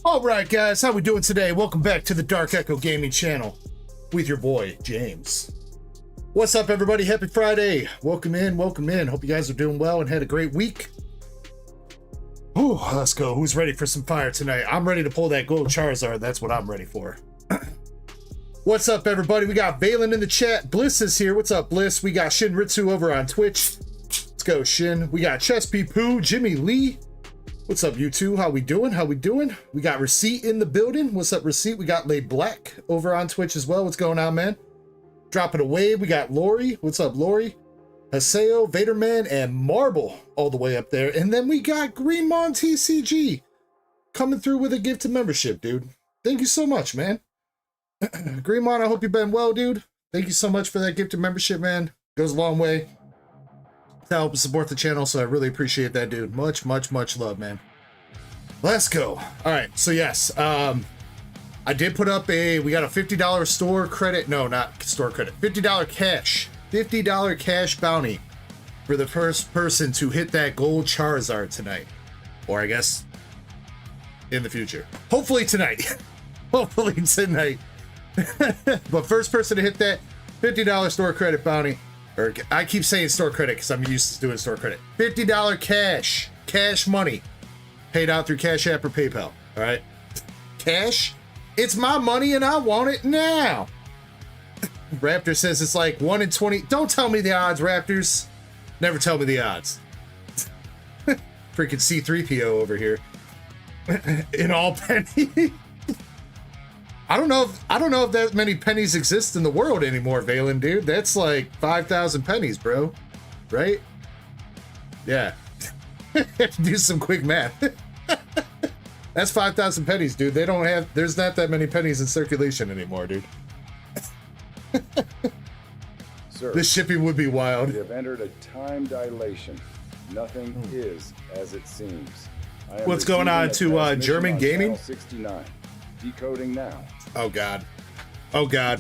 All right, guys, how we doing today? Welcome back to the Dark Echo Gaming channel with your boy, James. What's up, everybody? Happy Friday. Welcome in, welcome in. Hope you guys are doing well and had a great week. Ooh, let's go. Who's ready for some fire tonight? I'm ready to pull that gold Charizard. That's what I'm ready for. What's up, everybody? We got Valen in the chat. Bliss is here. What's up, Bliss? We got Shinritsu over on Twitch. Let's go, Shin. We got Chespy Poo, Jimmy Lee. What's up, you two? How we doing? How we doing? We got Receipt in the building. What's up, Receipt? We got Lay Black over on Twitch as well. What's going on, man? Dropping a wave. We got Lori. What's up, Lori? Haseo, Vaderman, and Marble all the way up there. And then we got Greenmon TCG coming through with a gift to membership, dude. Thank you so much, man. Greenmon, I hope you've been well, dude. Thank you so much for that gift to membership, man. Goes a long way to help support the channel, so I really appreciate that, dude. Much love, man. Let's go. All right, so yes, I did put up we got a $50 store credit. No, not store credit. $50 cash. $50 cash bounty for the first person to hit that gold Charizard tonight. Or I guess in the future. Hopefully tonight. Hopefully tonight. But first person to hit that $50 store credit bounty, or I keep saying store credit because I'm used to doing store credit. $50 cash money paid out through Cash App or PayPal. All right. Cash. It's my money and I want it now. Raptor says it's like 1 in 20. Don't tell me the odds, Raptors. Never tell me the odds. Freaking C3PO over here. In all penny. I don't know if that many pennies exist in the world anymore, Valen, dude. That's like 5,000 pennies, bro. Right? Yeah. Do some quick math. That's 5,000 pennies, dude. There's not that many pennies in circulation anymore, dude. Sir, this shipping would be wild. We have entered a time dilation. Nothing is as it seems. What's going on to German Gaming? 69. Decoding now. Oh God. Oh God.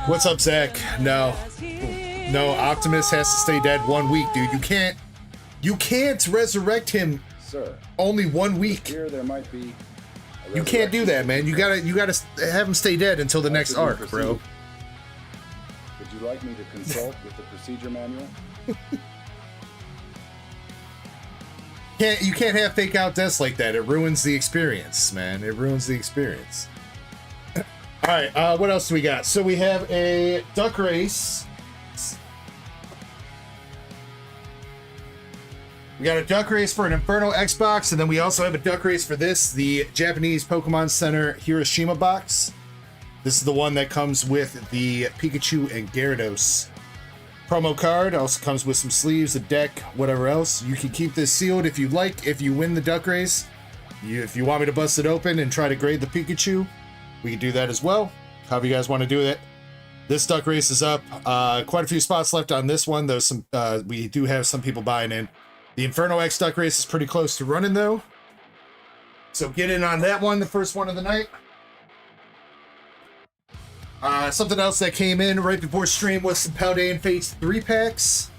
What's up, Zach? No, Optimus has to stay dead 1 week, dude. You can't resurrect him. Sir, only 1 week. Here there might be. You can't do that, man. You gotta have him stay dead until the next arc, bro. Would you like me to consult with the procedure manual? You can't have fake out deaths like that. It ruins the experience, man. It ruins the experience. All right, what else do we got? So we have a duck race. We got a duck race for an Inferno Xbox, and then we also have a duck race for the Japanese Pokemon Center Hiroshima box. This is the one that comes with the Pikachu and Gyarados promo card. Also comes with some sleeves, a deck, whatever else. You can keep this sealed if you like. If you win the duck race, if you want me to bust it open and try to grade the Pikachu, we can do that as well. However you guys want to do it. This duck race is up. Quite a few spots left on this one. There's some. We do have some people buying in. The Inferno X duck race is pretty close to running though. So get in on that one, the first one of the night. Something else that came in right before stream was some Paldean Fates 3-packs.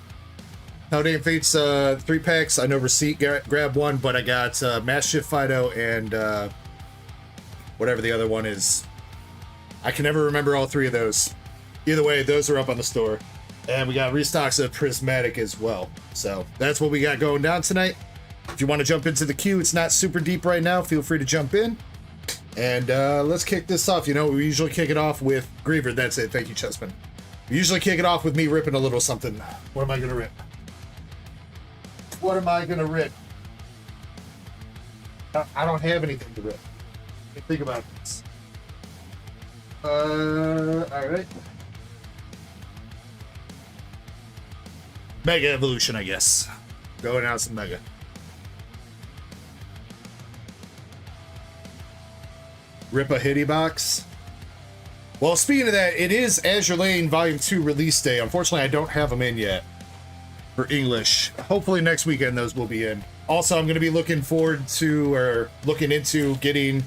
Paldean Fates 3-packs. I know Receipt grabbed one, but I got Mass Shift Fido and whatever the other one is. I can never remember all three of those. Either way, those are up on the store. And we got restocks of Prismatic as well. So that's what we got going down tonight. If you want to jump into the queue, it's not super deep right now. Feel free to jump in. And let's kick this off. You know, we usually kick it off with Griever. That's it. Thank you, Chessman. We usually kick it off with me ripping a little something. What am I going to rip? What am I going to rip? I don't have anything to rip. Think about this. All right. Mega Evolution, I guess. Going out some Mega. Rip a Hitty box. Well, speaking of that, it is Azure Lane Volume 2 release day. Unfortunately, I don't have them in yet for English. Hopefully next weekend those will be in. Also, I'm going to be looking into getting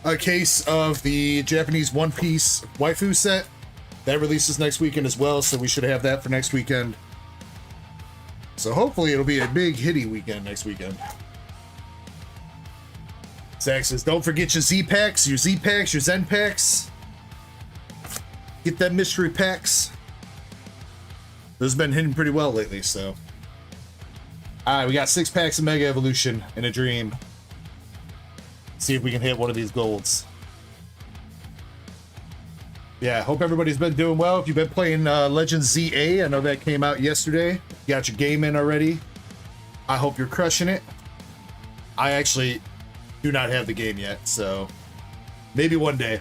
a case of the Japanese One Piece waifu set. That releases next weekend as well, so we should have that for next weekend. So hopefully it'll be a big hitty weekend next weekend. Zach says, don't forget your Z packs, your Zen packs. Get that mystery packs. Those have been hitting pretty well lately, so. All right, we got 6 packs of Mega Evolution in a dream. See if we can hit one of these golds. Yeah, hope everybody's been doing well. If you've been playing Legends ZA, I know that came out yesterday. You got your game in already. I hope you're crushing it. I actually do not have the game yet, so maybe one day.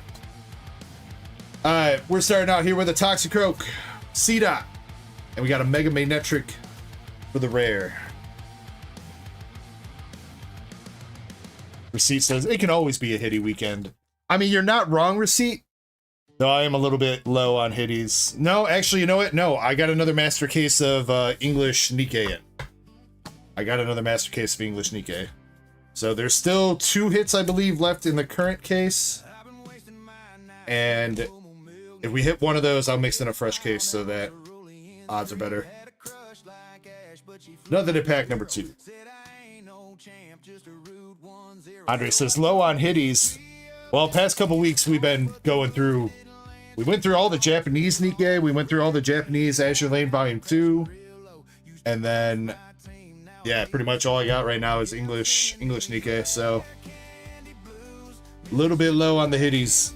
All right, we're starting out here with a Toxicroak, C-Dot, and we got a Mega Magnetric for the rare. Receipt says it can always be a hitty weekend. I mean, you're not wrong, Receipt. Though I am a little bit low on hitties. No, actually, you know what? No, I got another master case of English Nikkei in. I got another master case of English Nikkei. So there's still 2 hits, I believe, left in the current case. And if we hit one of those, I'll mix in a fresh case so that odds are better. Nothing in pack number 2. Andre says, low on hitties. Well, past couple weeks, we've been going through... We went through all the Japanese Nikkei. We went through all the Japanese Azure Lane Volume 2. And then... yeah, pretty much all I got right now is English Nikkei, so a little bit low on the hitties.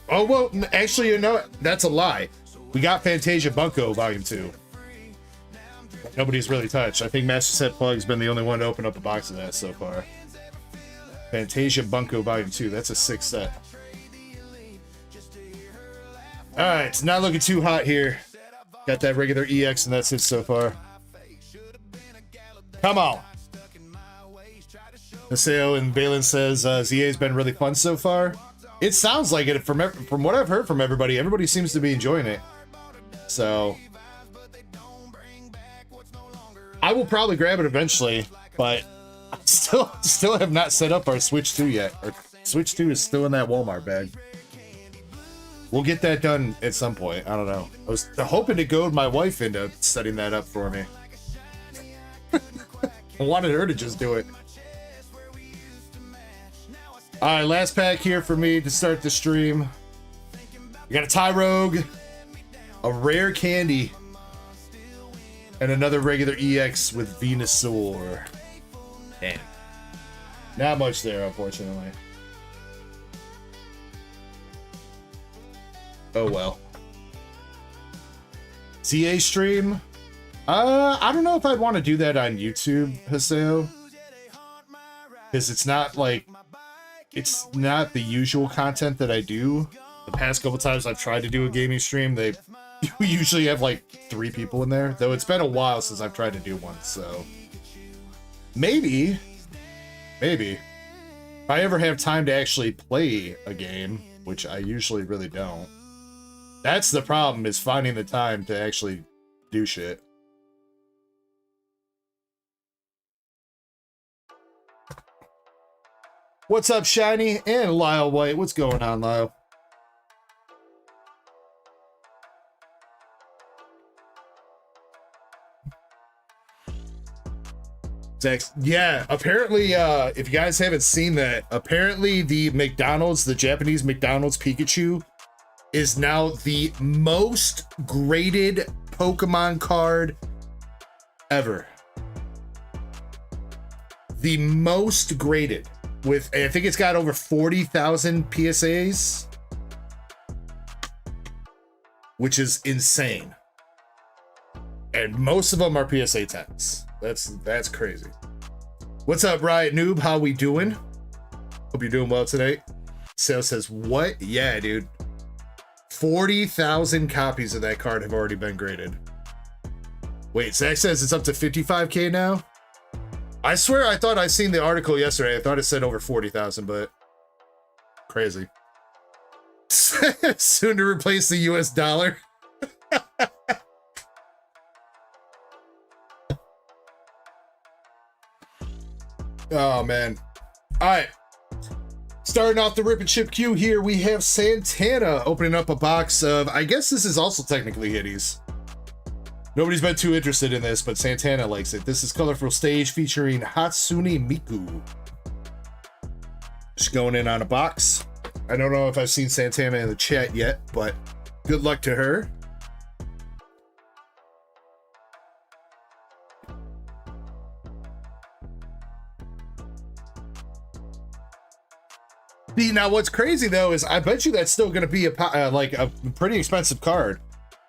Oh, well, actually, you know what? That's a lie. We got Fantasia Bunko Volume 2. Nobody's really touched. I think Master Set Plug's been the only one to open up a box of that so far. Fantasia Bunko Volume 2. That's a 6 set. Alright, it's not looking too hot here. Got that regular EX, and that's it so far. Come on. Naseo and Balin says ZA's been really fun so far. It sounds like it from what I've heard from everybody. Everybody seems to be enjoying it. So I will probably grab it eventually, but I still have not set up our Switch 2 yet. Our Switch 2 is still in that Walmart bag. We'll get that done at some point. I don't know. I was hoping to goad my wife into setting that up for me. I wanted her to just do it. All right, last pack here for me to start the stream. We got a Tyrogue, a rare candy, and another regular EX with Venusaur. Damn. Not much there, unfortunately. Oh well. ZA stream. I don't know if I'd want to do that on YouTube, Haseo. Because it's not like... it's not the usual content that I do. The past couple times I've tried to do a gaming stream, they usually have like 3 people in there. Though it's been a while since I've tried to do one, so... maybe. If I ever have time to actually play a game, which I usually really don't. That's the problem, is finding the time to actually do shit. What's up, Shiny and Lyle White? What's going on, Lyle? Yeah, apparently, if you guys haven't seen that, apparently the McDonald's, the Japanese McDonald's Pikachu, is now the most graded Pokemon card ever. The most graded. With, I think it's got over 40,000 PSAs, which is insane. And most of them are PSA 10s. That's crazy. What's up, Riot Noob? How we doing? Hope you're doing well today. Sale says, what? Yeah, dude. 40,000 copies of that card have already been graded. Wait, Zach says it's up to 55K now? I swear I thought I seen the article yesterday. I thought it said over 40,000, but crazy. Soon to replace the US dollar. Oh, man. All right. Starting off the Rip and Chip queue here, we have Santana opening up a box of, I guess this is also technically hitties. Nobody's been too interested in this, but Santana likes it. This is Colorful Stage featuring Hatsune Miku. She's going in on a box. I don't know if I've seen Santana in the chat yet, but good luck to her. See, now what's crazy though is I bet you that's still going to be a pretty expensive card.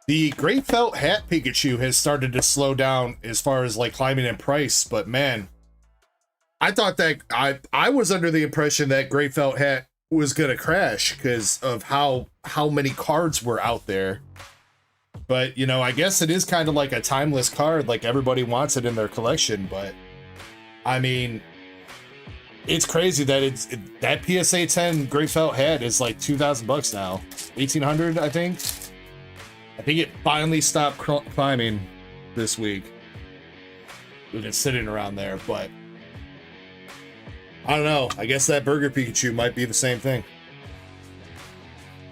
The Great Felt Hat Pikachu has started to slow down as far as like climbing in price, but man, I thought that I was under the impression that Great Felt Hat was going to crash because of how many cards were out there. But you know, I guess it is kind of like a timeless card, like everybody wants it in their collection, but I mean, it's crazy that that PSA 10 Great Felt Hat is like $2,000 now, 1,800 I think. I think it finally stopped climbing this week. We've been sitting around there, but I don't know. I guess that Burger Pikachu might be the same thing.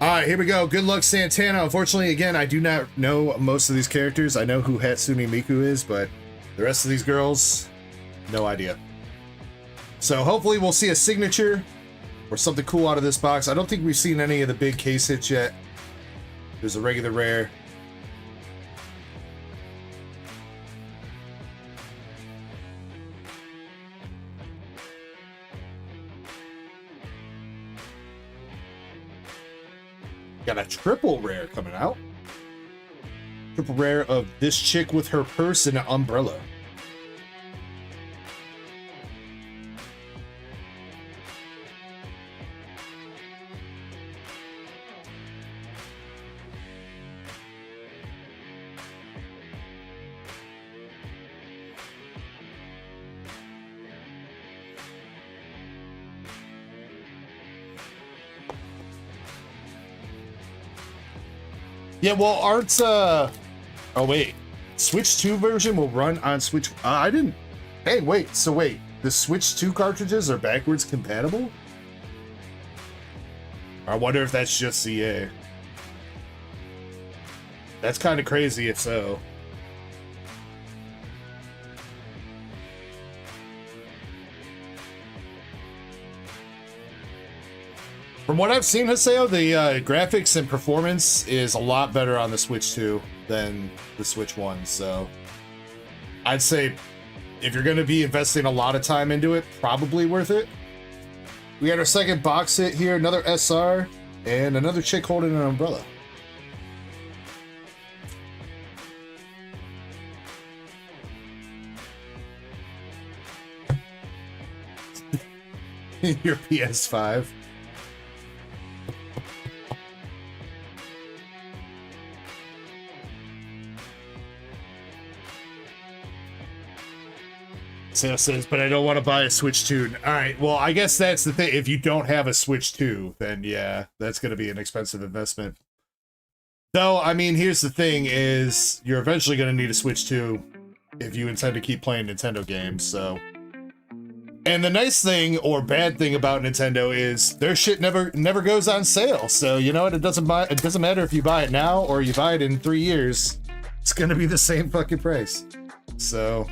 All right, here we go. Good luck, Santana. Unfortunately, again, I do not know most of these characters. I know who Hatsune Miku is, but the rest of these girls, no idea. So hopefully we'll see a signature or something cool out of this box. I don't think we've seen any of the big case hits yet. There's a regular rare. Got a triple rare coming out. Triple rare of this chick with her purse and an umbrella. Yeah, well, aren't oh wait, Switch 2 version will run on Switch. I didn't. Hey, wait. So wait, the Switch 2 cartridges are backwards compatible? I wonder if that's just CA. That's kind of crazy if so. From what I've seen, Haseo, the graphics and performance is a lot better on the Switch 2 than the Switch 1, so I'd say if you're going to be investing a lot of time into it, probably worth it. We got our second box hit here, another SR, and another chick holding an umbrella. Your PS5. Sale says, but I don't want to buy a Switch 2. All right, well, I guess that's the thing. If you don't have a Switch 2, then yeah, that's going to be an expensive investment. Though, I mean, here's the thing is you're eventually going to need a Switch 2 if you intend to keep playing Nintendo games, so. And the nice thing or bad thing about Nintendo is their shit never goes on sale. So, you know what? It doesn't matter if you buy it now or you buy it in 3 years. It's going to be the same fucking price. So,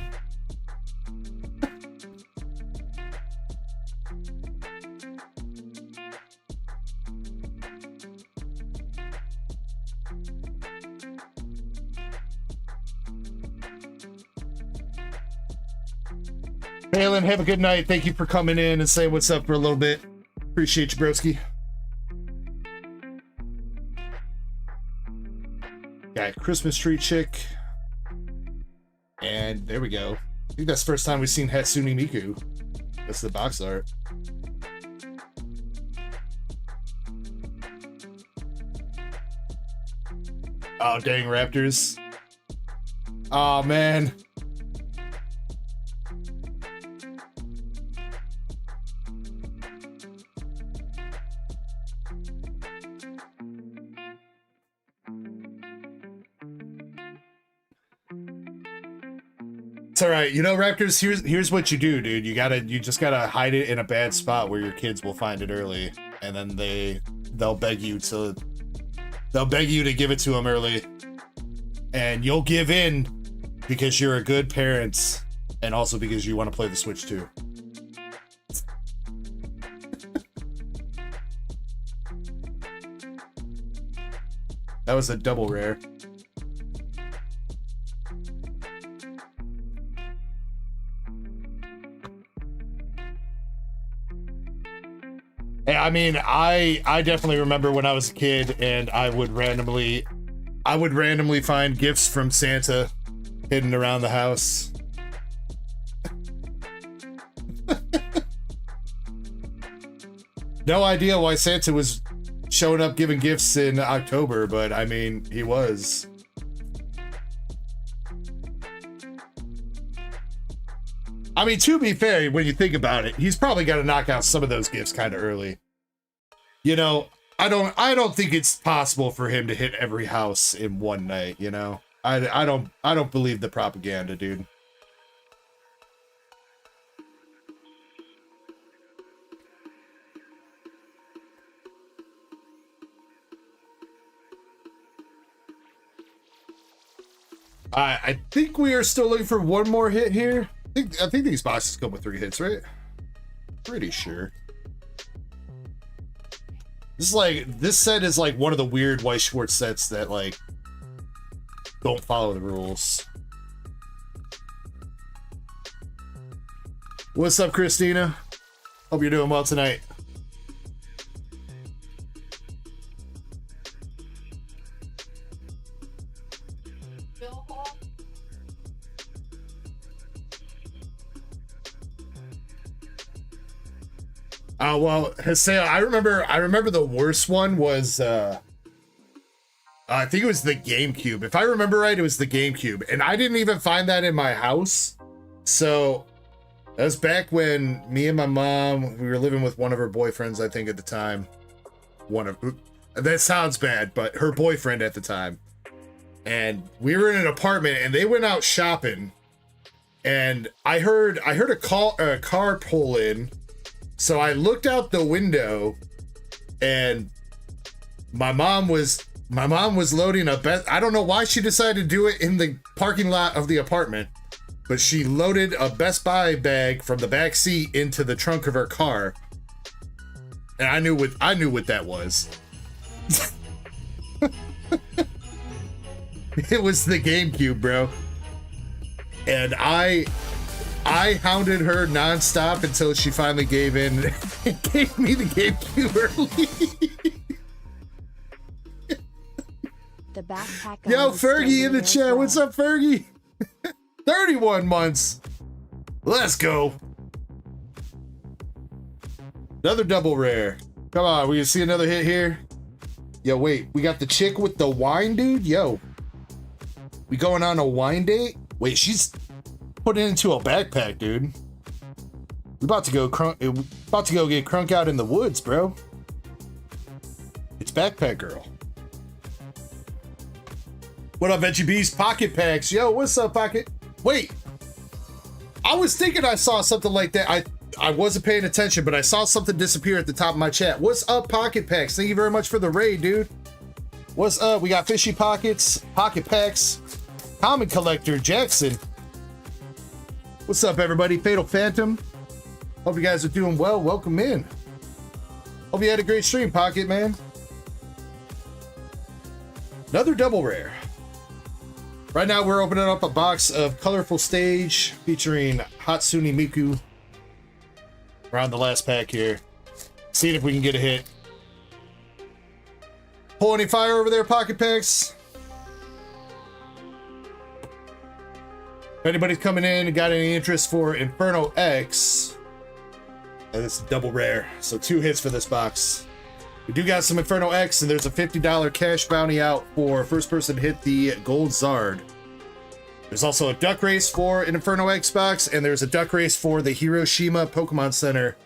Halen, have a good night. Thank you for coming in and saying what's up for a little bit. Appreciate you, broski. Got Christmas tree chick. And there we go. I think that's the first time we've seen Hatsune Miku. That's the box art. Oh, dang, Raptors. Oh, man. All right, you know, Raptors, here's what you do, dude. You just gotta hide it in a bad spot where your kids will find it early, and then they'll beg you to give it to them early, and you'll give in because you're a good parent and also because you want to play the Switch too. That was a double rare. I mean, I definitely remember when I was a kid and I would randomly find gifts from Santa hidden around the house. No idea why Santa was showing up giving gifts in October, but I mean, he was. I mean, to be fair, when you think about it, he's probably got to knock out some of those gifts kind of early. You know, I don't think it's possible for him to hit every house in one night, you know? I don't believe the propaganda, dude. I think we are still looking for one more hit here. I think these boxes come with 3 hits, right? Pretty sure. This set is like one of the weird Weiss Schwartz sets that like don't follow the rules. What's up, Christina? Hope you're doing well tonight. Well, Haseo, I remember the worst one was I think it was the GameCube. If I remember right, it was the GameCube, and I didn't even find that in my house. So that was back when me and my mom, we were living with one of her boyfriends, I think at the time. That sounds bad, but her boyfriend at the time. And we were in an apartment, and they went out shopping, and I heard a car pull in. So I looked out the window, and my mom was loading a I don't know why she decided to do it in the parking lot of the apartment, but she loaded a Best Buy bag from the back seat into the trunk of her car, and I knew what that was. It was the GameCube, bro, and I hounded her nonstop until she finally gave in and gave me the GameCube early. The backpack. Yo, Fergie in the chat. What's up, Fergie? 31 months. Let's go. Another double rare. Come on, we can see another hit here. Yo, wait. We got the chick with the wine, dude. Yo. We going on a wine date? Wait, she's put it into a backpack, dude. We about to go get crunk out in the woods, bro. It's Backpack Girl. What up, Veggie Bees? Pocket packs. Yo, what's up, Pocket? Wait. I was thinking I saw something like that. I wasn't paying attention, but I saw something disappear at the top of my chat. What's up, Pocket Packs? Thank you very much for the raid, dude. What's up? We got Fishy Pockets, Pocket Packs, Common Collector, Jackson. What's up, everybody? Fatal Phantom. Hope you guys are doing well. Welcome in. Hope you had a great stream, Pocket, man. Another double rare. Right now, we're opening up a box of Colorful Stage featuring Hatsune Miku. We're on the last pack here. Seeing if we can get a hit. Pull any fire over there, Pocket Packs? If anybody's coming in and got any interest for Inferno X, and it's double rare, so 2 hits for this box. We do got some Inferno X, and there's a $50 cash bounty out for first person to hit the Gold Zard. There's also a duck race for an Inferno X box, and there's a duck race for the Hiroshima Pokemon Center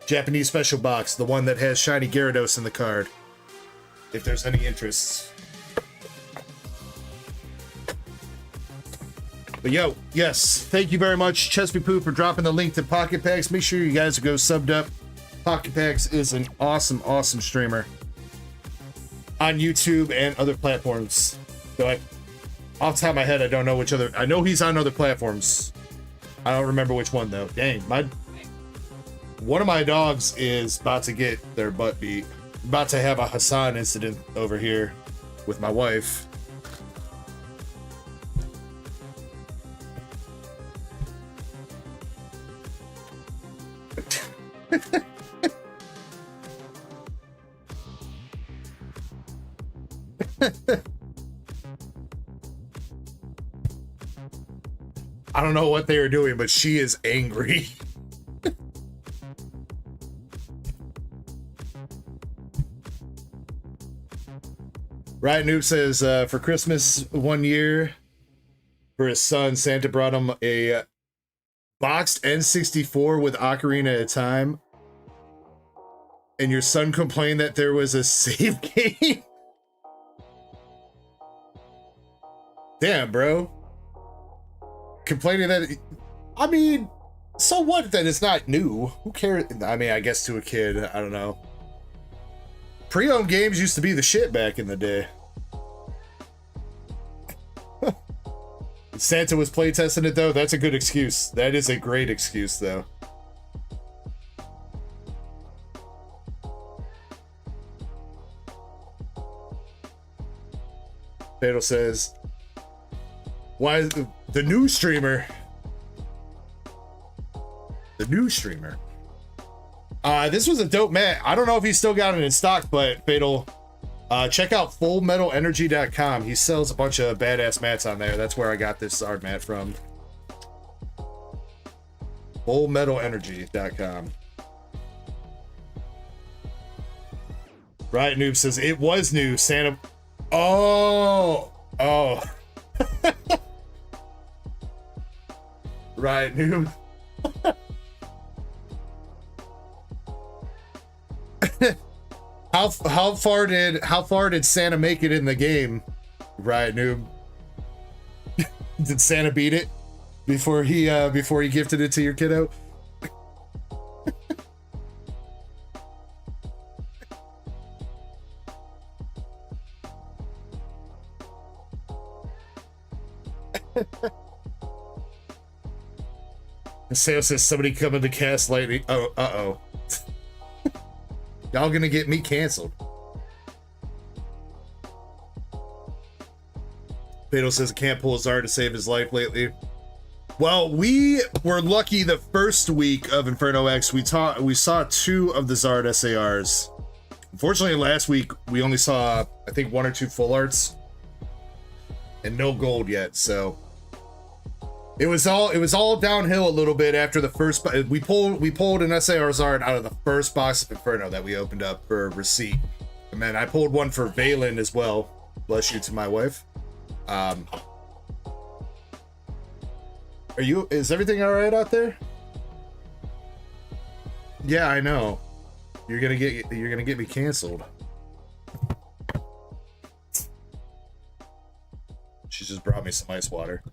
Japanese special box, the one that has Shiny Gyarados in the card, if there's any interest. But yo, yes, thank you very much, Chesby Poo, for dropping the link to Pocket Packs. Make sure you guys go subbed up. Pocket Packs is an awesome, awesome streamer on YouTube and other platforms. So off the top of my head, I don't know which other. I know he's on other platforms. I don't remember which one though. Dang, one of my dogs is about to get their butt beat. About to have a Hassan incident over here with my wife. I don't know what they are doing, but she is angry. Right, Noob says, for Christmas one year, for his son, Santa brought him a boxed N64 with Ocarina of Time. And your son complained that there was a save game? Damn, bro. Complaining that... I mean, so what that it's not new? Who cares? I mean, I guess to a kid, I don't know. Pre-owned games used to be the shit back in the day. Santa was playtesting it, though. That's a good excuse. That is a great excuse, though. Fatal says, why is the new streamer? The new streamer. This was a dope mat. I don't know if he's still got it in stock, but Fatal, check out fullmetalenergy.com. He sells a bunch of badass mats on there. That's where I got this art mat from. Fullmetalenergy.com. Right, Noob says it was new. Santa. Oh. Right, Noob. How far did Santa make it in the game? Right, Noob. Did Santa beat it before he gifted it to your kiddo? Sale says somebody coming to cast lightning. Oh, uh-oh. Y'all gonna get me canceled. Fatal says I can't pull Zard to save his life lately. Well, we were lucky the first week of Inferno X. We saw 2 of the Zard SARs. Unfortunately, last week we only saw, I think, 1 or 2 full arts and no gold yet. So it was all downhill a little bit after the first. We pulled an SAR Zard out of the first box of Inferno that we opened up for a receipt, and then I pulled one for Valen as well. Bless you to my wife. Is everything all right out there? Yeah, I know. You're gonna get me canceled. She just brought me some ice water.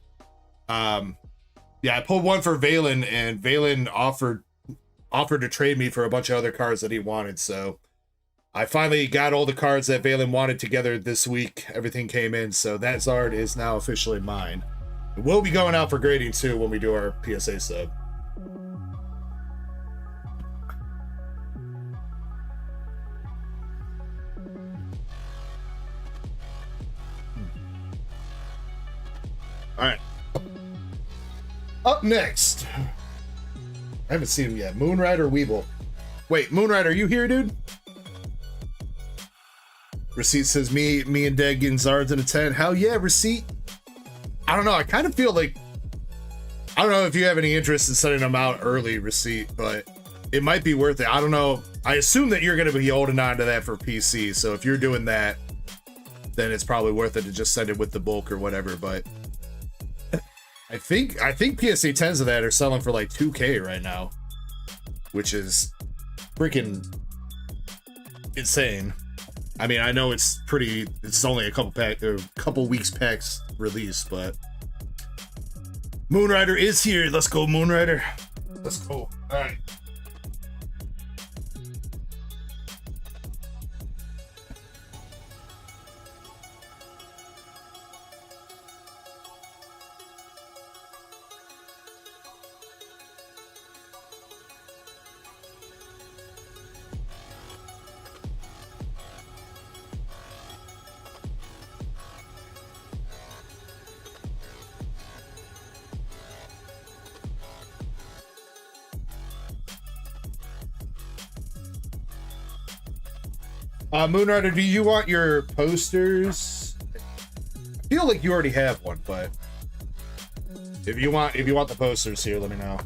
Yeah, I pulled one for Valen, and Valen offered to trade me for a bunch of other cards that he wanted. So I finally got all the cards that Valen wanted together this week. Everything came in, so that Zard is now officially mine. We'll be going out for grading too when we do our PSA sub. All right. Up next. I haven't seen him yet. Moonrider Weeble. Wait, Moonrider, are you here, dude? Receipt says me and Dad getting Zards in a 10. Hell yeah, Receipt. I don't know. I kind of feel like, I don't know if you have any interest in sending them out early, Receipt, but it might be worth it. I don't know. I assume that you're going to be holding on to that for PC. So if you're doing that, then it's probably worth it to just send it with the bulk or whatever. But I think PSA 10s of that are selling for like 2K right now, which is freaking insane. I mean, I know it's only a couple weeks packs release, but Moonrider is here. Let's go, Moonrider. Let's go. All right. Moonrider, do you want your posters? I feel like you already have one, but if you want the posters here, let me know.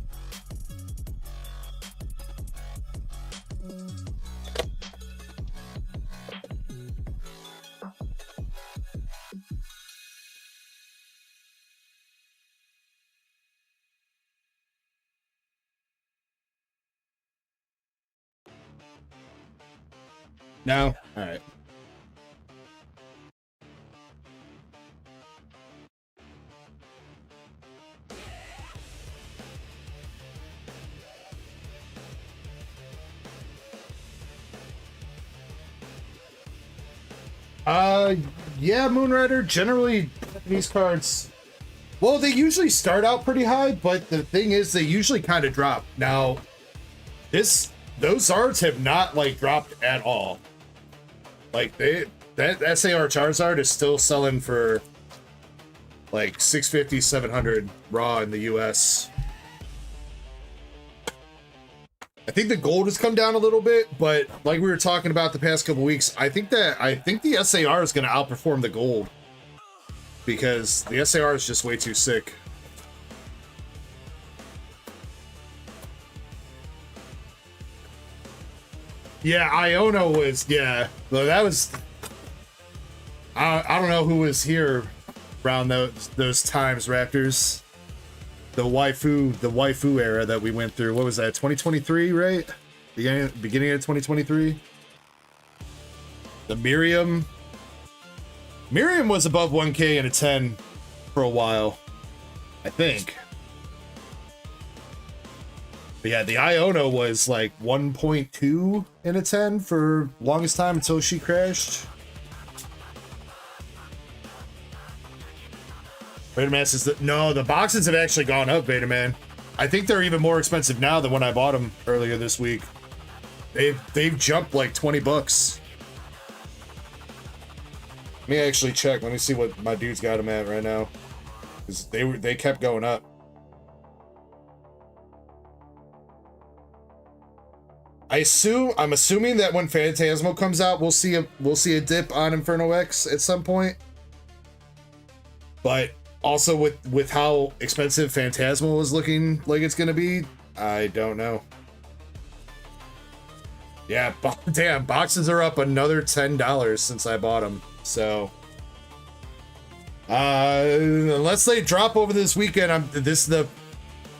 No? All right. Yeah, Moonrider, generally Japanese cards, well, they usually start out pretty high, but the thing is they usually kind of drop. Now, those arts have not like dropped at all. Like that SAR Charizard is still selling for like 650, 700 raw in the US. I think the gold has come down a little bit, but like we were talking about the past couple weeks, I think the SAR is going to outperform the gold because the SAR is just way too sick. Yeah, Iono was, yeah. Well, that was, I don't know who was here around those times, Raptors. The waifu era that we went through. What was that? 2023, right? Beginning of 2023. The Miriam was above 1K and a 10 for a while, I think. But yeah, the Iono was like 1.2 and a 10 for longest time until she crashed. Betamax says that no, the boxes have actually gone up, Betaman. I think they're even more expensive now than when I bought them earlier this week. They've jumped like 20 bucks. Let me actually check. Let me see what my dude's got them at right now. Because they kept going up. I'm assuming that when Phantasmal comes out, we'll see a dip on Inferno X at some point. But also with how expensive Phantasmal is looking like it's gonna be, I don't know. Yeah, damn, boxes are up another $10 since I bought them. So unless they drop over this weekend, this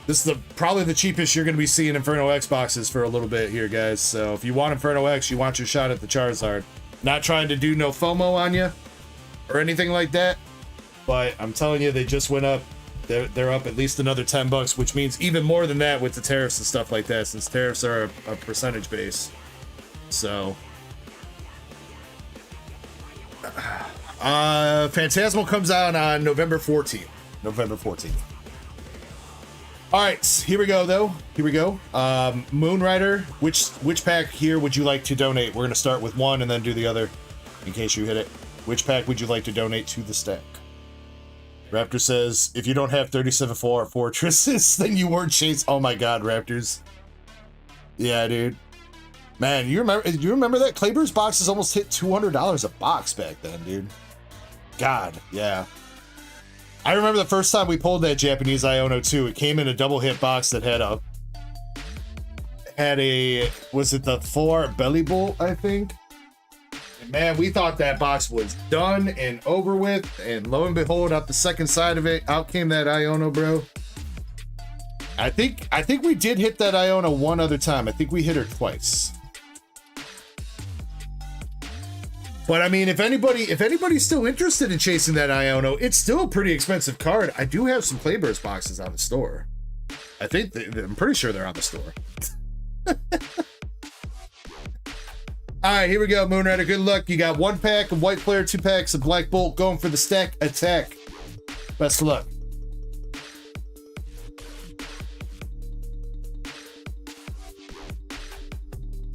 is probably the cheapest you're going to be seeing Inferno X boxes for a little bit here, guys. So if you want Inferno X, you want your shot at the Charizard. Not trying to do no FOMO on you or anything like that, but I'm telling you, they just went up. They're up at least another 10 bucks, which means even more than that with the tariffs and stuff like that, since tariffs are a percentage base. So Phantasmal comes out on November 14th. All right, here we go, though. Here we go. Moonrider, which pack here would you like to donate? We're going to start with one and then do the other in case you hit it. Which pack would you like to donate to the stack? Raptor says, if you don't have 37 fortresses, then you weren't chased. Oh my god, Raptors. Yeah, dude. Man, you remember that? Claybur's boxes almost hit $200 a box back then, dude. God, yeah. I remember the first time we pulled that Japanese Iono too. It came in a double hit box that had a was it the full art belly bolt, I think? And man, we thought that box was done and over with, and lo and behold, up the second side of it, out came that Iono, bro. I think we did hit that Iono one other time. I think we hit her twice. But I mean, if anybody's still interested in chasing that Iono, it's still a pretty expensive card. I do have some Clayburst boxes on the store. I'm pretty sure they're on the store. All right, here we go, Moonrider. Good luck. You got one pack of White Flare, 2 packs of Black Bolt going for the stack attack. Best of luck.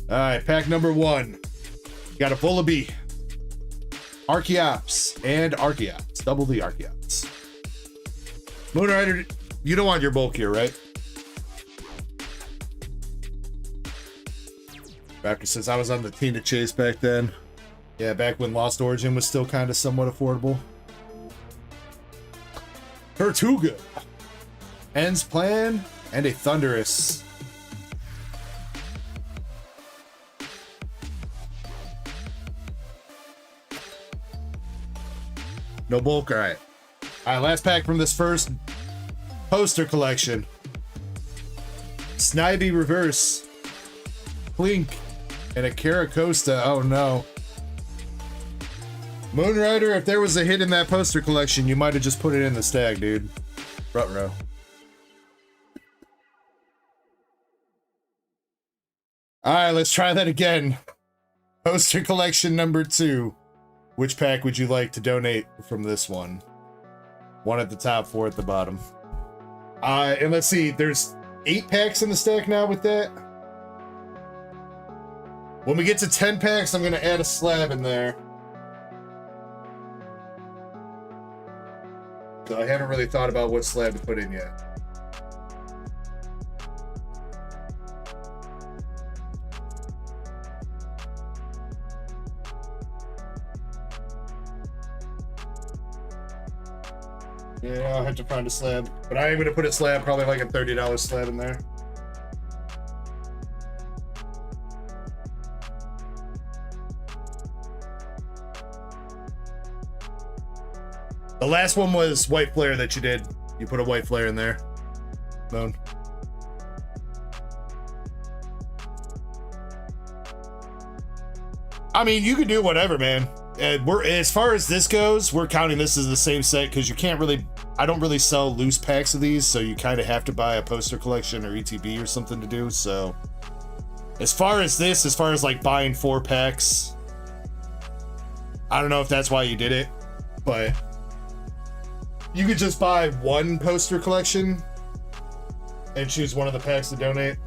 All right, pack number 1. You got a Vullaby, Archeops, and Archeops. Double the Archeops. Moonrider, you don't want your bulk here, right? Raptor says, I was on the team to chase back then. Yeah, back when Lost Origin was still kind of somewhat affordable. Tortuga. Ends Plan and a Thunderous. No bulk, all right. All right, last pack from this first poster collection. Snivy Reverse, Plink, and a Caracosta. Oh no. Moonrider, if there was a hit in that poster collection, you might have just put it in the stag, dude. Front row. All right, let's try that again. Poster collection number 2. Which pack would you like to donate from this one? 1 at the top, 4 at the bottom. And let's see, there's 8 packs in the stack now with that. When we get to 10 packs, I'm gonna add a slab in there. So I haven't really thought about what slab to put in yet. Yeah, I'll have to find a slab. But I am going to put a slab, probably like a $30 slab in there. The last one was white flare that you did. You put a white flare in there. Moon. I mean, you can do whatever, man. We're, as far as this goes, we're counting this as the same set because you can't really, I don't really sell loose packs of these, so you kind of have to buy a poster collection or ETB or something to do. So as far as this, as far as like buying 4 packs, I don't know if that's why you did it, but you could just buy 1 poster collection and choose one of the packs to donate.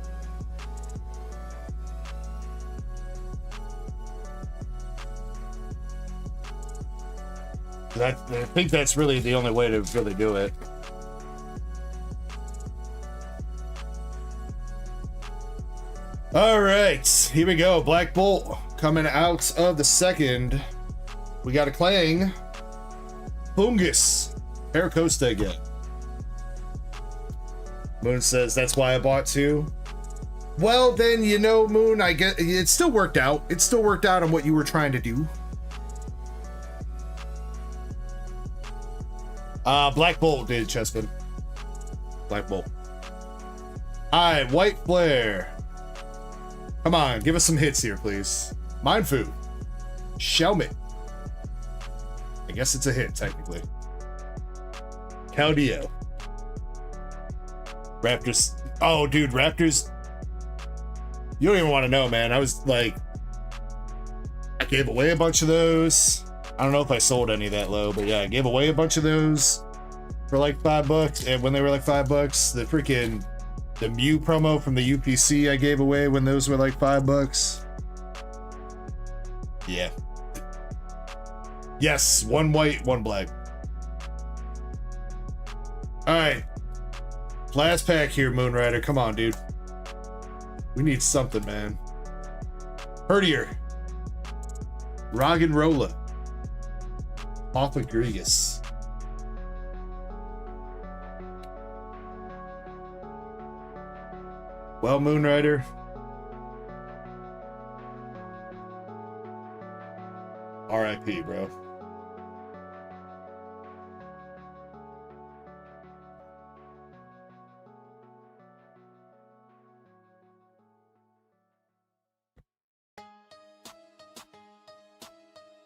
I think that's really the only way to really do it. All right, here we go. Black Bolt coming out of the second. We got a Clang. Fungus. Caracosta again. Moon says, that's why I bought 2. Well, then, you know, Moon, I get it still worked out. It still worked out on what you were trying to do. Black Bolt did, Chespin. Black Bolt. Alright, White Flare. Come on, give us some hits here, please. Mind Food. Shelmet. I guess it's a hit, technically. Caldeo. Raptors. Oh, dude, Raptors. You don't even want to know, man. I was like, I gave away a bunch of those. I don't know if I sold any that low, but yeah, I gave away a bunch of those for like $5. And when they were like $5, the Mew promo from the UPC I gave away when those were like $5. Yeah. Yes, 1 white, 1 black. All right. Last pack here, Moonrider. Come on, dude. We need something, man. Herdier. Roggenrola. Ophagrigus. Well, Moonrider. RIP, bro.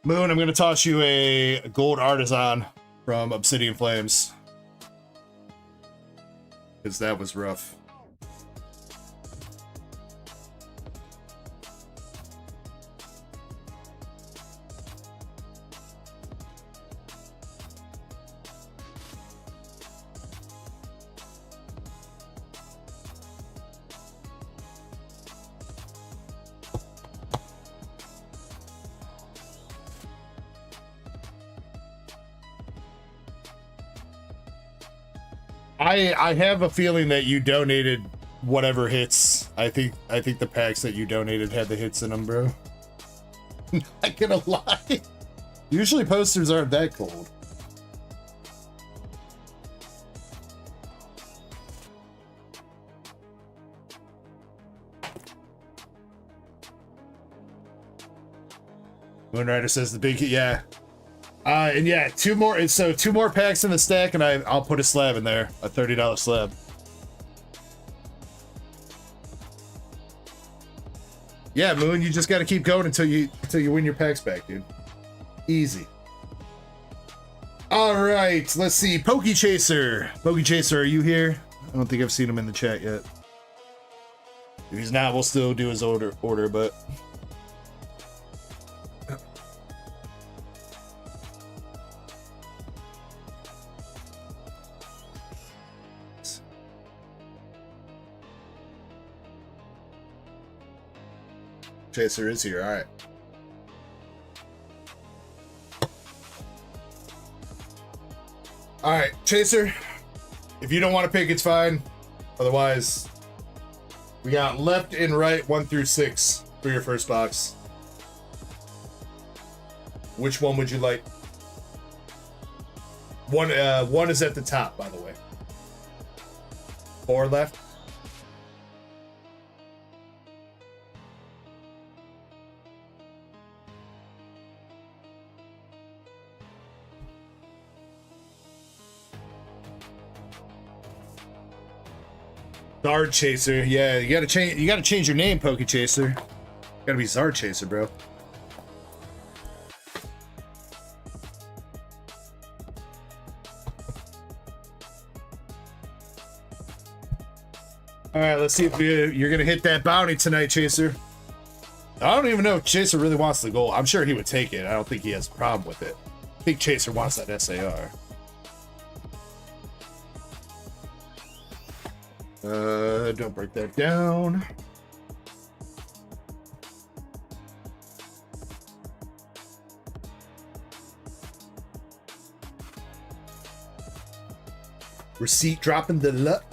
Moon, I'm going to toss you a gold artisan from Obsidian Flames. Because that was rough. I have a feeling that you donated whatever hits. I think the packs that you donated had the hits in them, bro. Not gonna lie. Usually posters aren't that cold. Moonrider says the big, yeah. And yeah, two more packs in the stack, and I'll put a slab in there, a $30 slab. Yeah, Moon, you just got to keep going until you win your packs back, dude. Easy. All right, let's see. Pokechaser. Pokechaser, are you here? I don't think I've seen him in the chat yet. If he's not, we'll still do his order, but... Chaser is here, all right. All right, Chaser, if you don't want to pick, it's fine. Otherwise, we got left and right 1 through 6 for your first box. Which one would you like? One is at the top, by the way. 4 left. Zard Chaser, yeah, you gotta change your name, Pokechaser. Gotta be Zard Chaser, bro. All right, let's see if you're gonna hit that bounty tonight, Chaser. I don't even know if Chaser really wants the gold. I'm sure he would take it. I don't think he has a problem with it. I think Chaser wants that SAR. Don't break that down. Receipt dropping the luck.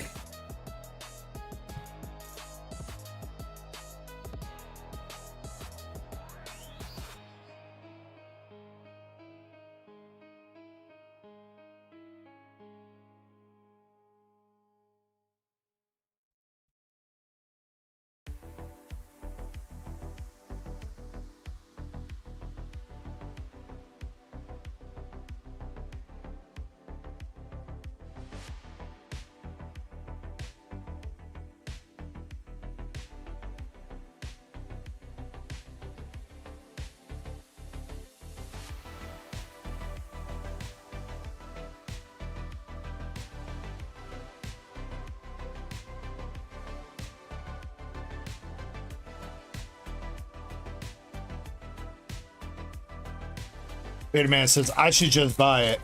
Vaderman says, I should just buy it.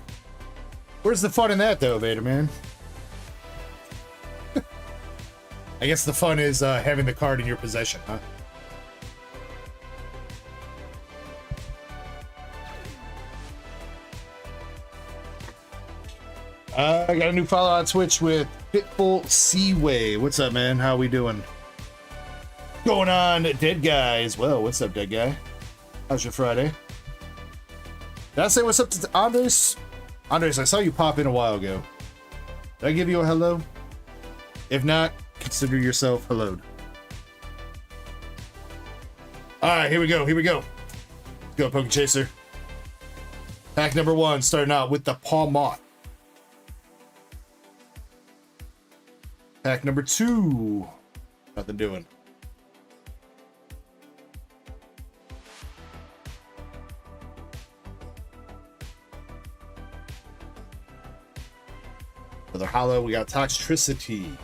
Where's the fun in that, though, Vaderman? I guess the fun is having the card in your possession, huh? I got a new follow on Twitch with Pitbull Seaway. What's up, man? How we doing? Going on, Dead Guy as well. What's up, Dead Guy? How's your Friday? Did I say what's up to Andres? Andres, I saw you pop in a while ago. Did I give you a hello? If not, consider yourself helloed. Alright, here we go, here we go. Let's go, Pokechaser. Pack number 1, starting out with the Palmot. Pack number 2. Nothing doing. For the hollow, we got Toxtricity.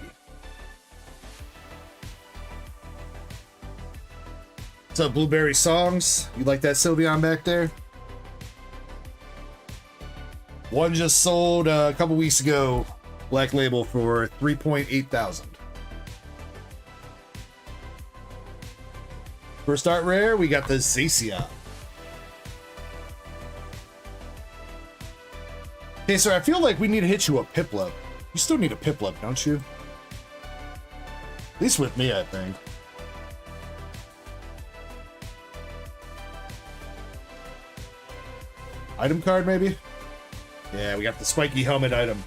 What's up, Blueberry Songs? You like that Sylveon back there? One just sold a couple weeks ago, Black Label, for 3.8 thousand. First art rare, we got the Zacian. Okay, so I feel like we need to hit you a Piplup. You still need a Piplup, don't you? At least with me, I think. Item card, maybe? Yeah, we got the spiky helmet item.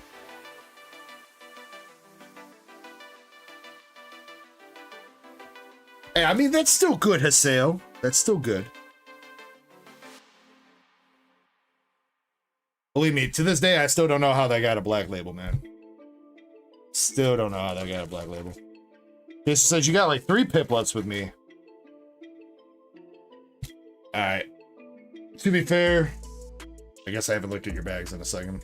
Hey, I mean, that's still good, Haseo. That's still good. Believe me, to this day, I still don't know how that got a black label, man. Still don't know how that got a black label. This says you got like 3 Piplets with me. Alright. To be fair, I guess I haven't looked at your bags in a second.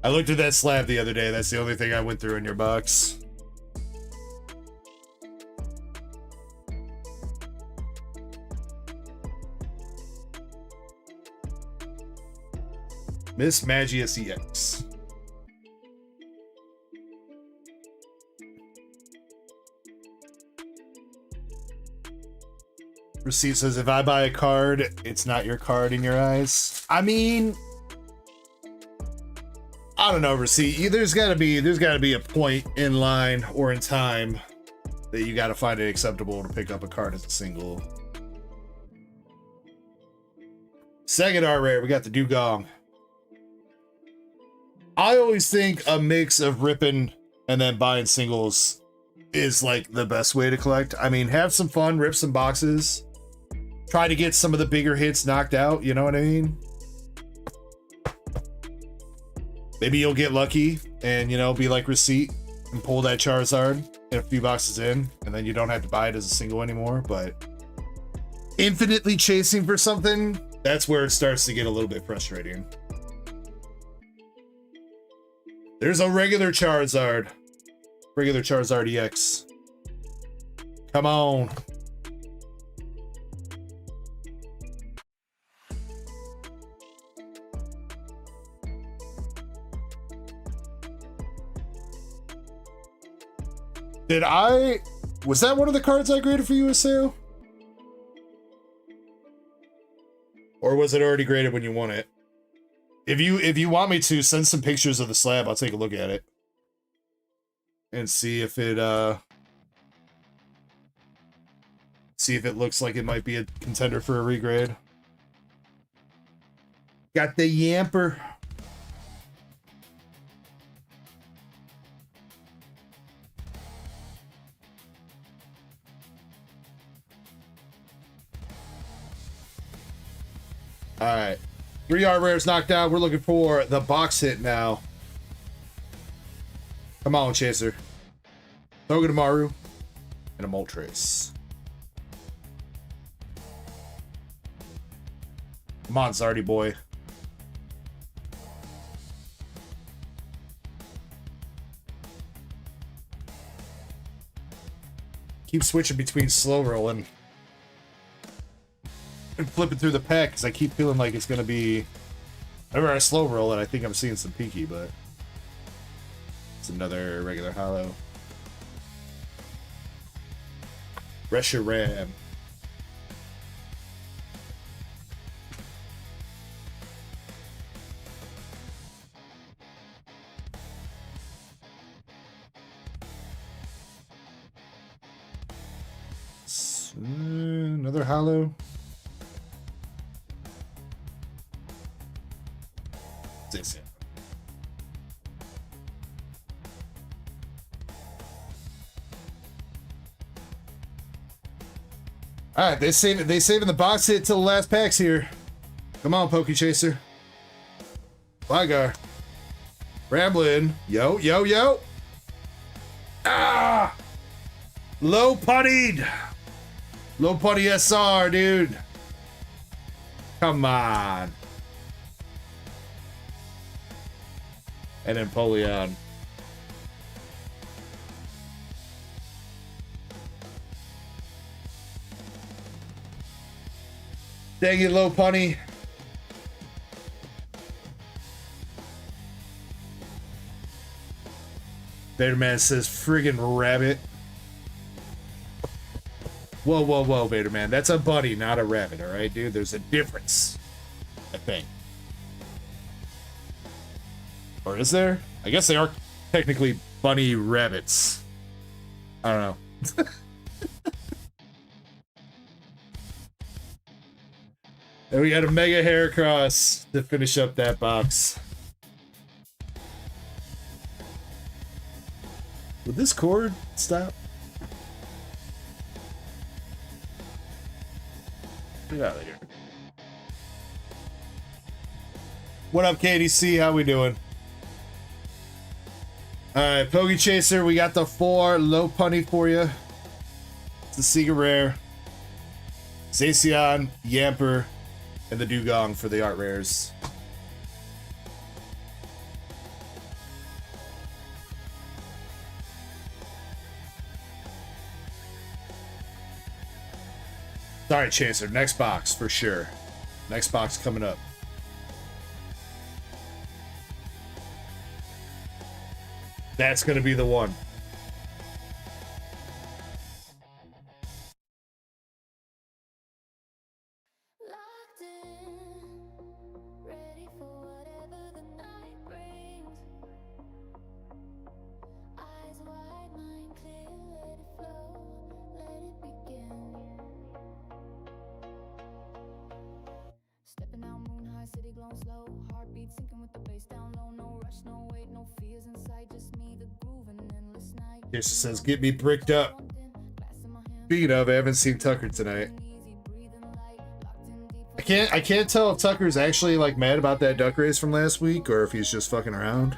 I looked at that slab the other day. That's the only thing I went through in your box. Miss Magius EX. Receipt says, if I buy a card, it's not your card in your eyes. I mean, I don't know, Receipt. There's gotta be a point in line or in time that you gotta find it acceptable to pick up a card as a single. Second art rare, we got the Dugong. I always think a mix of ripping and then buying singles is like the best way to collect. I mean, have some fun, rip some boxes, try to get some of the bigger hits knocked out, you know what I mean? Maybe you'll get lucky and, you know, be like Receipt and pull that Charizard and a few boxes in, and then you don't have to buy it as a single anymore. But infinitely chasing for something, that's where it starts to get a little bit frustrating. There's a regular Charizard. Regular Charizard EX. Come on. Was that one of the cards I graded for you, Aseo? Or was it already graded when you won it? If you want me to, send some pictures of the slab, I'll take a look at it. And see if it looks like it might be a contender for a regrade. Got the Yamper. Alright. 3 art rares knocked out. We're looking for the box hit now. Come on, Chaser. Togedemaru and a Moltres. Come on, Zardy boy. Keep switching between slow rolling and flipping through the pack because I keep feeling like it's gonna be. Whenever I slow roll it, I think I'm seeing some peaky, but it's another regular hollow. Reshiram. Another hollow. This, yeah. All right, they saving the box hit till the last packs here. Come on, Pokechaser. Ligar. Ramblin'. Yo, yo, yo. Ah! Low puttied. Low putty SR, dude. Come on. And Empoleon. Dang it, low punny. Vaderman says friggin' rabbit. Whoa, whoa, whoa, Vaderman. That's a bunny, not a rabbit, alright, dude? There's a difference, I think. Or is there? I guess they are technically bunny rabbits. I don't know. And we got a Mega Heracross to finish up that box. Would this cord stop? Get out of here. What up, KDC? How we doing? Alright, Pokechaser, we got the 4 low punny for you. It's the Sega Rare. Zacian, Yamper, and the Dugong for the art rares. Sorry, Chaser. Next box for sure. Next box coming up. That's going to be the one. Jason says, get me bricked up. Speaking of, I haven't seen Tucker tonight. I can't tell if Tucker's actually like mad about that duck race from last week or if he's just fucking around.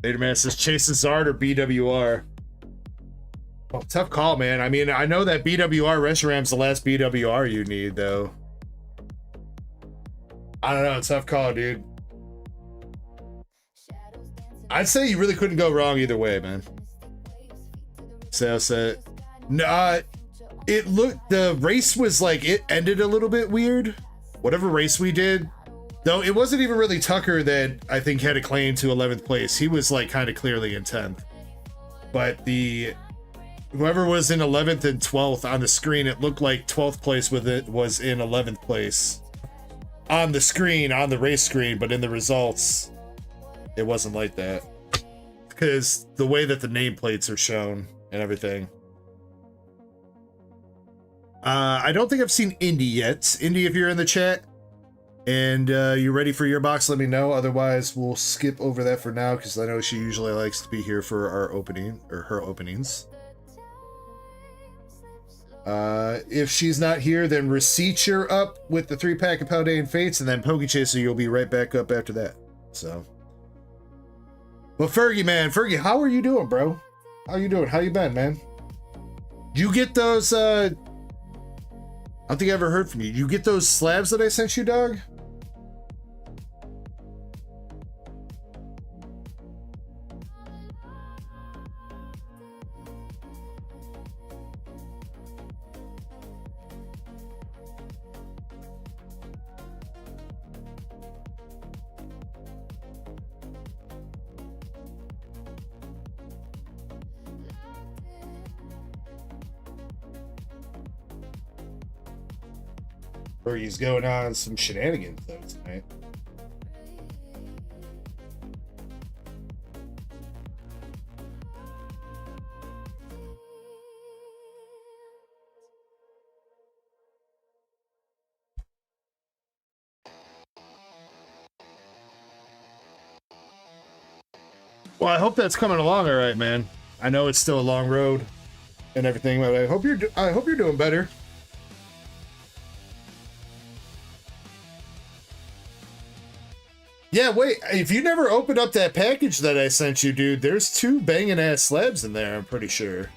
Vaderman says Chase's art or BWR. Oh, tough call, man. I mean, I know that BWR Reshiram's the last BWR you need, though. I don't know. Tough call, dude. I'd say you really couldn't go wrong either way, man. So, no, it looked, the race was like, it ended a little bit weird. Whatever race we did. Though it wasn't even really Tucker that I think had a claim to 11th place. He was like kind of clearly in 10th. But whoever was in 11th and 12th on the screen, it looked like 12th place with it was in 11th place on the screen, on the race screen, but in the results, it wasn't like that. Because the way that the nameplates are shown and everything. I don't think I've seen Indy yet. Indy, if you're in the chat and you're ready for your box, let me know. Otherwise, we'll skip over that for now because I know she usually likes to be here for our opening, or her openings. If she's not here, then Receipt, you're up with the 3-pack of Paldean Fates, and then Pokechaser, you'll be right back up after that. So, but Fergie, man, Fergie, how are you doing, bro? How you doing? How you been, man? You get those, I don't think I ever heard from you. You get those slabs that I sent you, dog? Or he's going on some shenanigans though tonight. Well, I hope that's coming along all right, man. I know it's still a long road and everything, but I hope you're doing better. Yeah, wait, if you never opened up that package that I sent you, dude, there's 2 banging ass slabs in there, I'm pretty sure.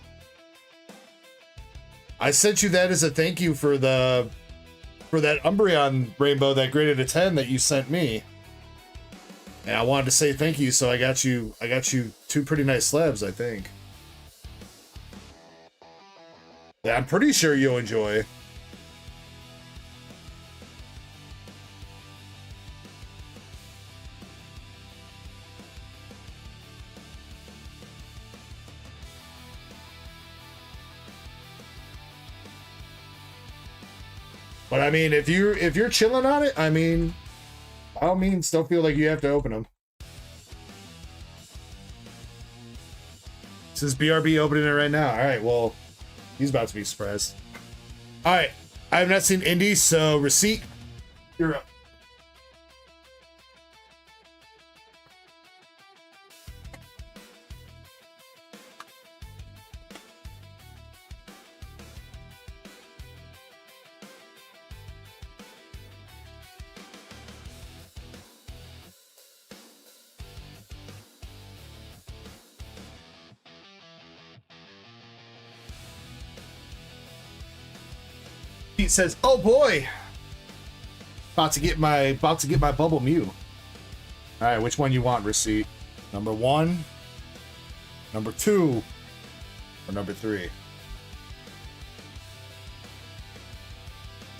I sent you that as a thank you for that Umbreon rainbow that graded a 10 that you sent me. And I wanted to say thank you, so I got you 2 pretty nice slabs, I think. That I'm pretty sure you'll enjoy. But I mean, if you're chilling on it, I mean, by all means, don't feel like you have to open them. This is BRB opening it right now. All right, well, he's about to be surprised. All right, I have not seen Indy, so receipt, you're up. Pete says, "Oh boy, about to get my bubble Mew." All right, which one you want? Receipt number 1, number 2, or number 3?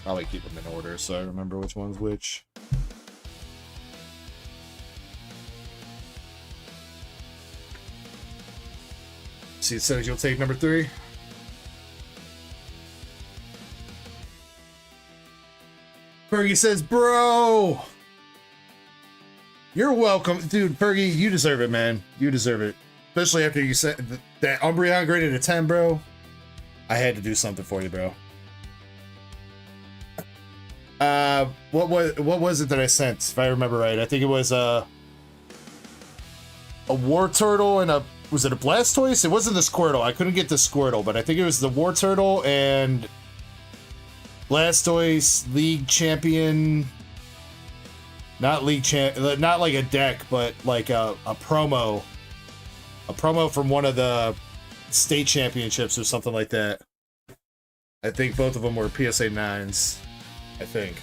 Probably keep them in order so I remember which one's which. See, it says you'll take number 3. Fergie says, "Bro, you're welcome." Dude, Fergie, you deserve it, man. You deserve it. Especially after you said that Umbreon graded a 10, bro. I had to do something for you, bro. What was it that I sent, if I remember right? I think it was a War Turtle and was it a Blastoise? It wasn't the Squirtle. I couldn't get the Squirtle, but I think it was the War Turtle and Blastoise League Champion, not League Champ, not like a deck, but like a promo from one of the state championships or something like that. I think both of them were PSA 9s. I think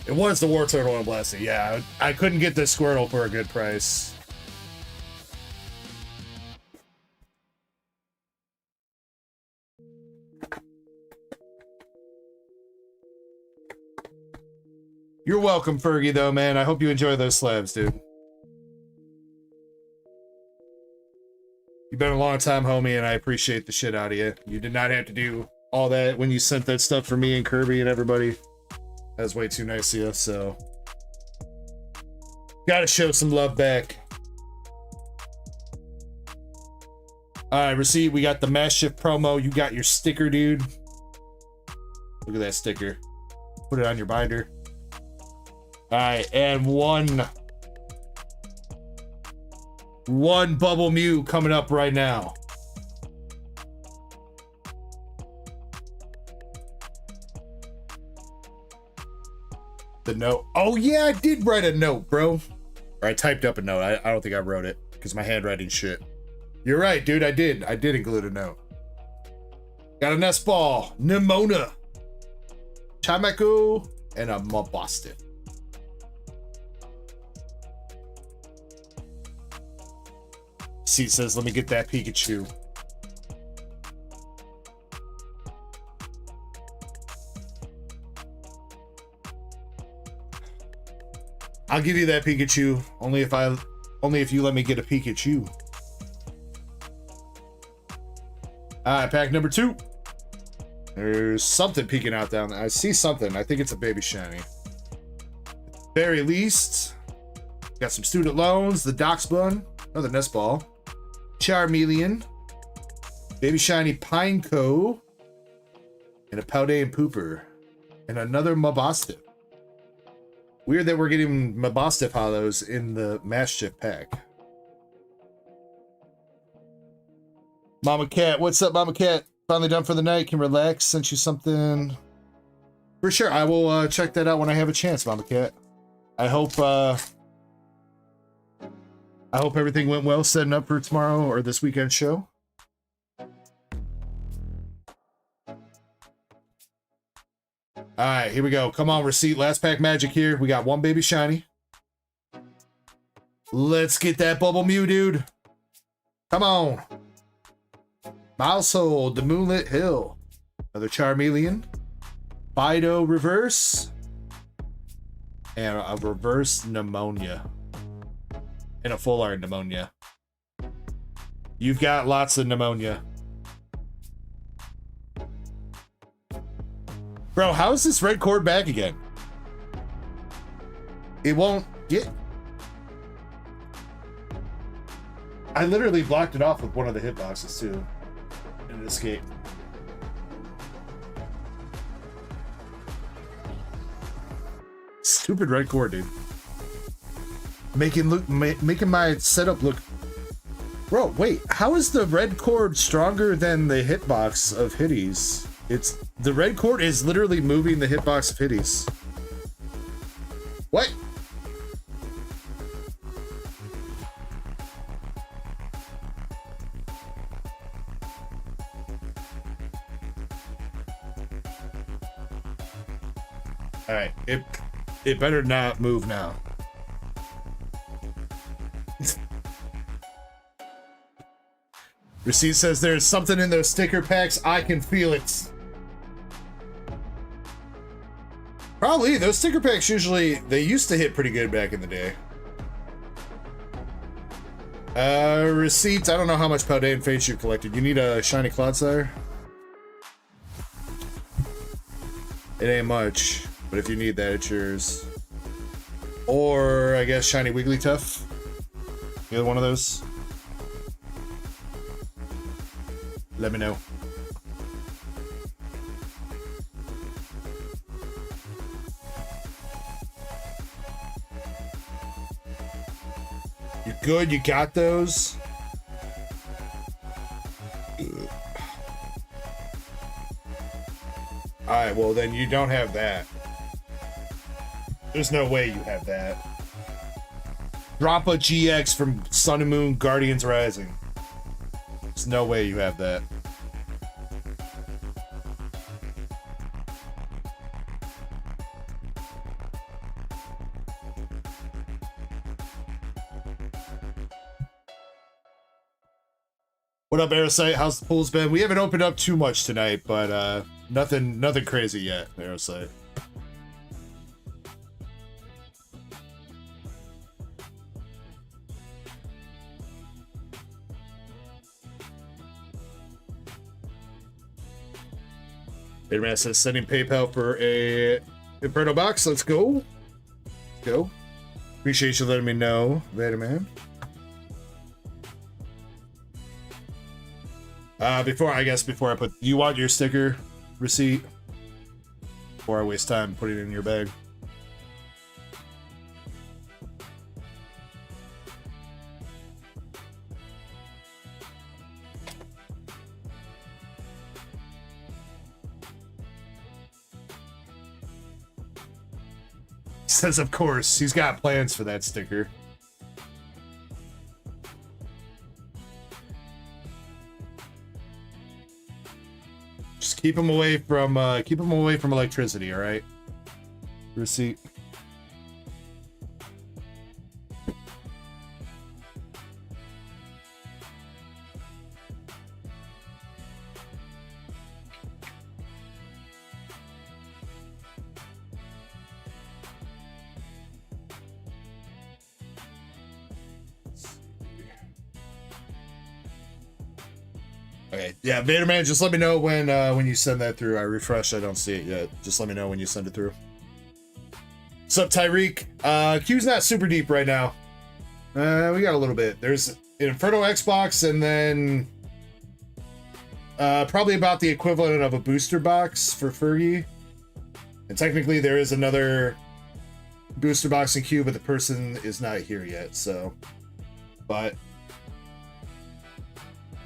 it was the War Turtle and Blastoise. Yeah, I couldn't get the Squirtle for a good price. You're welcome, Fergie, though, man. I hope you enjoy those slabs, dude. You've been a long time, homie, and I appreciate the shit out of you. You did not have to do all that when you sent that stuff for me and Kirby and everybody. That was way too nice of you, so gotta show some love back. Alright, receipt. We got the Mass Shift promo. You got your sticker, dude. Look at that sticker. Put it on your binder. Alright, and one Bubble Mew coming up right now. The note. Oh yeah, I did write a note, bro. Or I typed up a note. I don't think I wrote it because my handwriting's shit. You're right, dude. I did include a note. Got a Nest Ball, Nimona, Chimeco, and a Maboston. See, it says, "Let me get that Pikachu." I'll give you that Pikachu only if you let me get a Pikachu. All right, pack number 2. There's something peeking out down there. I see something. I think it's a baby shiny. At the very least, got some student loans, the Dox Bun, another Nest Ball, Charmeleon, baby shiny Pineco, and a Paldean Pooper, and another Maboston. Weird that we're getting Maboston hollows in the Mass Shift pack. Mama Cat, what's up, Mama Cat? Finally done for the night. Can relax. Sent you something. For sure, I will check that out when I have a chance, Mama Cat. I hope everything went well setting up for tomorrow or this weekend show. All right, here we go. Come on, receipt. Last pack magic here. We got one baby shiny. Let's get that Bubble Mew, dude. Come on. Mousehold, the Moonlit Hill. Another Charmeleon. Fido reverse. And a reverse Pneumonia. And a full art Pneumonia. You've got lots of Pneumonia. Bro, how is this red cord back again? It won't get. I literally blocked it off with one of the hitboxes too. And it escaped. Stupid red cord, dude. Making my setup look. Bro, wait. How is the red cord stronger than the hitbox of hitties? It's the red cord is literally moving the hitbox of hitties. What? All right, it better not move now. Receipt says there's something in those sticker packs. I can feel it. Probably. Those sticker packs usually, they used to hit pretty good back in the day. Receipts. I don't know how much Paldean Fates you collected. You need a shiny Clodsire? It ain't much, but if you need that, it's yours. Or, I guess, shiny Wigglytuff. Either one of those. Let me know. You're good, you got those. Alright, well then you don't have that. There's no way you have that. Drop a GX from Sun and Moon Guardians Rising. There's no way you have that. What up, Aerosite? How's the pools been? We haven't opened up too much tonight, but nothing crazy yet, Aerosite. Vaderman says sending PayPal for a Inferno box. Let's go. Let's go. Appreciate you letting me know, Vaderman. Before I put, you want your sticker receipt? Before I waste time putting it in your bag. Says, of course, he's got plans for that sticker. Just keep him away from electricity, all right? Receipt. Okay, yeah, Vaderman, just let me know when you send that through. I refreshed, I don't see it yet. Just let me know when you send it through. What's up, Tyreek? Queue's not super deep right now. We got a little bit. There's an Inferno Xbox, and then probably about the equivalent of a booster box for Fergie. And technically there is another booster box in queue, but the person is not here yet, so. But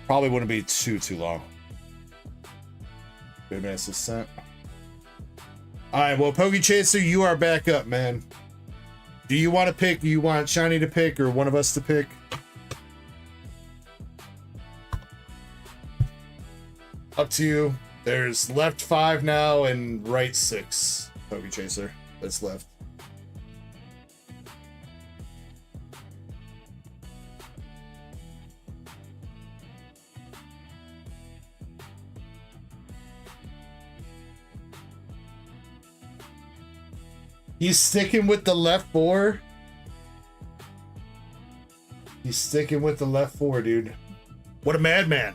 probably wouldn't be too long. Good man, sent. Alright, well, Pokechaser, you are back up, man. Do you want to pick? Do you want Shiny to pick or one of us to pick? Up to you. There's left 5 now and right 6. Pokechaser that's left. He's sticking with the left 4. He's sticking with the left 4, dude. What a madman.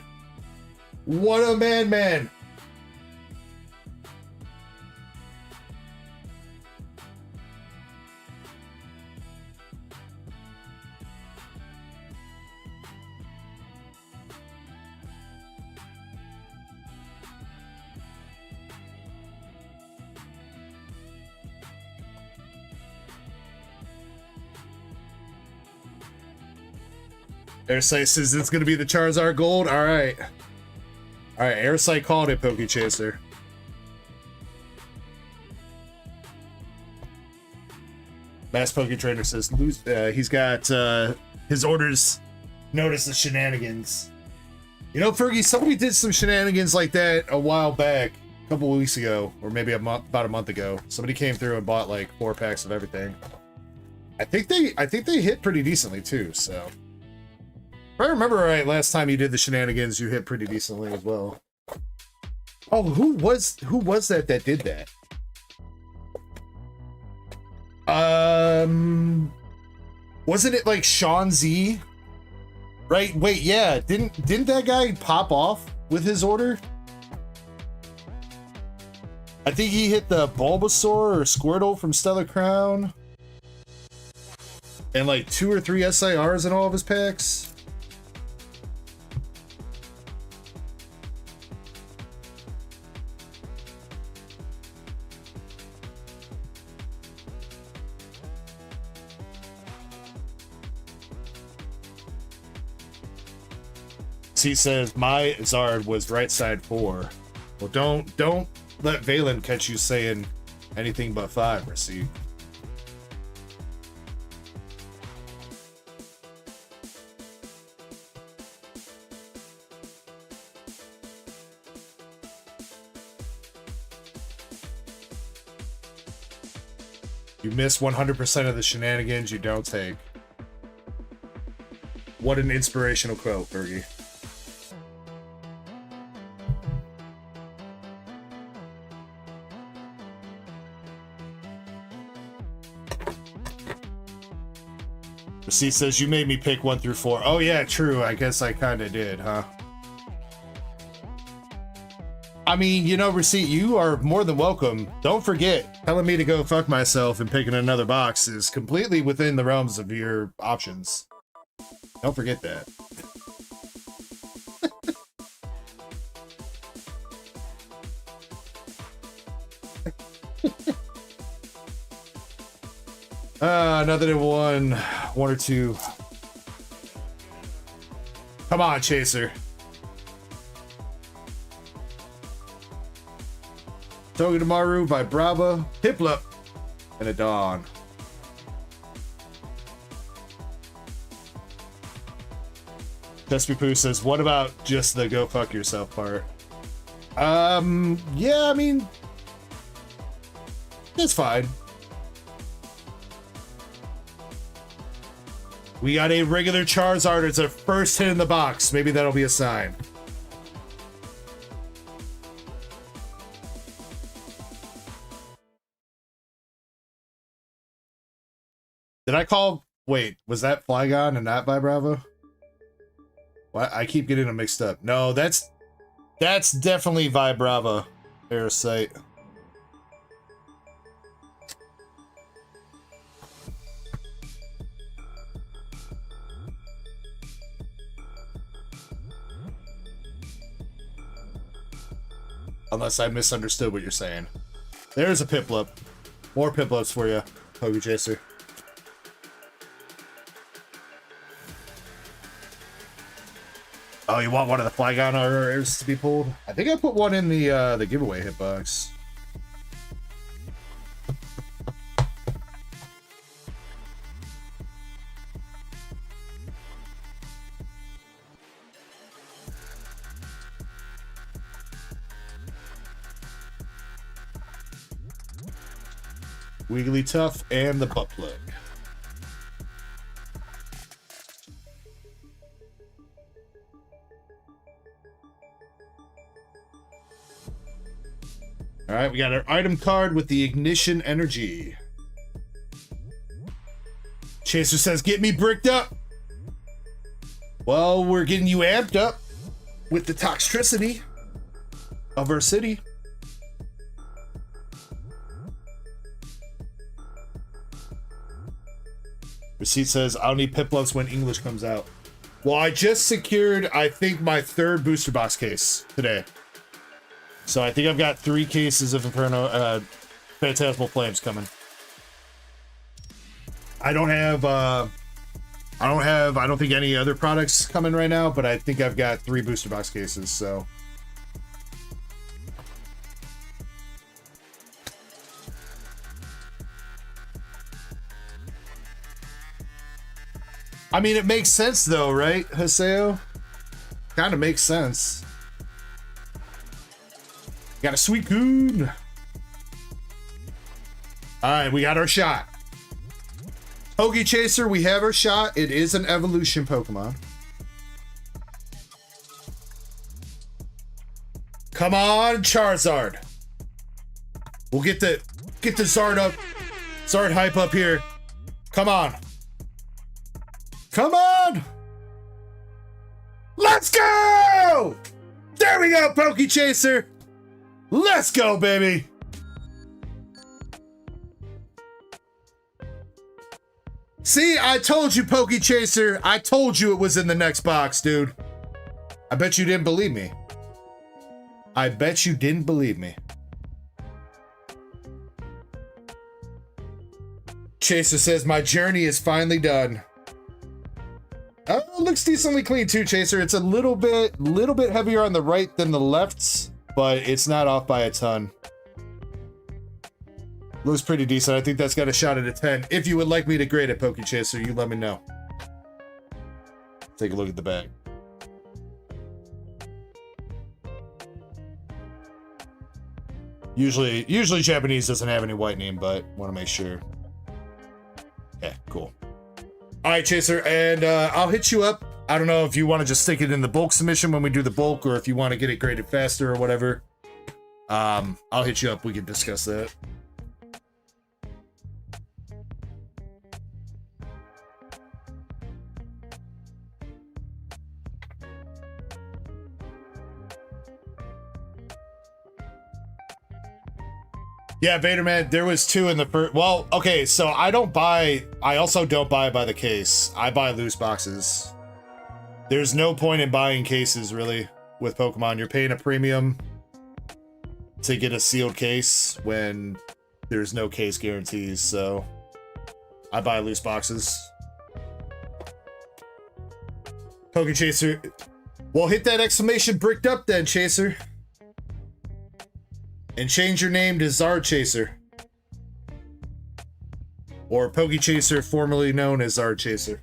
What a madman. Airsight says it's gonna be the Charizard Gold. All right. All right, Airsight called it, Pokechaser. Mass Poke Trainer says he's got his orders. Notice the shenanigans. You know, Fergie, somebody did some shenanigans like that a while back, a couple of weeks ago, or maybe about a month ago. Somebody came through and bought like 4 packs of everything. I think they hit pretty decently too. So, if I remember right, last time you did the shenanigans, you hit pretty decently as well. Oh, who was that did that? Wasn't it like Sean Z? Right? Wait, yeah. Didn't that guy pop off with his order? I think he hit the Bulbasaur or Squirtle from Stellar Crown. And like 2 or 3 SIRs in all of his packs. He says my Zard was right side 4. Well, don't let Valen catch you saying anything but 5, Receipt. You miss 100% of the shenanigans you don't take. What an inspirational quote, Fergie. Receipt says you made me pick 1 through 4. Oh yeah, true. I guess I kind of did, huh? I mean, you know, Receipt, you are more than welcome. Don't forget, telling me to go fuck myself and picking another box is completely within the realms of your options. Don't forget that. Another than 1 or 2. Come on, Chaser. Togedemaru, Vibrava, Piplup, and a Dawn. Despy Poo says, what about just the go fuck yourself part? Yeah, I mean, that's fine. We got a regular Charizard. It's our first hit in the box. Maybe that'll be a sign. Did I call? Wait, was that Flygon and not Vibrava? Well, I keep getting them mixed up. No, that's definitely Vibrava. Parasite. Unless I misunderstood what you're saying. There's a Piplup. More Piplups for you, Pokechaser. Oh, you want one of the Flygon rares to be pulled? I think I put one in the giveaway hitbox. Wigglytuff and the butt plug. All right, we got our item card with the ignition energy. Chaser says, get me bricked up. Well, we're getting you amped up with the toxicity of our city. Receipt says, I'll need Piplups when English comes out. Well, I just secured, I think, my 3rd booster box case today. So I think I've got 3 cases of Inferno, Phantasmal Flames coming. I don't have I don't think any other products coming right now, but I think I've got 3 booster box cases, so. I mean, it makes sense though, right, Haseo? Kind of makes sense. Got a sweet coon. All right, we got our shot. Pokechaser, we have our shot. It is an evolution Pokemon. Come on, Charizard. We'll get the Zard up. Zard hype up here. Come on. Come on! Let's go! There we go, Pokechaser! Let's go, baby! See, I told you, Pokechaser. I told you it was in the next box, dude. I bet you didn't believe me. I bet you didn't believe me. Chaser says, my journey is finally done. Oh, looks decently clean too, Chaser. It's a little bit heavier on the right than the left, but it's not off by a ton. Looks pretty decent. I think that's got a shot at a 10. If you would like me to grade it, Pokechaser, you let me know. Take a look at the bag. Usually Japanese doesn't have any whitening, but want to make sure. Yeah, cool. All right, Chaser, and I'll hit you up. I don't know if you want to just stick it in the bulk submission when we do the bulk, or if you want to get it graded faster or whatever. I'll hit you up. We can discuss that. Yeah, Vader Man, there was 2 in the first. Well, okay, so I also don't buy by the case. I buy loose boxes. There's no point in buying cases, really, with Pokemon. You're paying a premium to get a sealed case when there's no case guarantees, so I buy loose boxes. Pokechaser, well, hit that exclamation bricked up then, Chaser. And change your name to Zard Chaser. Or Pokechaser, formerly known as Zard Chaser.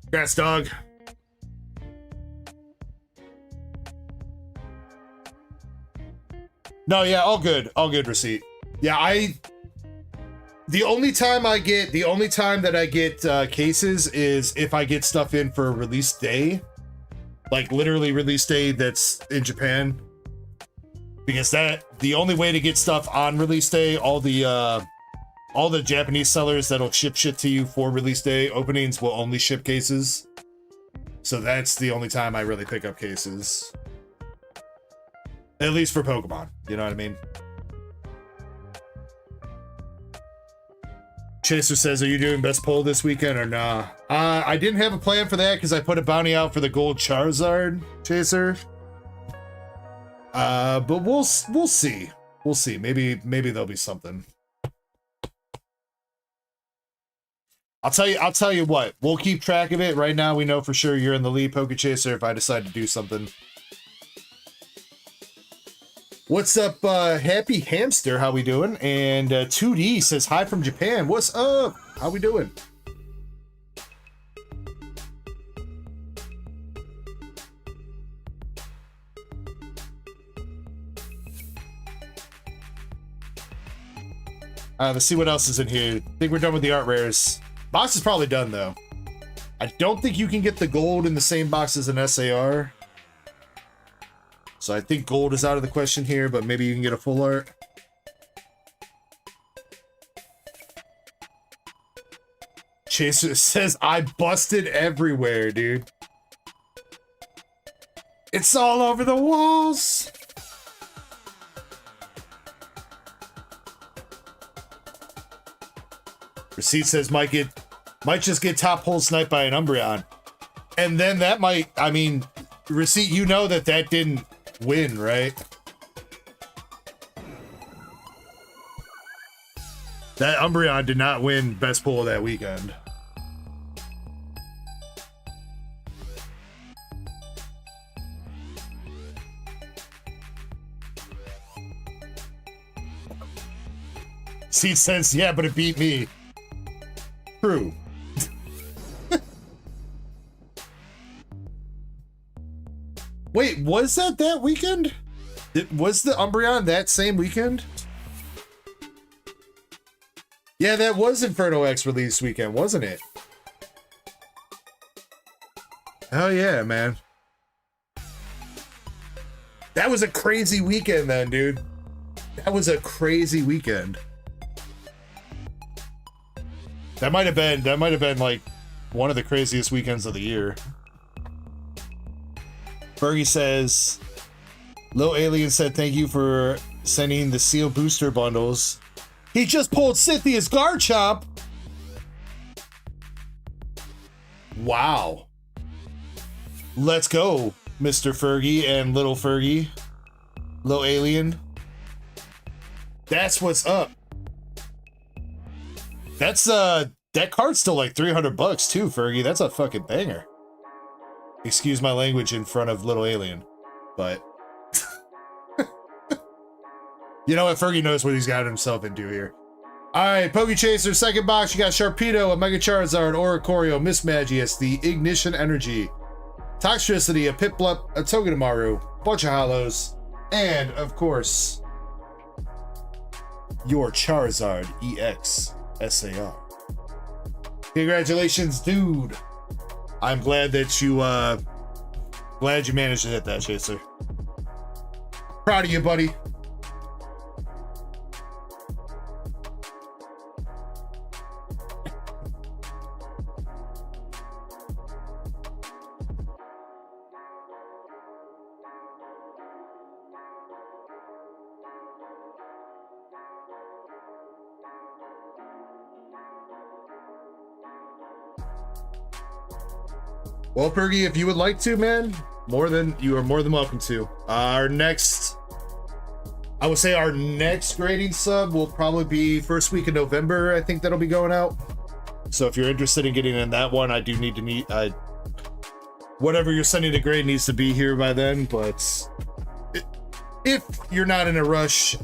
Congrats, dog. No, yeah, all good. All good, receipt. Yeah, the only time that I get cases is if I get stuff in for a release day. Like literally release day that's in Japan, because the only way to get stuff on release day, all the Japanese sellers that'll ship shit to you for release day openings will only ship cases. So that's the only time I really pick up cases, at least for Pokemon. You know what I mean? Chaser says, are you doing best poll this weekend or nah? I didn't have a plan for that because I put a bounty out for the gold Charizard, Chaser. But we'll see. We'll see. Maybe there'll be something. I'll tell you what. We'll keep track of it. Right now, we know for sure you're in the lead, Pokechaser, if I decide to do something. What's up, Happy Hamster? How we doing? And 2D says hi from Japan. What's up? How we doing? Let's see what else is in here. I think we're done with the art rares. Box is probably done though. I don't think you can get the gold in the same box as an SAR. So I think gold is out of the question here, but maybe you can get a full art. Chaser says, I busted everywhere, dude. It's all over the walls. Receipt says might just get top hole sniped by an Umbreon. And then that might, I mean, Receipt, you know that didn't win, right? That Umbreon did not win best pull of that weekend. Seed sense, yeah, but it beat me. True. Wait, was that weekend? Was the Umbreon that same weekend? Yeah, that was Inferno X release weekend, wasn't it? Oh yeah, man. That was a crazy weekend then, dude. That was a crazy weekend. That might have been like one of the craziest weekends of the year. Fergie says, Low Alien said thank you for sending the seal booster bundles. He just pulled Cynthia's Garchomp. Wow. Let's go, Mr. Fergie and Little Fergie. Low Alien. That's what's up. That's that card's still like $300 too, Fergie. That's a fucking banger. Excuse my language in front of Little Alien, but you know what? Fergie knows what he's got himself into here. All right, Pokechaser, second box. You got Sharpedo, a Mega Charizard, Oricorio, Mismagius, the Ignition Energy, Toxtricity, a Piplup, a Togedemaru, bunch of Hollows, and of course, your Charizard EX SAR. Congratulations, dude. I'm glad that you managed to hit that, Chaser. Proud of you, buddy. Well, Pergy, if you would like to, man, you are more than welcome to. I would say our next grading sub will probably be first week of November. I think that'll be going out. So if you're interested in getting in that one, I do need to meet. Whatever you're sending to grade needs to be here by then. But if you're not in a rush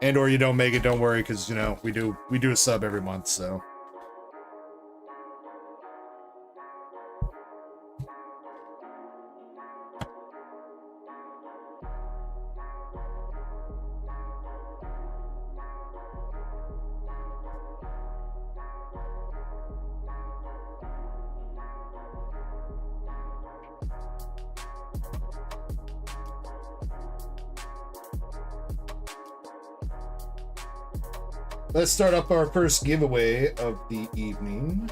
and or you don't make it, don't worry, because you know we do a sub every month. So. Let's start up our first giveaway of the evening.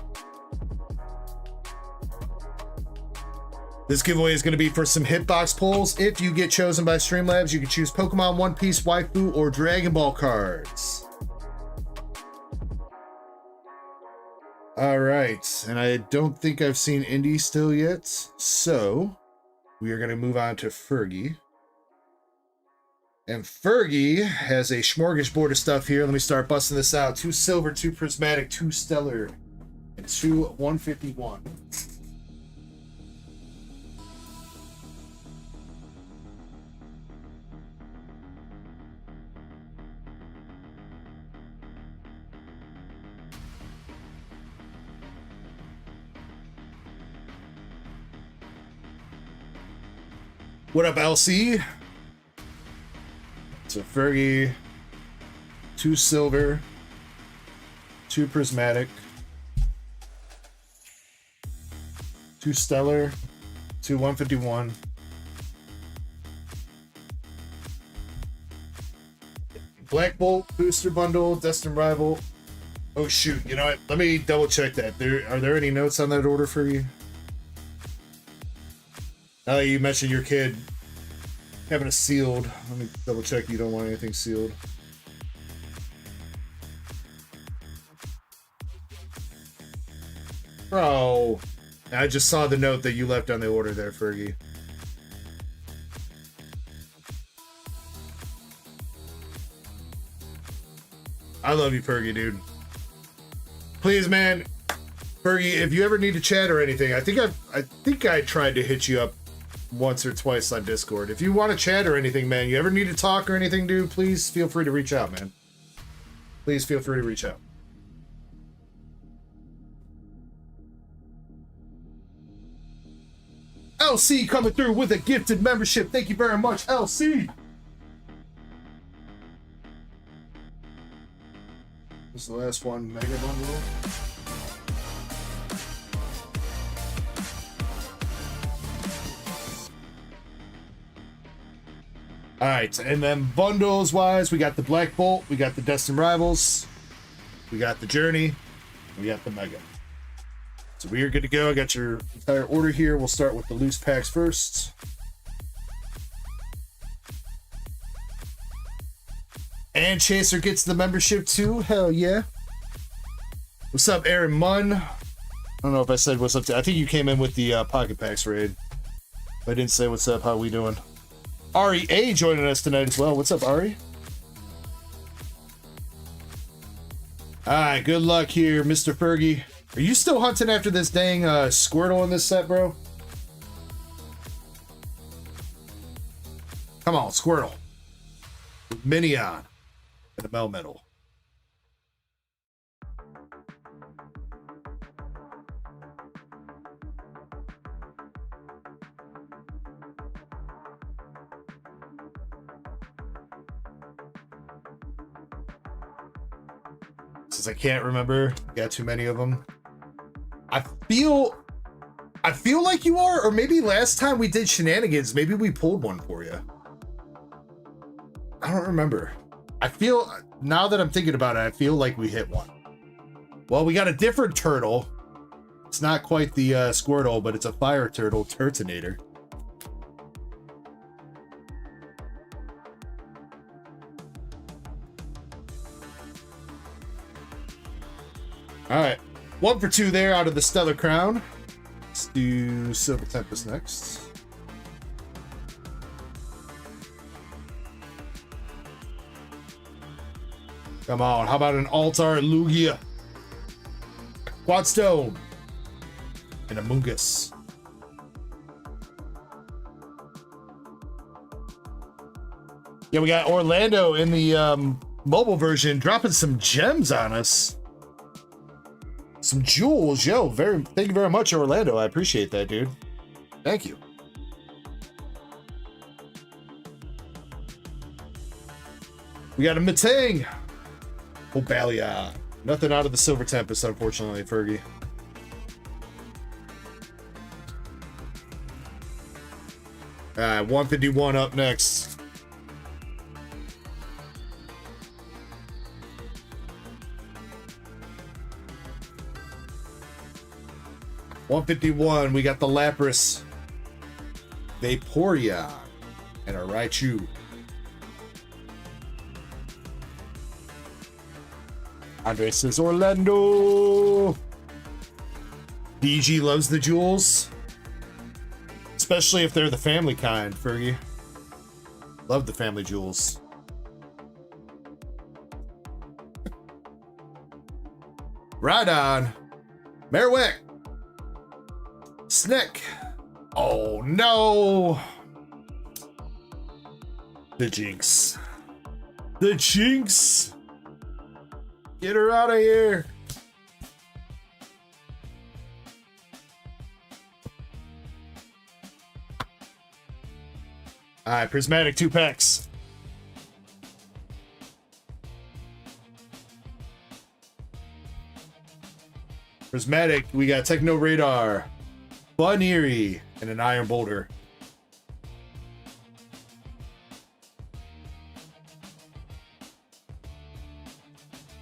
This giveaway is going to be for some hitbox pulls. If you get chosen by Streamlabs, you can choose Pokemon, One Piece, Waifu, or Dragon Ball cards. All right, and I don't think I've seen Indy still yet, so we are going to move on to Fergie. And Fergie has a smorgasbord of stuff here. Let me start busting this out. 2 silver, 2 prismatic, 2 stellar, and 2 151. What up, LC? So Fergie, 2 silver, 2 prismatic, 2 stellar, 2 151. Black Bolt booster bundle, Destined Rival. Oh shoot, you know what? Let me double check that. Are there any notes on that order for you? Now that you mentioned your kid having a sealed, let me double check you don't want anything sealed. Bro, I just saw the note that you left on the order there, Fergie. I love you, Fergie, dude. Please, man. Fergie, if you ever need to chat or anything, I think I tried to hit you up once or twice on Discord. If you want to chat or anything, man, you ever need to talk or anything, dude, please feel free to reach out, man. Please feel free to reach out. LC coming through with a gifted membership. Thank you very much, LC. This is the last one, Mega Bundle. All right, and then bundles wise, we got the Black Bolt, we got the Destined Rivals, we got the Journey, we got the Mega. So we are good to go. I got your entire order here. We'll start with the loose packs first. And Chaser gets the membership too. Hell yeah. What's up, Aaron Munn? I don't know if I said what's up to. I think you came in with the Pocket Packs raid. If I didn't say what's up, how we doing? Ari A joining us tonight as well. What's up, Ari? Alright, good luck here, Mr. Fergie. Are you still hunting after this dang Squirtle in this set, bro? Come on, Squirtle. Minion. And a Melmetal. Since I can't remember, got too many of them. I feel like you are, or maybe last time we did shenanigans, maybe we pulled one for you. I don't remember. I feel, now that I'm thinking about it, I feel like we hit one. Well, we got a different turtle. It's not quite the Squirtle, but it's a fire turtle, Turtonator. All right, 1 for 2 there out of the Stellar Crown. Let's do Silver Tempest next. Come on, how about an Altar Lugia? Quadstone. And a Mungus. Yeah, we got Orlando in the mobile version dropping some gems on us. Some jewels, yo. Thank you very much, Orlando. I appreciate that, dude. Thank you. We got a Matang. Obalia. Nothing out of the Silver Tempest, unfortunately, Fergie. All right, 151 up next. $151, we got the Lapras, Vaporeon, and a Raichu. Andre says Orlando. DG loves the jewels, especially if they're the family kind, Fergie. Love the family jewels. Right on. Marowak. Snick. Oh no. The Jinx. The Jinx. Get her out of here. All right, Prismatic 2 packs. Prismatic, we got Techno Radar, Buneary, and an Iron Boulder.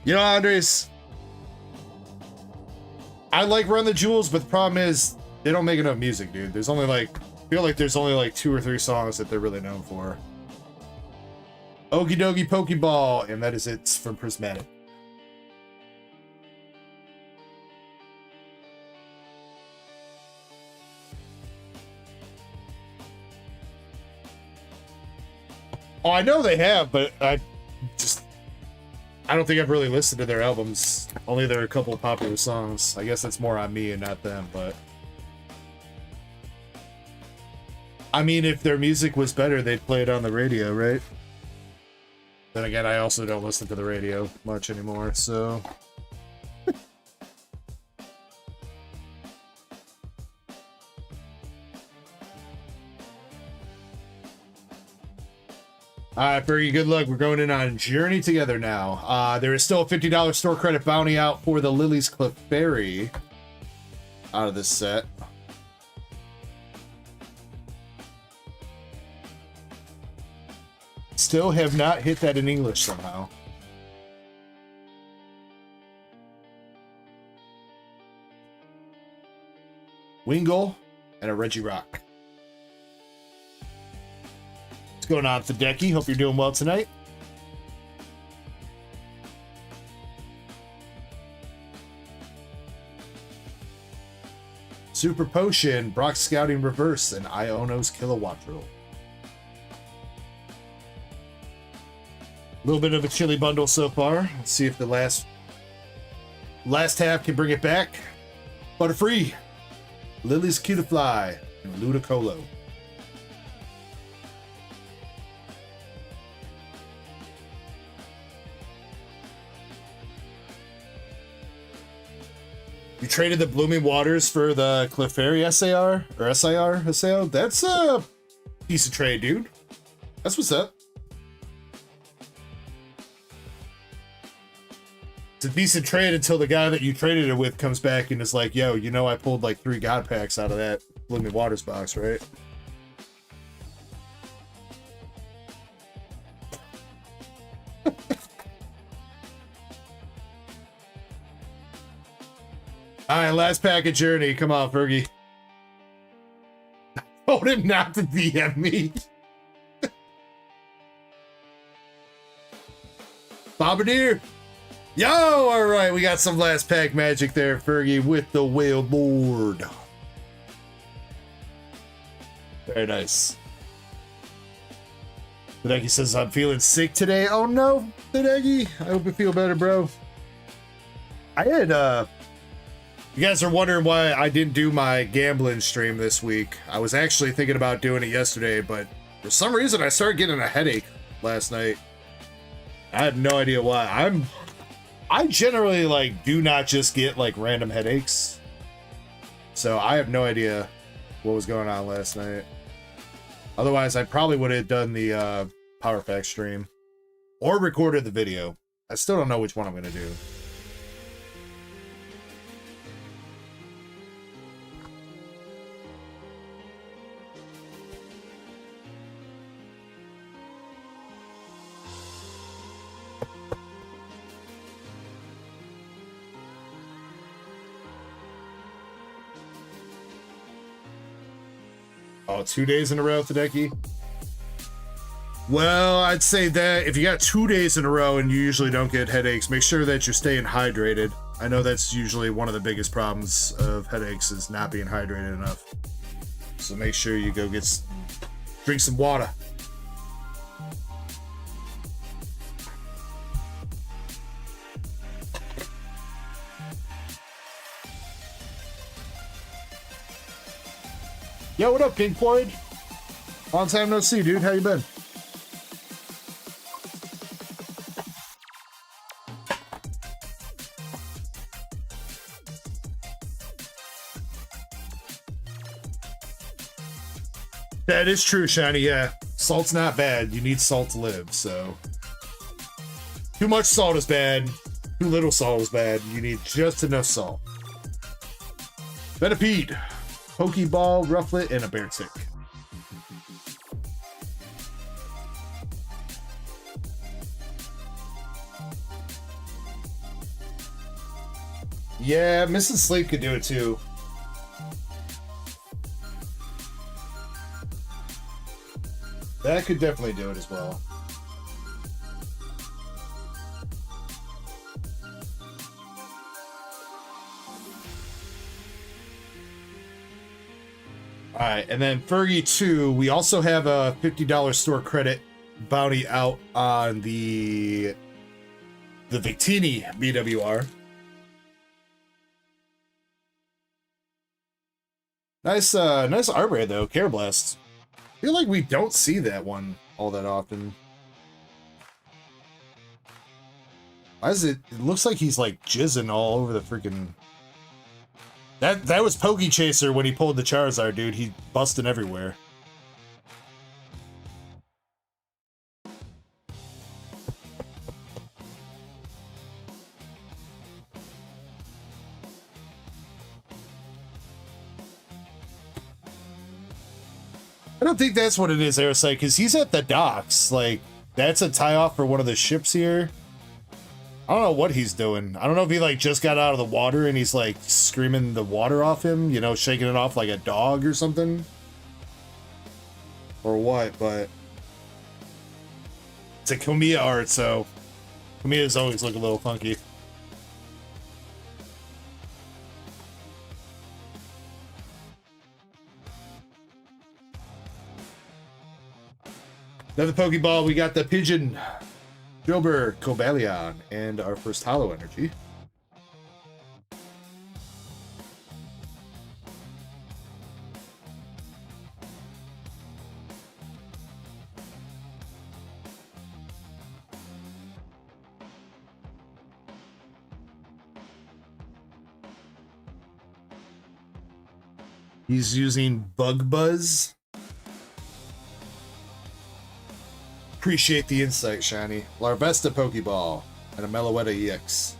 You know, Andres, I like Run the Jewels, but the problem is they don't make enough music, dude. There's only like, I feel like there's only like 2 or 3 songs that they're really known for. Okie dokie Pokeball, and that is it from Prismatic. Oh, I know they have, but I I don't think I've really listened to their albums. Only there are a couple of popular songs. I guess that's more on me and not them, but... I mean, if their music was better, they'd play it on the radio, right? Then again, I also don't listen to the radio much anymore, so... Alright, Fergie, good luck. We're going in on Journey together now. There is still a $50 store credit bounty out for the Lily's Clefairy out of this set. Still have not hit that in English somehow. Wingull and a Regirock. What's going on, Ducky? Hope you're doing well tonight. Super Potion, Brock Scouting Reverse, and Iono's Kilowattrel. A little bit of a chilly bundle so far. Let's see if the last half can bring it back. Butterfree, Lily's Cutiefly, and Ludicolo. You traded the Blooming Waters for the Clefairy SAR or SAO? That's a decent trade, dude. That's what's up. It's a decent trade until the guy that you traded it with comes back and is like, yo, you know I pulled like 3 God Packs out of that Blooming Waters box, right? Alright, last pack of Journey. Come on, Fergie. Told him not to DM me. Bombardier. Yo, alright, we got some last pack magic there, Fergie, with the whale board. Very nice. Ducky says, I'm feeling sick today. Oh no, Ducky. I hope you feel better, bro. I had, you guys are wondering why I didn't do my gambling stream this week. I was actually thinking about doing it yesterday, but for some reason I started getting a headache last night. I have no idea why. I generally like do not just get like random headaches. So I have no idea what was going on last night. Otherwise, I probably would have done the Power Pack stream or recorded the video. I still don't know which one I'm going to do. Oh, 2 days in a row, Ducky? Well, I'd say that if you got 2 days in a row and you usually don't get headaches, make sure that you're staying hydrated. I know that's usually one of the biggest problems of headaches is not being hydrated enough. So make sure you go drink some water. Yo, what up, Pink Floyd? Long time no see, dude. How you been? That is true, Shiny. Yeah, salt's not bad. You need salt to live, so... Too much salt is bad. Too little salt is bad. You need just enough salt. Venipede. Pokeball, Rufflet, and a Beartick. Yeah, Mrs. Sleep could do it too. That could definitely do it as well. Alright, and then Fergie 2, we also have a $50 store credit bounty out on the the Victini BWR. Nice art rare though, Carablast. I feel like we don't see that one all that often. Why is it? It looks like he's like jizzing all over the freaking. That was Pokechaser when he pulled the Charizard, dude. He busting everywhere. I don't think that's what it is, Aerosite, because he's at the docks. Like, that's a tie-off for one of the ships here. I don't know what he's doing. I don't know if he, like, just got out of the water and he's, like, screaming the water off him, you know, shaking it off like a dog or something. Or what, but... It's a Kamiya art, so... Kamiyas always look a little funky. Another Pokeball, we got the Pigeon, Jober, Cobalion, and our first Hollow Energy. He's using Bug Buzz. Appreciate the insight, Shiny. Larvesta Pokeball and a Meloetta EX.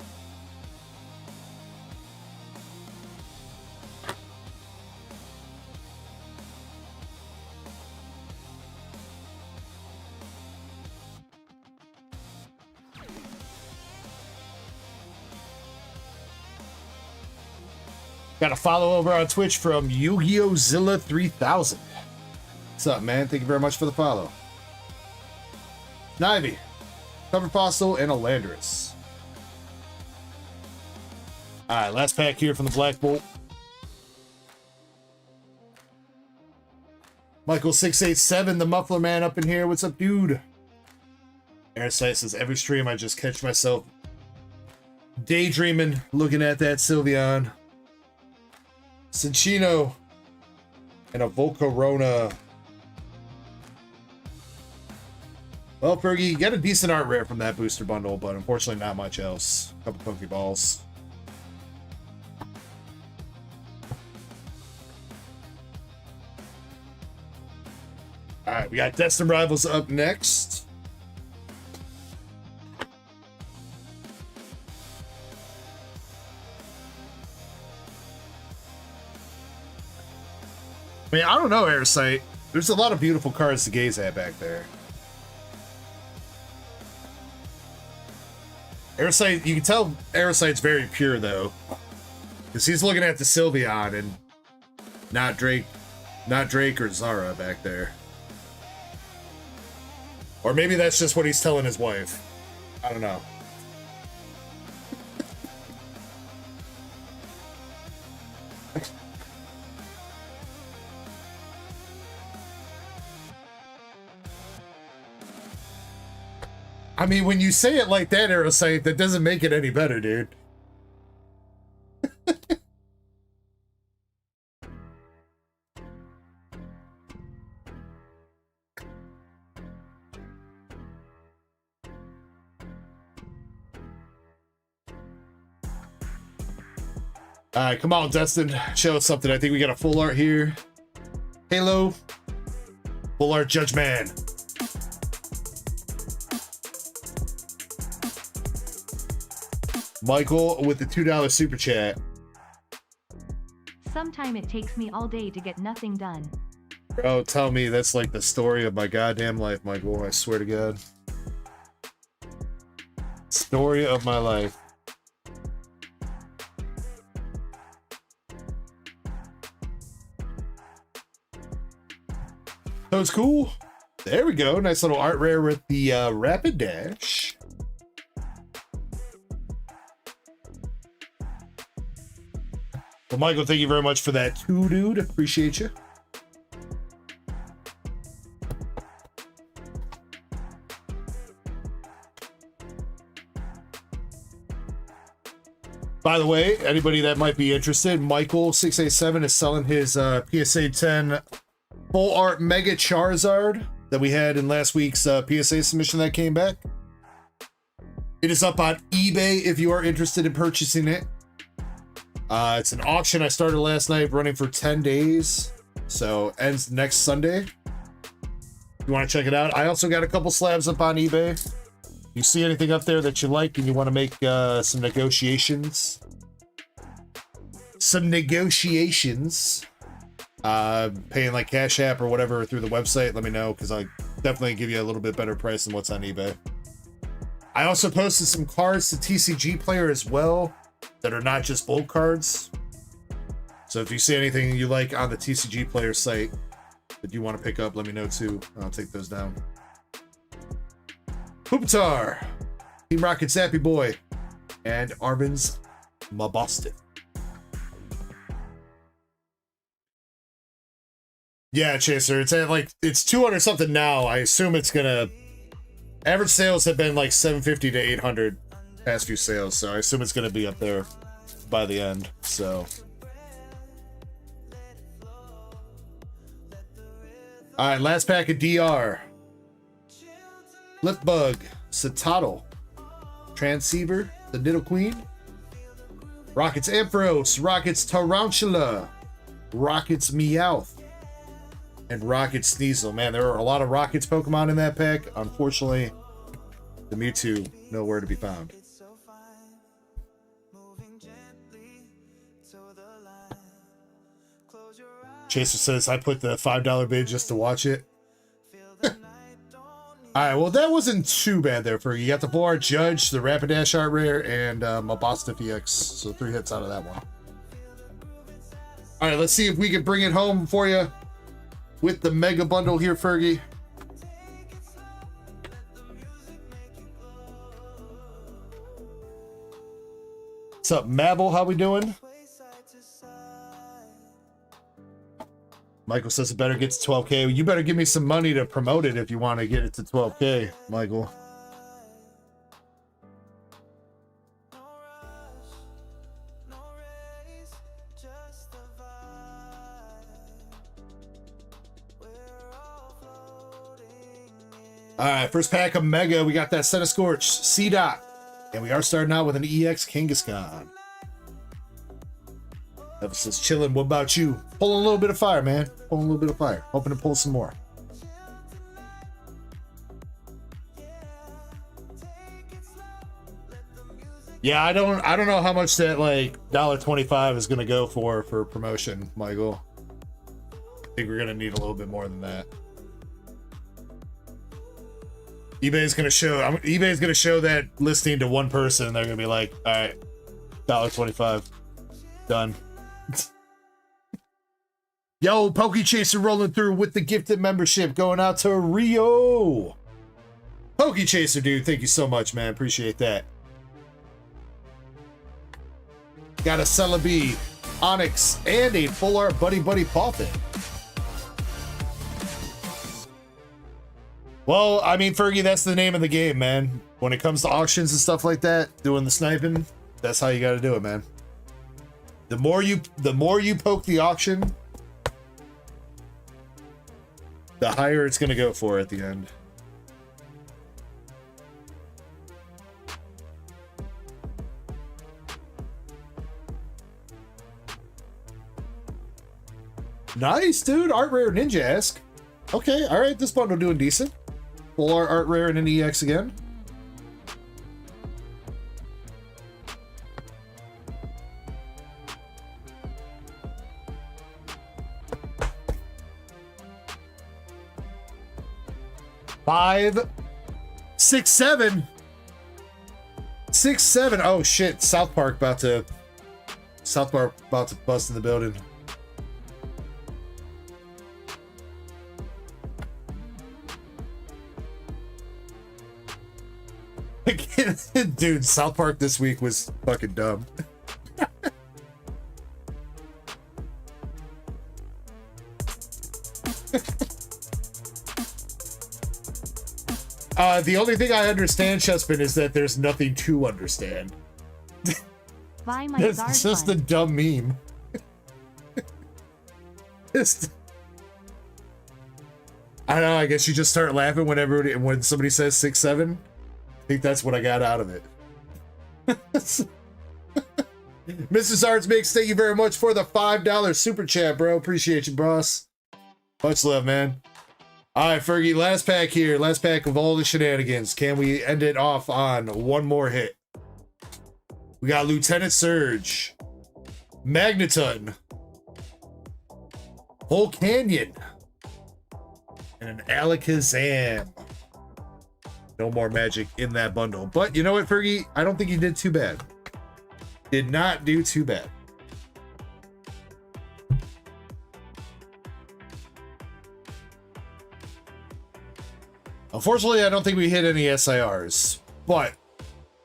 Got a follow over on Twitch from Yu-Gi-Oh! Zilla 3000. What's up, man? Thank you very much for the follow. Snivy, Cover Fossil, and a Landorus. Alright, last pack here from the Black Bolt. Michael687, the Muffler Man up in here. What's up, dude? Airsight says, every stream I just catch myself daydreaming, looking at that Sylveon. Cinchino, and a Volcarona. Well, Fergie, you got a decent art rare from that booster bundle, but unfortunately not much else. A couple Pokeballs. Alright, we got Destined Rivals up next. I mean, I don't know, Airsight. There's a lot of beautiful cards to gaze at back there. Airsight, you can tell Airsight's very pure though, because he's looking at the Sylveon and not Drake or Zara back there. Or maybe that's just what he's telling his wife. I don't know. I mean, when you say it like that, Aerosite, that doesn't make it any better, dude. Alright, come on, Destin. Show us something. I think we got a full art here. Halo. Full art Judge Man. Michael with the $2 super chat. Sometime it takes me all day to get nothing done. Bro, tell me that's like the story of my goddamn life, Michael. I swear to God. Story of my life. So it's cool. There we go. Nice little art rare with the Rapid Dash. Well, Michael, thank you very much for that too, dude. Appreciate you. By the way, anybody that might be interested, Michael687 is selling his PSA 10 full art Mega Charizard that we had in last week's PSA submission that came back. It is up on eBay if you are interested in purchasing it. It's an auction I started last night, running for 10 days. So ends next Sunday. If you want to check it out. I also got a couple slabs up on eBay. You see anything up there that you like and you want to make some negotiations? Paying like Cash App or whatever through the website, let me know, because I'll definitely give you a little bit better price than what's on eBay. I also posted some cards to TCG Player as well that are not just bulk cards. So if you see anything you like on the TCG Player site that you want to pick up, let me know too. I'll take those down. Pupitar, Team Rocket Zappy Boy, and Arvin's Maboston. Yeah, Chaser, it's at like, it's 200 something now. I assume it's gonna, average sales have been like 750 to 800 past few sales, so I assume it's gonna be up there by the end. So all right, last pack of DR. Flipbug, Citadel, Transceiver, the Niddle Queen, Rockets Ampharos, Rockets Tarantula, Rockets Meowth, and Rockets Sneasel. Man, there are a lot of Rockets Pokemon in that pack. Unfortunately, the Mewtwo nowhere to be found. Chaser says, I put the $5 bid just to watch it. Alright, well, that wasn't too bad there for you. You got the full art Judge, the Rapidash art rare, and Maboston EX. So 3 hits out of that one. Alright, let's see if we can bring it home for you with the mega bundle here, Fergie. What's up, Mabel? How we doing? Michael says it better get to 12K. You better give me some money to promote it if you want to get it to 12K, Michael. All right, first pack of Mega. We got that Senna Scorch, C-Dot. And we are starting out with an EX Kangaskhan. Ever says chilling. What about you? Pulling a little bit of fire, man. Pulling a little bit of fire. Hoping to pull some more. Yeah, I don't know how much that like $1.25 is gonna go for promotion, Michael. I think we're gonna need a little bit more than that. eBay's gonna show that listing to one person, and they're gonna be like, all right, $1.25, done. Yo, Pokechaser rolling through with the gifted membership, going out to Rio. Pokechaser, dude, thank you so much, man. Appreciate that. Got a Celebi, Onyx, and a full art Buddy Poffin. Well, I mean, Fergie, that's the name of the game, man. When it comes to auctions and stuff like that, doing the sniping, that's how you got to do it, man. The more you poke the auction, the higher it's going to go for at the end. Nice, dude. Art rare Ninja-esque. Okay, all right. This bundle doing decent. Full art rare and an EX again. Five, 6, 7. 6, 7. Oh shit! South Park about to bust in the building. Dude, South Park this week was fucking dumb. The only thing I understand, Chespin, is that there's nothing to understand. Buy my It's Zard just a fund. dumb meme. I don't know, I guess you just start laughing when somebody says 6'7". I think that's what I got out of it. Mr. Zards Mix, thank you very much for the $5 super chat, bro. Appreciate you, boss. Much love, man. All right, Fergie, last pack here. Last pack of all the shenanigans. Can we end it off on one more hit? We got Lieutenant Surge, Magneton, Whole Canyon, and an Alakazam. No more magic in that bundle. But you know what, Fergie? I don't think you did too bad. Did not do too bad. Unfortunately, I don't think we hit any SIRs, but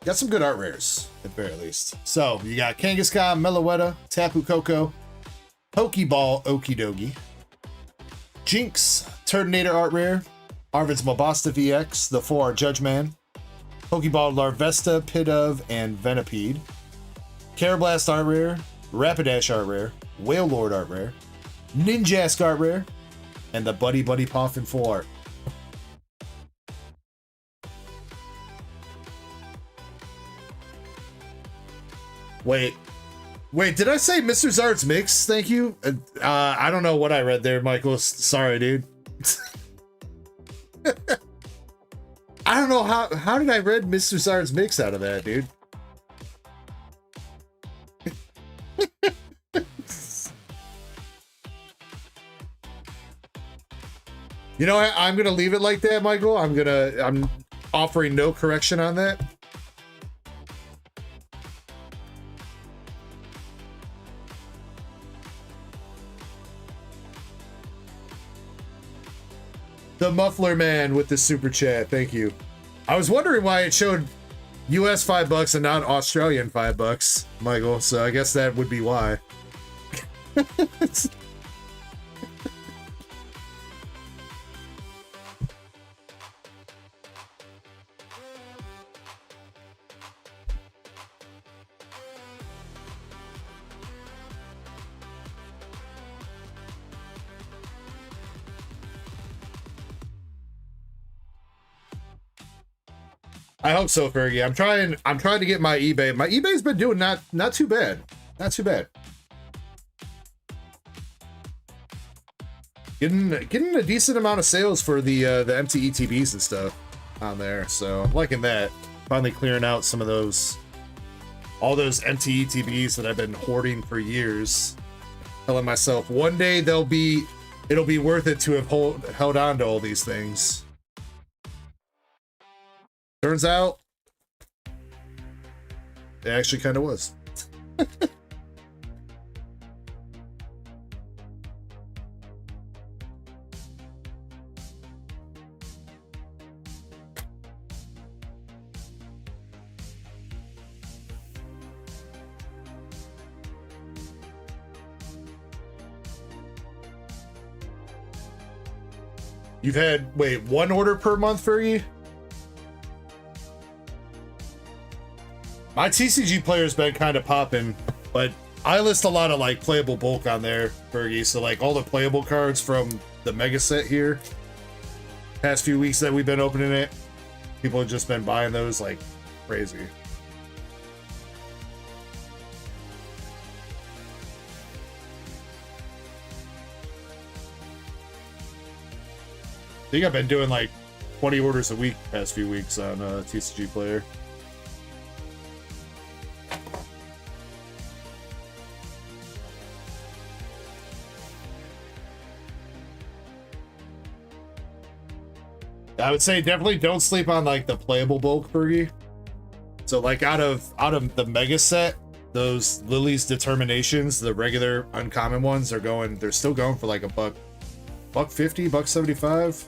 got some good art rares, at the very least. So, you got Kangaskhan, Meloetta, Tapu Koko, Pokeball Okidogi, Jinx, Turtonator art rare, Arvid's Mabasta VX, the 4-art Judgeman, Pokeball Larvesta, Pidove, and Venipede, Carablast art rare, Rapidash art rare, Wailord art rare, Ninjask art rare, and the Buddy Buddy Poffin full art. Wait, did I say Mr. Zard's Mix? Thank you. I don't know what I read there, Michael. Sorry, dude. I don't know how did I read Mr. Zard's Mix out of that, dude? You know what? I'm gonna leave it like that, Michael. I'm offering no correction on that. The Muffler Man with the super chat. Thank you. I was wondering why it showed US $5 and not Australian $5, Michael. So I guess that would be why. I hope so, Fergie. I'm trying to get my eBay. My eBay's been doing not too bad. Not too bad. Getting a decent amount of sales for the empty ETBs and stuff on there. So I'm liking that. Finally clearing out some of all those empty ETBs that I've been hoarding for years. Telling myself one day it'll be worth it to have held on to all these things. Turns out, it actually kind of was. You've had, wait, one order per month, Fergie? My TCG player's been kind of popping, but I list a lot of like playable bulk on there, Fergie. So like all the playable cards from the mega set here, past few weeks that we've been opening it, people have just been buying those like crazy. I think I've been doing like 20 orders a week past few weeks on TCG player. I would say definitely don't sleep on like the playable bulk, Fergie. So like out of the mega set, those Lily's Determinations, the regular uncommon ones they're still going for like $150, $175.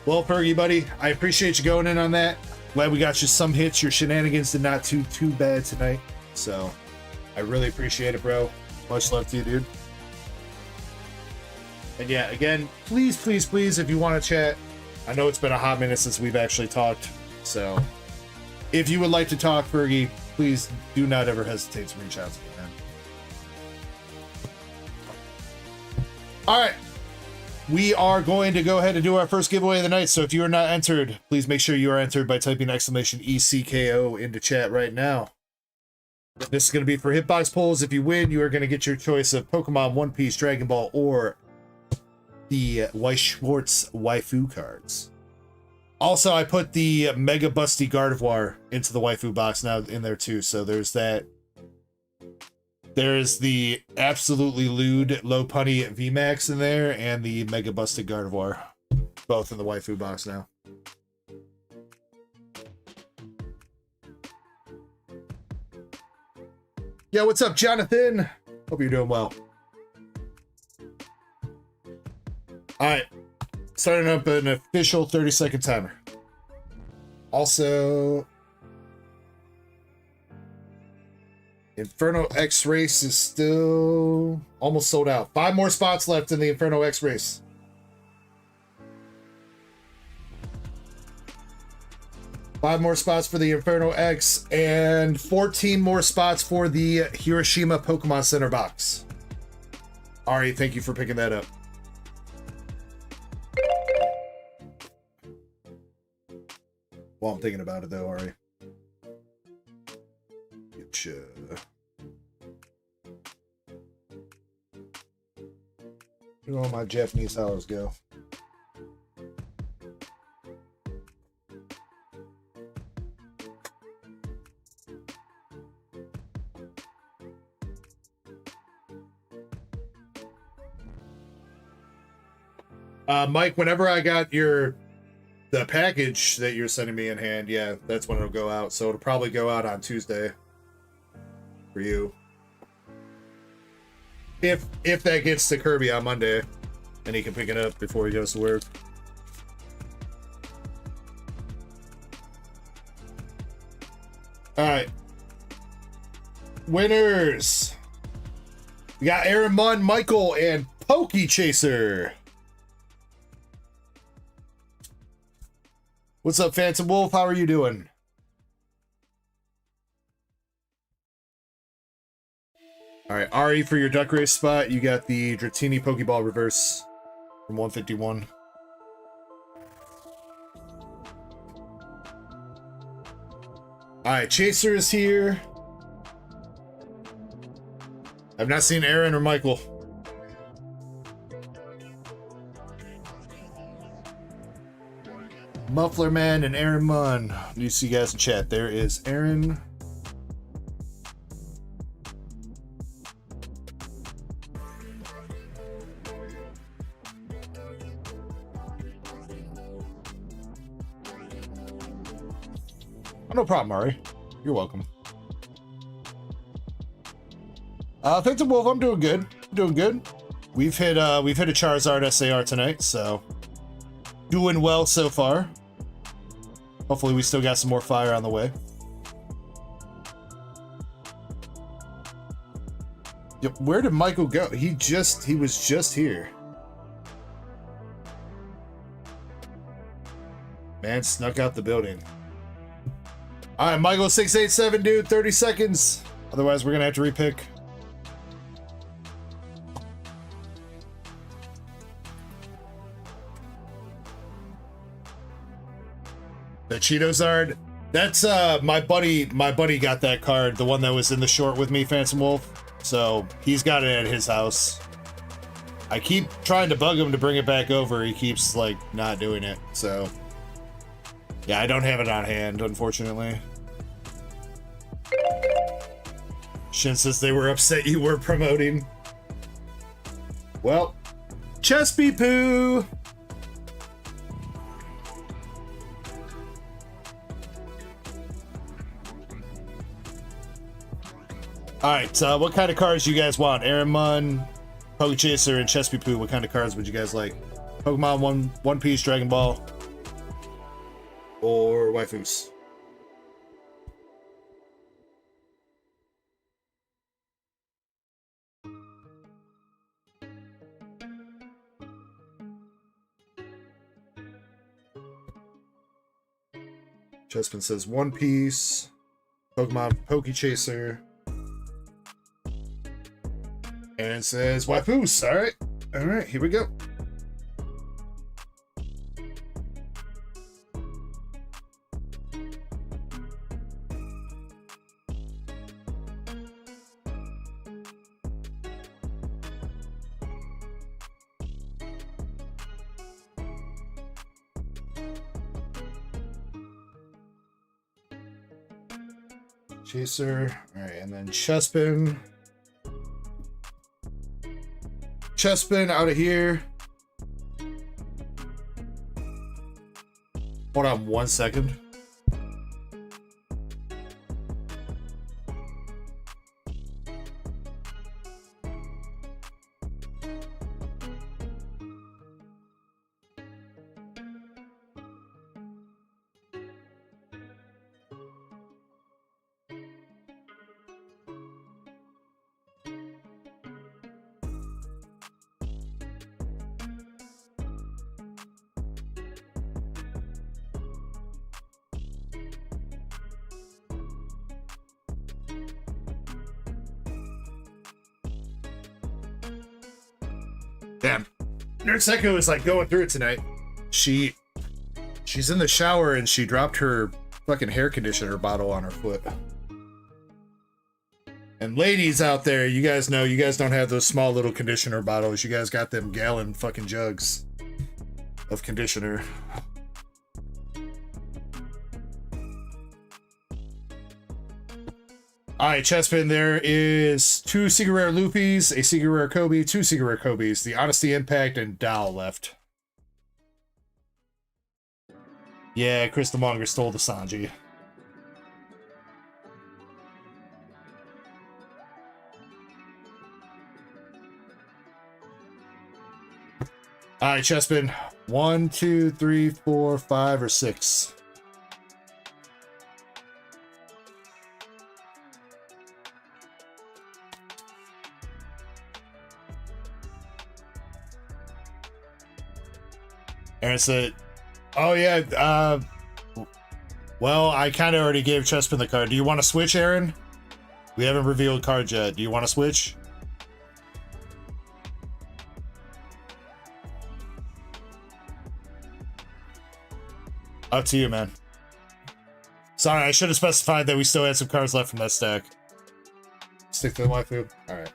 Well, Fergie, buddy, I appreciate you going in on that. Glad we got you some hits. Your shenanigans did not too bad tonight. So I really appreciate it, bro. Much love to you, dude. And yeah, again, please, please, please, if you want to chat, I know it's been a hot minute since we've actually talked. So if you would like to talk, Fergie, please do not ever hesitate to reach out to me, man. All right. We are going to go ahead and do our first giveaway of the night. So if you are not entered, please make sure you are entered by typing exclamation ECKO into chat right now. This is going to be for hitbox pulls. If you win, you are going to get your choice of Pokemon, One Piece, Dragon Ball, or the Weiss Schwartz waifu cards. Also, I put the Mega Busty Gardevoir into the waifu box now in there too. So there's that. There's the absolutely lewd Lopunny VMAX in there and the Mega Busted Gardevoir. Both in the waifu box now. Yo, what's up, Jonathan? Hope you're doing well. Alright. Starting up an official 30-second timer. Also, Inferno X Race is still almost sold out. 5 more spots left in the Inferno X Race. Five more spots for the Inferno X and 14 more spots for the Hiroshima Pokemon Center box. Ari, thank you for picking that up. While I'm thinking about it though, Ari. Getcha. Where do all my Japanese dollars go? Mike, whenever I got the package that you're sending me in hand, yeah, that's when it'll go out. So it'll probably go out on Tuesday for you. If that gets to Kirby on Monday and he can pick it up before he goes to work. All right. Winners. We got Aaron Munn, Michael, and Pokechaser. What's up, Phantom Wolf? How are you doing? All right, Ari, for your duck race spot, you got the Dratini Pokeball reverse from 151. All right, Chaser is here. I've not seen Aaron or Michael. Muffler Man and Aaron Munn. You see you guys in chat. There is Aaron. Oh, no problem, Ari. You're welcome. Phantom Wolf, I'm doing good. I'm doing good. We've hit a Charizard SAR tonight, so doing well so far. Hopefully we still got some more fire on the way. Yep, where did Michael go? He was just here. Man snuck out the building. All right, Michael 687, dude, 30 seconds. Otherwise, we're gonna have to repick. The Cheetozard. That's my buddy got that card, the one that was in the short with me, Phantom Wolf. So he's got it at his house. I keep trying to bug him to bring it back over. He keeps like not doing it. So yeah, I don't have it on hand, unfortunately. Shin says they were upset you were promoting. Well, Chespy Poo. Alright, what kind of cards do you guys want? Aaron Munn, Pokechaser, and Chespy Poo. What kind of cards would you guys like? Pokemon, One Piece, Dragon Ball, or waifus? Chespin says One Piece. Pokemon Pokechaser. Aaron says Waifoos. Alright. Alright, here we go. Chaser. Alright, and then Chespin. Chespin out of here. Hold on 1 second. Damn. Nurse Echo is like going through it tonight. She's in the shower and she dropped her fucking hair conditioner bottle on her foot. And ladies out there, you guys know you guys don't have those small little conditioner bottles. You guys got them gallon fucking jugs of conditioner. Alright, Chespin, there is 2 Secret Rare Lupis, a Secret Rare Kobe, 2 Secret Rare Kobes, the Honesty Impact, and Dow left. Yeah, Crystal Monger stole the Sanji. Alright, Chespin. 1, 2, 3, 4, 5, or 6. Aaron said, oh yeah, well, I kind of already gave Chespin the card. Do you want to switch, Aaron? We haven't revealed cards yet. Do you want to switch? Up to you, man. Sorry, I should have specified that we still had some cards left from that stack. Stick to the waifu? Alright.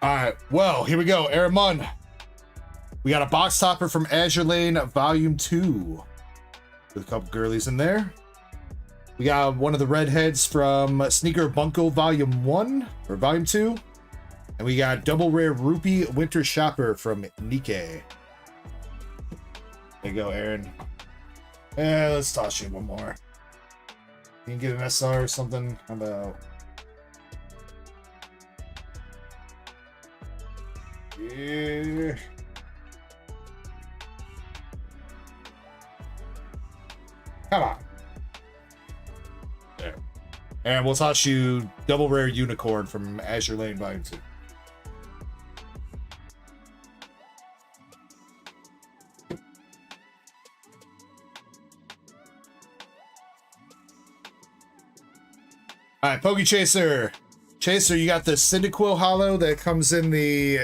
Alright, well, here we go. Aaron Munn. We got a box topper from Azure Lane Volume 2. With a couple girlies in there. We got one of the redheads from Sneaker Bunko Volume 1, or Volume 2. And we got Double Rare Rupee Winter Shopper from Nikkei. There you go, Aaron. Let's toss you one more. You can get an SR or something. How about... yeah. Come on. There. And we'll toss you Double Rare Unicorn from Azure Lane Volume 2. Alright, Pokechaser. Chaser, you got the Cyndaquil Hollow that comes in the...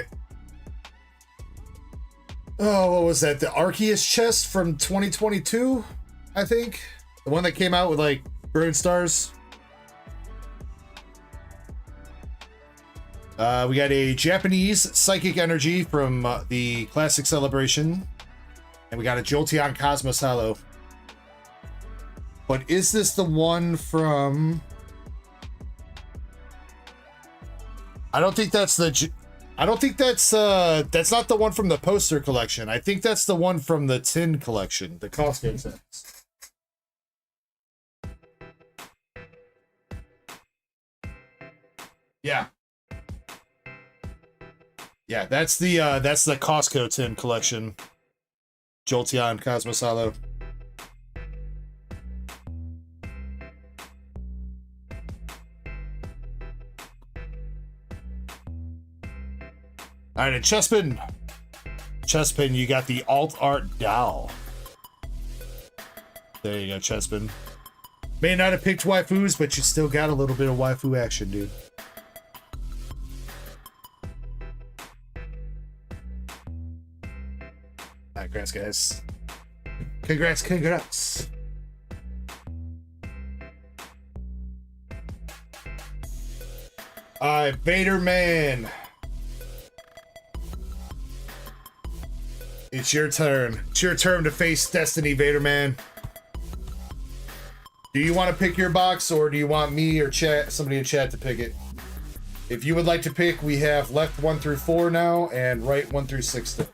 oh, what was that? The Arceus chest from 2022, I think? The one that came out with, like, Brilliant Stars. We got a Japanese Psychic Energy from the Classic Celebration. And we got a Jolteon Cosmos Hollow. But is this the one from... I don't think that's the... I don't think that's not the one from the poster collection. I think that's the one from the tin collection, the Costco sets. Yeah. Yeah, that's the Costco tin collection. Jolteon Cosmos Hollow. All right, and Chespin. Chespin, you got the alt art doll. There you go, Chespin. May not have picked waifus, but you still got a little bit of waifu action, dude. Congrats, guys. Congrats, congrats. Alright, Vader Man. It's your turn. It's your turn to face Destiny, Vader Man. Do you want to pick your box, or do you want me or chat, somebody in chat to pick it? If you would like to pick, we have left 1 through 4 now, and right 1 through 6 still.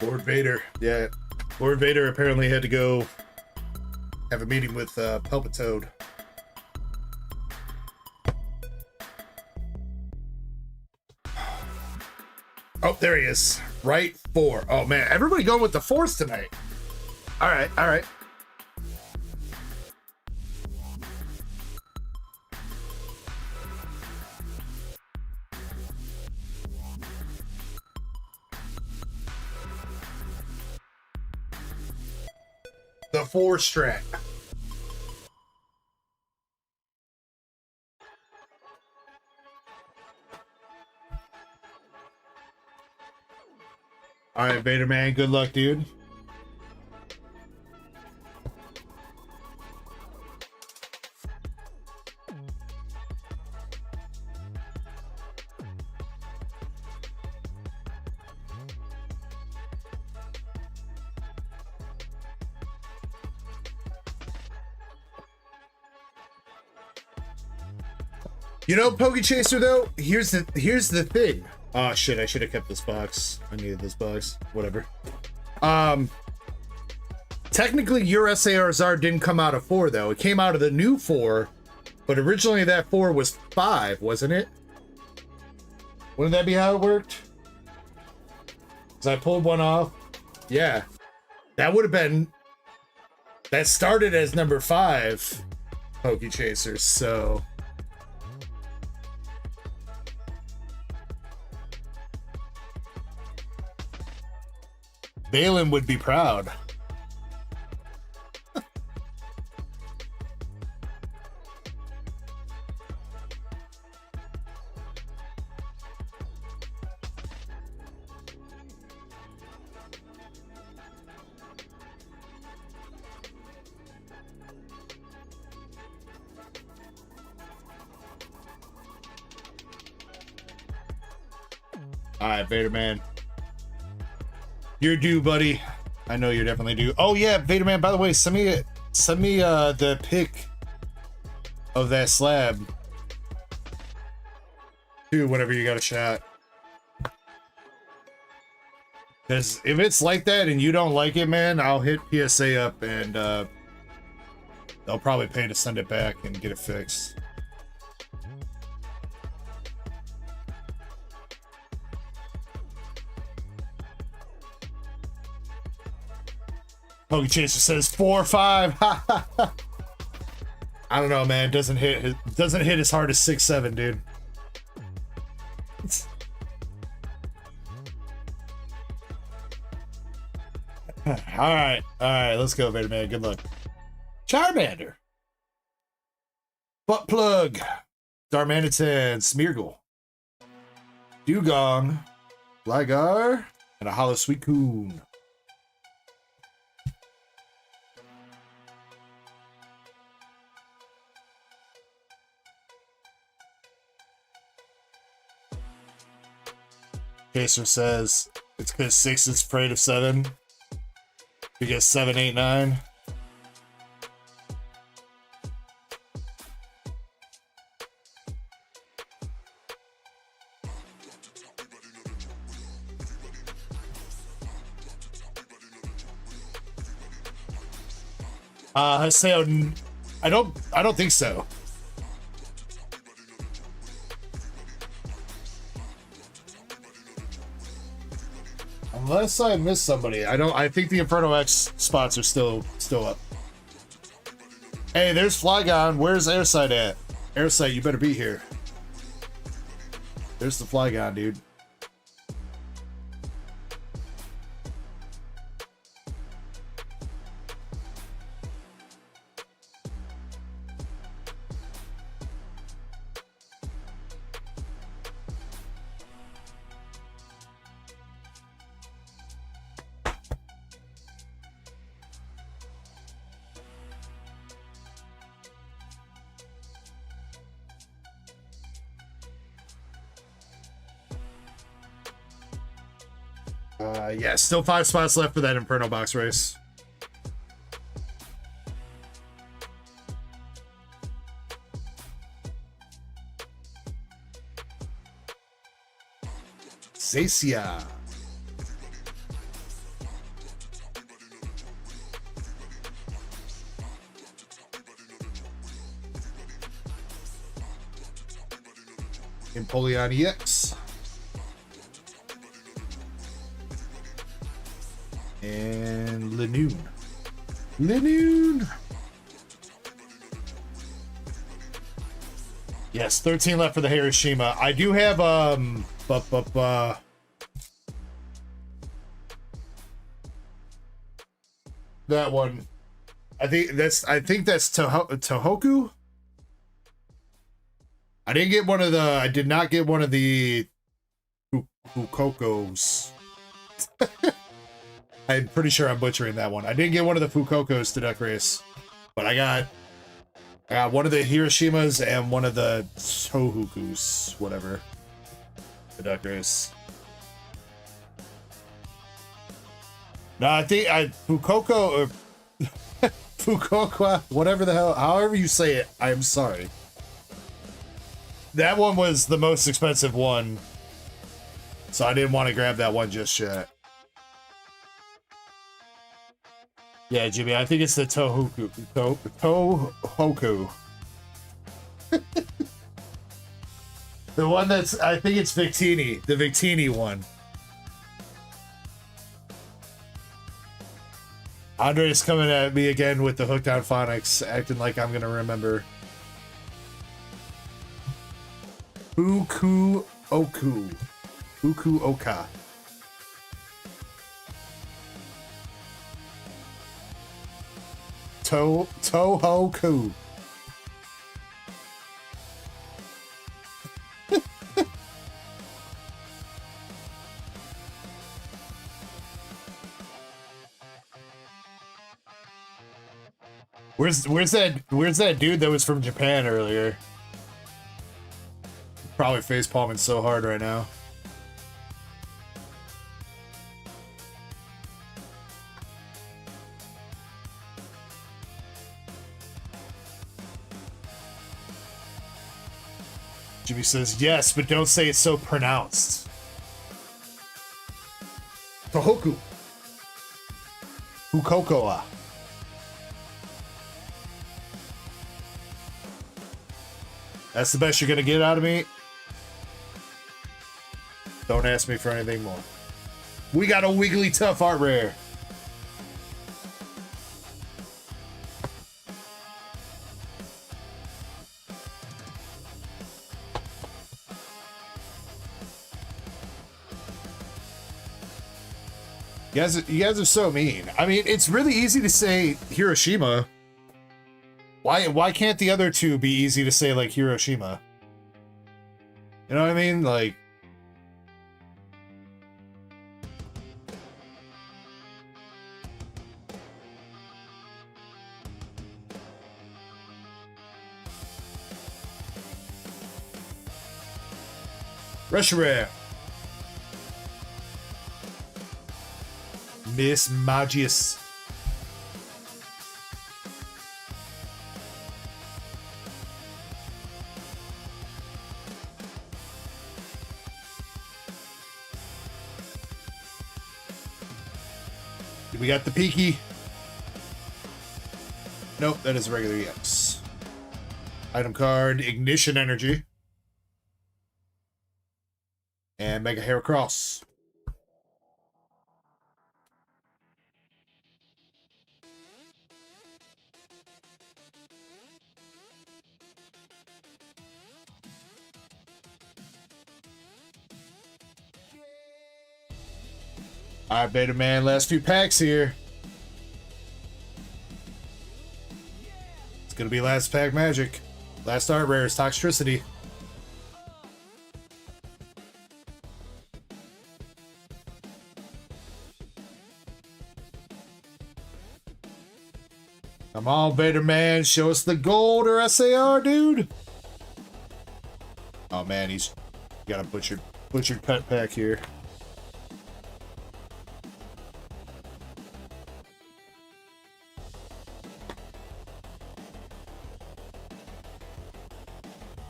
Lord Vader, yeah. Lord Vader apparently had to go have a meeting with Toad. Oh, there he is. Right 4. Oh man, everybody going with the 4s tonight. All right, all right. The 4 strat. All right, Vader Man, good luck, dude. You know, Pokechaser, though, here's the thing. Oh shit, I should have kept this box. I needed this box. Whatever. Technically your SARZR didn't come out of 4 though. It came out of the new 4, but originally that 4 was 5, wasn't it? Wouldn't that be how it worked? Because I pulled one off. Yeah. That would have been, that started as number 5 Pokechaser, so Balin would be proud. All right, Vader Man. You're due, buddy. I know you're definitely due. Oh yeah, Vader Man, by the way, send me the pic of that slab too whenever you got a shot. Because if it's like that and you don't like it, man, I'll hit PSA up and they'll probably pay to send it back and get it fixed. Pokechaser says 4 or 5. I don't know, man. Doesn't hit as hard as 6-7, dude. All right, let's go, Vader Man. Good luck. Charmander, Butt Plug, Darmanitan, Smeargle, Dugong, Gligar, and a Hollow Suicune. Chaser says it's because 6 is afraid of 7. Because 7, 8, 9. Haseo, I don't think so. Unless I missed somebody. I think the Inferno X spots are still up. Hey, there's Flygon. Where's Airside at? Airside, you better be here. There's the Flygon, dude. Yeah, still 5 spots left for that Inferno box race. Zacia. Empoleon EX. And Linoon. Yes, 13 left for the Hiroshima. I do have that one. I think that's Tohoku. I did not get one of the Fukokos. I'm pretty sure I'm butchering that one. I didn't get one of the Fukokos to Duck Race, but I got one of the Hiroshimas and one of the Tohokus, whatever, the Duck Race. No, I think Fukoko or Fukuoka, whatever the hell, however you say it, I'm sorry. That one was the most expensive one, so I didn't want to grab that one just yet. Yeah, Jimmy, I think it's the Tohoku. Tohoku. The one that's, I think it's Victini. The Victini one. Andre's coming at me again with the hooked on phonics, acting like I'm gonna remember. Fukuoka. Fukuoka. Tohoku. Where's that dude that was from Japan earlier? Probably face palming so hard right now. Jimmy says, yes, but don't say it's so pronounced. Tohoku. Fukokoa. That's the best you're gonna get out of me? Don't ask me for anything more. We got a Wigglytuff art rare. You guys are so mean. I mean, it's really easy to say Hiroshima. Why can't the other two be easy to say like Hiroshima? You know what I mean? Like, Rush Rare. Miss Magius. We got the Peaky. Nope, that is a regular EX. Item card, Ignition Energy. And Mega Heracross. All right, Beta Man, last few packs here. It's gonna be last pack magic. Last art rare is Toxtricity. Come on, Beta Man, show us the gold or SAR, dude. Oh man, he's got a butchered cut pack here.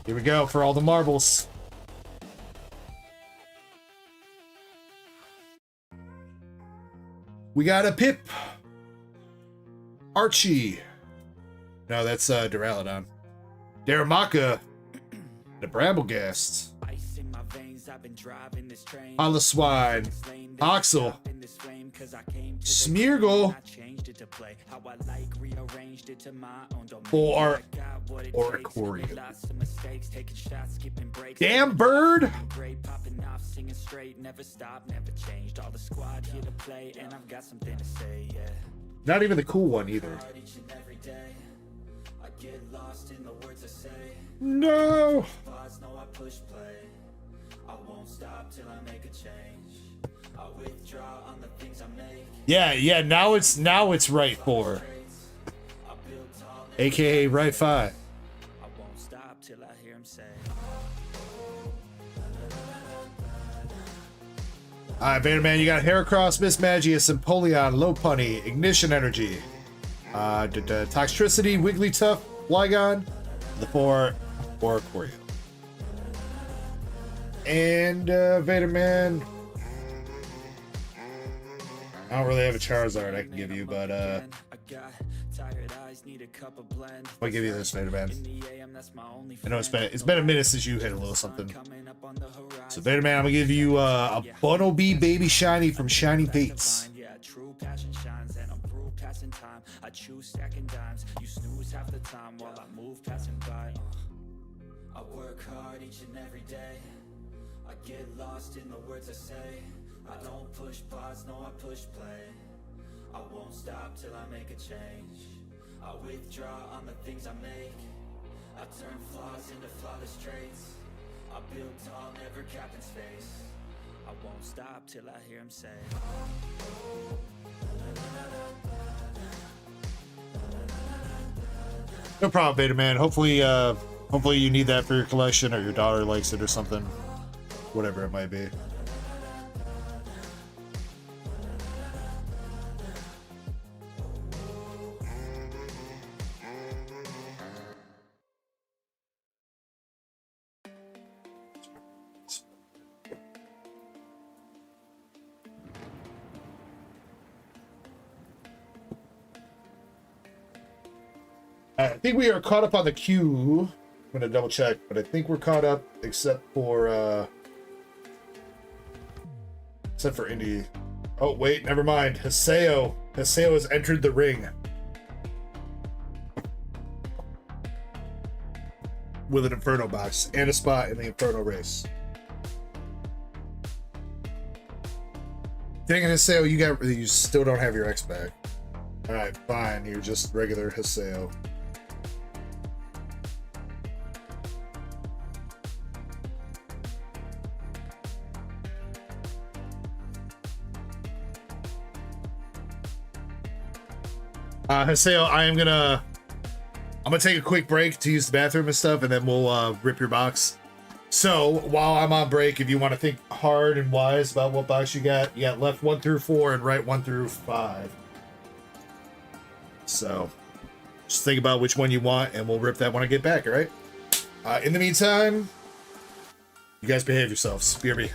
Here we go for all the marbles. We got a Pip. Archie. No, that's Duraludon. Darumaka. The Bramblegast. Holoswine. Oxel. Smeargle. For Oricorio. Damn bird. Not even the cool one either. No. Yeah, now it's right 4. AKA right 5. Alright, Beta Man, you got Heracross, Miss Magius, Empoleon, Lopunny, Ignition Energy, Toxtricity, Wigglytuff, Flygon, the 4 Oricorio. And Beta Man, I don't really have a Charizard I can give you, but I'll give you this, Beta Man. I know it's been a minute since you hit a little something. So Beta Man, I'm gonna give you a Bunnelby Baby Shiny from Shiny Bates. I choose stacking dimes. You snooze half the time while I move passing by. I work hard each and every day. I get lost in the words I say. I don't push pause, no, I push play. I won't stop till I make a change. I withdraw on the things I make. I turn flaws into flawless traits. I build tall, never cap in space. I won't stop till I hear him say. No problem, Beta Man. Hopefully you need that for your collection, or your daughter likes it or something. Whatever it might be. I think we are caught up on the queue. I'm gonna double check, but I think we're caught up except for Indy. Oh wait, never mind. Haseo has entered the ring with an Inferno box and a spot in the Inferno race. Dang it, Haseo, you still don't have your X back. All right, fine. You're just regular Haseo. Haseo, I'm gonna take a quick break to use the bathroom and stuff, and then we'll rip your box. So while I'm on break, if you want to think hard and wise about what box you got left 1 through 4 and right 1 through 5. So just think about which one you want, and we'll rip that when I get back. All right. In the meantime, you guys behave yourselves. BRB.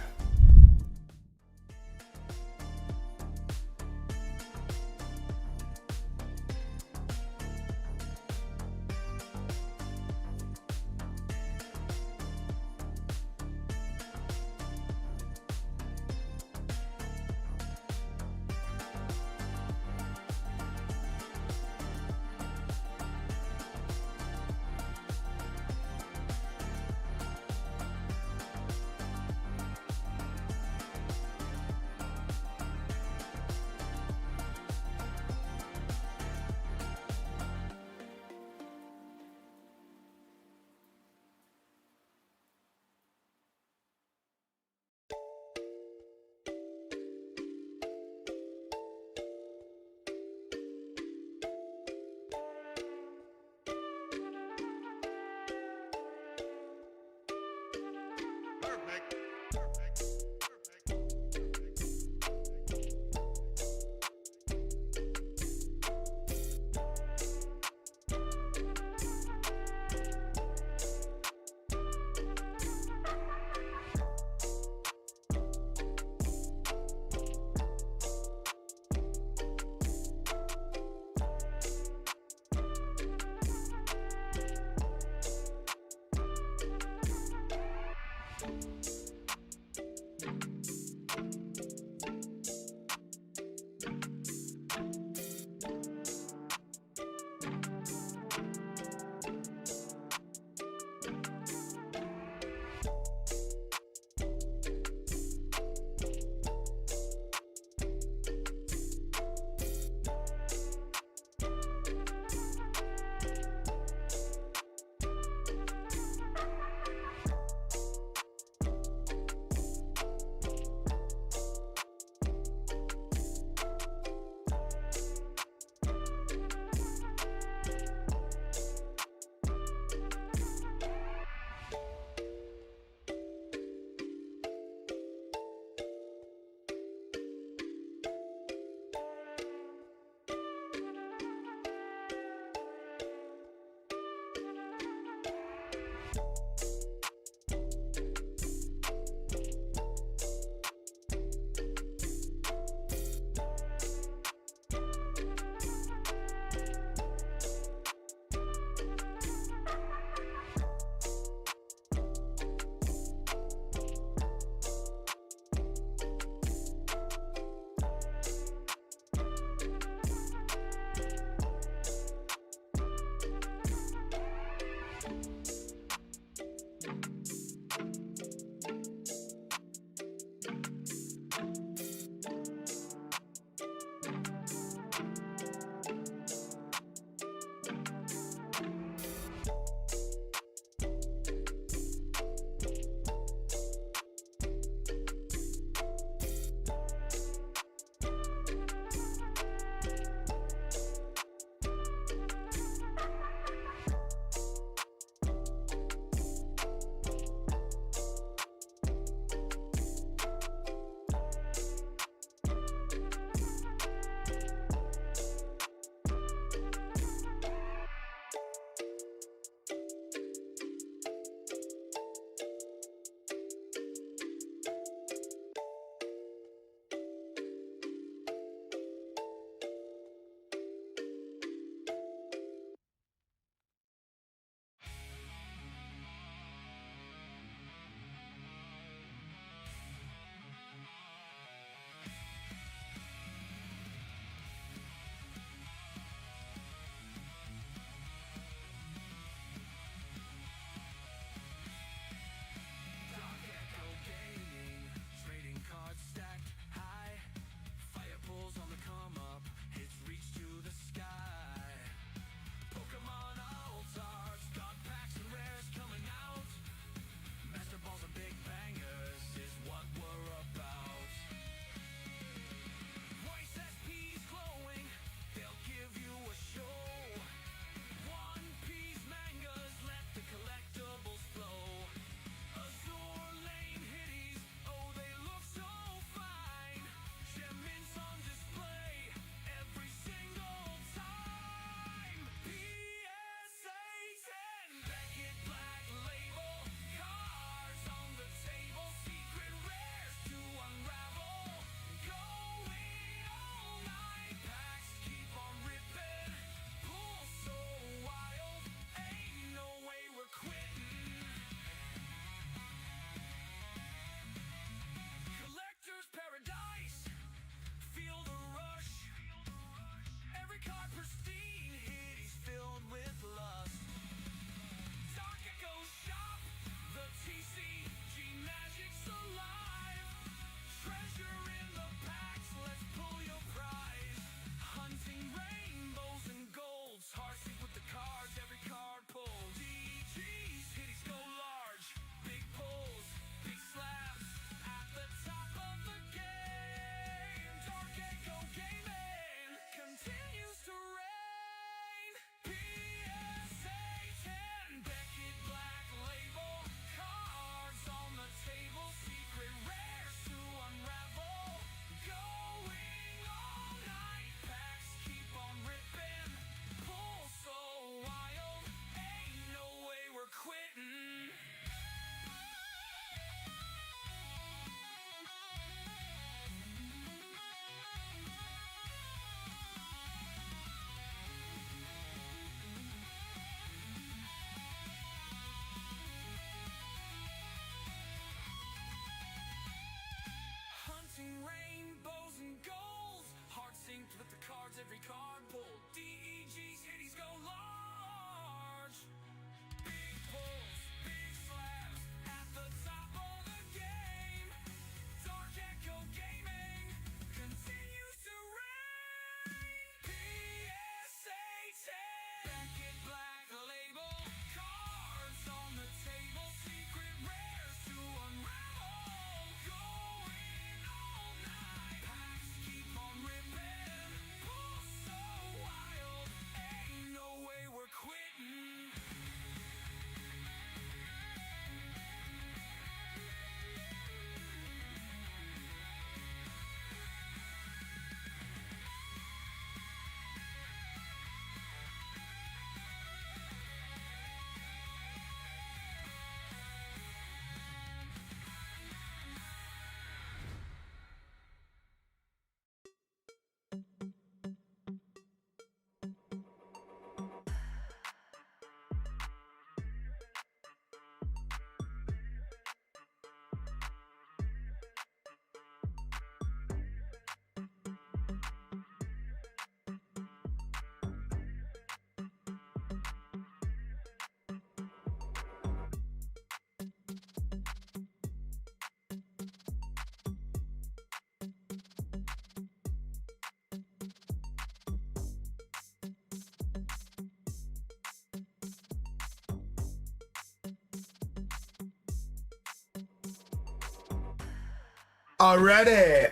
Alrighty.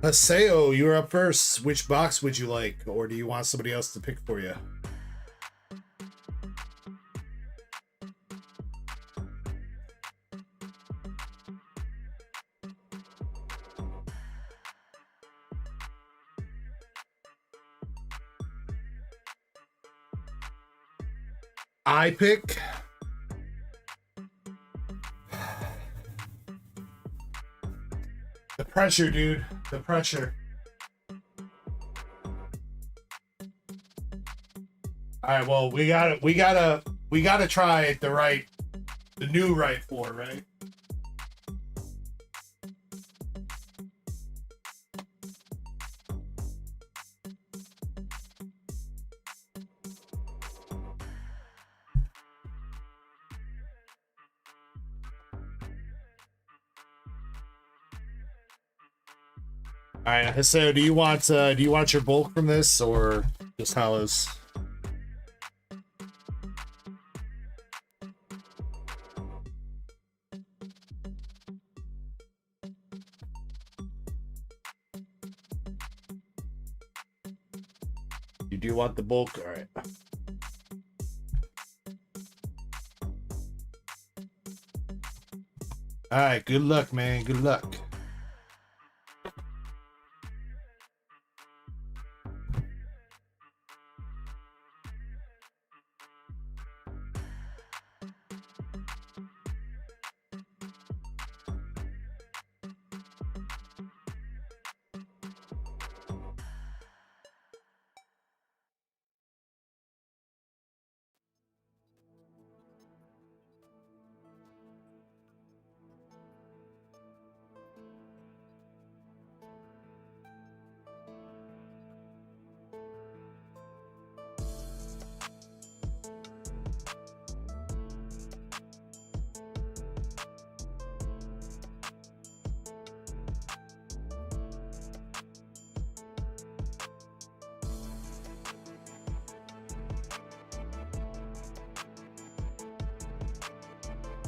Haseo, you're up first. Which box would you like, or do you want somebody else to pick for you? I pick. The pressure, dude. The pressure. All right, well, we gotta try the new right four, right? All right, so do you want your bulk from this, or just hollows? You do want the bulk? All right. All right, good luck, man. Good luck.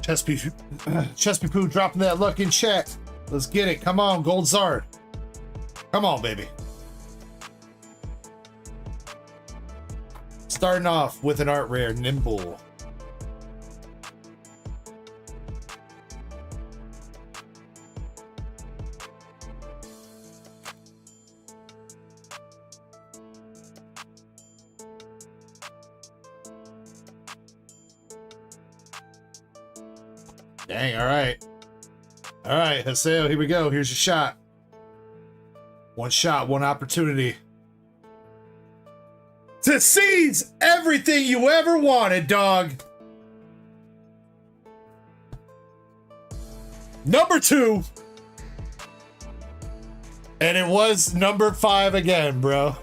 Chespy Poo dropping that luck in chat. Let's get it. Come on, Gold Zard. Come on, baby. Starting off with an art rare, Nimble. Dang, all right. All right, Haseo, here we go. Here's your shot. One shot, one opportunity to seize everything you ever wanted, dog. Number 2. And it was number 5 again, bro.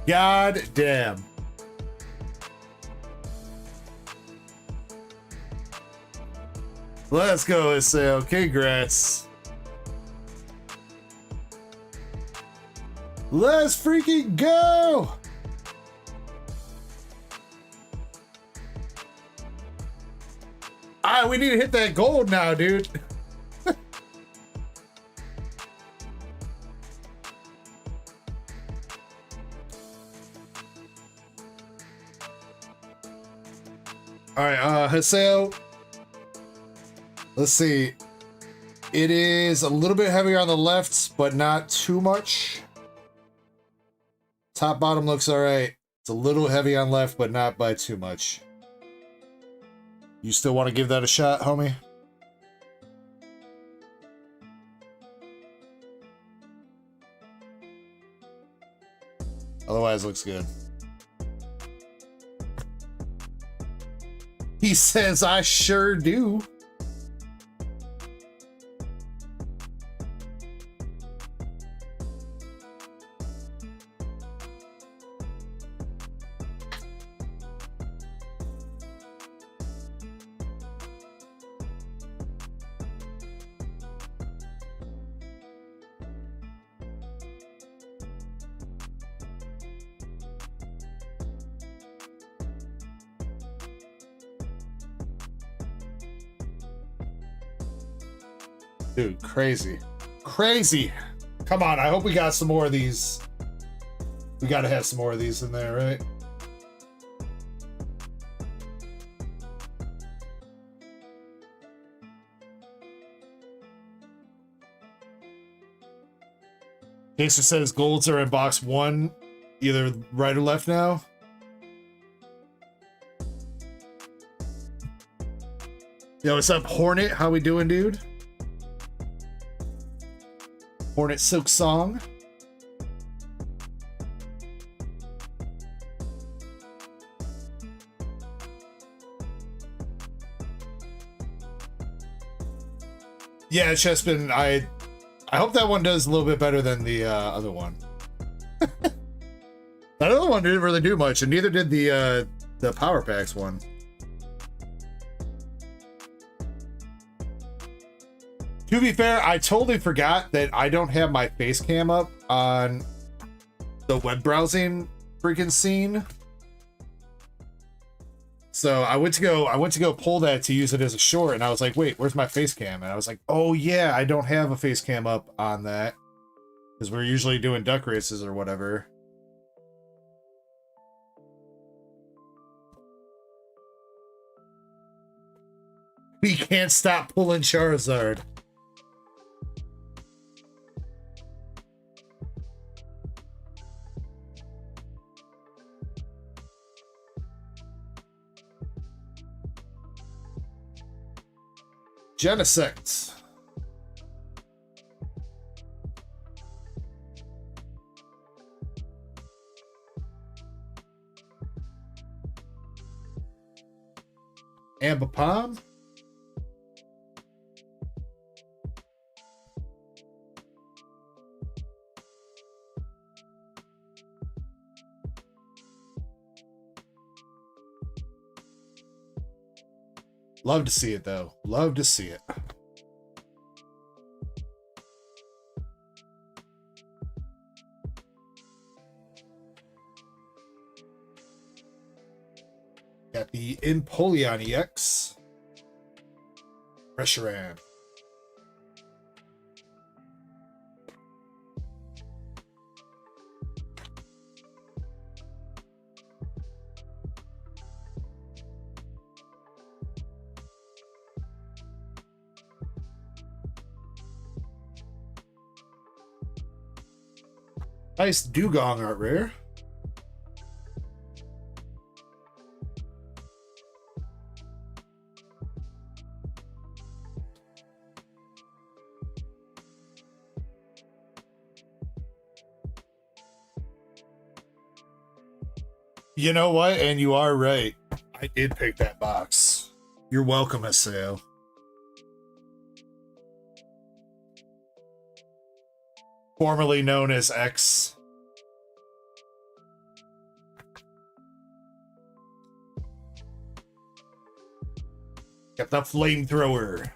God damn. Let's go, Haseo. Congrats. Let's freaking go! Alright, we need to hit that gold now, dude. Alright, Haseo. Let's see. It is a little bit heavier on the left, but not too much. Top bottom looks all right. It's a little heavy on left, but not by too much. You still want to give that a shot, homie? Otherwise, looks good. He says, I sure do. Dude, crazy. Crazy. Come on, I hope we got some more of these. We gotta have some more of these in there, right? Jason says golds are in box 1, either right or left now. Yo, what's up, Hornet? How we doing, dude? Hornet Silk Song. Yeah, it's just been I hope that one does a little bit better than the other one. That other one didn't really do much, and neither did the Power Packs one. To be fair, I totally forgot that I don't have my face cam up on the web browsing freaking scene. So I went to go pull that to use it as a short, and I was like, wait, where's my face cam? And I was like, oh yeah, I don't have a face cam up on that because we're usually doing duck races or whatever. We can't stop pulling Charizard. Genesect. Ambipom. Love to see it, though. Love to see it. Got the Empoleon EX. Reshiram. Nice Dugong art rare. You know what? And you are right. I did pick that box. You're welcome, Aseo. Formerly known as X. Got the flamethrower.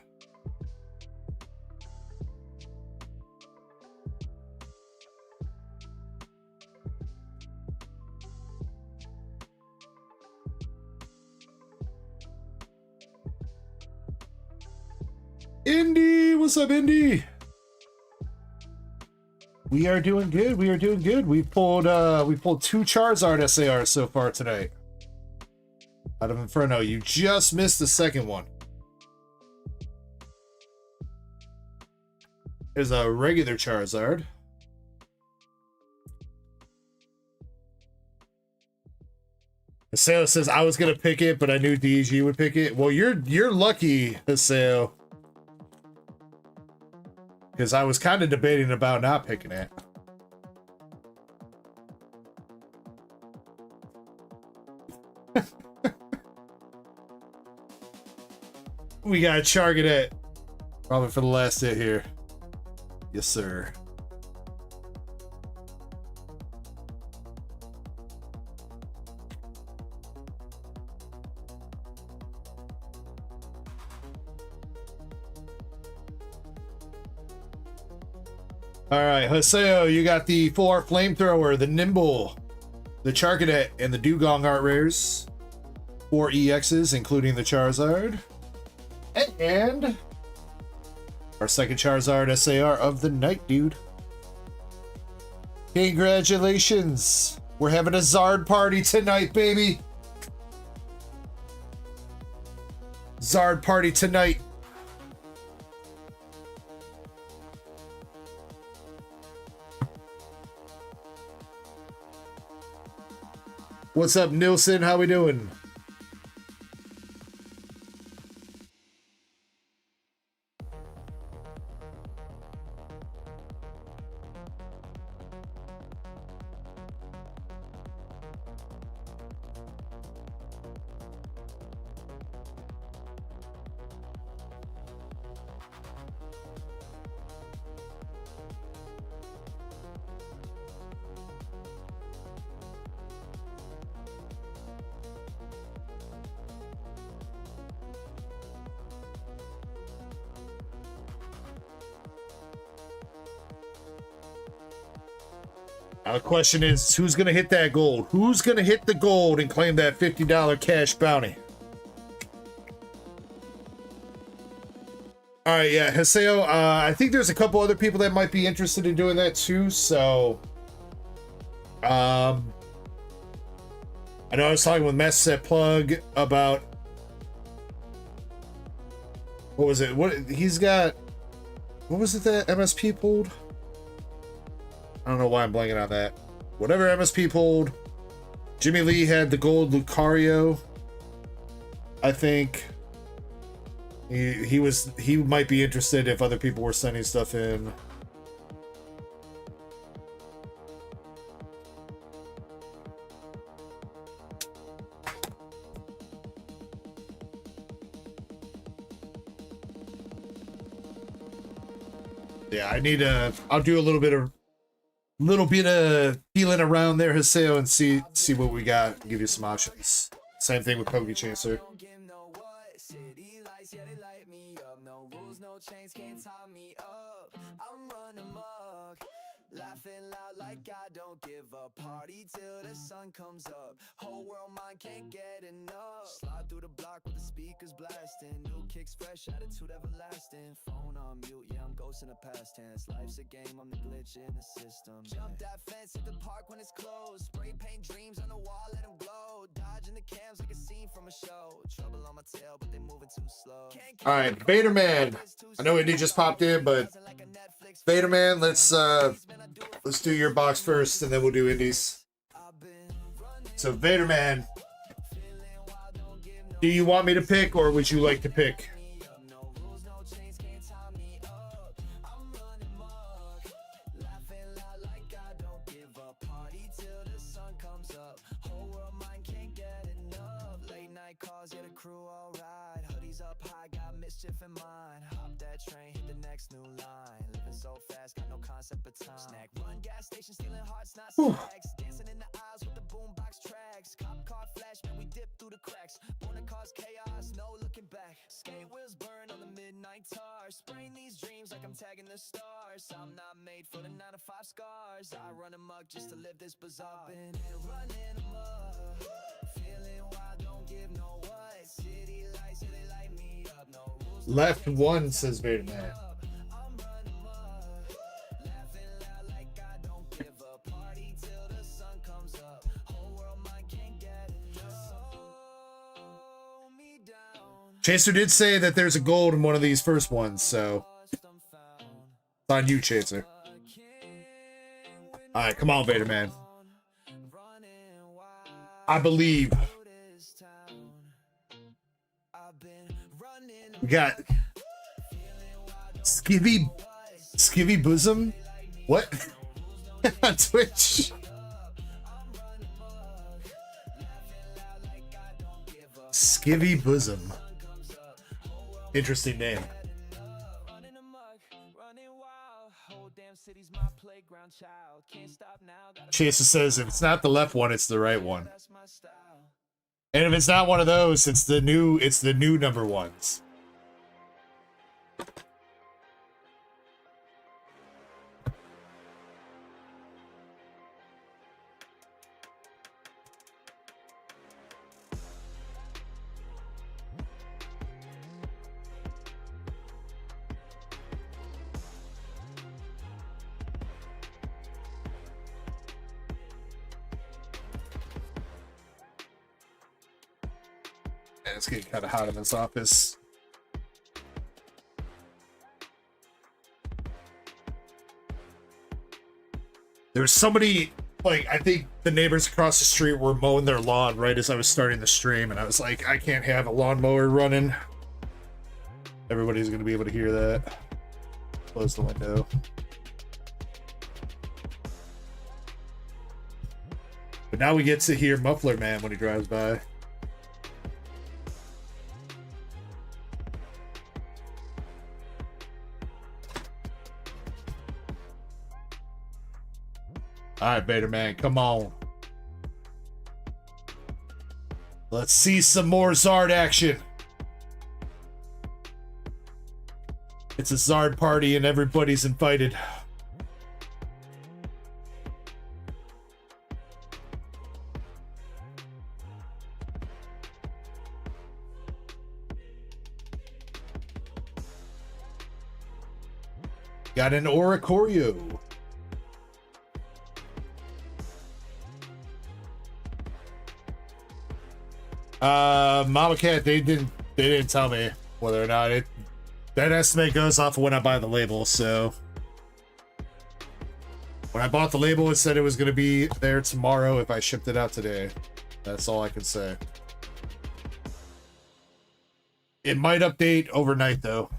Indy, what's up, Indy? We are doing good. We are doing good. We pulled 2 Charizard SARs so far tonight. Out of Inferno. You just missed the second one. There's a regular Charizard. Haseo says I was gonna pick it, but I knew DG would pick it. Well, you're lucky, Haseo. Because I was kind of debating about not picking it. We got a Charcadet. Probably for the last hit here. Yes, sir. All right, Haseo, you got the 4 Flamethrower, the Nimble, the Charcadet, and the Dugong art rares. 4 EXs, including the Charizard. And Our second Charizard SAR of the night, dude. Congratulations. We're having a Zard party tonight, baby. Zard party tonight. What's up, Nilsson? How we doing? Now the question is, who's going to hit that gold? Who's going to hit the gold and claim that $50 cash bounty? All right, yeah, Haseo, I think there's a couple other people that might be interested in doing that too, so... I know I was talking with Mess at Plug about... What was it? What he's got... What was it that MSP pulled? I don't know why I'm blanking on that. Whatever MSP pulled. Jimmy Lee had the gold Lucario. I think he might be interested if other people were sending stuff in. Yeah, I need a. I'll do a little bit of feeling around there, Haseo, and see what we got. Give you some options. Same thing with Pokechaser. Laughing loud like I don't give a party till the sun comes up. Whole world mine can't get enough. Slide through the block with the speakers blasting. New kicks fresh, attitude everlasting. Phone on mute, yeah, I'm ghosting the past tense. Life's a game, I'm the glitch in the system. Jump that fence, hit the park when it's closed. Spray paint dreams on the wall, let them glow. Dodging the cams like a scene from a show. Trouble on my tail, but they moving too slow. All right, Vaderman. I know Indy just popped in, but Vaderman, let's do your box first, and then we'll do Indy's. So Vaderman, do you want me to pick, or would you like to pick? In mind, hop that train, hit the next new line. Living so fast, got no concept of time. Snack, run gas station, stealing hearts, not sex. Dancing in the aisles with the boombox tracks. Cop car flash, man, we dip through the cracks. Born to cause chaos, no looking back. Skate wheels burn on the midnight tar. Spraying these dreams like I'm tagging the stars. I'm not made for the 9 to 5 scars. I run amok just to live this bizarre. Been here running amok, feeling wild, don't give no what. City lights, yeah, they light me up, no. Left one, says Vaderman. Chaser did say that there's a gold in one of these first ones, so it's on you, Chaser. All right, come on, Vaderman. I believe. We got Skivvy Bosom. What? On Twitch. Skivvy Bosom. Interesting name. Chaser says if it's not the left one, it's the right one. And if it's not one of those, it's the new number ones. It's getting kind of hot in this office. There's somebody, like, I think the neighbors across the street were mowing their lawn right as I was starting the stream, and I was like, I can't have a lawnmower running. Everybody's going to be able to hear that. Close the window. But now we get to hear Muffler Man when he drives by. Alright, Beta Man, come on. Let's see some more Zard action. It's a Zard party and everybody's invited. Got an Oricorio. Mama Cat, they didn't tell me whether or not that estimate goes off of when I buy the label, so when I bought the label it said it was gonna be there tomorrow if I shipped it out today. That's all I can say. It might update overnight though.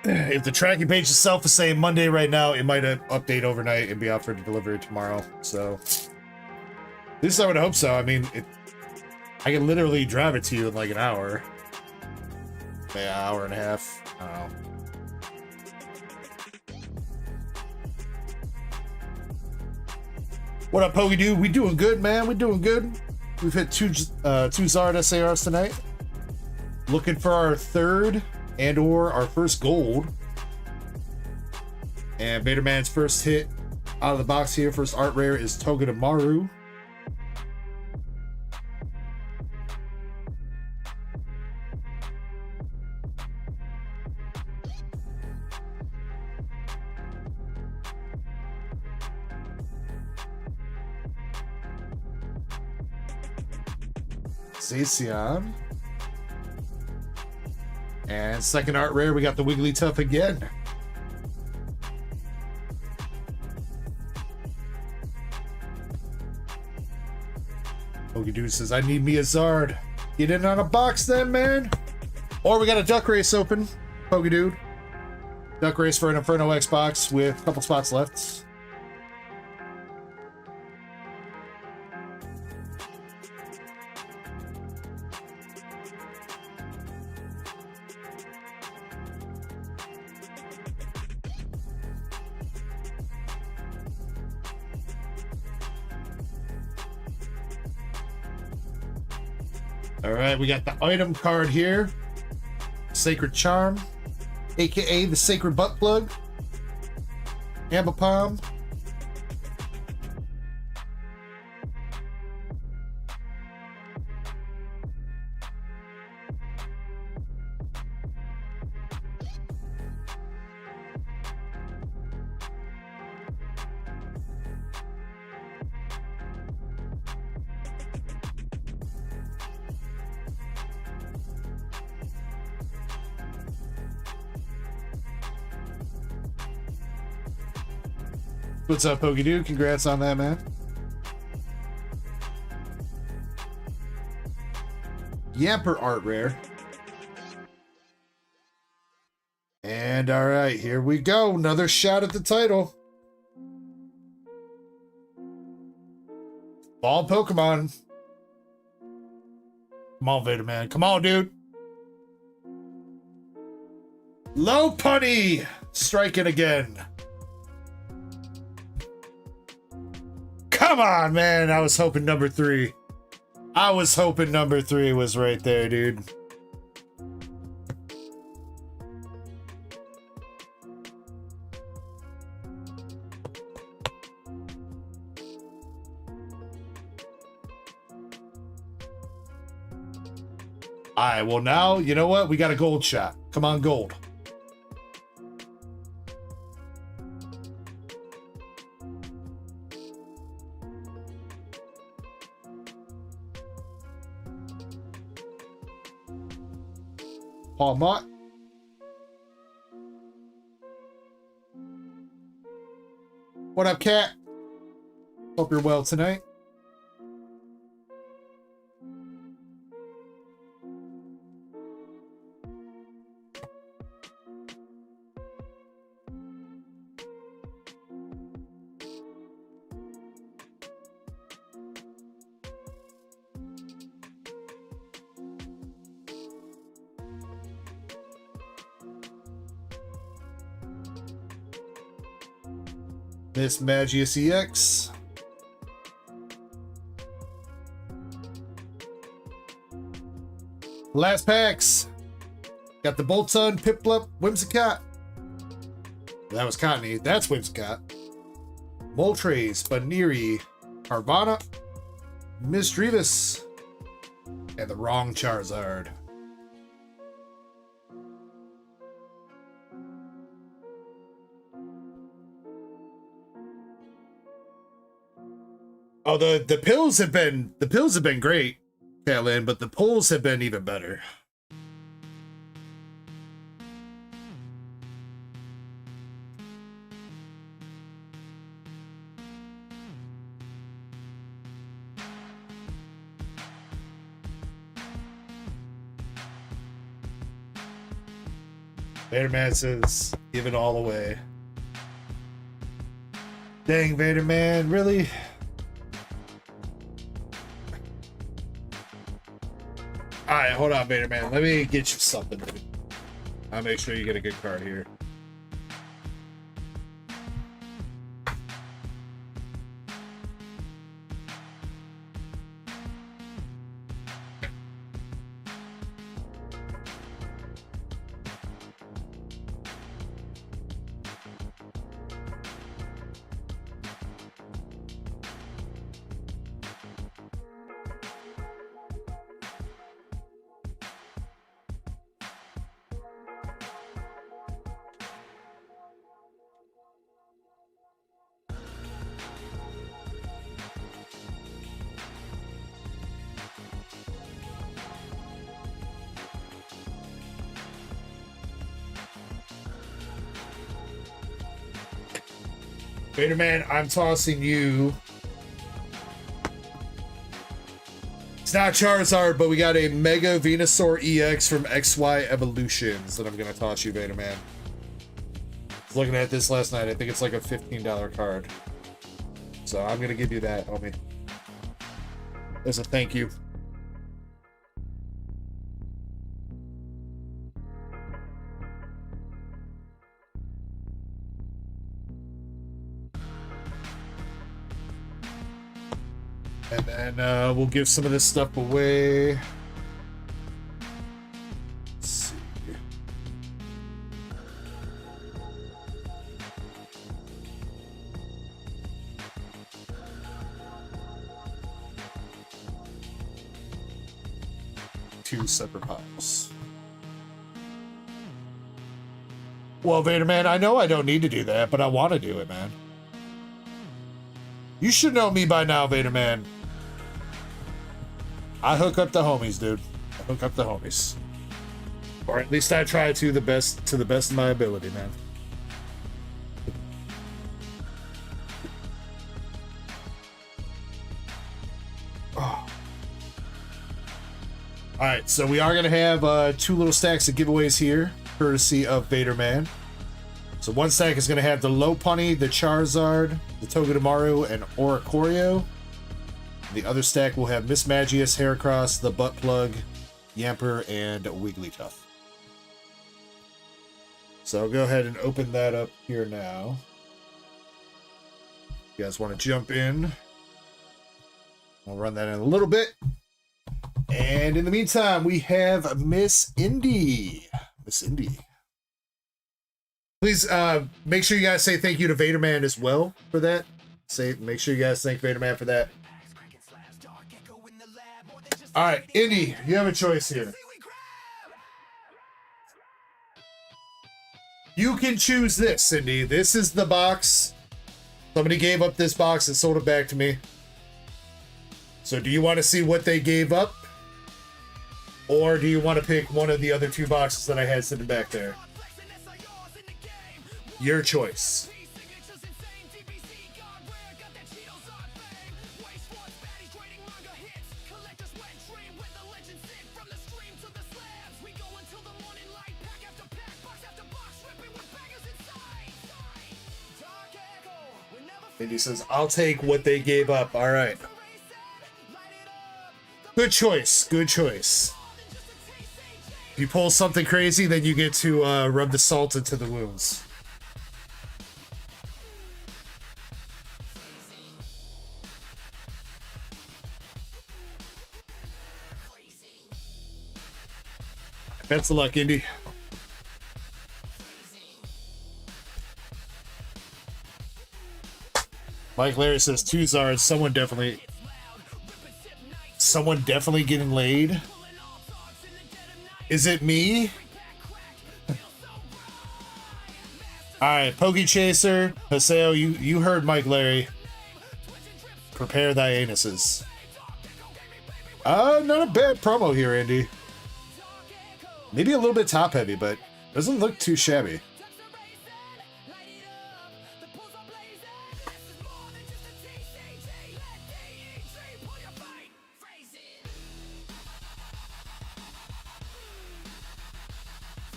If the tracking page itself is saying Monday right now, it might update overnight and be out for delivery tomorrow. So, at least I would hope so. I mean, I can literally drive it to you in like an hour. Maybe an hour and a half. I don't know. What up, Pokey Dude? We doing good, man. We doing good. We've hit two Zard SARs tonight. Looking for our third and or our first gold. And Vader Man's first hit out of the box here, first art rare, is Togedemaru. Zacian. And second art rare, we got the Wigglytuff again. Pokey Dude says, I need me a Zard. Get in on a box then, man. Or we got a Duck Race open, Pokey Dude. Duck Race for an Inferno Xbox with a couple spots left. All right, we got the item card here. Sacred Charm, aka the Sacred Butt Plug. Ambipom. What's up, Pokey Dude? Congrats on that, man. Yamper art rare. And all right, here we go. Another shot at the title. Ball Pokemon. Come on, Vader Man. Come on, dude. Low Punny striking again. Come on, man. I was hoping number 3. I was hoping number 3 was right there, dude. All right, well now, you know what? We got a gold shot. Come on, gold. Paul Mott. What up, Cat? Hope you're well tonight. Miss Magius EX. Last packs. Got the Bolton, Piplup, Whimsicott. That was Cottony. That's Whimsicott. Moltres, Baniri, Carvana, Misdreavus, and the wrong Charizard. Oh, the pills have been great, Catlin, but the pulls have been even better. Vaderman says, give it all away. Dang, Vaderman, really? Alright, hold on, Vaderman. Let me get you something, dude. I'll make sure you get a good card here. Vaderman, I'm tossing you. It's not Charizard, but we got a Mega Venusaur EX from XY Evolutions that I'm going to toss you, Vaderman. I was looking at this last night. I think it's like a $15 card. So I'm going to give you that, homie. As a thank you. And then we'll give some of this stuff away. Let's see. Two separate piles. Well, Vaderman, I know I don't need to do that, but I want to do it, man. You should know me by now, Vaderman. I hook up the homies, dude. I hook up the homies. Or at least I try to the best of my ability, man. Oh. Alright, so we are gonna have two little stacks of giveaways here, courtesy of Vaderman. So one stack is gonna have the Lopunny, the Charizard, the Togedemaru, and Oricorio. The other stack will have Miss Magius, Heracross, the Butt Plug, Yamper, and Wigglytuff. So I'll go ahead and open that up here now. You guys want to jump in? I'll run that in a little bit. And in the meantime, we have Miss Indy. Miss Indy. Please make sure you guys say thank you to Vaderman as well for that. Make sure you guys thank Vaderman for that. All right, Indy, you have a choice here. You can choose this, Cindy. This is the box. Somebody gave up this box and sold it back to me. So do you want to see what they gave up? Or do you want to pick one of the other two boxes that I had sitting back there? Your choice. Indy says, I'll take what they gave up. All right. Good choice. Good choice. If you pull something crazy, then you get to rub the salt into the wounds. Best of luck, Indy. Mike Larry says, two Zards, someone definitely getting laid. Is it me? Alright, Pokechaser, Haseo, you heard Mike Larry. Prepare thy anuses. Not a bad promo here, Andy. Maybe a little bit top heavy, but doesn't look too shabby.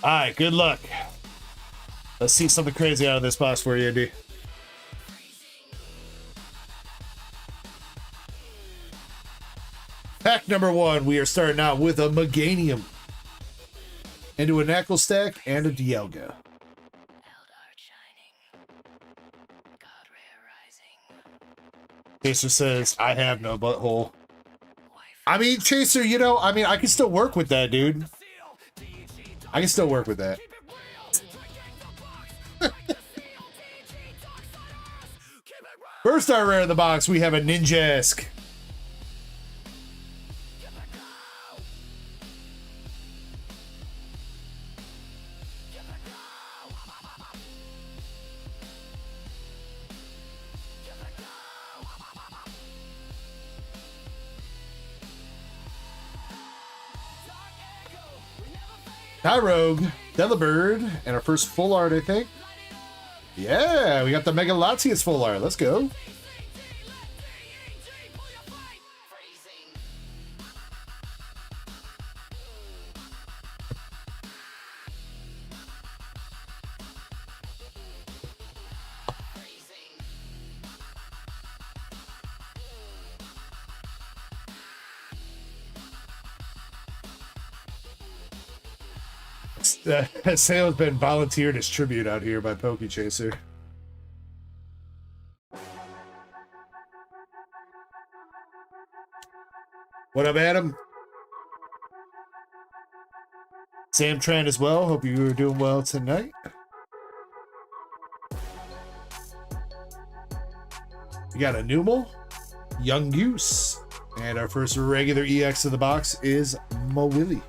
Alright, good luck. Let's see something crazy out of this box for you, Andy. Pack number one, we are starting out with a Meganium. Into a Knuckle Stack and a Dialga. Chaser says, I have no butthole. I mean, Chaser, you know, I mean, I can still work with that, dude. I can still work with that. First our rare in the box, we have a Ninjask. Rogue, Delibird, and our first full art, I think. Yeah, we got the Mega Latias full art. Let's go. Sale's been volunteered as tribute out here by Pokechaser. What up, Adam? Sam Tran as well. Hope you were doing well tonight. We got a Numel, Young Goose, and our first regular EX of the box is Mawili.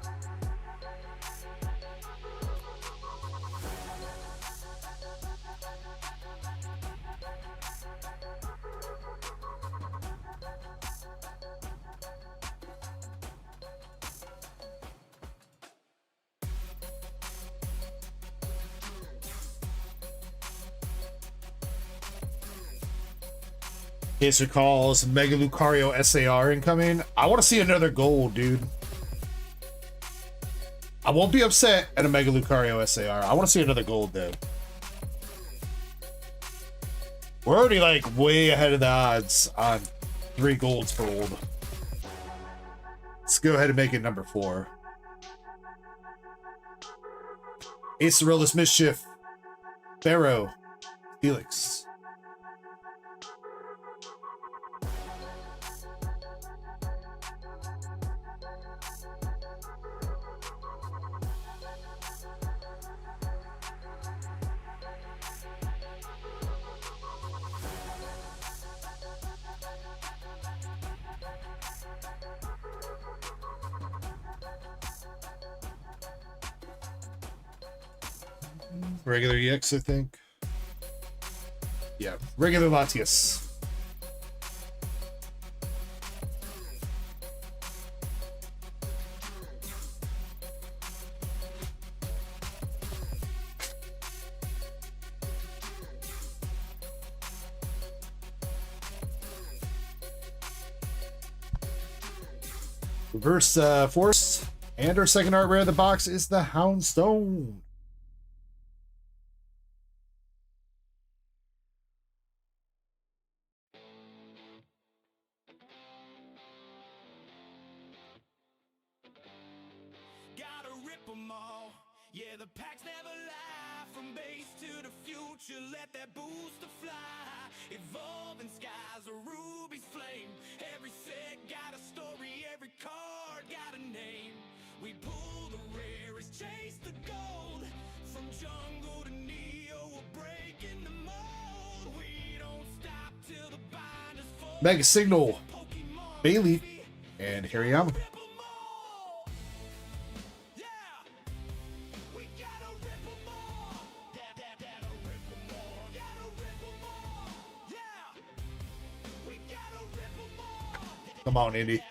Chaser calls Mega Lucario SAR incoming. I want to see another gold, dude. I won't be upset at a Mega Lucario SAR. I want to see another gold, though. We're already like way ahead of the odds on 3 golds for old. Let's go ahead and make it number 4. Acerillas Mischief, Pharaoh, Felix. Regular EX, I think. Yeah, regular Latias. Reverse Force. And our second art rare of the box is the Houndstone. Gotta rip 'em all. Yeah, the packs never lie. From base to the future, let that booster fly. Evolving skies, a ruby's flame. Every set got a story, every card got a name. We pull the rarest, chase the gold. From jungle to neo, we're breaking the mold. We don't stop till the binders fall. Mega Signal, Bailey, and Hariyama. Come on, Indy.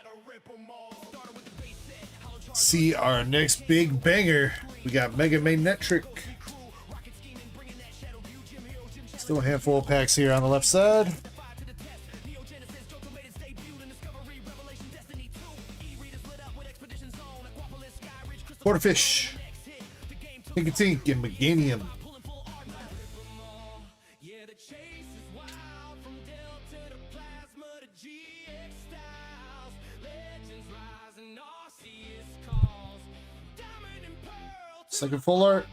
See our next big banger. We got Mega Magnetric. Still a handful of packs here on the left side. Quarterfish, Pinkatink, and Meganium. Second full art.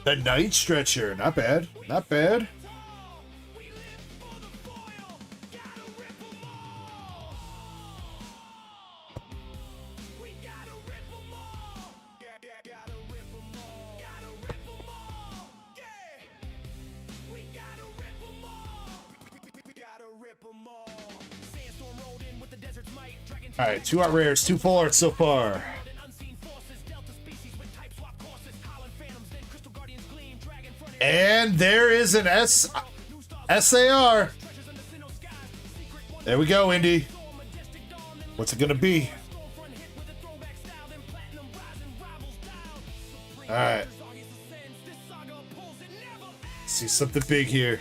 The Night Stretcher. Not bad. Not bad. All right, 2 art rares, 2 full arts so far. And there is an SAR. There we go, Indy. What's it gonna be? All right. See something big here.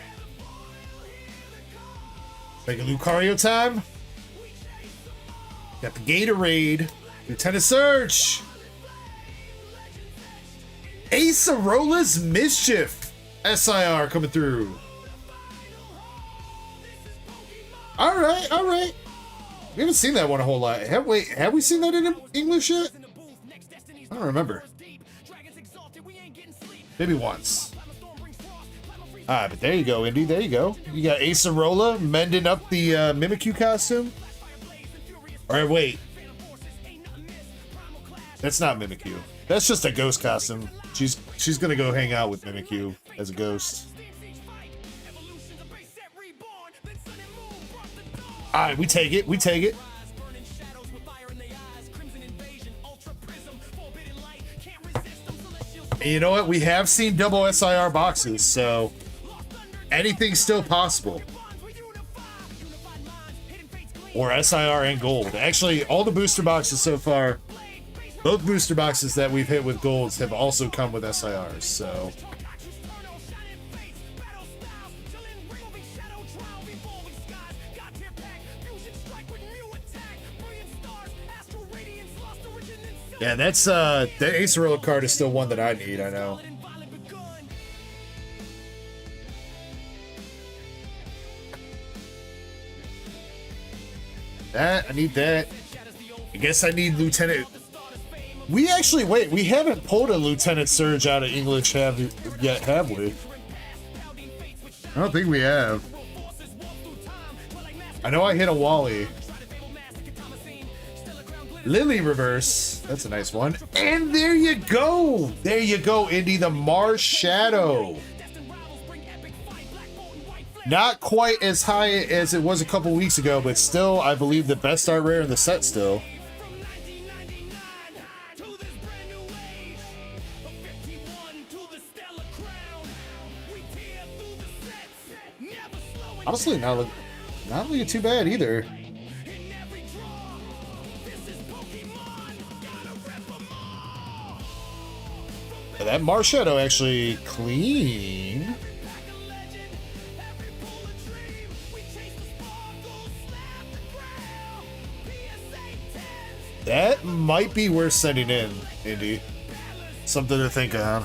Make a Lucario time. Got the Gatorade. Lieutenant Surge. Acerola's Mischief. SIR coming through. All right, all right. We haven't seen that one a whole lot. Have we seen that in English yet? I don't remember. Maybe once. Alright, but there you go, Indy. There you go. You got Acerola mending up the Mimikyu costume. Alright, wait. That's not Mimikyu. That's just a ghost costume. She's gonna go hang out with Mimikyu as a ghost. Alright, we take it. We take it. And you know what? We have seen double SIR boxes, so anything's still possible. Or SIR and gold. Actually, all the booster boxes so far, both booster boxes that we've hit with golds have also come with SIRs, so. Yeah, that's the Acerola card is still one that I need, I know. That, I need that. I guess I need Lieutenant. We actually, wait, we haven't pulled a Lieutenant Surge out of English yet, have we? I don't think we have. I know I hit a Wally. Lily reverse. That's a nice one. And there you go. There you go, Indy. The Mars Shadow. Not quite as high as it was a couple weeks ago, but still, I believe the best art rare in the set still. Honestly, not looking too bad either. That Marshadow actually clean. That might be worth sending in, Indy. Something to think on.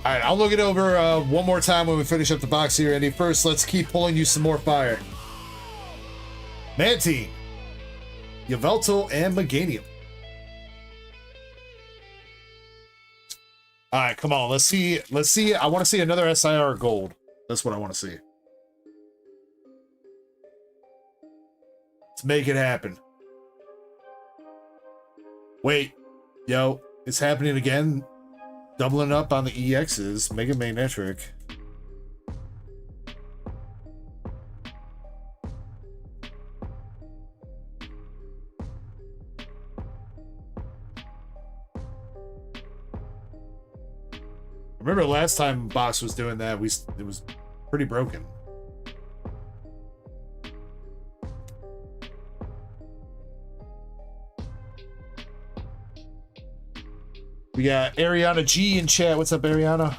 All right, I'll look it over one more time when we finish up the box here, Andy. First, let's keep pulling you some more fire. Manti, Yveltal, and Meganium. All right, come on. Let's see. I want to see another SIR gold. That's what I want to see. Let's make it happen. Wait. Yo, it's happening again. Doubling up on the EXs. Mega Magnetric. Remember last time Box was doing that, it was pretty broken. We got Ariana G in chat. What's up, Ariana?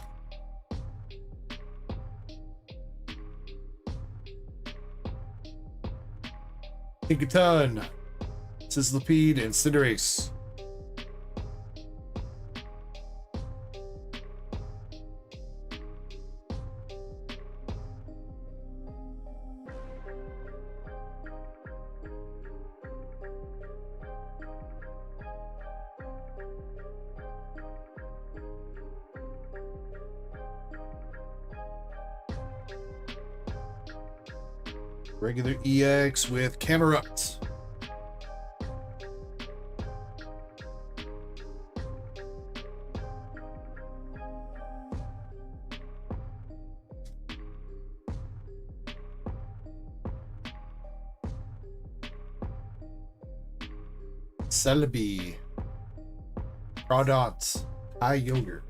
Pinkaton, Sizzlipede, and Cinderace. Regular EX with Camerupt. Celebi. Crawdot. High Yogurt.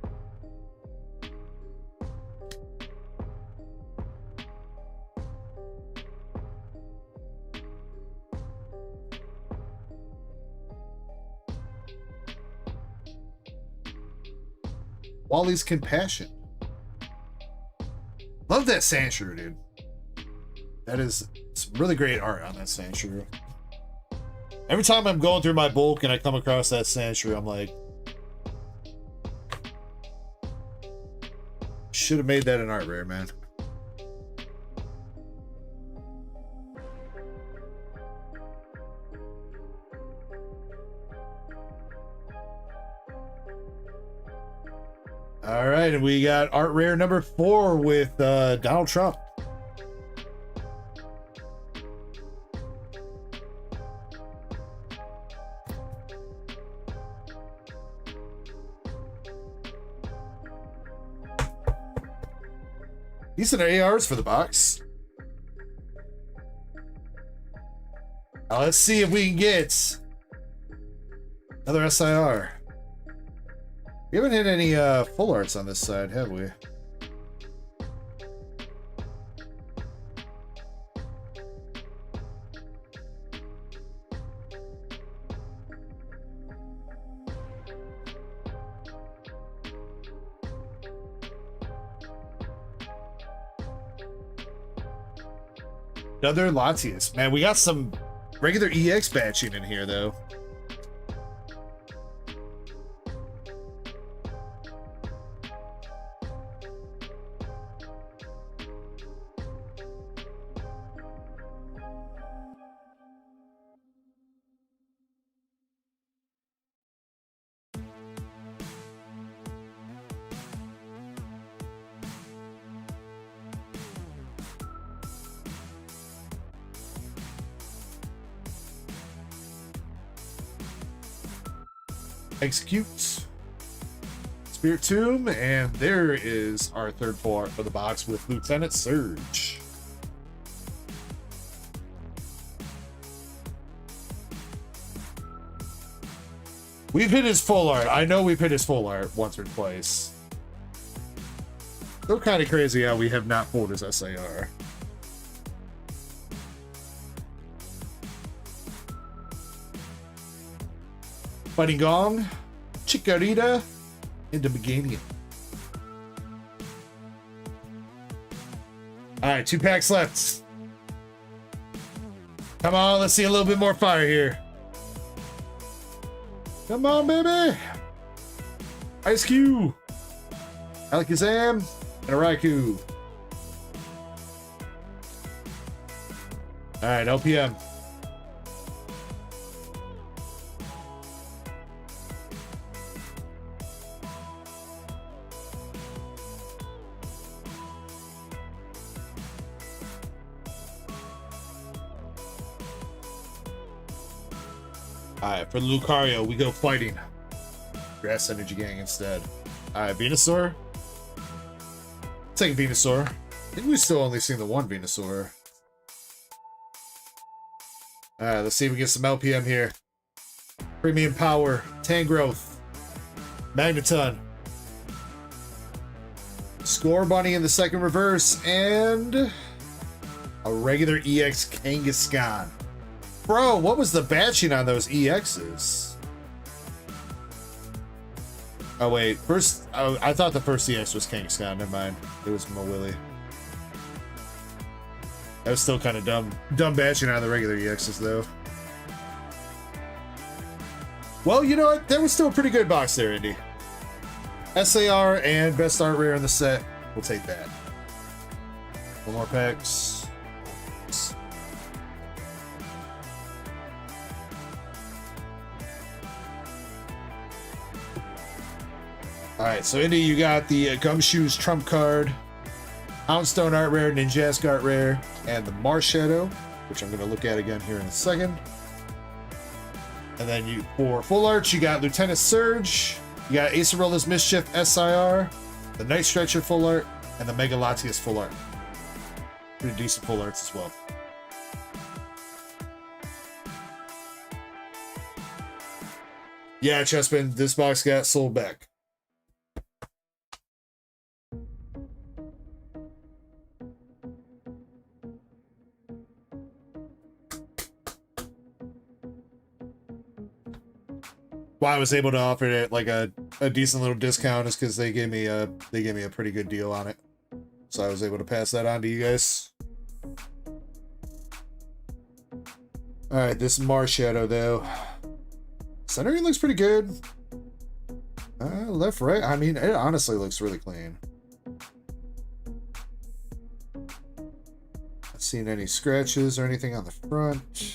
Wally's Compassion. Love that Sandshrew, dude. That is some really great art on that Sandshrew. Every time I'm going through my bulk and I come across that Sandshrew, I'm like, should have made that an art rare, man. All right, and we got art rare number 4 with Donald Trump. Decent ARs for the box. Now let's see if we can get another SIR. We haven't hit any full arts on this side, have we? Another Latias. Man, we got some regular EX batching in here, though. Execute. Spirit Tomb, and there is our third full art for the box with Lieutenant Surge. We've hit his full art. I know we've hit his full art once or twice. Still kind of crazy how we have not pulled his SAR. Fighting Gong, Chikorita, and the Meganium. Alright, 2 packs left. Come on, let's see a little bit more fire here. Come on, baby! Ice Cube, Alakazam, and a Raikou. Alright, LPM. Alright, for Lucario, we go fighting. Grass Energy Gang instead. Alright, Venusaur. Take Venusaur. I think we've still only seen the one Venusaur. Alright, let's see if we get some LPM here. Premium Power, Tangrowth, Magneton, Score Bunny in the second reverse, and a regular EX Kangaskhan. Bro, what was the batching on those EXs? Oh wait, first, I thought the first EX was Kangaskhan, never mind. It was Mawili. That was still kind of dumb batching out of the regular EXs though. Well, you know what? That was still a pretty good box there, Indy. SAR and best art rare in the set. We'll take that. One more packs. Alright, so Indy, you got the Gumshoe's Trump card, Houndstone art rare, Ninjask art rare, and the Marshadow, which I'm going to look at again here in a second. And then you, for full arts, you got Lieutenant Surge, you got Acerolla's Mischief SIR, the Night Stretcher full art, and the Mega Latias full art. Pretty decent full arts as well. Yeah, Chespin, this box got sold back. Why I was able to offer it like a decent little discount is because they gave me a pretty good deal on it, so I was able to pass that on to you guys. All right, this Marshadow though, centering looks pretty good. Left, right. I mean, it honestly looks really clean. Not seeing any scratches or anything on the front.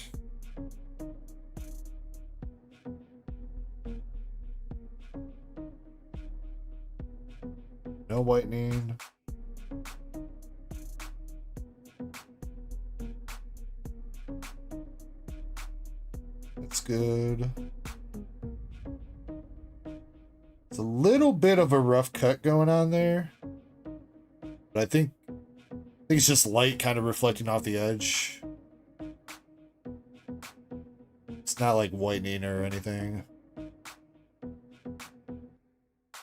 No whitening. That's good. It's a little bit of a rough cut going on there, but I think it's just light kind of reflecting off the edge. It's not like whitening or anything.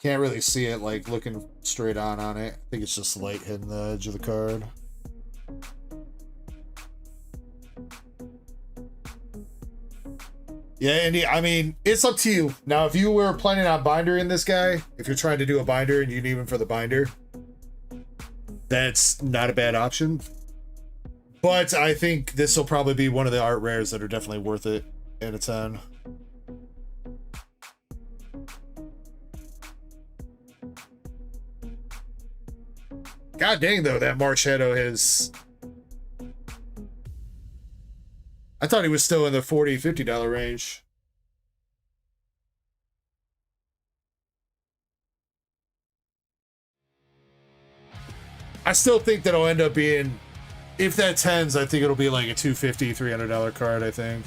Can't really see it like looking straight on it. I think it's just light hitting the edge of the card. Yeah, Andy, I mean, it's up to you. Now, if you were planning on bindering this guy, if you're trying to do a binder and you need him for the binder, that's not a bad option. But I think this will probably be one of the art rares that are definitely worth it in a 10. God dang, though, that Marshadow is... I thought he was still in the $40, $50 range. I still think that'll end up being... If that 10s, I think it'll be like a $250, $300 card, I think.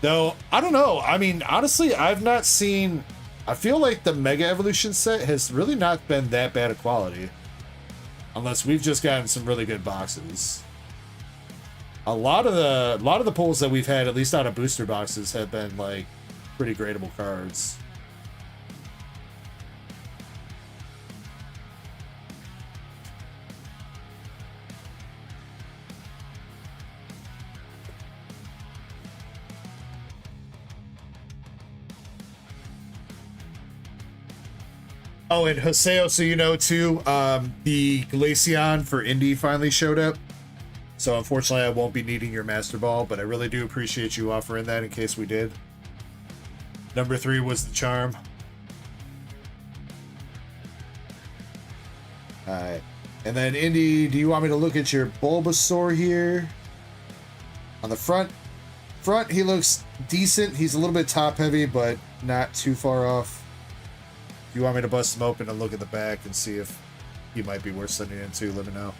Though, I don't know. I mean, honestly, I've not seen... I feel like the Mega Evolution set has really not been that bad of quality. Unless we've just gotten some really good boxes. A lot of the pulls that we've had, at least out of booster boxes, have been like pretty gradable cards. Oh, and Hoseo, so you know too, the Glaceon for Indy finally showed up. So unfortunately I won't be needing your Master Ball, but I really do appreciate you offering that in case we did. Number 3 was the charm. Alright. And then Indy, do you want me to look at your Bulbasaur here? On the front, he looks decent. He's a little bit top heavy, but not too far off. If you want me to bust him open and look at the back and see if he might be worth sending into, let me know.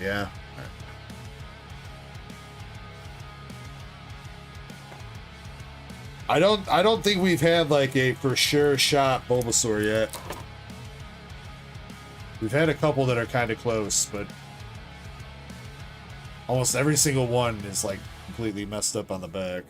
Yeah. All right. I don't think we've had like a for sure shot Bulbasaur yet. We've had a couple that are kind of close, but almost every single one is like completely messed up on the back.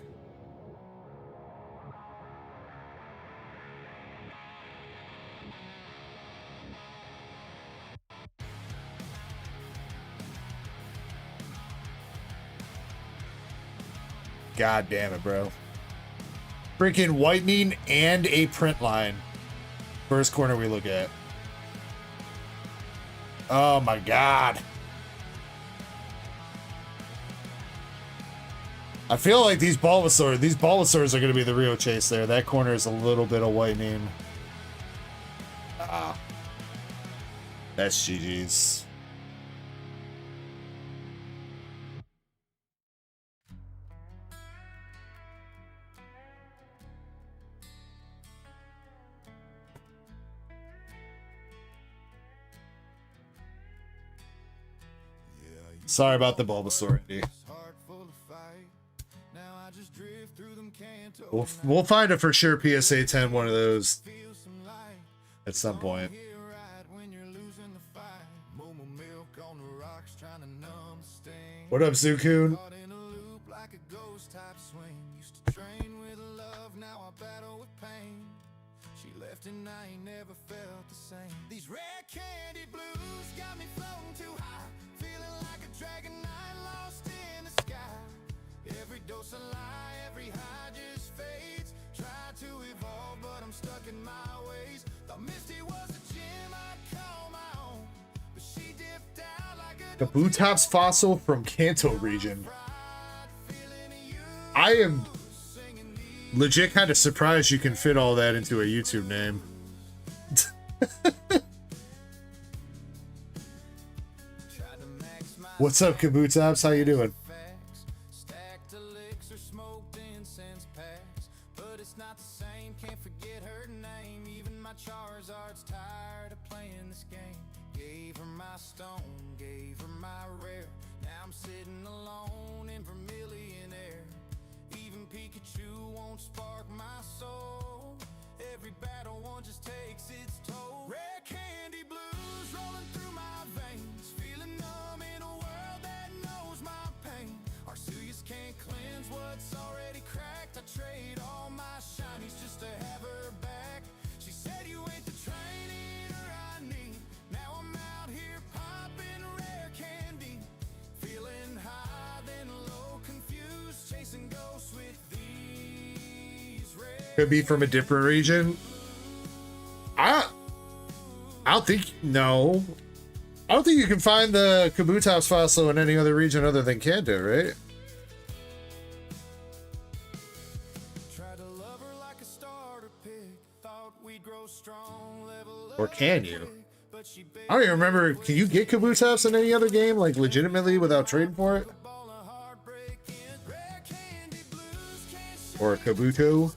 God damn it, bro. Freaking whitening and a print line. First corner we look at. Oh my god. I feel like these Bulbasaurs are going to be the real chase there. That corner is a little bit of whitening. Ah. That's GG's. Sorry about the Bulbasaur, Andy. We'll find a for sure PSA 10 one of those at some point. What up, Zukun? And I ain't never felt the same. These red candy blues got me floating too high, feeling like a dragon I lost in the sky. Every dose of lie, every high just fades. Try to evolve, but I'm stuck in my ways. Thought Misty was a gem I'd call my own, but she dipped out like a Kabutops fossil from Kanto region. I am legit kind of surprised you can fit all that into a YouTube name. What's up, Kabutops? How you doing? But it's not the same, can't forget her name. Even my Charizard's tired of playing this game. Gave her my stone, gave her my rare. Now I'm sitting alone in Vermilion air. Even Pikachu won't spark my soul. Every battle one just takes its toll. Red candy blues rolling through my veins, feeling numb in a world that knows my pain. Arceus can't cleanse what's already cracked. I trade all my shinies just to have her back. She said you ain't the train eater I need. Now I'm out here popping rare candy, feeling high then low, confused, chasing ghosts with these red. Could be from a different region. I don't think, no. I don't think you can find the Kabutops fossil in any other region other than Kanto, right? Or can you? I don't even remember. Can you get Kabutops in any other game, like legitimately without trading for it? Or a Kabuto?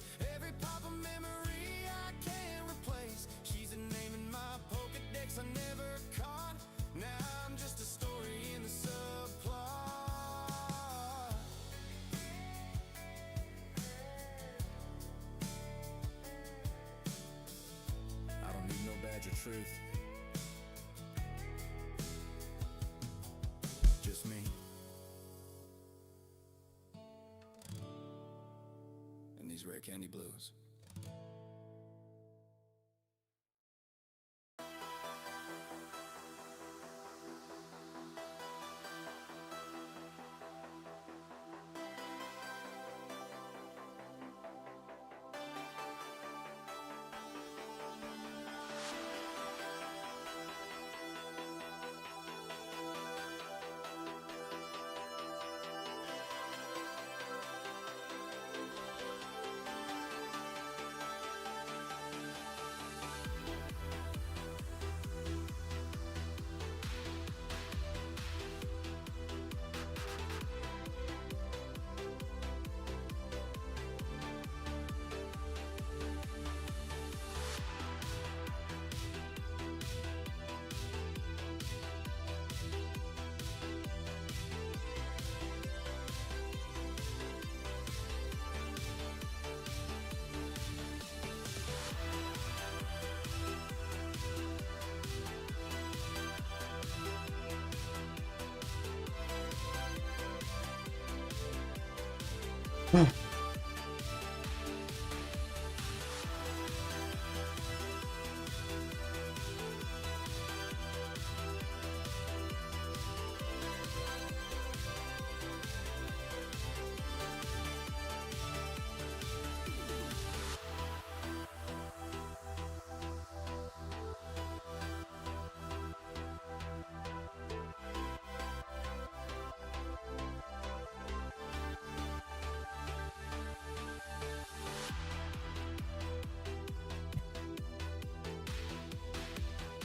Rare candy blues.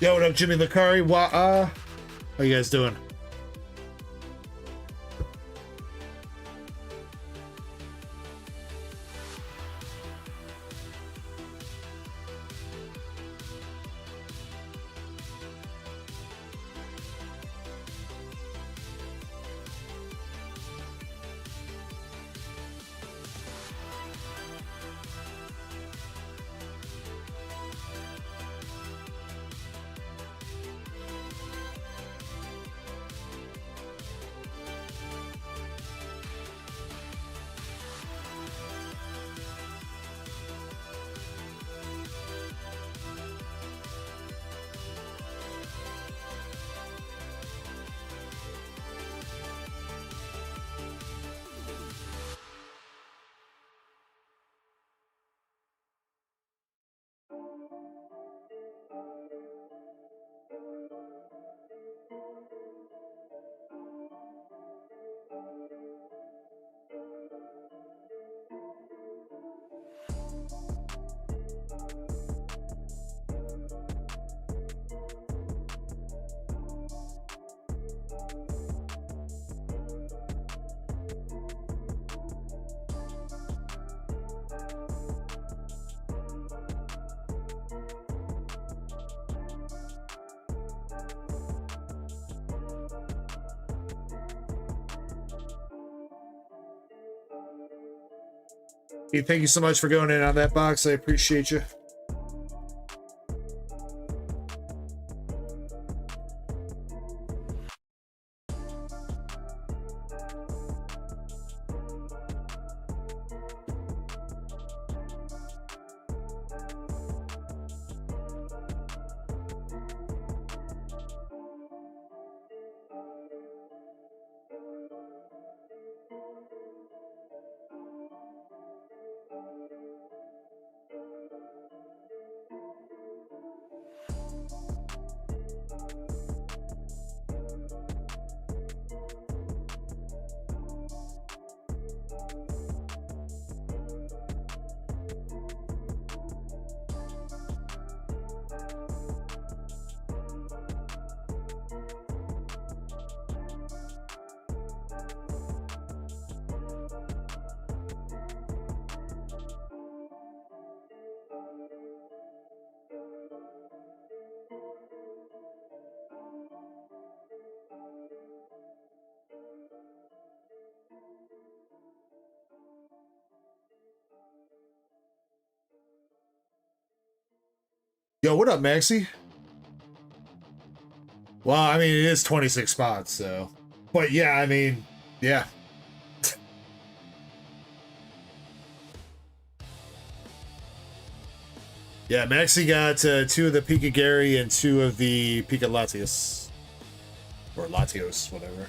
Yo, what up, Jimmy Lakari? How you guys doing? Hey, thank you so much for going in on that box. I appreciate you. Yo, what up, Maxie? Well, I mean, it is 26 spots, so. But yeah, I mean, yeah. Yeah, Maxie got 2 of the Pika Gary and 2 of the Pika Latios. Or Latios, whatever.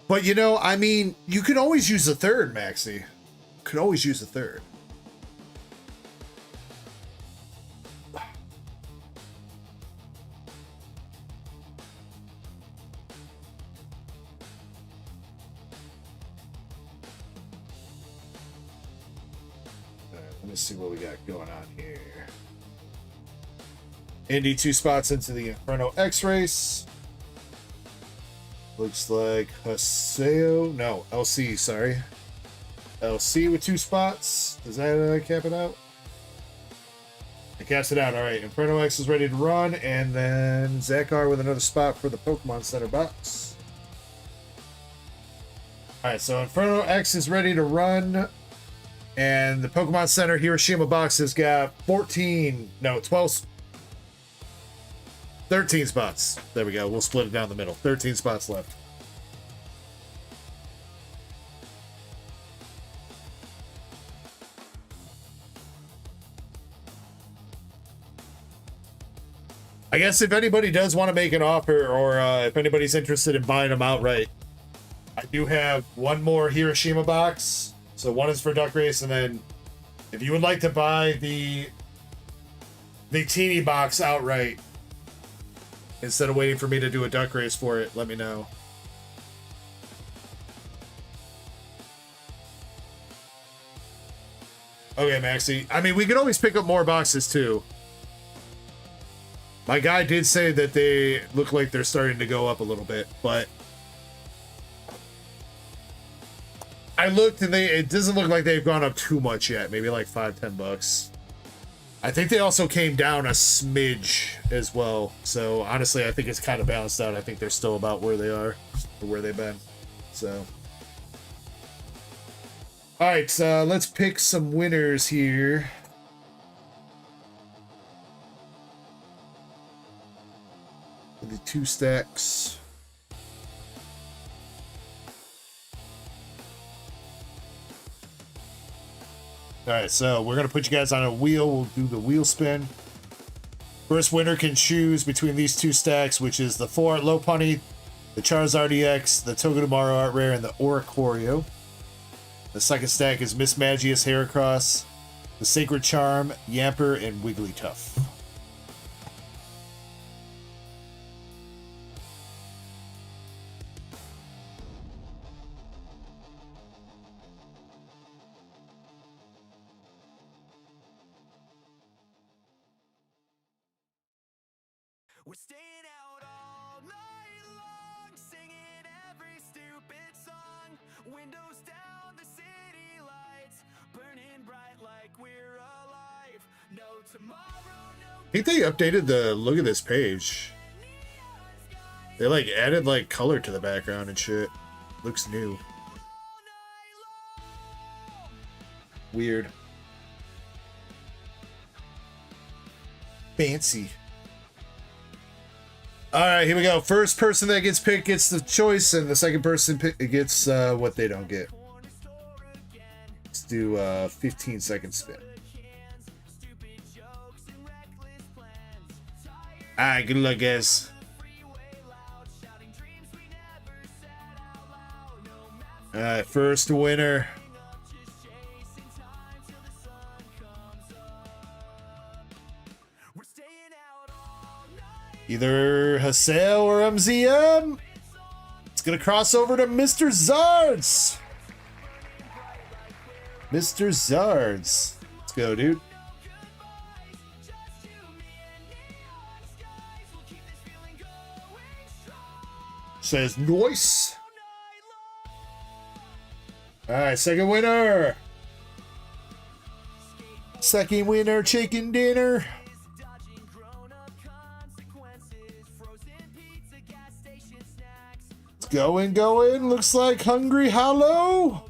But you know, I mean, you could always use a third, Maxie. Could always use a third. Let me see what we got going on here. Indy 2 spots into the Inferno X race. Looks like Haseo. No, LC, sorry. LC with 2 spots. Does that cap it out? I caps it out. All right. Inferno X is ready to run. And then Zakar with another spot for the Pokemon Center box. All right. So Inferno X is ready to run. And the Pokemon Center Hiroshima box has got 13 spots. There we go. We'll split it down the middle. 13 spots left. I guess if anybody does want to make an offer, or if anybody's interested in buying them outright, I do have one more Hiroshima box. So one is for Duck Race, and then if you would like to buy the teeny box outright instead of waiting for me to do a Duck Race for it, let me know. Okay, Maxie. I mean, we can always pick up more boxes too. My guy did say that they look like they're starting to go up a little bit, but I looked and it doesn't look like they've gone up too much yet. Maybe like $5-10. I think they also came down a smidge as well. So honestly, I think it's kind of balanced out. I think they're still about where they are or where they've been. So, all right, let's pick some winners here. The 2 stacks. All right, so we're gonna put you guys on a wheel. We'll do the wheel spin. First winner can choose between these 2 stacks, which is the 4 Art Lopunny, the Charizard EX, the Togedemaru Art Rare, and the Oricorio. The second stack is Miss Magius Heracross, the Sacred Charm, Yamper, and Wigglytuff. We're staying out all night long, singing every stupid song. Windows down, the city lights burning bright like we're alive. No tomorrow, no. I think they updated the look of this page. They like added like color to the background and shit. Looks new. Weird. Fancy. All right, here we go. First person that gets picked gets the choice, and the second person gets what they don't get. Let's do 15-second spin. All right, good luck, guys. All right, first winner. Either Hassel or MZM. It's gonna cross over to Mr. Zards. Mr. Zards. Let's go, dude. Says nice. Alright, second winner. Second winner, chicken dinner. Going. Looks like Hungry Hollow.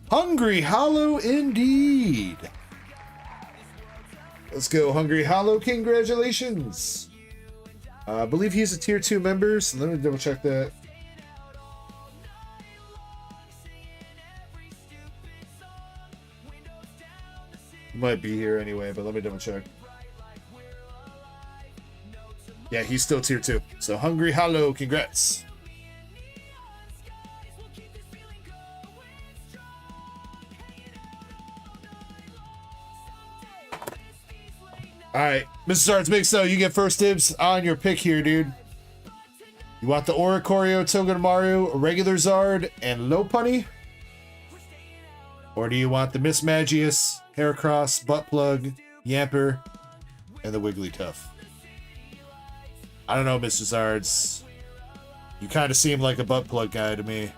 Hungry Hollow indeed. Let's go, Hungry Hollow. Congratulations. I believe he's a tier 2 member, so let me double check that. He might be here anyway, but let me double check. Yeah, he's still tier 2. So Hungry Hollow, congrats. Alright, Mr. Zards, Big So, you get first dibs on your pick here, dude. You want the Oricorio, Togedemaru, regular Zard, and Lopunny? Or do you want the Miss Magius, Heracross, Buttplug, Yamper, and the Wigglytuff? I don't know, Mr. Zards. You kind of seem like a butt plug guy to me.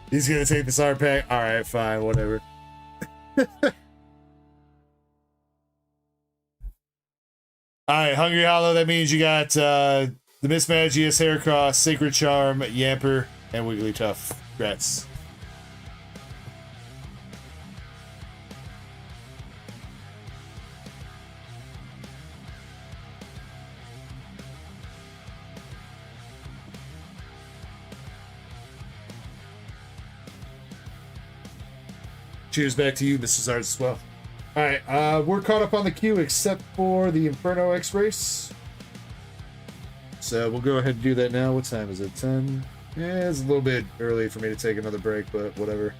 He's gonna take the Zard pack. All right, fine, whatever. Alright, Hungry Hollow, that means you got the Miss Magius, Heracross, Sacred Charm, Yamper, and Wigglytuff. Congrats. Cheers back to you, Mrs. Arts, as well. All right, we're caught up on the queue except for the Inferno X race. So we'll go ahead and do that now. What time is it? 10? Yeah, it's a little bit early for me to take another break, but whatever.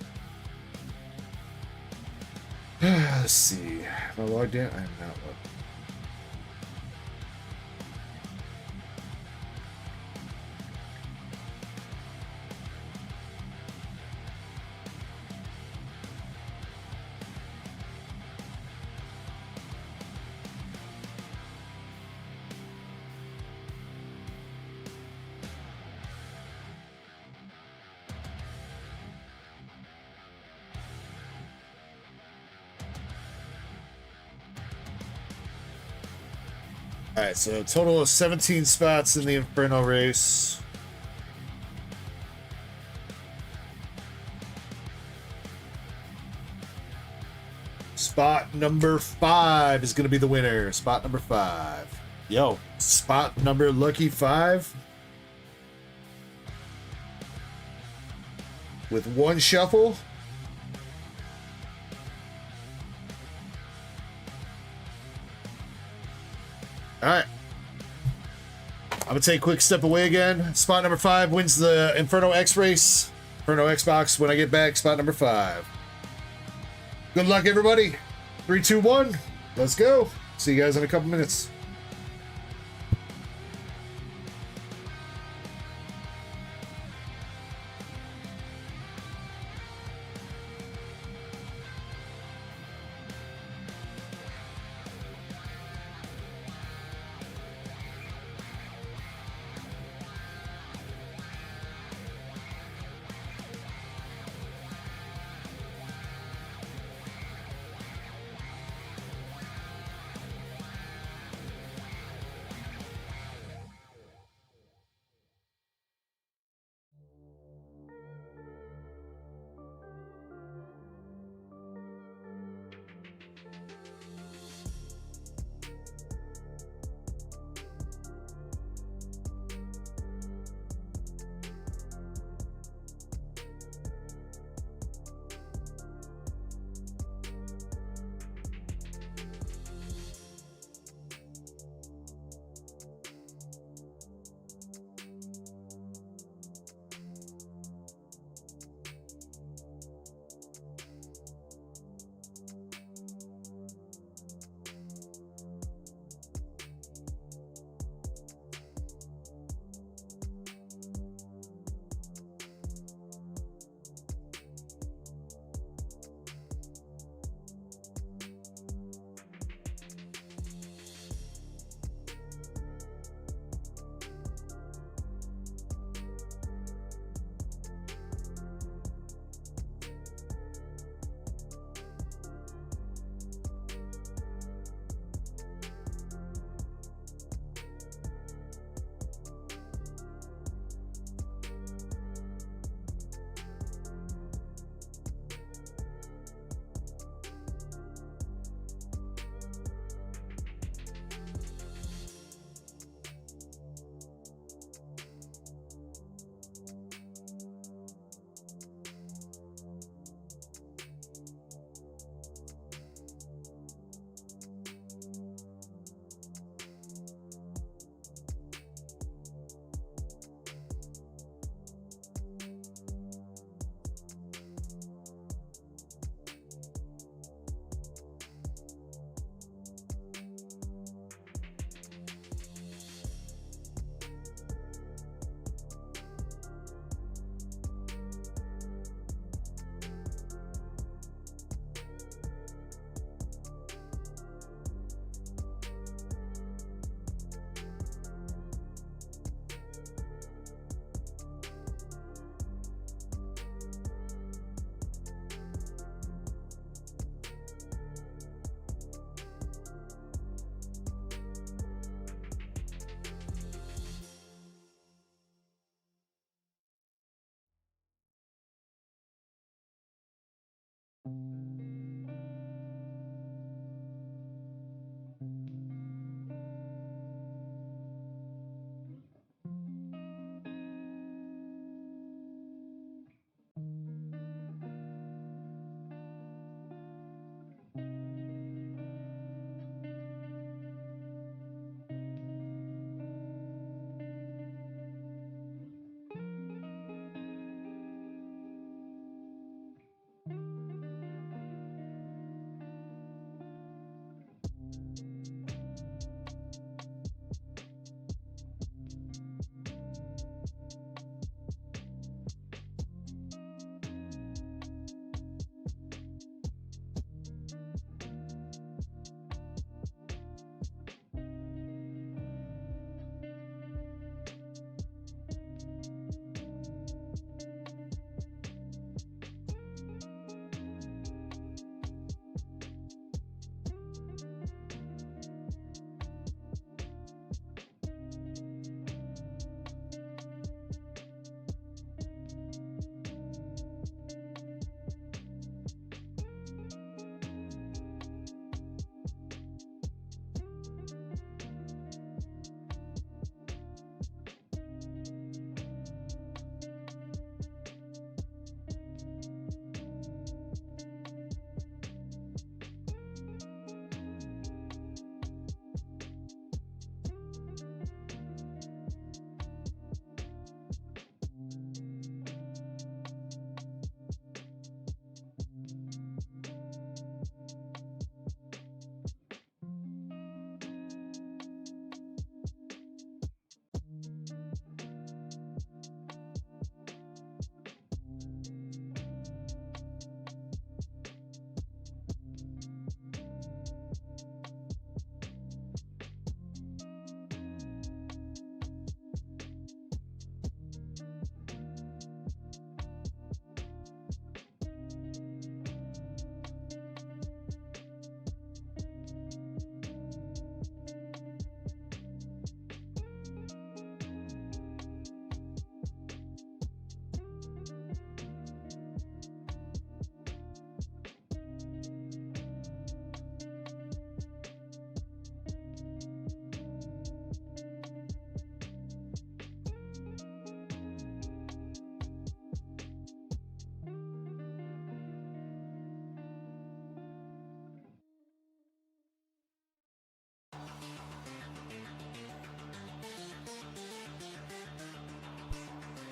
Let's see. Am I logged in? I'm not logged in. Alright, so a total of 17 spots in the Inferno race. Spot number 5 is going to be the winner. Spot number 5. Yo, spot number lucky 5. With one shuffle. All right. I'm going to take a quick step away again. Spot number 5 wins the Inferno X race. Inferno Xbox when I get back. Spot number 5. Good luck, everybody. 3, 2, 1. Let's go. See you guys in a couple minutes.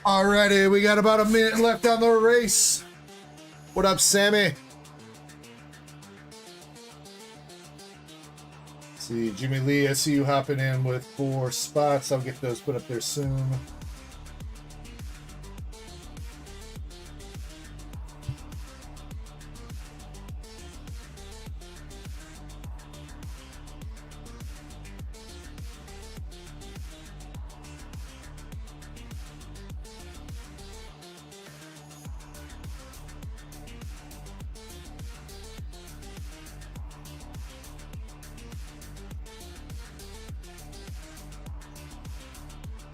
Alrighty, we got about a minute left on the race. What up, Sammy? See, Jimmy Lee, I see you hopping in with 4 spots. I'll get those put up there soon.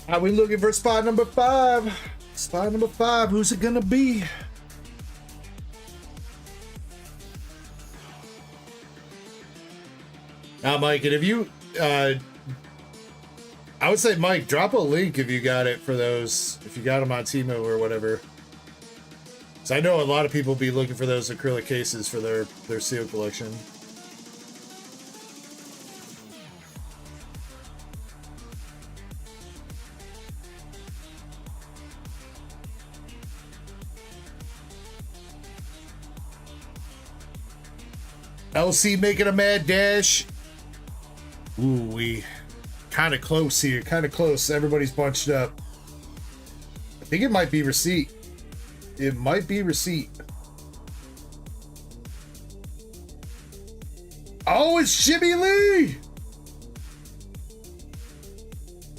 Are we looking for spot number 5? Spot number 5, who's it gonna be? Now, Mike, and if you, I would say, Mike, drop a link if you got it for those, if you got them on Timo or whatever. So I know a lot of people be looking for those acrylic cases for their seal collection. LC making a mad dash. Ooh, we kind of close here. Kind of close. Everybody's bunched up. I think it might be receipt. It might be receipt. Oh, it's Jimmy Lee!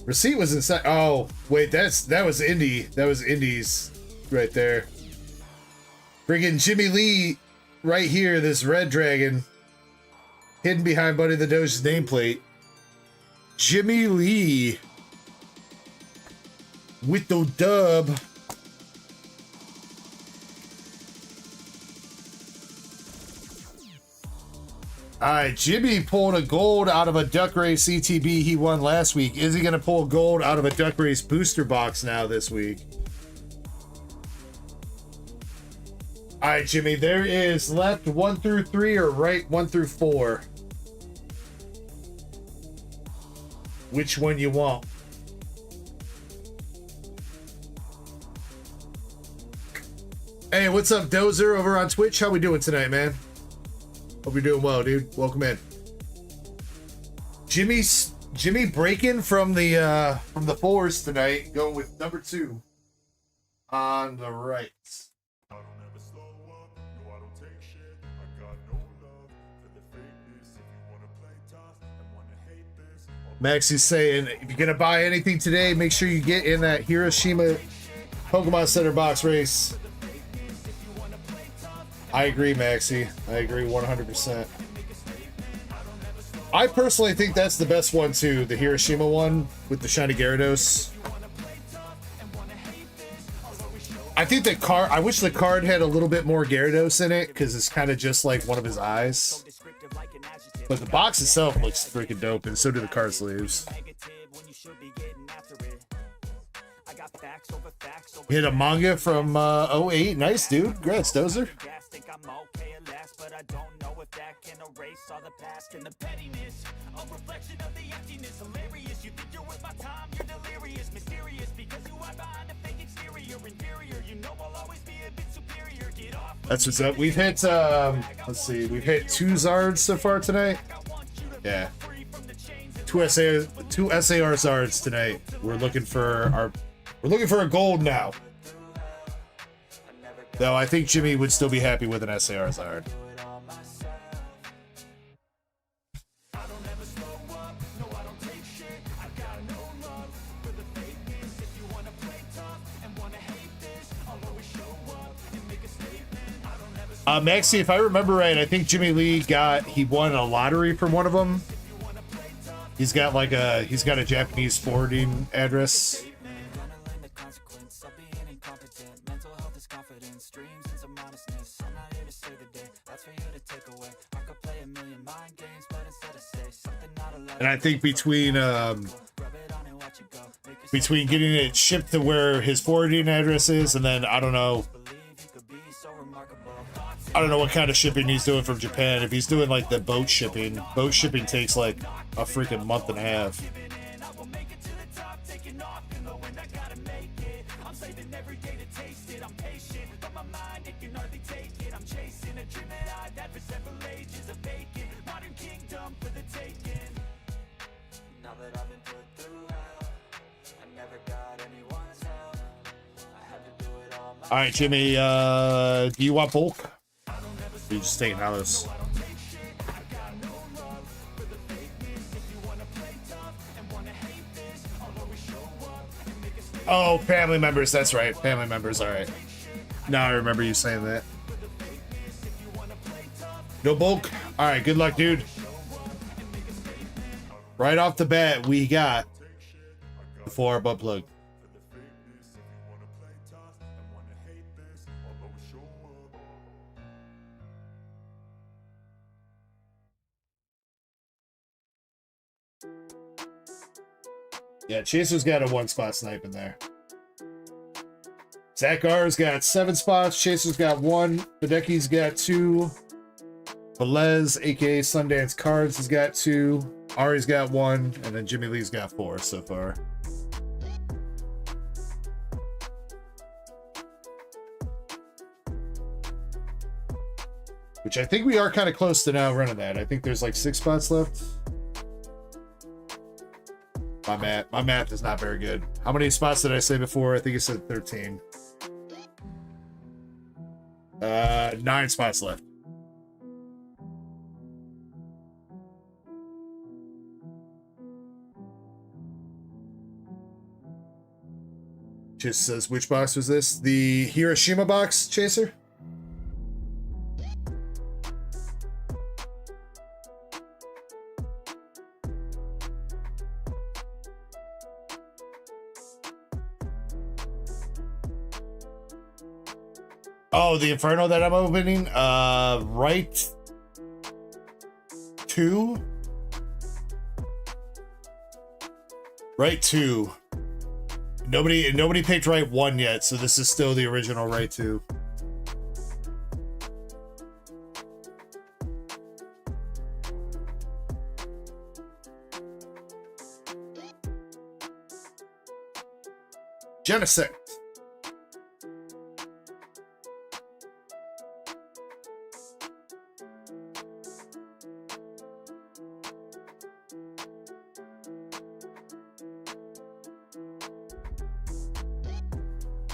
Receipt was inside. Oh, wait, that was Indy. That was Indy's right there. Friggin' Jimmy Lee right here, this red dragon. Hidden behind Buddy the Doge's nameplate. Jimmy Lee. With the dub. Alright, Jimmy pulled a gold out of a Duck Race CTB he won last week. Is he going to pull gold out of a Duck Race booster box now this week? Alright, Jimmy, there is left 1 through 3 or right 1 through 4. Which one you want? Hey, what's up, Dozer, over on Twitch? How we doing tonight, man? Hope you're doing well, dude. Welcome in. Jimmy breaking from the 4s tonight, going with number 2 on the right. Maxie's saying, if you're gonna buy anything today, make sure you get in that Hiroshima Pokemon Center box race. I agree, Maxie. I agree 100%. I personally think that's the best one too, the Hiroshima one with the shiny Gyarados. I think the card, I wish the card had a little bit more Gyarados in it because it's kind of just like one of his eyes. But the box itself looks freaking dope, and so do the card sleeves. Hit a manga from 08. Nice, dude. Congrats, Dozer. That's what's up. We've hit, let's see, we've hit 2 Zards so far tonight. Yeah. 2 SAR Zards tonight. We're looking for a gold now. Though I think Jimmy would still be happy with an SAR Zard. Maxie, if I remember right, I think Jimmy Lee he won a lottery from one of them. He's got a Japanese forwarding address. And I think between getting it shipped to where his forwarding address is, and then I don't know what kind of shipping he's doing from Japan. If he's doing like the boat shipping takes like a freaking month and a half. my mind, it can hardly take it. I'm chasing a dream that I've had for several ages, a vacant modern kingdom for the taking. Now that I've been put through hell, I never got anyone's help. I had to do it all myself. All right, Jimmy, do you want bulk? Or you just taking hollows? Oh, family members, that's right. Family members, all right. Now I remember you saying that. No bulk? All right, good luck, dude. Right off the bat, we got the 4 butt plug. Yeah, Chaser's got a 1 spot snipe in there. Zach R's got 7 spots. Chaser's got 1. Ducky's got 2. Velez, aka Sundance Cards, has got 2. Ari's got 1. And then Jimmy Lee's got 4 so far. Which I think we are kind of close to now running that. I think there's like 6 spots left. My math is not very good. How many spots did I say before? I think I said 13. 9 spots left. Just says, which box was this? The Hiroshima box, Chaser? Oh, the Inferno that I'm opening? Right 2? Right 2. Nobody picked right 1 yet, so this is still the original right 2. Genesect.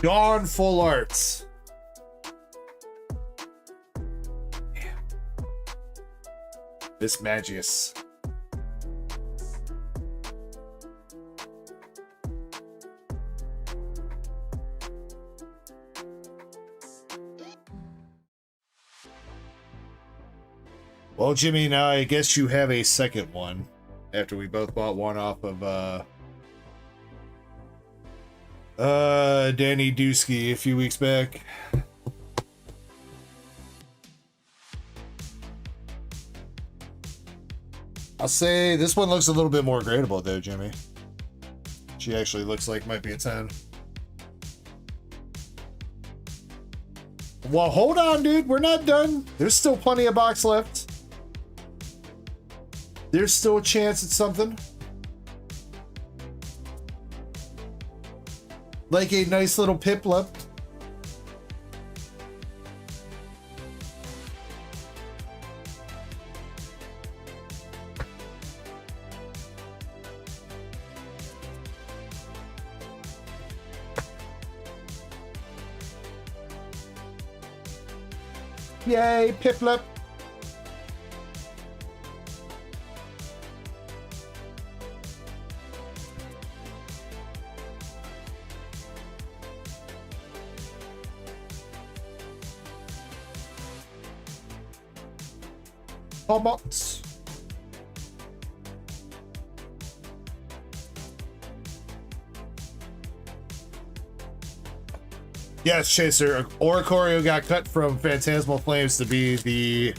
Dawn Full Arts. Yeah. This Magius. Well, Jimmy, now I guess you have a second one after we both bought one off of Danny Dusky a few weeks back. I'll say this one looks a little bit more gradable though, Jimmy. She actually looks like might be a 10. Well, hold on, dude. We're not done. There's still plenty of box left. There's still a chance at something. Like a nice little Piplup. Yay, Piplup. Box. Yes, Chaser. Oricorio got cut from Phantasmal Flames to be the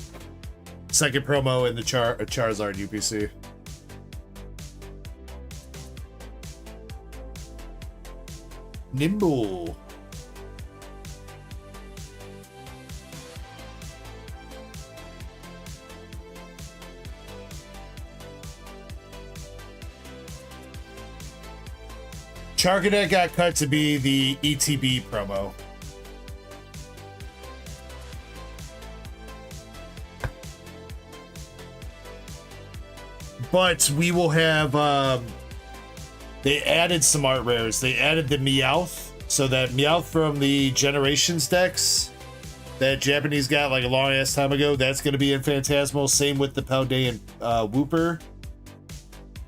second promo in the Charizard UPC. Nimble. Charcadet got cut to be the ETB promo. but we will have, they added some art rares. They added the Meowth. So that Meowth from the Generations decks that Japanese got like a long ass time ago, that's going to be in Phantasmal. Same with the Paldean Wooper.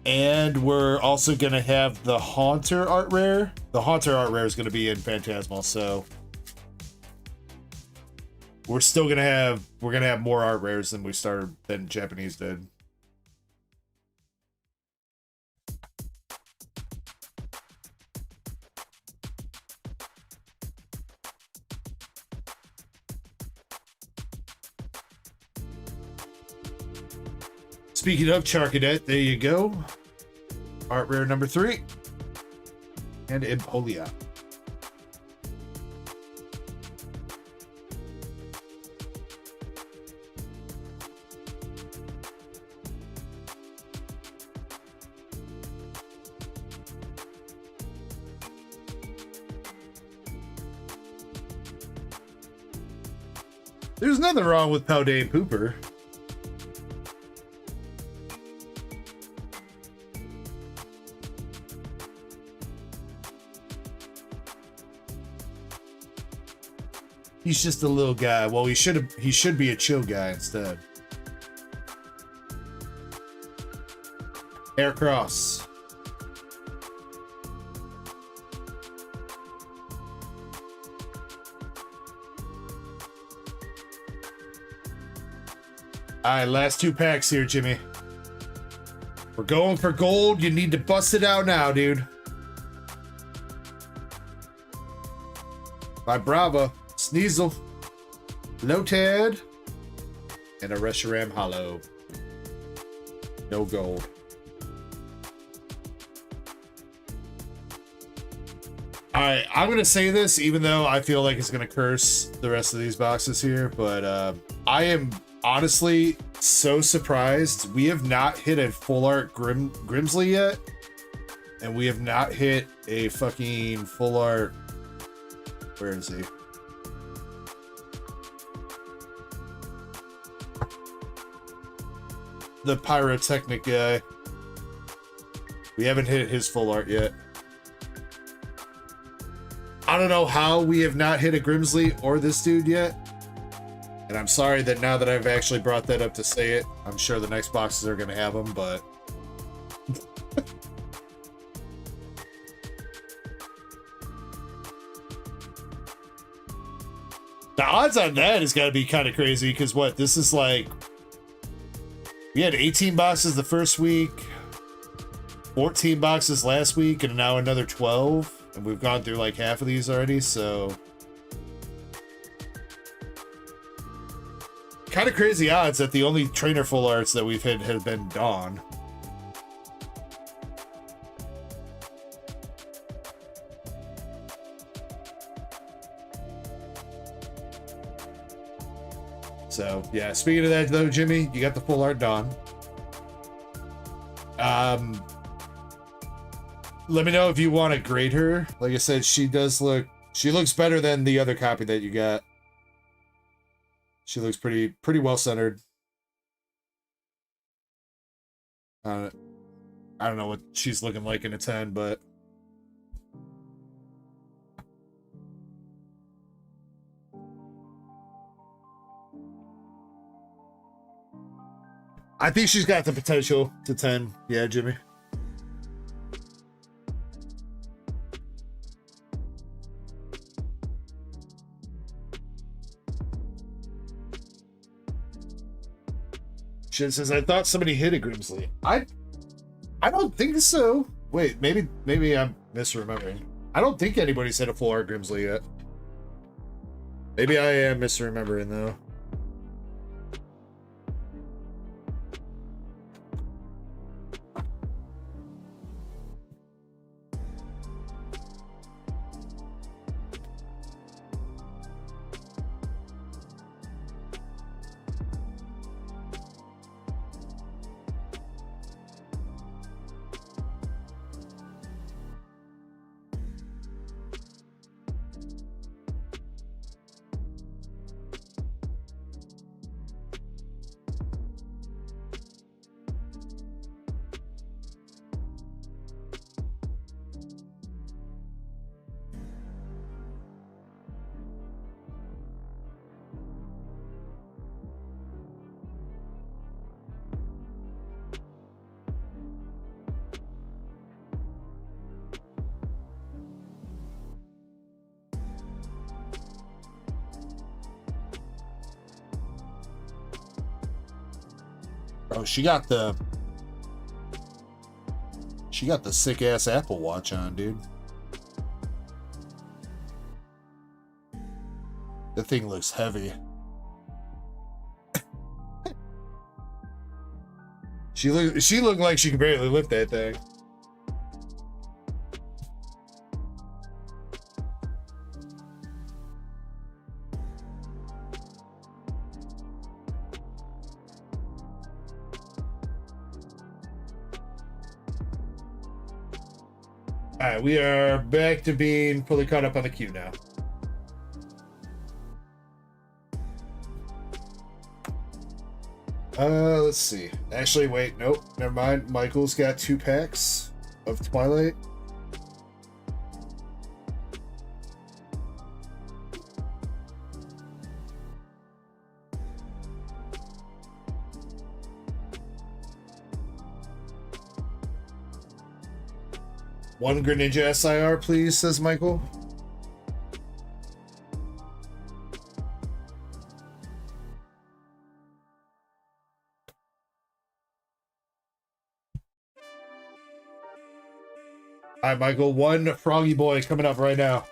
And we're also going to have the Haunter art rare. The Haunter art rare is going to be in Phantasmal. So we're still going to have, more art rares than Japanese did. Speaking of Charcadet, there you go. Art rare number 3. And Empoleon. There's nothing wrong with Paldean Pooper. He's just a little guy. Well, he should be a chill guy instead. Aircross. Alright, last 2 packs here, Jimmy. We're going for gold. You need to bust it out now, dude. By Brava. Sneasel, Lotad, and a Reshiram Hollow. No gold. Alright, I'm going to say this even though I feel like it's going to curse the rest of these boxes here, but I am honestly so surprised. We have not hit a full art Grimsley yet, and we have not hit a fucking full art. Where is he? The pyrotechnic guy. We haven't hit his full art yet. I don't know how we have not hit a Grimsley or this dude yet. And I'm sorry that now that I've actually brought that up to say it, I'm sure the next boxes are going to have them, but... the odds on that has got to be kind of crazy, because what, this is like... We had 18 boxes the first week, 14 boxes last week, and now another 12. And we've gone through like half of these already, so... kind of crazy odds that the only trainer full arts that we've hit have been Dawn. So, yeah, speaking of that, though, Jimmy, you got the full art Dawn. Let me know if you want to grade her. Like I said, she looks better than the other copy that you got. She looks pretty well centered. I don't know what she's looking like in a 10, but... I think she's got the potential to 10. Yeah, Jimmy. Shin says, I thought somebody hit a Grimsley. I don't think so. Wait, maybe I'm misremembering. I don't think anybody's hit a full art Grimsley yet. Maybe I am misremembering, though. Oh, she got the sick ass Apple Watch on, dude. The thing looks heavy. She looked like she could barely lift that thing. All right, we are back to being fully caught up on the queue now. Let's see. Actually, wait, nope, never mind. Michael's got 2 packs of Twilight. One Greninja SIR, please, says Michael. All right, Michael, 1 Froggy Boy coming up right now.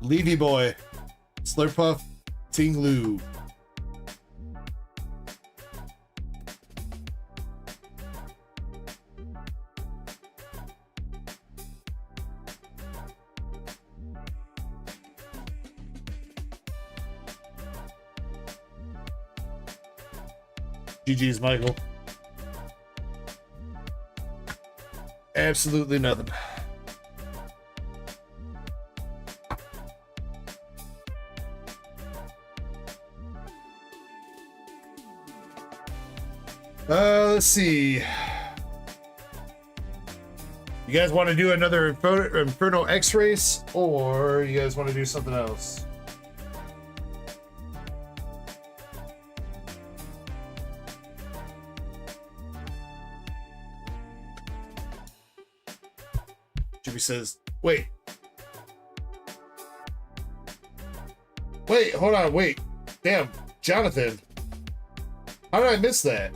Levy Boy, Slurpuff, Ting Lu. GG's, Michael. Absolutely nothing. Let's see. You guys want to do another Inferno X race, or you guys want to do something else? Jimmy says, wait, hold on, wait. Damn, Jonathan. How did I miss that?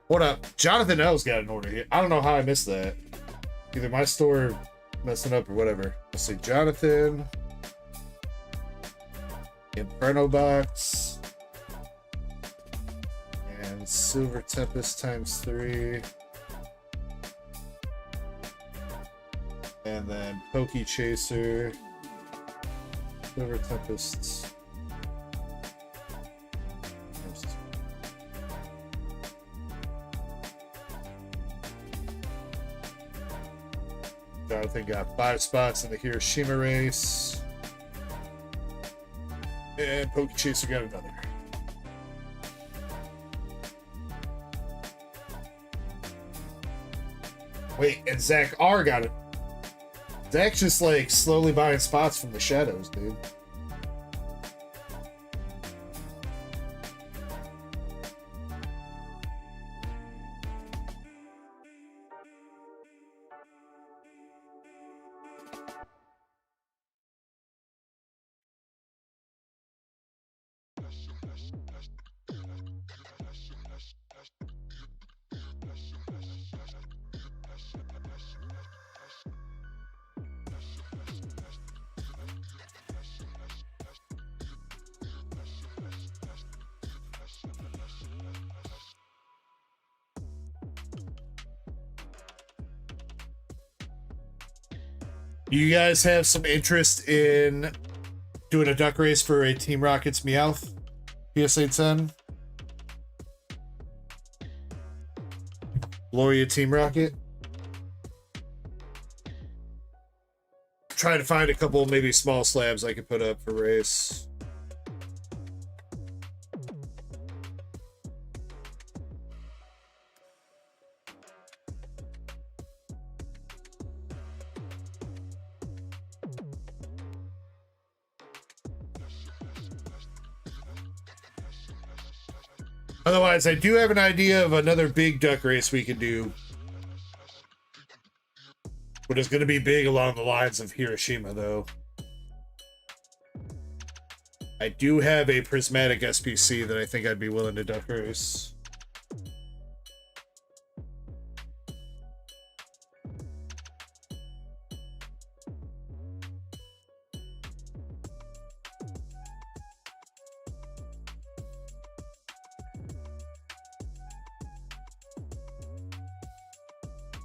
Hold up. Jonathan L's got an order here. I don't know how I missed that. Either my store messing up or whatever. Let's see. Jonathan. Inferno box. And Silver Tempest ×3. And then Pokechaser. Silver Tempest. Jonathan got 5 spots in the Hiroshima race. And Pokechaser got another. Wait, and Zach R got it. Zach's just like slowly buying spots from the shadows, dude. You guys have some interest in doing a duck race for a Team Rocket's Meowth PSA 10? Gloria Team Rocket? Try to find a couple maybe small slabs I could put up for race. Otherwise, I do have an idea of another big duck race we can do But it's going to be big along the lines of Hiroshima, though. I do have a prismatic SPC that I think I'd be willing to duck race.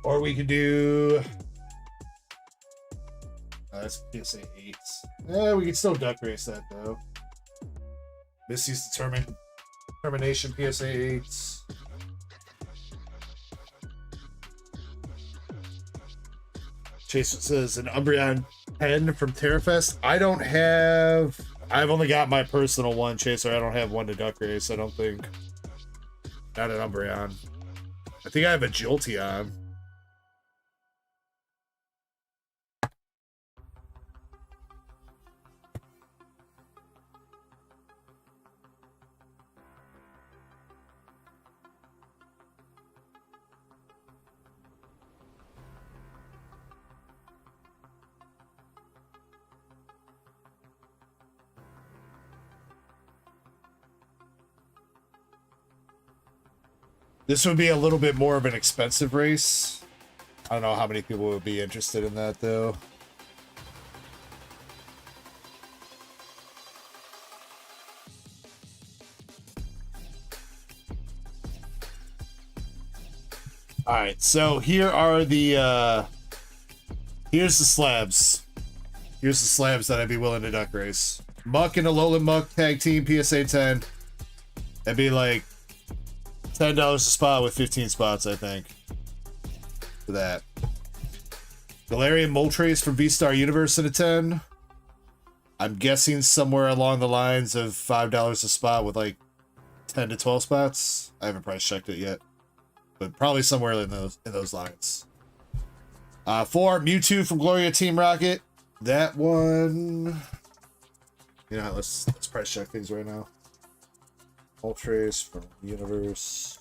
Or we could do... that's PSA 8s. Yeah, we could still duck race that, though. Missy's determination PSA 8s. Jason says an Umbreon 10 from Terrafest. I don't have... I've only got my personal one, Chaser. I don't have one to duck race, I don't think. Not an Umbreon. I think I have a Jolteon. This would be a little bit more of an expensive race. I don't know how many people would be interested in that, though. All right, so here are the here's the slabs. Here's the slabs that I'd be willing to duck race. Muck and Alolan Muck tag team PSA 10. That'd be like $10 a spot with 15 spots, I think. For that. Galarian Moltres from V-Star Universe at a 10. I'm guessing somewhere along the lines of $5 a spot with like 10 to 12 spots. I haven't price checked it yet. But probably somewhere in those lines. 4, Mewtwo from Gloria Team Rocket. That one... You know, let's price check things right now. Moltres from Universe.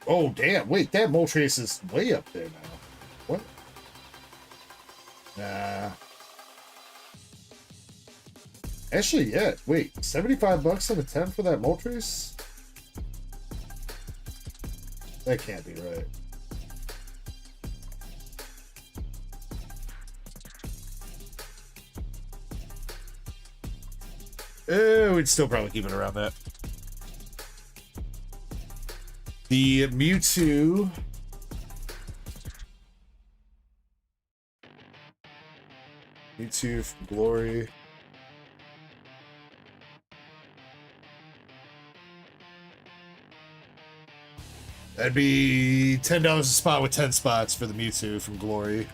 Oh, damn. Wait, that Moltres is way up there now. What? Nah. Actually, yeah. Wait, $75 on a 10 for that Moltres? That can't be right. We'd still probably keep it around that. The Mewtwo. Mewtwo from Glory. That'd be $10 a spot with 10 spots for the Mewtwo from Glory.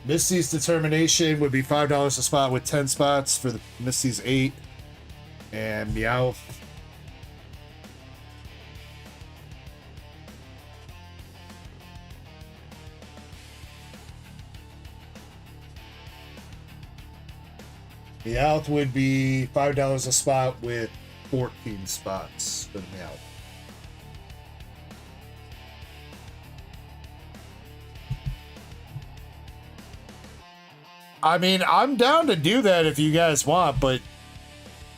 Misty's Determination would be $5 a spot with 10 spots for the Misty's 8. And Meowth. Meowth would be $5 a spot with 14 spots for the Meowth. I mean, I'm down to do that if you guys want, but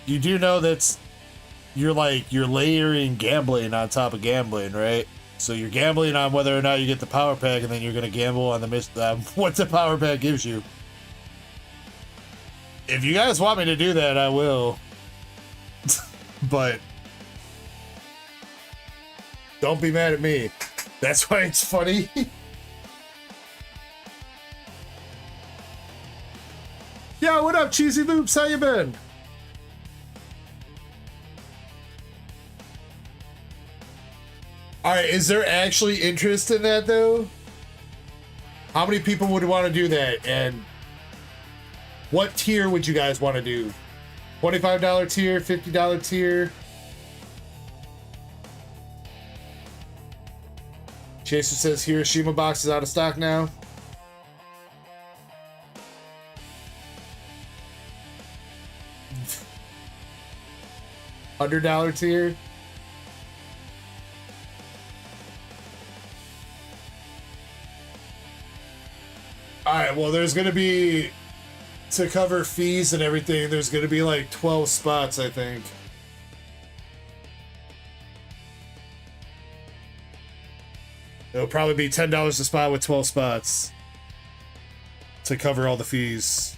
you do know that's you're layering gambling on top of gambling, right? So you're gambling on whether or not you get the power pack, and then you're gonna gamble on the what the power pack gives you. If you guys want me to do that, I will. But don't be mad at me. That's why it's funny. Yo, what up, Cheesy Loops? How you been? Alright, is there actually interest in that, though? How many people would want to do that? And what tier would you guys want to do? $25 tier? $50 tier? Chaser says Hiroshima box is out of stock now. $100 tier. well, there's gonna be, to cover fees and everything, there's gonna be like 12 spots, I think. It'll probably be $10 a spot with 12 spots to cover all the fees.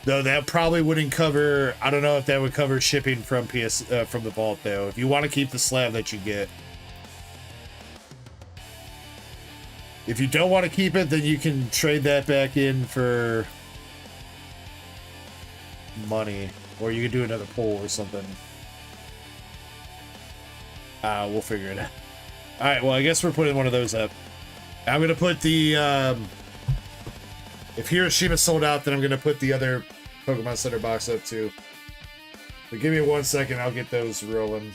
Though that probably wouldn't cover. I don't know if that would cover shipping from from the vault though. If you want to keep the slab that you get, if you don't want to keep it, then you can trade that back in for money, or you can do another pull or something. We'll figure it out. All right. Well, I guess we're putting one of those up. I'm gonna put the. If Hiroshima sold out, then I'm gonna put the other Pokemon Center box up too. But give me 1 second, I'll get those rolling.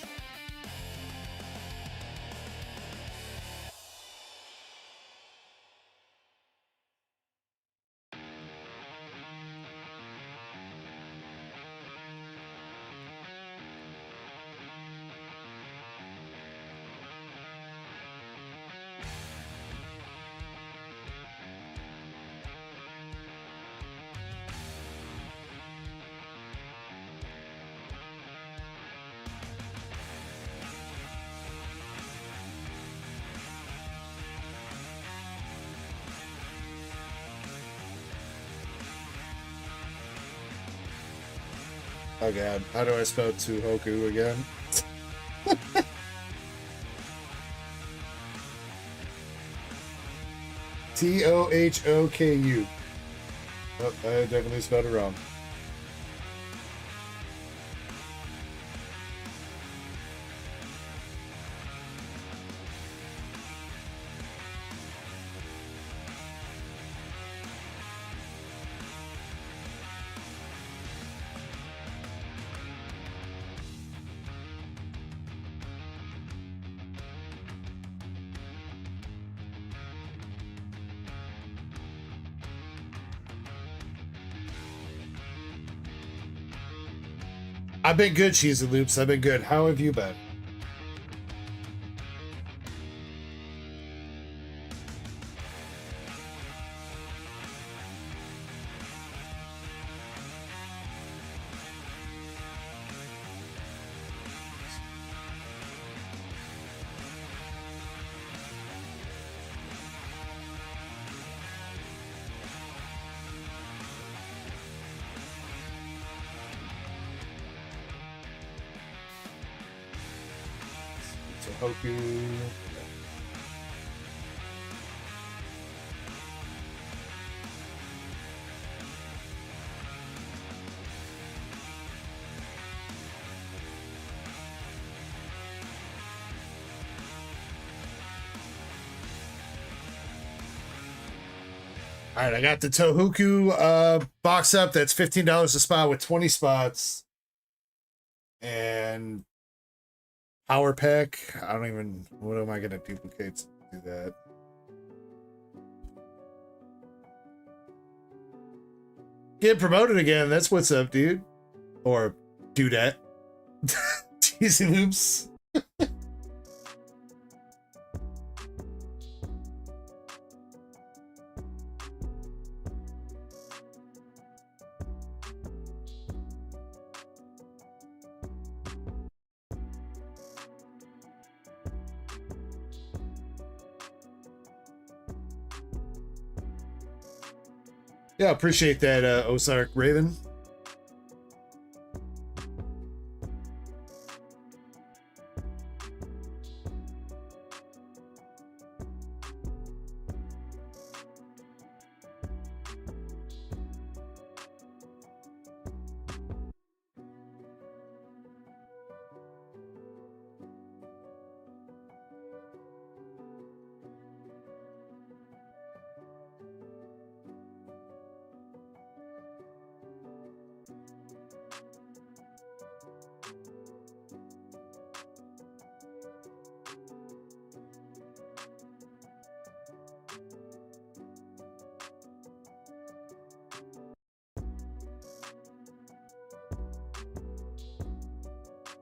Oh god, how do I spell Tohoku again? Tohoku. Oh, I definitely spelled it wrong. I've been good, Cheesy Loops. I've been good. How have you been? Tohoku. All right, I got the Tohoku box up. That's $15 a spot with 20 spots. And Power Pack. I don't even. What am I going to duplicate to do that? Get promoted again. That's what's up, dude. Or do that. Cheesy Loops. Yeah, appreciate that, Ozark Raven.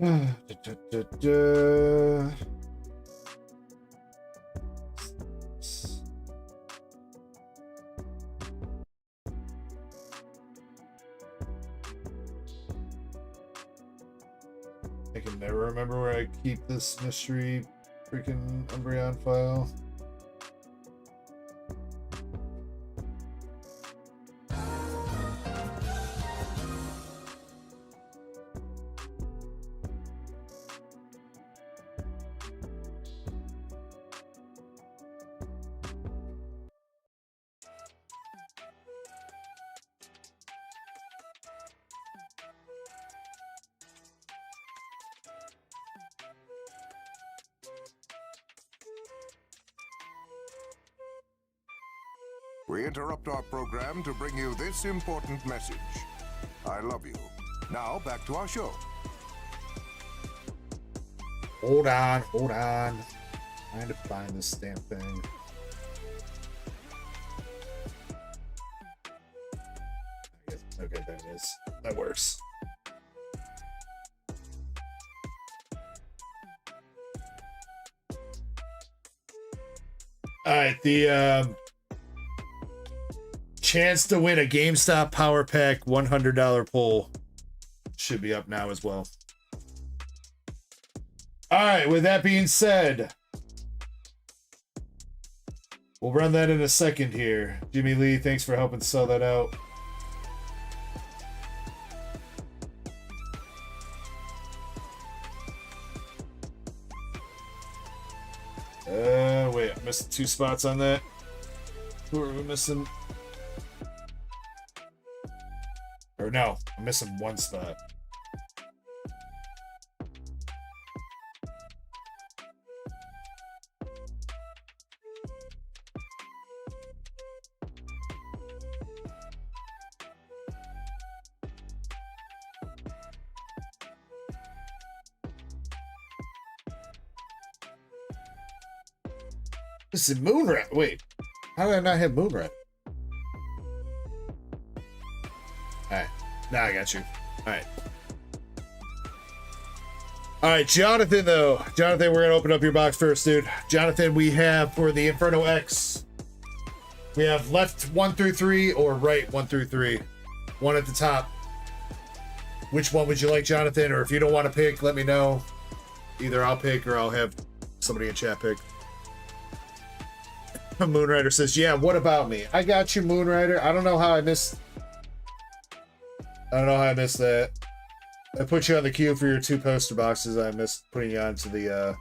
I can never remember where I keep this mystery freaking Umbreon file. We interrupt our program to bring you this important message. I love you. Now, back to our show. Hold on, hold on. Trying to find this damn thing. I guess, okay, there it is. That works. Alright, the chance to win a GameStop Power Pack $100 pull should be up now as well. All right, with that being said, we'll run that in a second here. Jimmy Lee, thanks for helping sell that out. Wait, I missed 2 spots on that. Who are we missing? Or no, I'm missing 1 spot. This is Moonrat. Wait, how did I not have Moonrat? Alright, now I got you. Alright. Alright, Jonathan, though. Jonathan, we're going to open up your box first, dude. Jonathan, we have for the Inferno X, we have left 1 through 3 or right 1 through 3. 1 at the top. Which one would you like, Jonathan? Or if you don't want to pick, let me know. Either I'll pick or I'll have somebody in chat pick. Moonrider says, yeah, what about me? I got you, Moonrider. I don't know how I missed that. I put you on the queue for your 2 poster boxes. I missed putting you onto the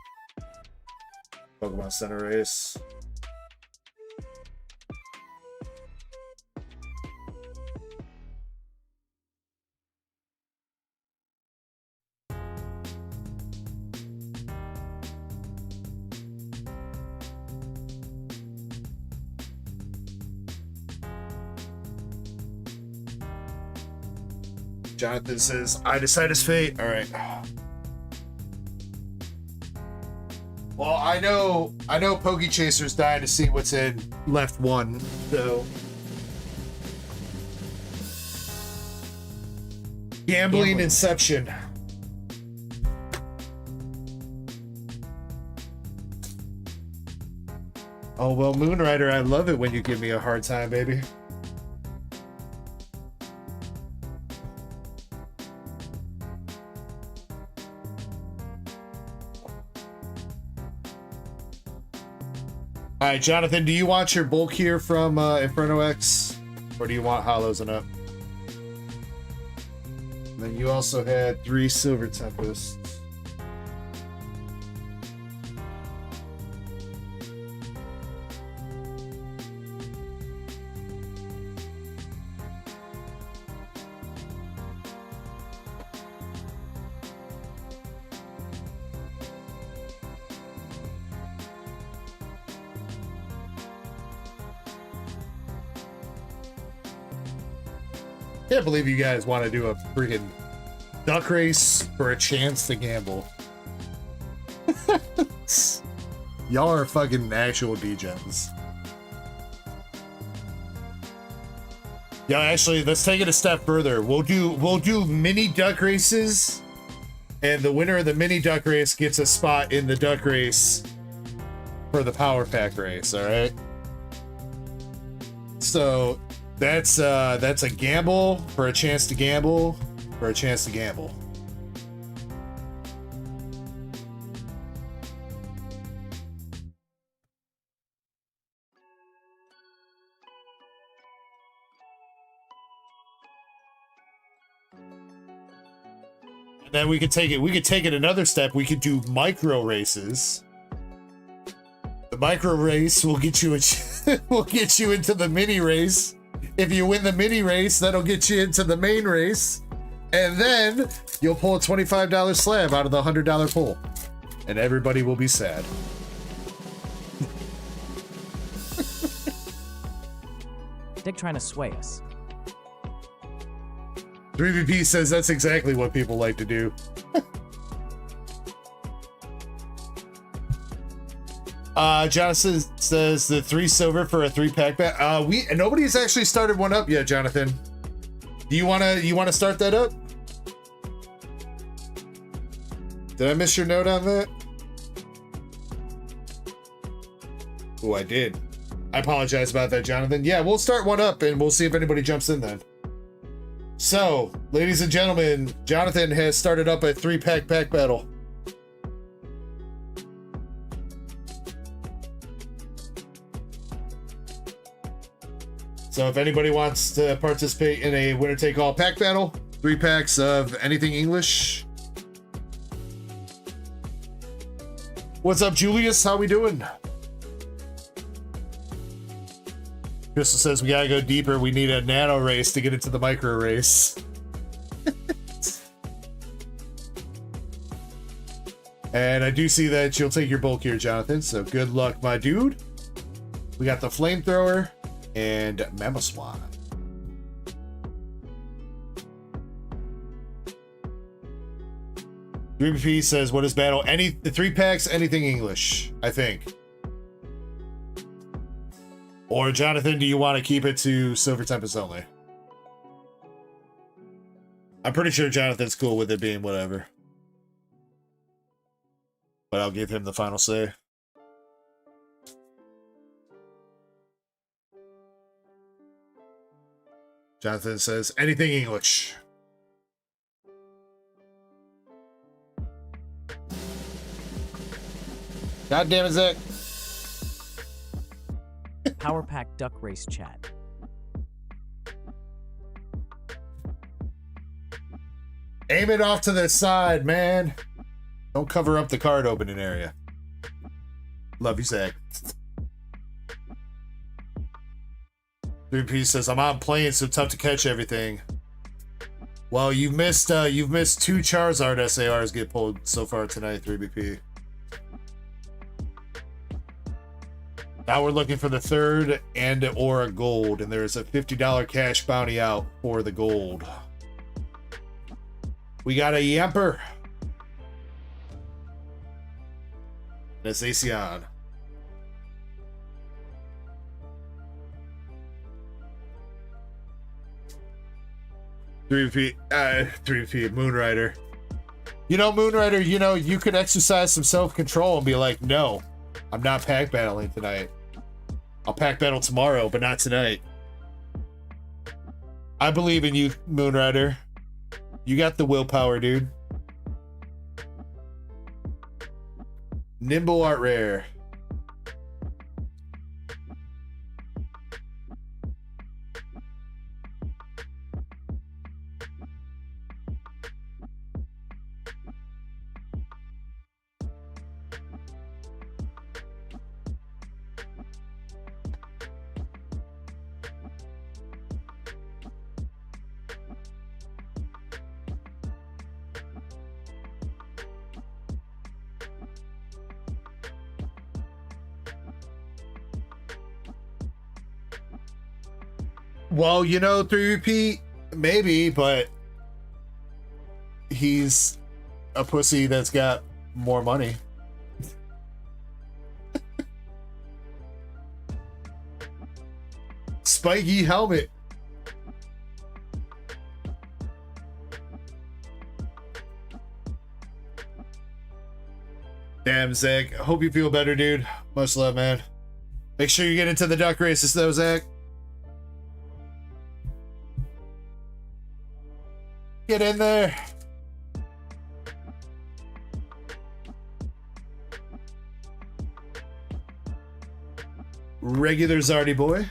Pokemon Center race. Jonathan says, I decide his fate. All right. Well, I know Pokechaser's dying to see what's in left 1, so. Gambling Inception. Oh, well, Moonrider, I love it when you give me a hard time, baby. All right, Jonathan, do you want your bulk here from Inferno X, or do you want hollows and up? And then you also had 3 Silver Tempests. Can't believe you guys want to do a freaking duck race for a chance to gamble. Y'all are fucking actual degens. Yeah, actually, let's take it a step further. We'll do mini duck races And the winner of the mini duck race gets a spot in the duck race for the power pack race, all right? So that's a gamble for a chance to gamble for a chance to gamble. And then we could take it another step. We could do micro races. The micro race will get you will get you into the mini race. If you win the mini race, that'll get you into the main race. And then you'll pull a $25 slab out of the $100 pull. And everybody will be sad. Dick trying to sway us. 3VP says that's exactly what people like to do. Jonathan says the 3 silver for a 3-pack bet. Nobody's actually started one up yet, Jonathan. Do you wanna start that up? Did I miss your note on that? Oh, I did. I apologize about that, Jonathan. Yeah, we'll start one up and we'll see if anybody jumps in then. So, ladies and gentlemen, Jonathan has started up a 3-pack pack battle. So if anybody wants to participate in a winner-take-all pack battle, 3 packs of anything English. What's up, Julius? How we doing? Crystal says we gotta go deeper. We need a nano race to get into the micro race. And I do see that you'll take your bulk here, Jonathan. So good luck, my dude. We got the flamethrower and Mamoswan. Ruby says, "What is battle? The 3 packs, anything English, I think." Or Jonathan, do you want to keep it to Silver Tempest only? I'm pretty sure Jonathan's cool with it being whatever. But I'll give him the final say. Jonathan says, anything English. God damn it, Zach. Power Pack Duck Race chat. Aim it off to the side, man. Don't cover up the card opening area. Love you, Zach. 3P says, I'm on plane, so tough to catch everything. Well, you've missed 2 Charizard SARs get pulled so far tonight, 3BP. Now we're looking for the 3rd and or a gold, and there's a $50 cash bounty out for the gold. We got a Yamper. That's Acion. Three feet, Moonrider. You know, Moonrider, you could exercise some self-control and be like, no, I'm not pack battling tonight. I'll pack battle tomorrow, but not tonight. I believe in you, Moonrider. You got the willpower, dude. Nimble Art Rare. Well, 3P, maybe, but he's a pussy that's got more money. Spiky helmet. Damn, Zach. Hope you feel better, dude. Much love, man. Make sure you get into the duck races, though, Zach. Get in there. Regular Zardy boy.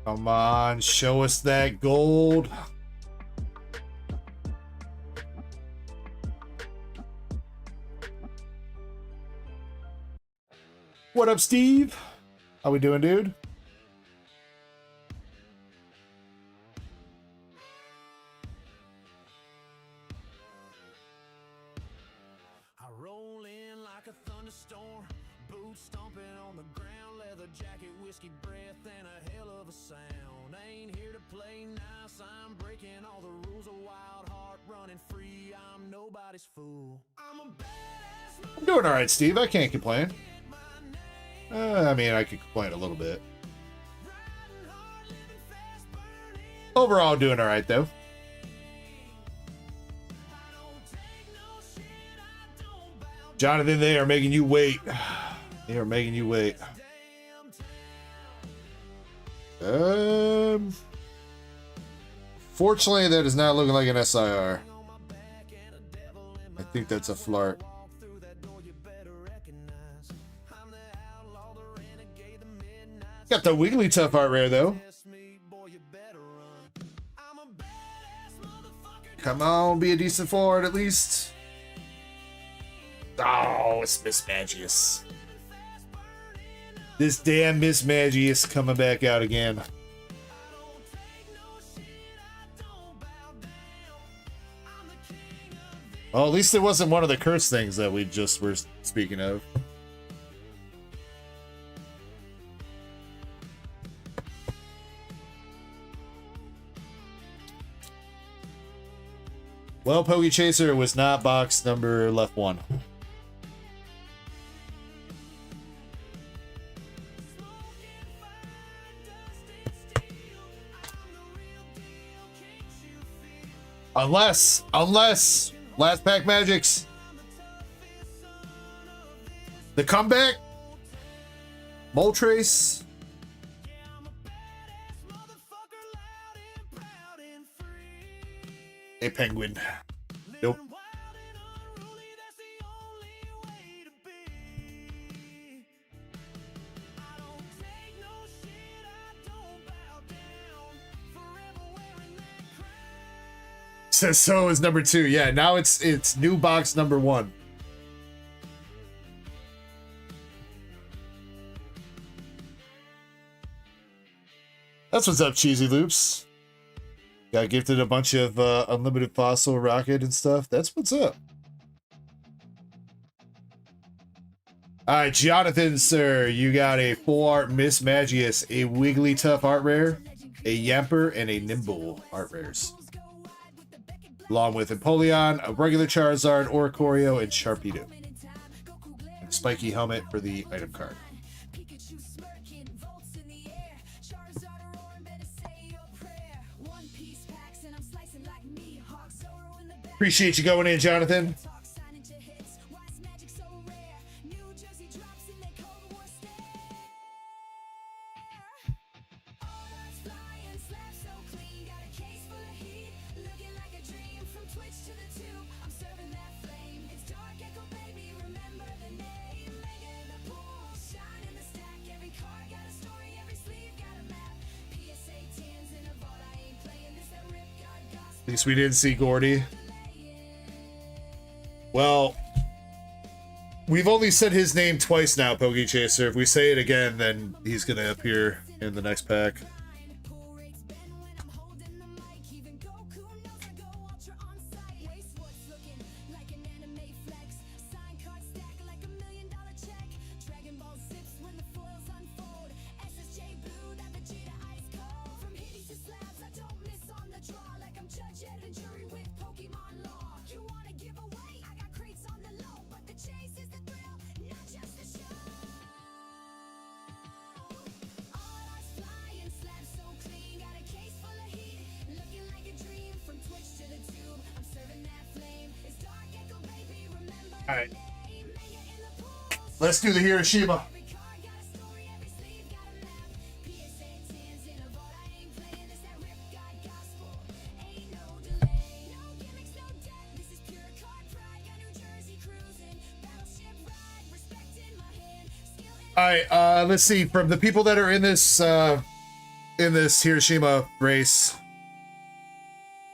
Come on, show us that gold. What up, Steve? How we doing, dude? I roll in like a thunderstorm, boots stomping on the ground, leather jacket, whiskey breath, and a hell of a sound. I ain't here to play nice, I'm breaking all the rules, a wild heart running free, I'm nobody's fool. I'm a badass. I'm doing all right, Steve. I can't complain. I mean, I could complain a little bit. Overall, doing all right, though. Jonathan, they are making you wait. They are making you wait. Fortunately, that is not looking like an SIR. I think that's a flirt. Got the Wigglytuff art rare, though. Come on, be a decent forward at least. Oh, it's Miss Magius. This damn Miss Magius coming back out again. Well, at least it wasn't one of the curse things that we just were speaking of. Well, Pokechaser was not box number left one. Unless last pack magics. The comeback. Moltres. A penguin. Nope. Says so is number 2. Yeah, now it's new box number 1. That's what's up, Cheesy Loops. Got gifted a bunch of unlimited fossil rocket and stuff. That's what's up. All right, Jonathan, sir, you got a full art Miss Magius, a Wigglytuff art rare, a Yamper, and a Nimble art rares. Along with Empoleon, a regular Charizard, Oricorio, and Sharpedo. And a spiky helmet for the item card. Appreciate you going in, Jonathan. At least we didn't see Gordy. Well, we've only said his name twice now, Pokechaser. If we say it again, then he's going to appear in the next pack. Alright. Let's do the Hiroshima. Alright, let's see. From the people that are in this Hiroshima race,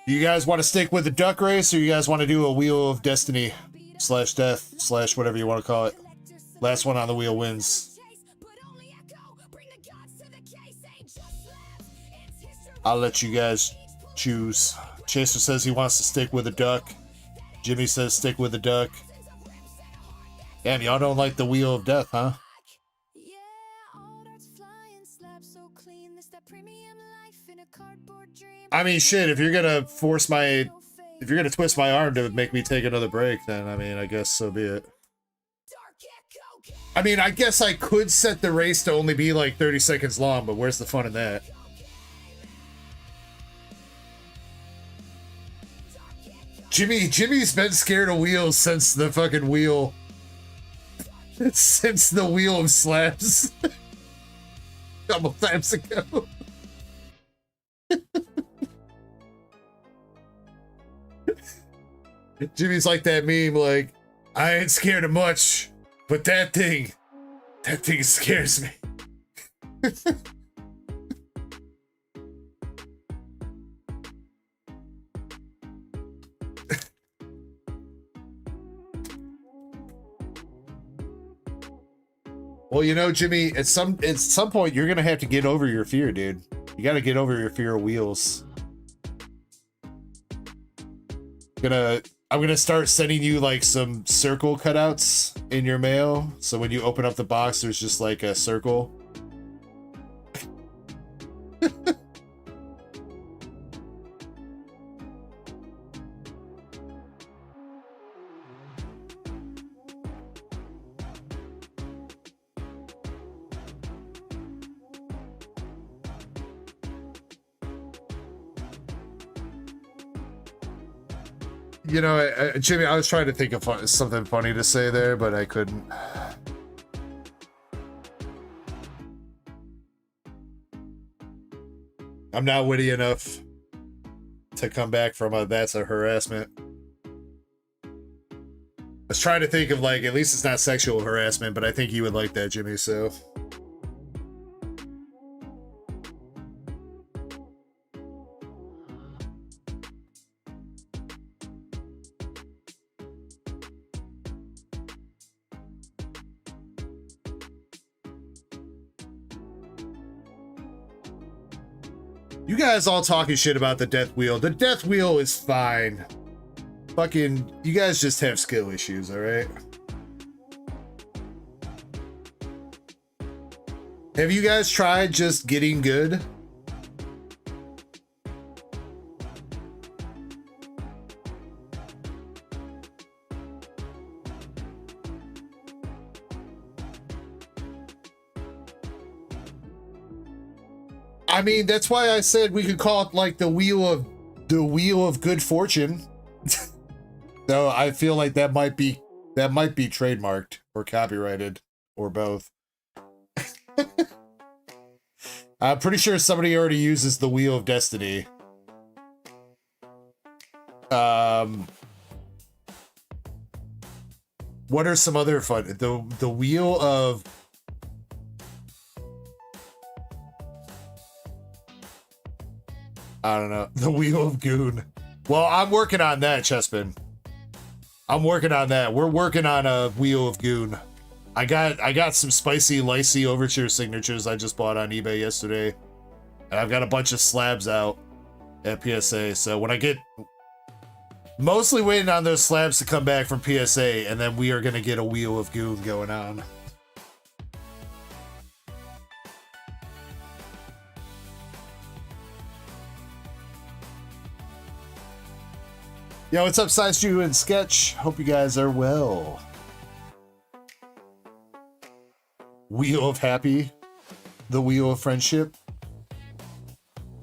do you guys want to stick with the duck race, or you guys want to do a Wheel of Destiny / death / whatever you want to call it? Last one on the wheel wins. I'll let you guys choose. Chaser says he wants to stick with the duck. Jimmy says stick with the duck. Damn, y'all don't like the Wheel of Death, huh? I mean, shit, if you're gonna twist my arm to make me take another break, then, I mean, I guess so be it. I mean, I guess I could set the race to only be like 30 seconds long, but where's the fun in that? Jimmy's been scared of wheels since the fucking wheel. Since the Wheel of Slabs. A couple times ago. Jimmy's like that meme, like, I ain't scared of much, but that thing scares me. Well, you know, Jimmy, at some point you're gonna have to get over your fear, dude. You gotta get over your fear of wheels. I'm gonna start sending you like some circle cutouts in your mail, so when you open up the box, there's just like a circle. You know, Jimmy, I was trying to think of something funny to say there, but I couldn't. I'm not witty enough to come back from a that's a harassment. I was trying to think of, like, at least it's not sexual harassment, but I think you would like that, Jimmy, so. You guys all talking shit about the death wheel. The death wheel is fine. Fucking, you guys just have skill issues, alright? Have you guys tried just getting good? I mean, that's why I said we could call it like the wheel of good fortune. Though I feel like that might be trademarked or copyrighted or both. I'm pretty sure somebody already uses the Wheel of Destiny. What are some other fun? The Wheel of I don't know. The Wheel of Goon. Well, I'm working on that, Chespin. I'm working on that. We're working on a Wheel of Goon. I got some spicy Lycee Overture signatures I just bought on eBay yesterday. And I've got a bunch of slabs out at PSA. So when I get... Mostly waiting on those slabs to come back from PSA, and then we are going to get a Wheel of Goon going on. Yo, what's up, Size Jew and Sketch? Hope you guys are well. Wheel of Happy. The Wheel of Friendship.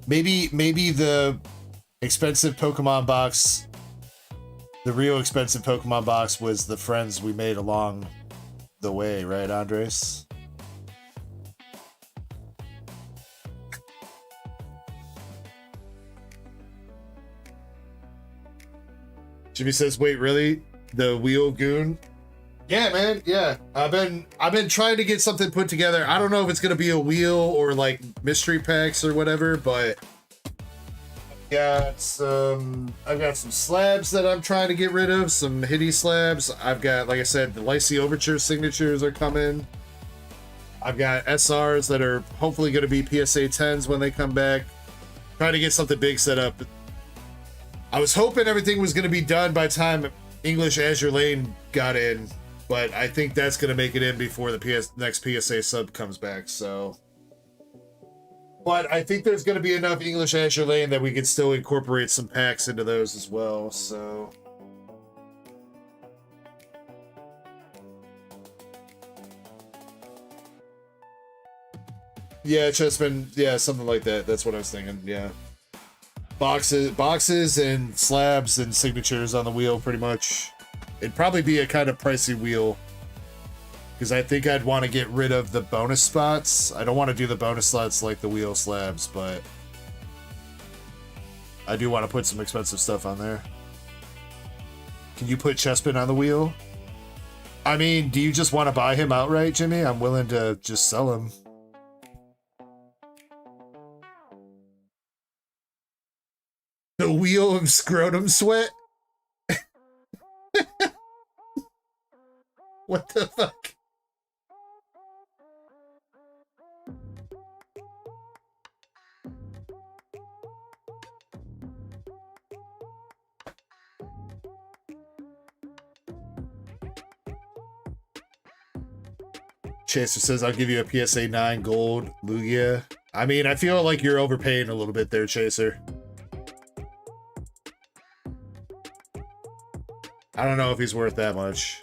Maybe the expensive Pokemon box The real expensive Pokemon box was the friends we made along the way, right, Andres? Jimmy says, "Wait, really? The wheel goon?" Yeah, man. Yeah, I've been trying to get something put together. I don't know if it's gonna be a wheel or like mystery packs or whatever, but I've got some slabs that I'm trying to get rid of, some hitty slabs. I've got, like I said, the Lycee Overture signatures are coming. I've got SRs that are hopefully going to be PSA 10s when they come back. Trying to get something big set up. I was hoping everything was going to be done by the time English Azure Lane got in, but I think that's going to make it in before the next PSA sub comes back, so... But I think there's going to be enough English Azure Lane that we can still incorporate some packs into those as well, so... Yeah, Chessman, yeah, something like that. That's what I was thinking, yeah. Boxes and slabs and signatures on the wheel, pretty much. It'd probably be a kind of pricey wheel, because I think I'd want to get rid of the bonus spots. I don't want to do the bonus slots like the wheel slabs, but I do want to put some expensive stuff on there. Can you put Chespin on the wheel? I mean, do you just want to buy him outright, Jimmy? I'm willing to just sell him. The wheel of scrotum sweat? What the fuck? Chaser says, "I'll give you a PSA 9 gold Lugia." I mean, I feel like you're overpaying a little bit there, Chaser. I don't know if he's worth that much.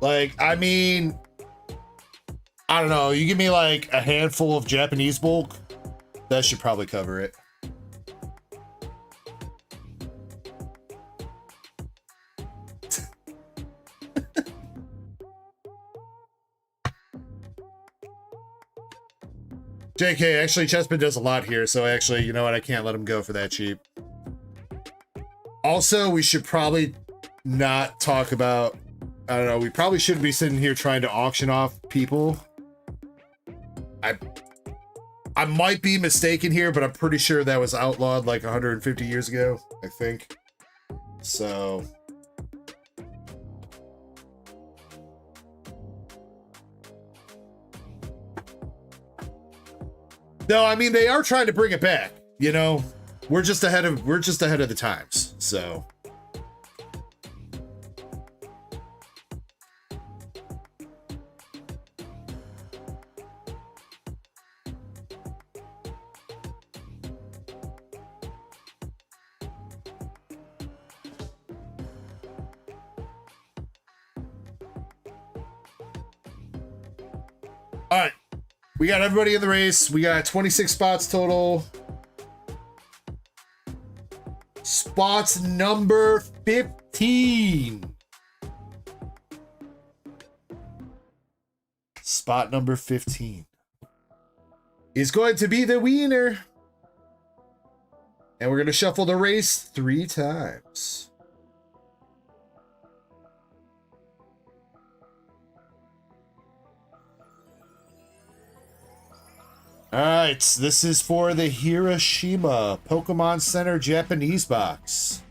Like, I mean, I don't know. You give me like a handful of Japanese bulk, that should probably cover it. JK, actually, Chespin does a lot here, so actually, you know what? I can't let him go for that cheap. Also, we should probably not talk about... I don't know, we probably shouldn't be sitting here trying to auction off people. I might be mistaken here, but I'm pretty sure that was outlawed like 150 years ago, I think. So... No, I mean, they are trying to bring it back, you know? We're just ahead of the times, so... All right, we got everybody in the race. We got 26 spots total. Spots number 15. Spot number 15 is going to be the winner. And we're going to shuffle the race 3 times. All right, this is for the Hiroshima Pokemon Center Japanese box.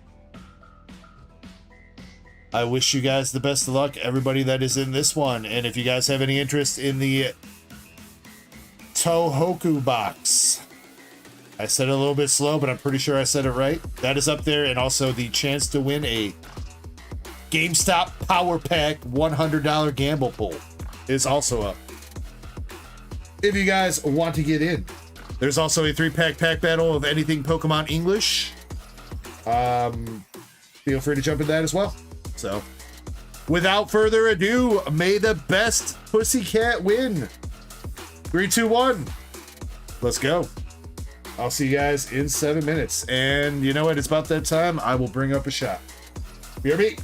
I wish you guys the best of luck, everybody that is in this one. And if you guys have any interest in the Tohoku box, I said it a little bit slow, but I'm pretty sure I said it right. That is up there, and also the chance to win a GameStop Power Pack $100 gamble pool is also up. If you guys want to get in, there's also a 3-pack pack battle of anything Pokemon English. feel free to jump in that as well. So, without further ado, may the best pussycat win. 3, 2, 1. Let's go. I'll see you guys in 7 minutes. And you know what? It's about that time. I will bring up a shot. Hear me?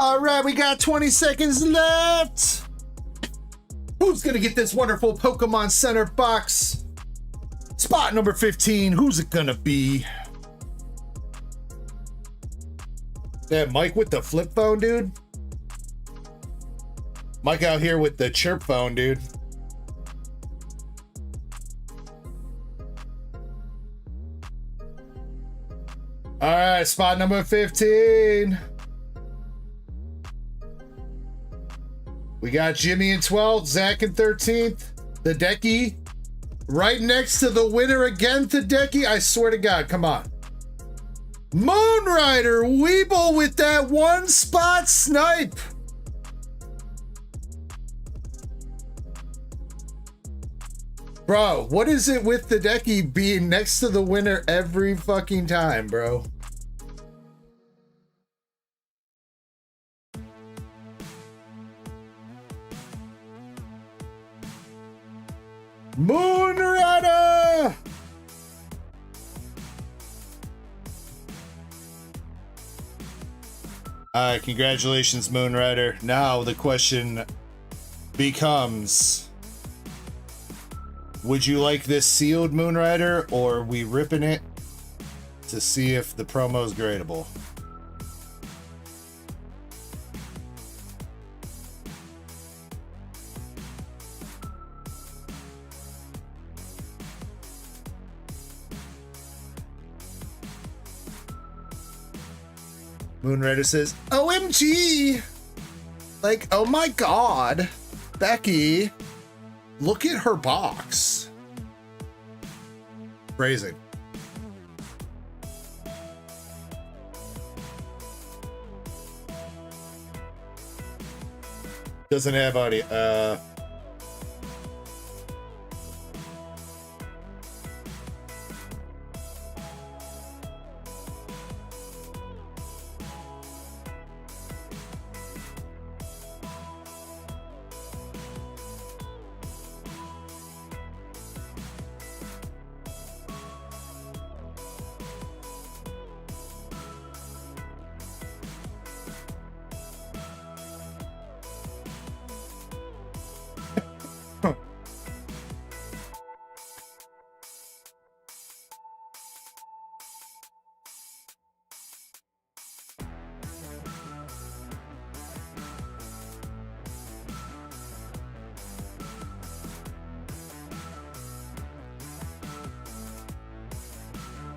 All right, we got 20 seconds left. Who's gonna get this wonderful Pokemon Center box? Spot number 15, who's it gonna be? That Mike with the flip phone, dude. Mike out here with the chirp phone, dude. All right, spot number 15. We got Jimmy in 12th, Zach in 13th, the Ducky. Right next to the winner again, Tadeki. I swear to God, come on. Moonrider Weeble with that one spot snipe. Bro, what is it with the Ducky being next to the winner every fucking time, bro? Moonrider! Alright, congratulations, Moonrider. Now the question becomes, would you like this sealed, Moonrider, or are we ripping it to see if the promo is gradable? Moonrider says, OMG! Like, oh my god, Becky, look at her box. Phrasing. Doesn't have audio.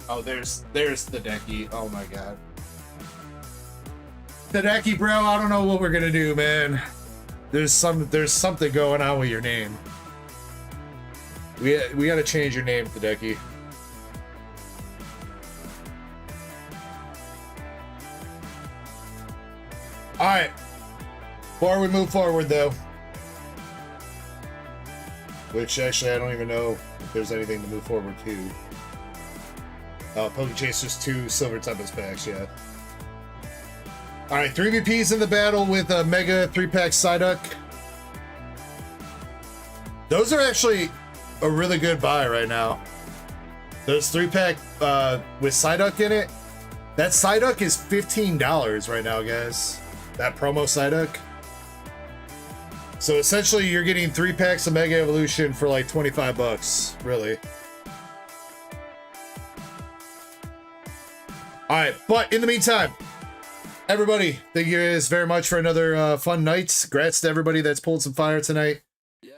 Oh, there's the Ducky. Oh my god. The Ducky, bro, I don't know what we're gonna do, man. There's something going on with your name. We gotta change your name, Ducky. Alright. Before we move forward though. Which actually I don't even know if there's anything to move forward to. Pokechaser's 2 Silver Tempest packs, yeah. Alright, 3 VPs in the battle with a Mega 3-pack Psyduck. Those are actually a really good buy right now. Those 3-pack with Psyduck in it. That Psyduck is $15 right now, guys. That promo Psyduck. So essentially you're getting 3 packs of Mega Evolution for like 25 bucks, really. Alright, but in the meantime, everybody, thank you guys very much for another fun night. Congrats to everybody that's pulled some fire tonight.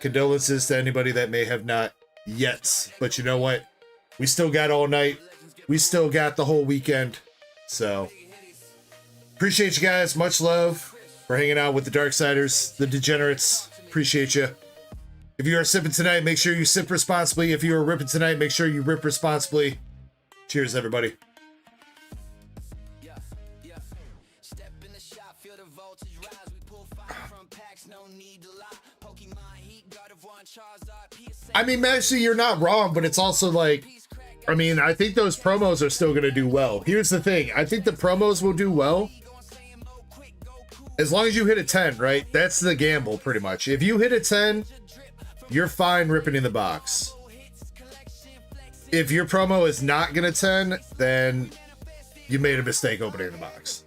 Condolences to anybody that may have not yet. But you know what? We still got all night. We still got the whole weekend. So, appreciate you guys. Much love for hanging out with the Darksiders, the degenerates. Appreciate you. If you are sipping tonight, make sure you sip responsibly. If you are ripping tonight, make sure you rip responsibly. Cheers, everybody. I mean, Maxie, you're not wrong, but it's also like, I mean, I think those promos are still going to do well. Here's the thing. I think the promos will do well as long as you hit a 10, right? That's the gamble, pretty much. If you hit a 10, you're fine ripping in the box. If your promo is not going to 10, then you made a mistake opening the box.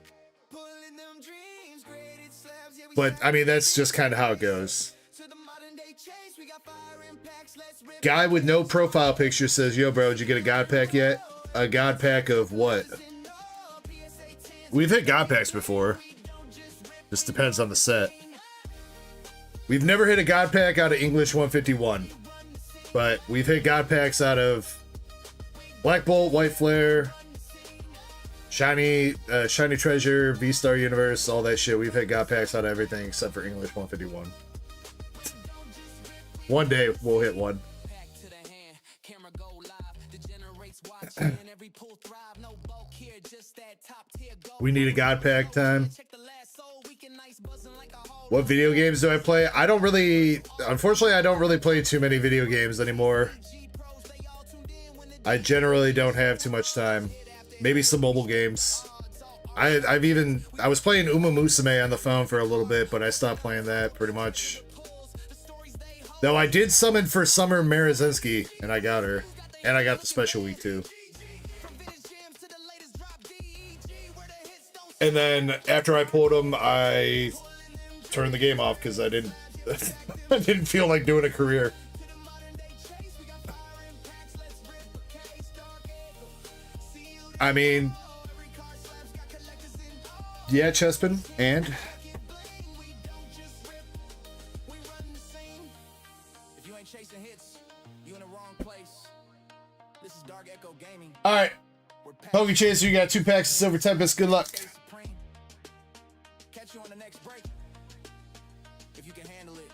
But I mean, that's just kind of how it goes. Guy with no profile picture says, yo, bro, did you get a god pack yet? A god pack of what? We've hit god packs before. Just depends on the set. We've never hit a god pack out of English 151. But we've hit god packs out of Black Bolt, White Flare, Shiny Treasure, V-Star Universe, all that shit. We've hit god packs out of everything except for English 151. One day we'll hit one. We need a god pack time. What video games do I play? I don't really, unfortunately, I don't really play too many video games anymore. I generally don't have too much time. Maybe some mobile games. I was playing Uma Musume on the phone for a little bit, but I stopped playing that pretty much. Though I did summon for Summer Marazinski, and I got her. And I got the special week too. And then after I pulled him, I turned the game off because I didn't I didn't feel like doing a career. I mean, yeah, Chespin, and If you ain't chasing hits, you in the wrong place. This is DarkEckoGaming. all right, Pokechaser, you got 2 packs of Silver Tempest. Good luck. Catch you on the next break. If you can handle it.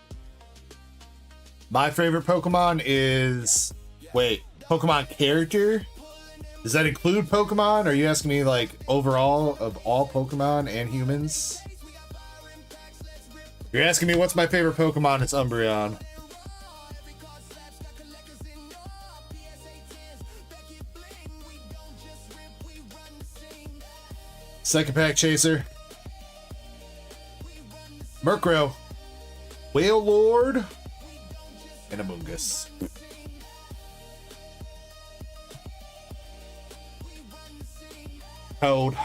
My favorite Pokemon is, wait, Pokemon character? Does that include Pokemon? Are you asking me like overall of all Pokemon and humans? If you're asking me what's my favorite Pokemon, it's Umbreon. Second pack chaser. Murkrow. Whale Lord. And Amoonguss. Code.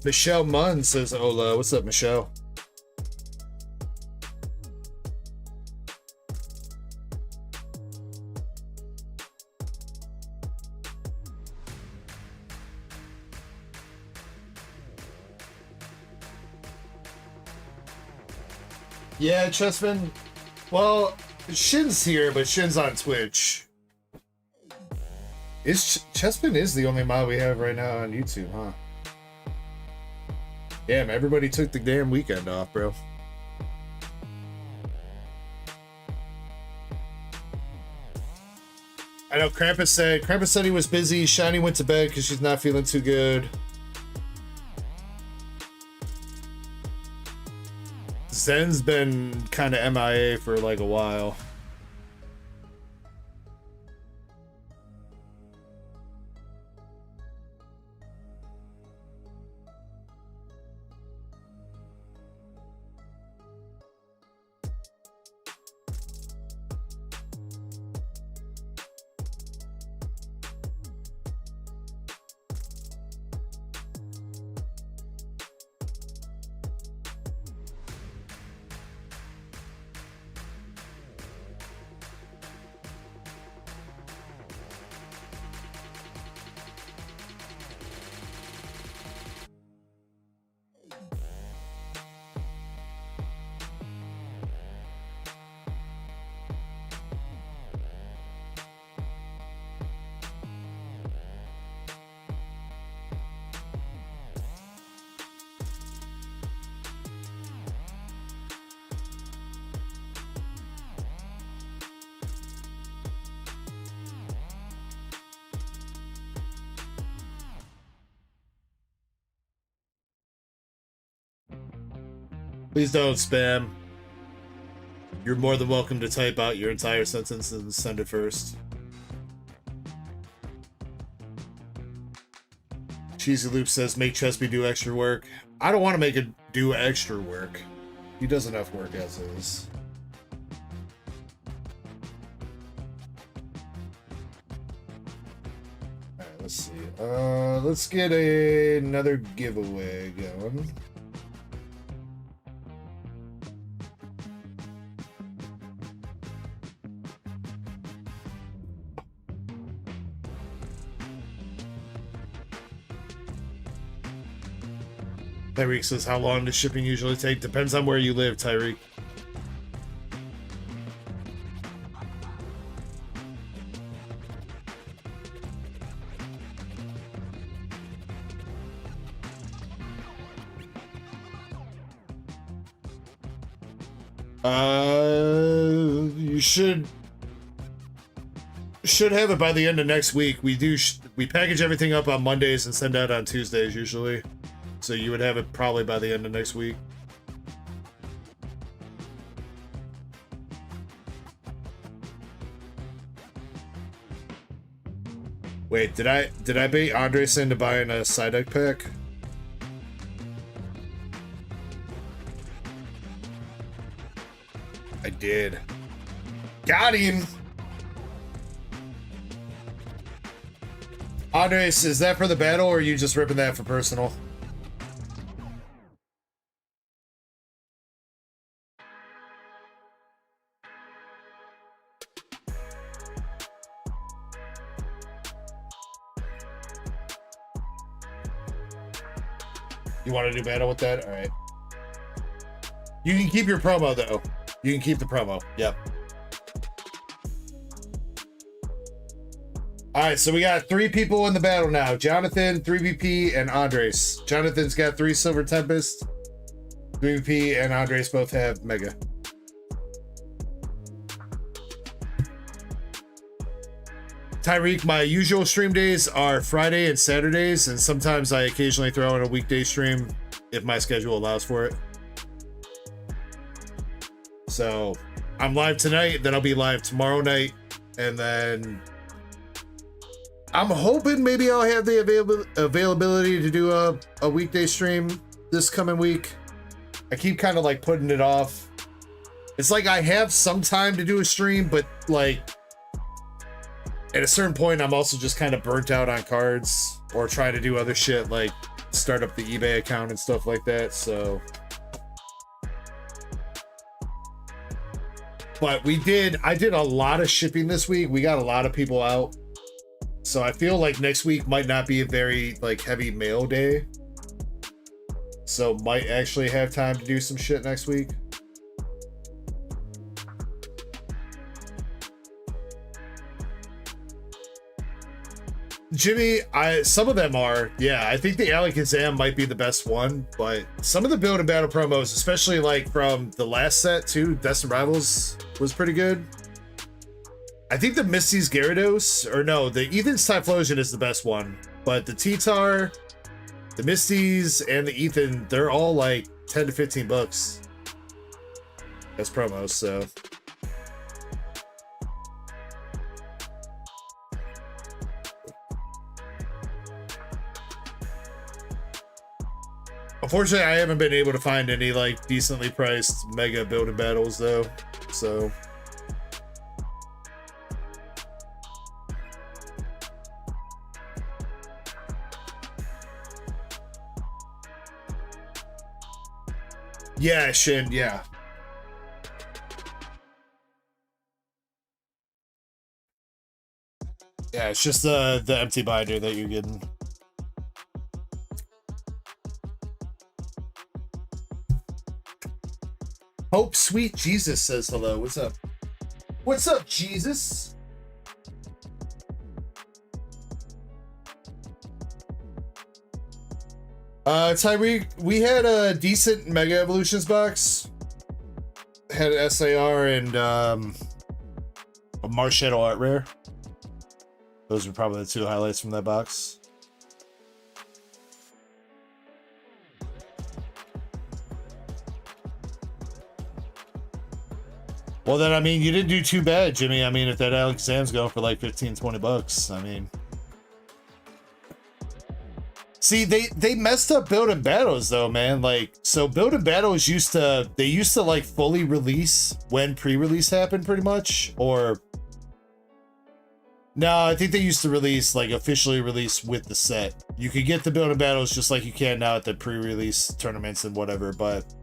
Michelle Munn says, Ola. What's up, Michelle? Yeah, Chessman. Well, Shin's here, but Shin's on Twitch. Chessman is the only mod we have right now on YouTube, huh? Damn, everybody took the damn weekend off, bro. I know Krampus said he was busy. Shiny went to bed because she's not feeling too good. Zen's been kind of MIA for like a while. Please don't spam. You're more than welcome to type out your entire sentence and send it first. Cheesy Loop says, make Chesby do extra work. I don't want to make it do extra work. He does enough work as is. Alright, let's see. Let's get another giveaway going. Tyreek says, how long does shipping usually take? Depends on where you live, Tyreek. You should have it by the end of next week. We package everything up on Mondays and send out on Tuesdays usually. So you would have it probably by the end of next week. Wait, did I bait Andres into buying a side deck pack? I did. Got him! Andres, is that for the battle or are you just ripping that for personal? You want to do battle with that? All right. You can keep your promo, though. You can keep the promo. Yep. All right, so we got 3 people in the battle now. Jonathan, 3VP, and Andres. Jonathan's got 3 Silver Tempest. 3VP and Andres both have Mega. Tyreek, my usual stream days are Friday and Saturdays, and sometimes I occasionally throw in a weekday stream if my schedule allows for it. So I'm live tonight, then I'll be live tomorrow night, and then I'm hoping maybe I'll have the availability to do a weekday stream this coming week. I keep kind of like putting it off. It's like I have some time to do a stream, but like at a certain point, I'm also just kind of burnt out on cards or trying to do other shit like start up the eBay account and stuff like that. So, but I did a lot of shipping this week. We got a lot of people out. So I feel like next week might not be a very like heavy mail day. So might actually have time to do some shit next week. Jimmy, some of them are, yeah. I think the Alakazam might be the best one, but some of the build and battle promos, especially like from the last set too, Destined Rivals was pretty good. I think the Misty's Gyarados, or no, the Ethan's Typhlosion is the best one, but the T-Tar, the Misty's, and the Ethan, they're all like 10 to 15 bucks as promos, so. Unfortunately, I haven't been able to find any like decently priced mega build and battles though, so. Yeah, Shin, yeah. Yeah, it's just the empty binder that you're getting. Hope Sweet Jesus says hello. What's up? What's up, Jesus? Tyreek, we had a decent Mega Evolutions box. Had an SAR and a Marshadow Art Rare. Those were probably the 2 highlights from that box. Well, then, I mean, you didn't do too bad, Jimmy. I mean, if that Alakazam's going for like 15, 20 bucks, I mean, See, they messed up build and battles though, man. Like, so build and battles used to like fully release when pre-release happened, pretty much. Or no, I think they used to release, like, officially release with the set. You could get the build and battles just like you can now at the pre-release tournaments and whatever. But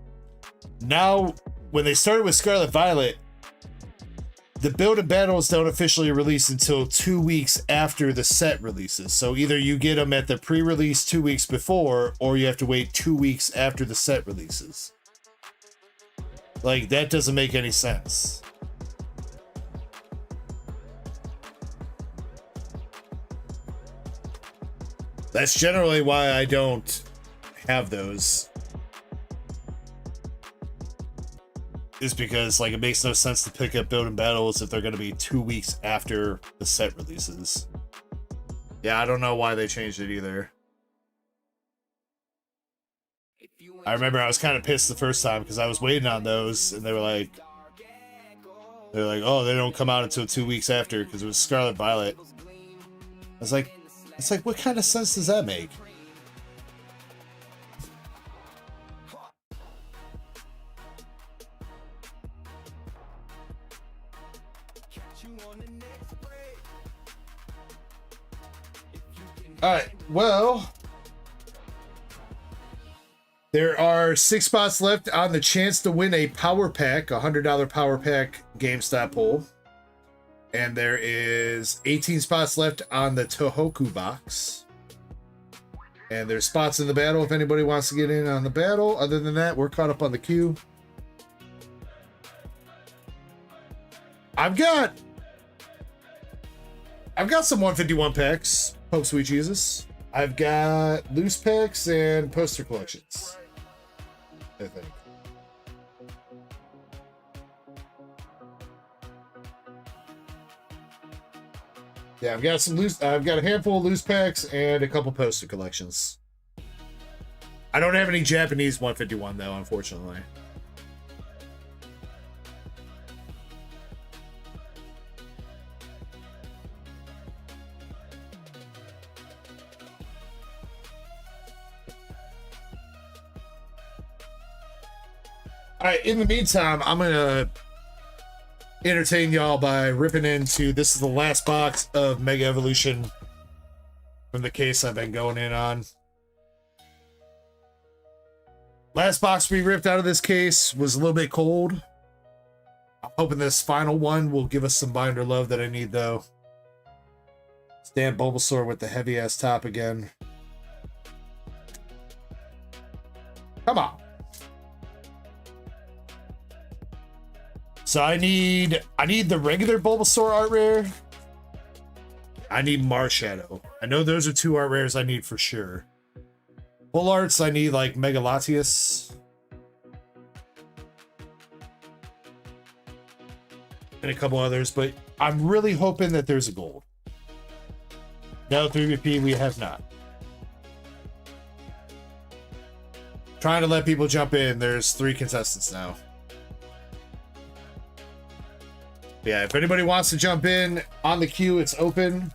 now, when they started with Scarlet Violet, the build and battles don't officially release until 2 weeks after the set releases. So either you get them at the pre-release 2 weeks before, or you have to wait 2 weeks after the set releases. Like, that doesn't make any sense. That's generally why I don't have those. Is because, like, it makes no sense to pick up build and battles if they're going to be 2 weeks after the set releases. Yeah, I don't know why they changed it either. I remember I was kind of pissed the first time because I was waiting on those, and they were like, oh, they don't come out until 2 weeks after because it was Scarlet Violet. I was like, it's like, what kind of sense does that make? All right, well, there are 6 spots left on the chance to win a power pack, a $100 power pack GameStop poll. And there is 18 spots left on the Tohoku box. And there's spots in the battle if anybody wants to get in on the battle. Other than that, we're caught up on the queue. I've got some 151 packs. Hope Sweet Jesus. I've got loose packs and poster collections, I think. Yeah, I've got a handful of loose packs and a couple poster collections. I don't have any Japanese 151 though, unfortunately. All right, in the meantime, I'm going to entertain y'all by ripping into, this is the last box of Mega Evolution from the case I've been going in on. Last box we ripped out of this case was a little bit cold. I'm hoping this final one will give us some binder love that I need, though. Stamp Bulbasaur with the heavy-ass top again. Come on. So I need the regular Bulbasaur art rare. I need Marshadow. I know those are 2 art rares I need for sure. Full arts, I need like Mega Latias. And a couple others, but I'm really hoping that there's a gold. No 3BP, we have not. Trying to let people jump in. There's 3 contestants now. Yeah, if anybody wants to jump in on the queue, it's open.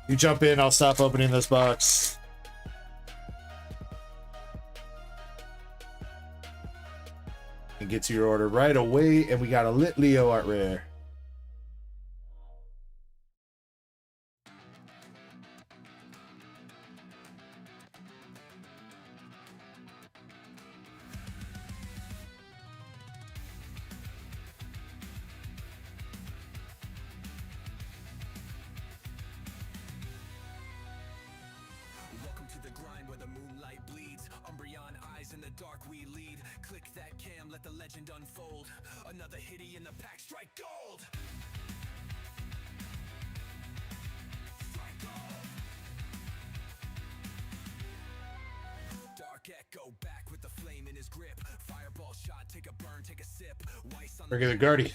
You jump in, I'll stop opening this box. And get to your order right away. And we got a Lit Leo art rare. Regular Guardy.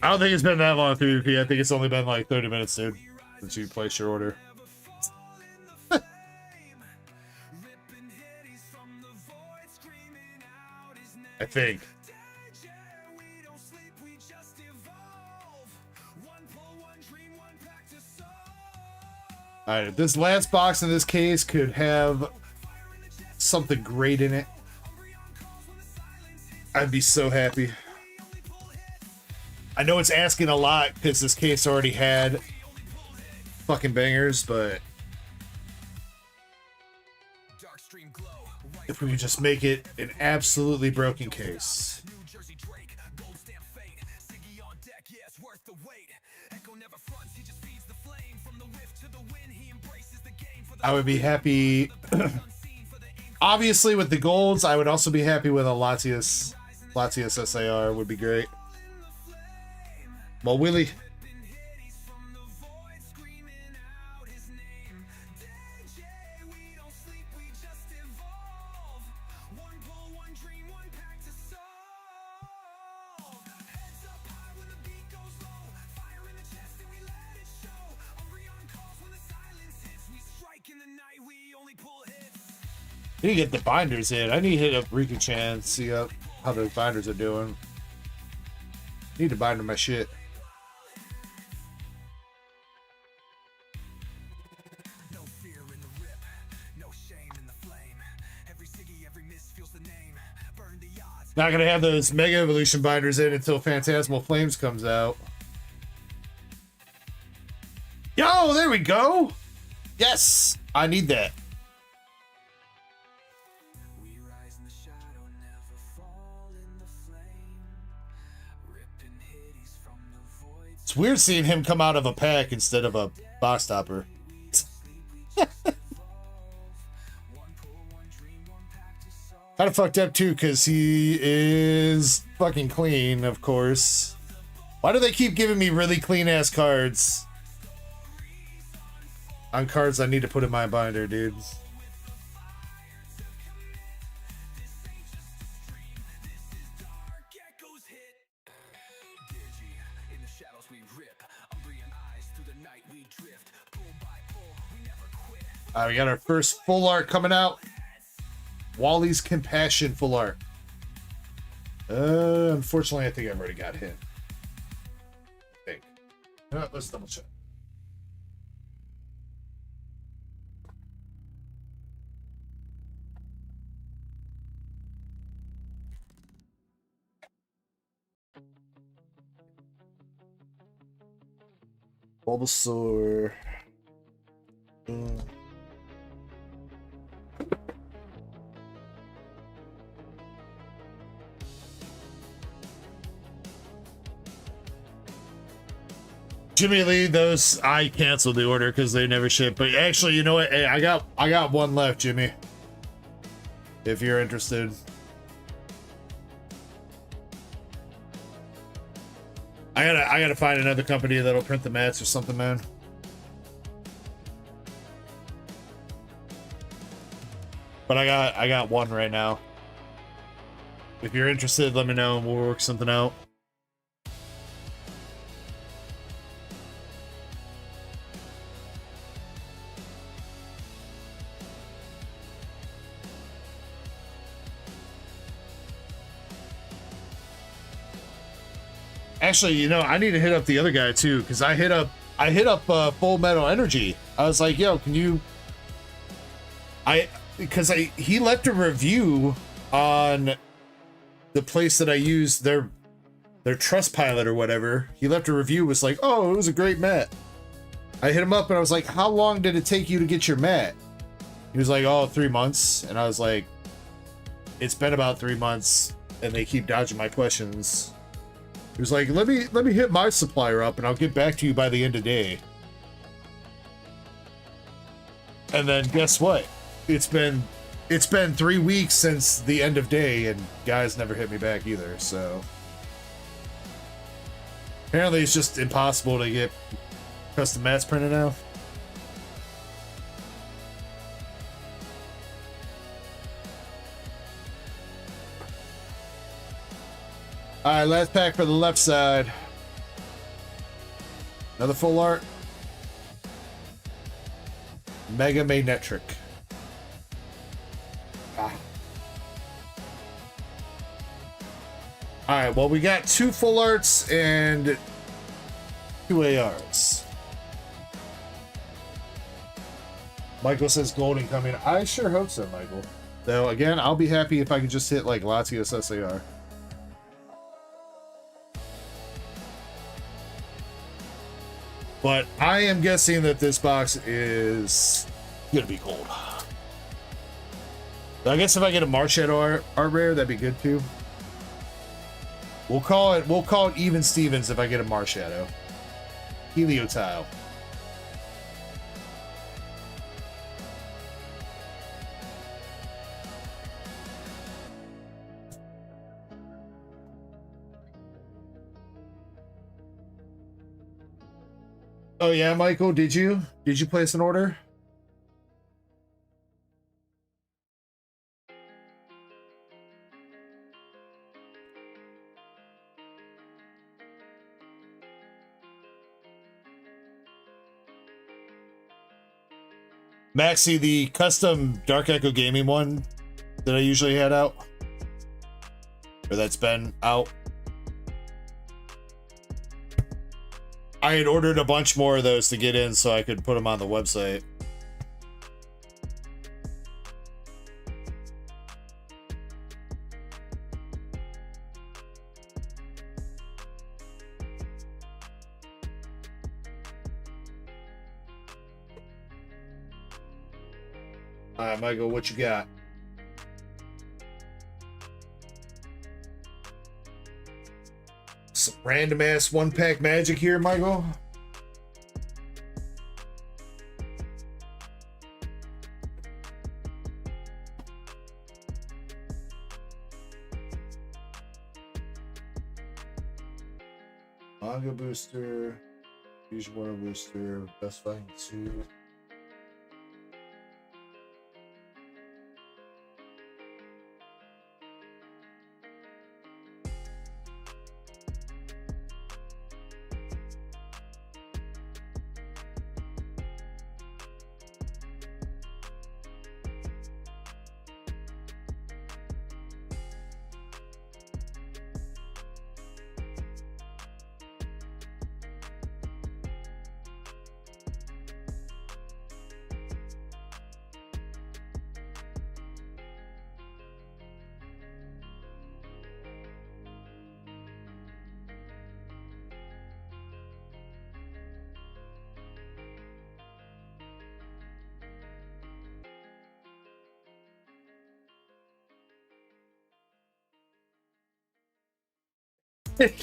I don't think it's been that long through EP. I think it's only been like 30 minutes, dude, since you placed your order. I think. All right, if this last box in this case could have something great in it, I'd be so happy. I know it's asking a lot because this case already had fucking bangers, but if we could just make it an absolutely broken case. I would be happy. Obviously, with the golds, I would also be happy with a Latias. Latias SAR would be great. Well, Willie. I need to get the binders in. I need to hit up Rican Chan, see how those binders are doing. Need to binder my shit. No fear in the rip, no shame in the flame. Every siggy, every miss feels the name. Burn the odds. Not gonna have those Mega Evolution binders in until Phantasmal Flames comes out. Yo, there we go. Yes, I need that. It's weird seeing him come out of a pack instead of a box topper. Kind of fucked up too, because he is fucking clean, of course. Why do they keep giving me really clean ass cards? On cards I need to put in my binder, dude. We got our first full art coming out. Wally's Compassion full art. Unfortunately, I think I've already got hit. I think. Let's double check. Bulbasaur. Jimmy Lee, those I canceled the order because they never ship. But actually, you know what? Hey, I got one left, Jimmy. If you're interested. I gotta find another company that'll print the mats or something, man. But I got one right now. If you're interested, let me know and we'll work something out. Actually, you know, I need to hit up the other guy too, because I hit up Full Metal Energy. I was like, yo, can you? He left a review on the place that I use their Trustpilot or whatever. He left a review, was like, oh, it was a great mat. I hit him up and I was like, how long did it take you to get your mat? He was like, oh, 3 months. And I was like, it's been about 3 months and they keep dodging my questions. He was like, let me hit my supplier up and I'll get back to you by the end of the day. And then guess what? It's been 3 weeks since the end of day and guys never hit me back either, so apparently it's just impossible to get custom mats printed now. Alright, last pack for the left side. Another full art. Mega Magnetric. Alright, well, we got 2 full arts and 2 ARs. Michael says golden coming. I sure hope so, Michael. Though, again, I'll be happy if I can just hit, like, Latios SAR. But I am guessing that this box is gonna be gold. I guess if I get a Marshadow art rare, that'd be good too. We'll call it even Stevens if I get a Marshadow. Heliotile. Oh yeah, Michael, did you place an order? Maxi, the custom Dark Echo Gaming one that I usually had out, or that's been out, I had ordered a bunch more of those to get in so I could put them on the website. All right, Michael, what you got? Some random ass one pack magic here, Michael. Manga booster, Fusion Water booster, Best Fighting 2.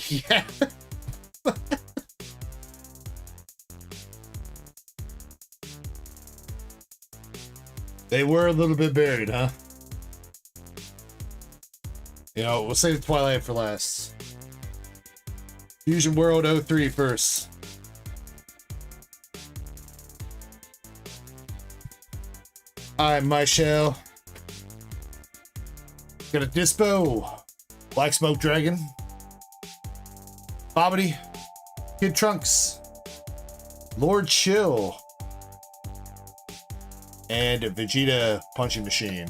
Yeah. They were a little bit buried, huh? You know, we'll save Twilight for last. Fusion World 03 first. Alright, my shell. Got a Dispo. Black Smoke Dragon. Bobbity, Kid Trunks, Lord Chill, and a Vegeta Punching Machine.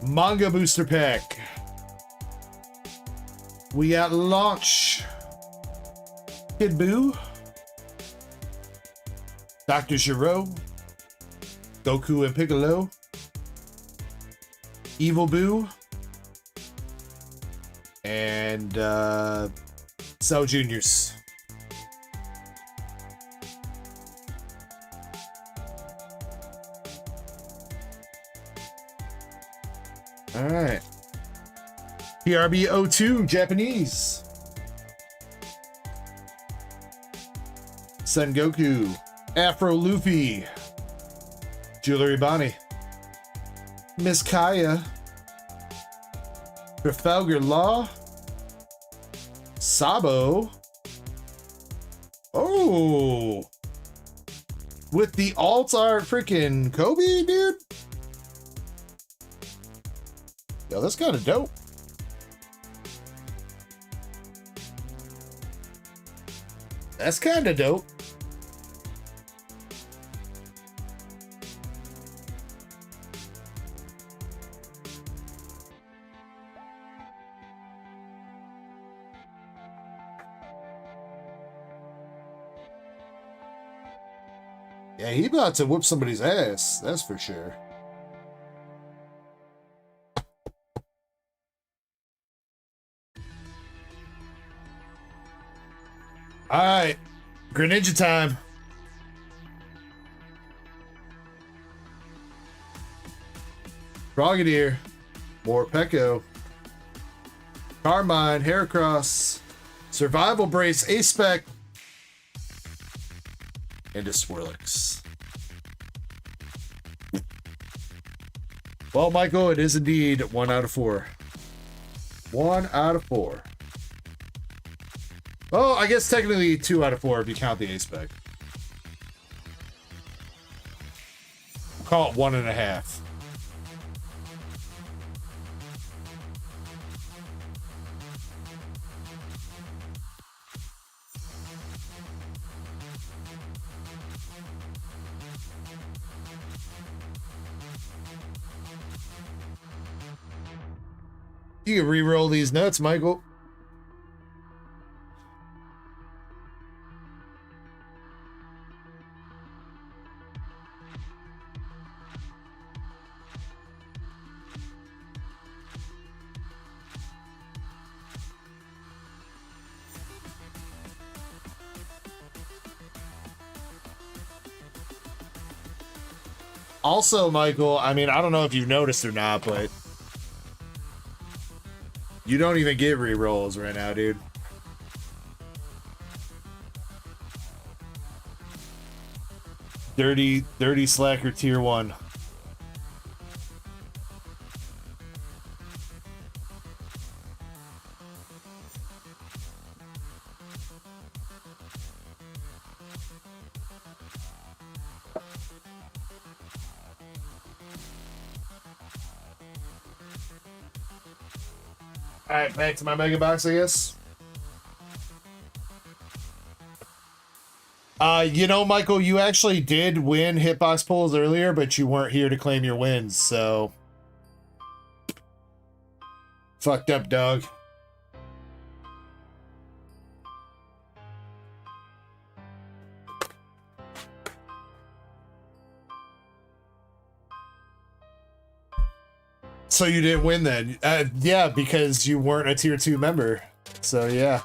Manga Booster Pack. We got Launch, Kid Buu, Dr. Giro, Goku and Piccolo, Evil Boo, and Cell Juniors. All right. PRB 02 Japanese. Son Goku, Afro Luffy, Jewelry Bonnie, Miss Kaya, Trafalgar Law, Sabo. Oh, with the alt art freaking Kobe, dude. Yo, that's kind of dope. That's kind of dope. Yeah, he about to whoop somebody's ass. That's for sure. All right, Greninja time. Frogadier, Morpeko, Carmine, Heracross, Survival Brace, A-Spec, and a Swirlix. Well, Michael, it is indeed 1 out of 4. 1 out of 4. Oh, I guess technically 2 out of 4 if you count the A-Spec. Call it 1.5. You can re-roll these nuts, Michael. Also, Michael, I mean, I don't know if you've noticed or not, but you don't even get re-rolls right now, dude. Dirty slacker tier 1. All right, back to my mega box, I guess. You know, Michael, you actually did win hitbox pulls earlier, but you weren't here to claim your wins, so fucked up, dog. So you didn't win then? Yeah, because you weren't a tier 2 member. So yeah.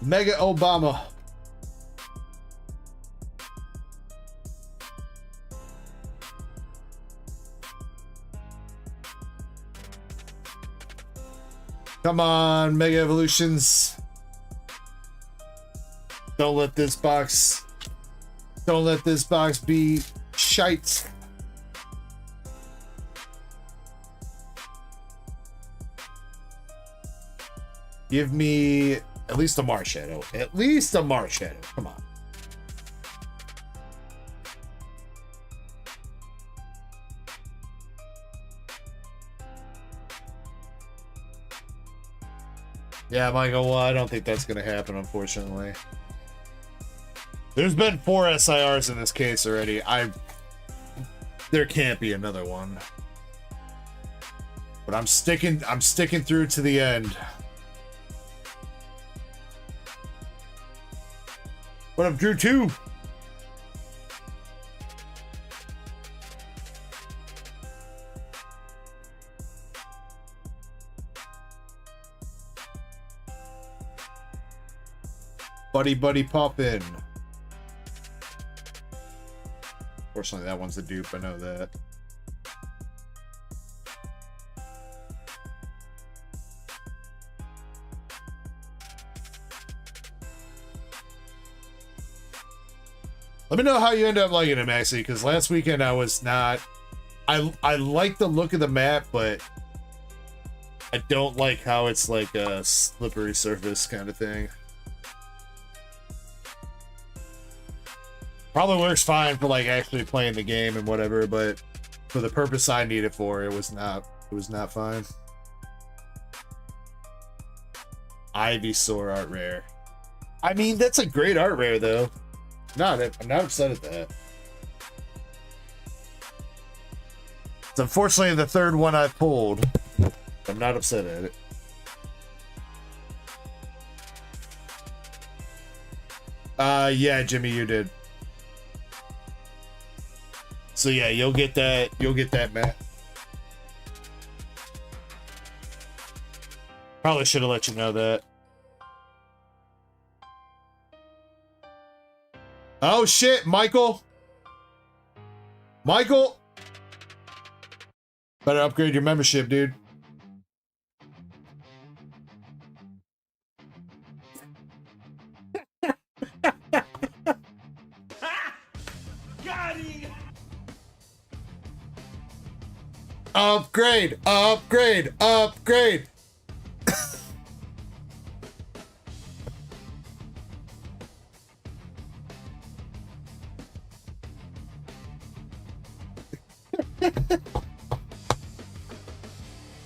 Mega Obama. Come on, Mega Evolutions. Don't let this box be shite. Give me at least a Marshadow. At least a Marshadow. Come on. Yeah, Michael, well, I don't think that's going to happen, unfortunately. There's been 4 SIRs in this case already. There can't be another one. But I'm sticking through to the end. What up, Drew 2? Buddy pop in. Fortunately, that one's a dupe. I know that. Let me know how you end up liking it, Maxie, because last weekend I was not... I like the look of the map, but I don't like how it's like a slippery surface kind of thing. Probably works fine for like actually playing the game and whatever, but for the purpose I need it for, it was not fine. Ivysaur art rare. I mean, that's a great art rare though. I'm not upset at that. It's unfortunately the third one I pulled. I'm not upset at it. Yeah, Jimmy, you did. So yeah, you'll get that. You'll get that, Matt. Probably should have let you know that. Oh shit, Michael. Michael. Better upgrade your membership, dude. Upgrade, upgrade, upgrade.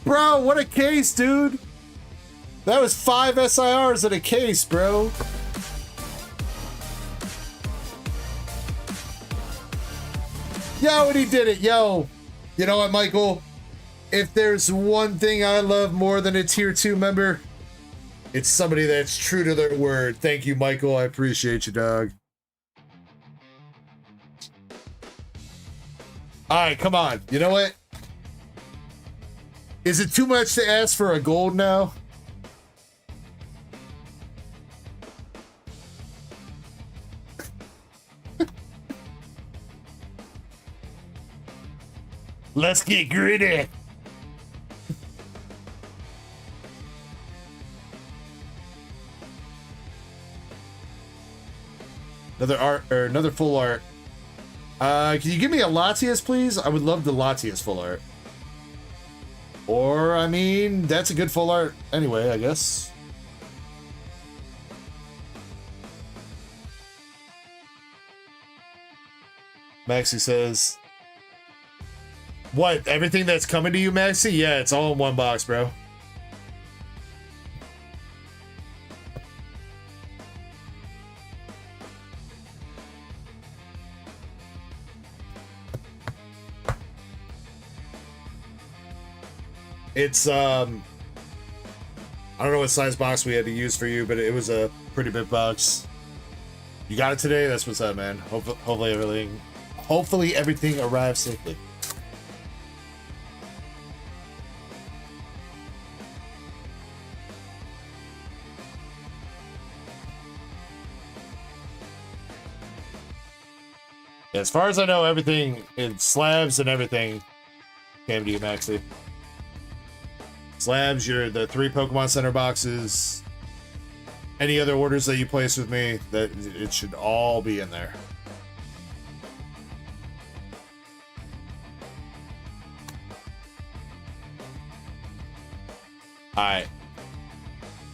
Bro, what a case, dude. That was 5 SIRs in a case, bro. Yo, and he did it, yo. You know what, Michael? If there's one thing I love more than a tier 2 member, it's somebody that's true to their word. Thank you, Michael. I appreciate you, dog. All right, come on. You know what? Is it too much to ask for a gold now? Let's get gritty. Another art or another full art. Can you give me a Latias, please? I would love the Latias full art. Or, I mean, that's a good full art anyway, I guess. Maxie says, what? Everything that's coming to you, Maxie? Yeah, it's all in one box, bro. It's, I don't know what size box we had to use for you, but it was a pretty big box. You got it today? That's what's up, man. Hopefully everything arrives safely. Yeah, as far as I know, everything in slabs and everything came to you, Maxie. Slabs, the 3 Pokemon Center boxes, any other orders that you place with me, that it should all be in there. Alright.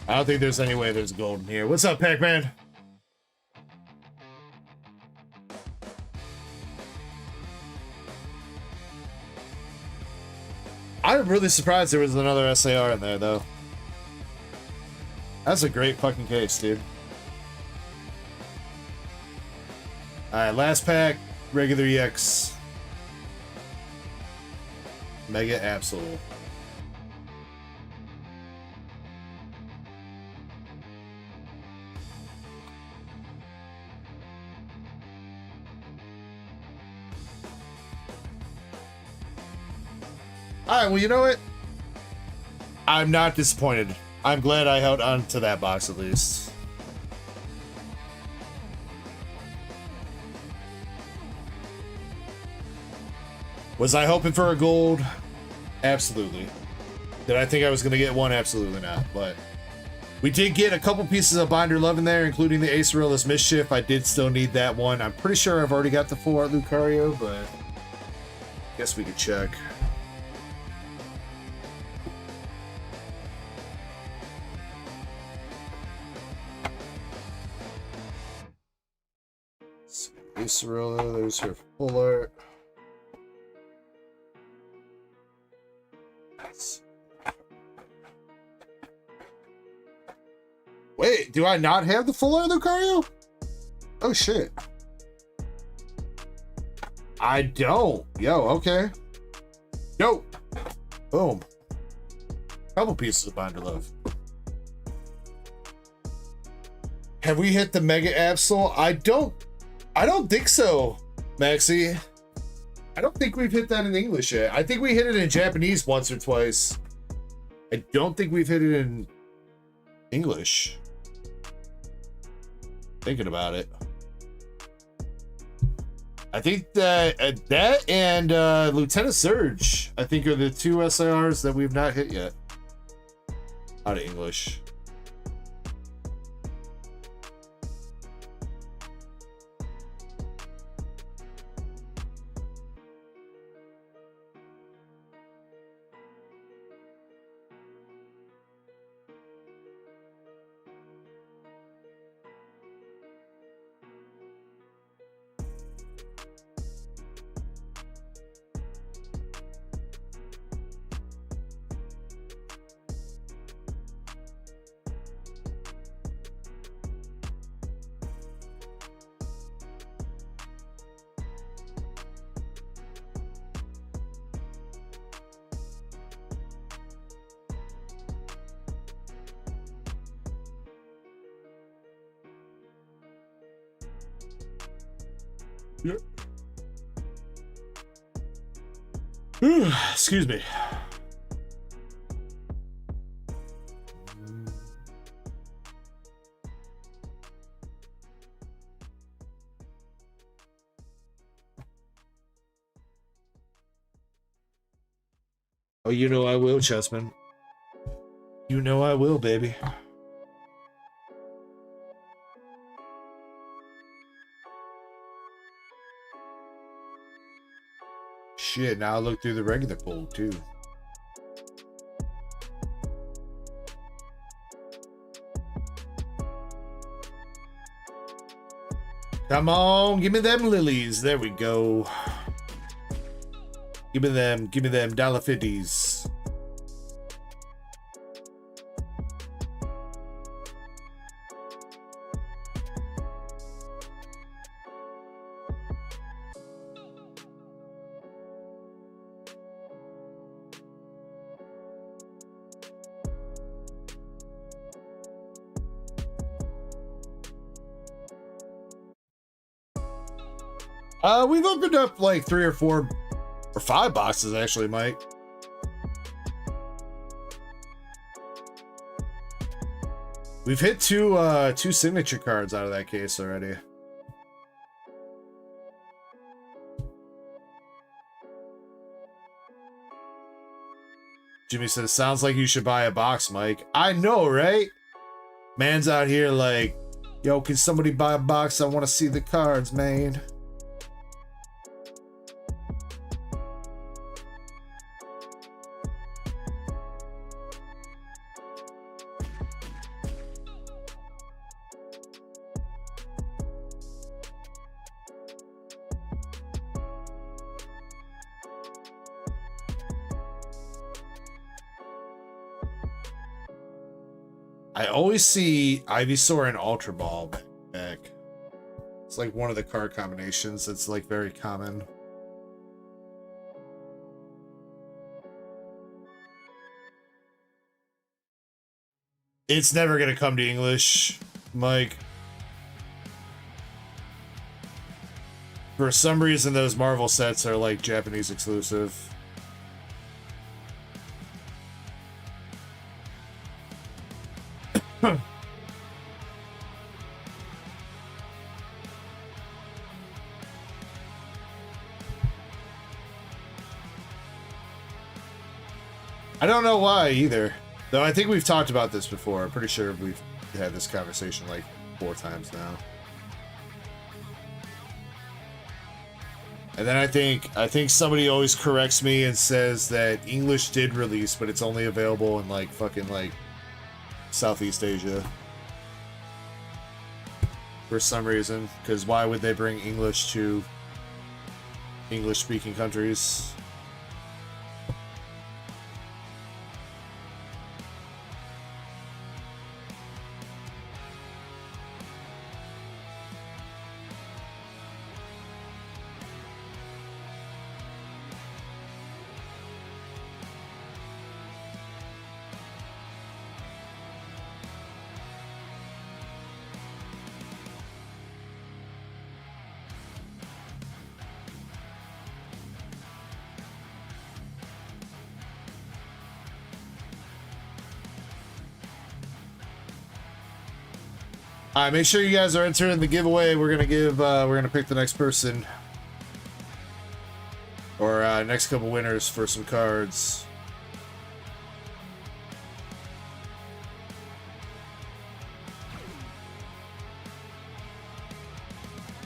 I don't think there's any way there's gold in here. What's up, Pac-Man? I'm really surprised there was another SAR in there, though. That's a great fucking case, dude. Alright, last pack. Regular EX. Mega Absol. Alright, well, you know what? I'm not disappointed. I'm glad I held on to that box at least. Was I hoping for a gold? Absolutely. Did I think I was going to get one? Absolutely not. But we did get a couple pieces of Binder Love in there, including the Acerillas Mischief. I did still need that one. I'm pretty sure I've already got the full art Lucario, but I guess we could check. Acerilla, there's her full art. Wait, do I not have the full art Lucario? Oh shit. I don't. Yo, okay. Yo! Boom. Couple pieces of Binder Love. Have we hit the Mega Absol? I don't think so, Maxie. I don't think we've hit that in English yet. I think we hit it in Japanese once or twice. I don't think we've hit it in English. Thinking about it. I think that that and Lieutenant Surge, I think, are the two SIRs that we've not hit yet out of English. Yep. Excuse me. Oh, you know I will, Chessman. You know I will, baby. Shit, now I look through the regular pool too. Come on, give me them lilies. There we go. Give me them $1.50s. We've opened up like 3 or 4 or 5 boxes actually, Mike. We've hit two signature cards out of that case already. Jimmy says, sounds like you should buy a box, Mike. I know, right? Man's out here like, yo, can somebody buy a box? I want to see the cards, man. I always see Ivysaur and Ultra Ball back. It's like one of the card combinations that's like very common. It's never gonna come to English, Mike. For some reason, those Marvel sets are like Japanese exclusive. I don't know why either. Though I think we've talked about this before. I'm pretty sure we've had this conversation like 4 times now. And then I think somebody always corrects me and says that English did release, but it's only available in like fucking like Southeast Asia. For some reason. Because why would they bring English to English-speaking countries? All right, make sure you guys are entering the giveaway. We're gonna pick the next person or next couple winners for some cards.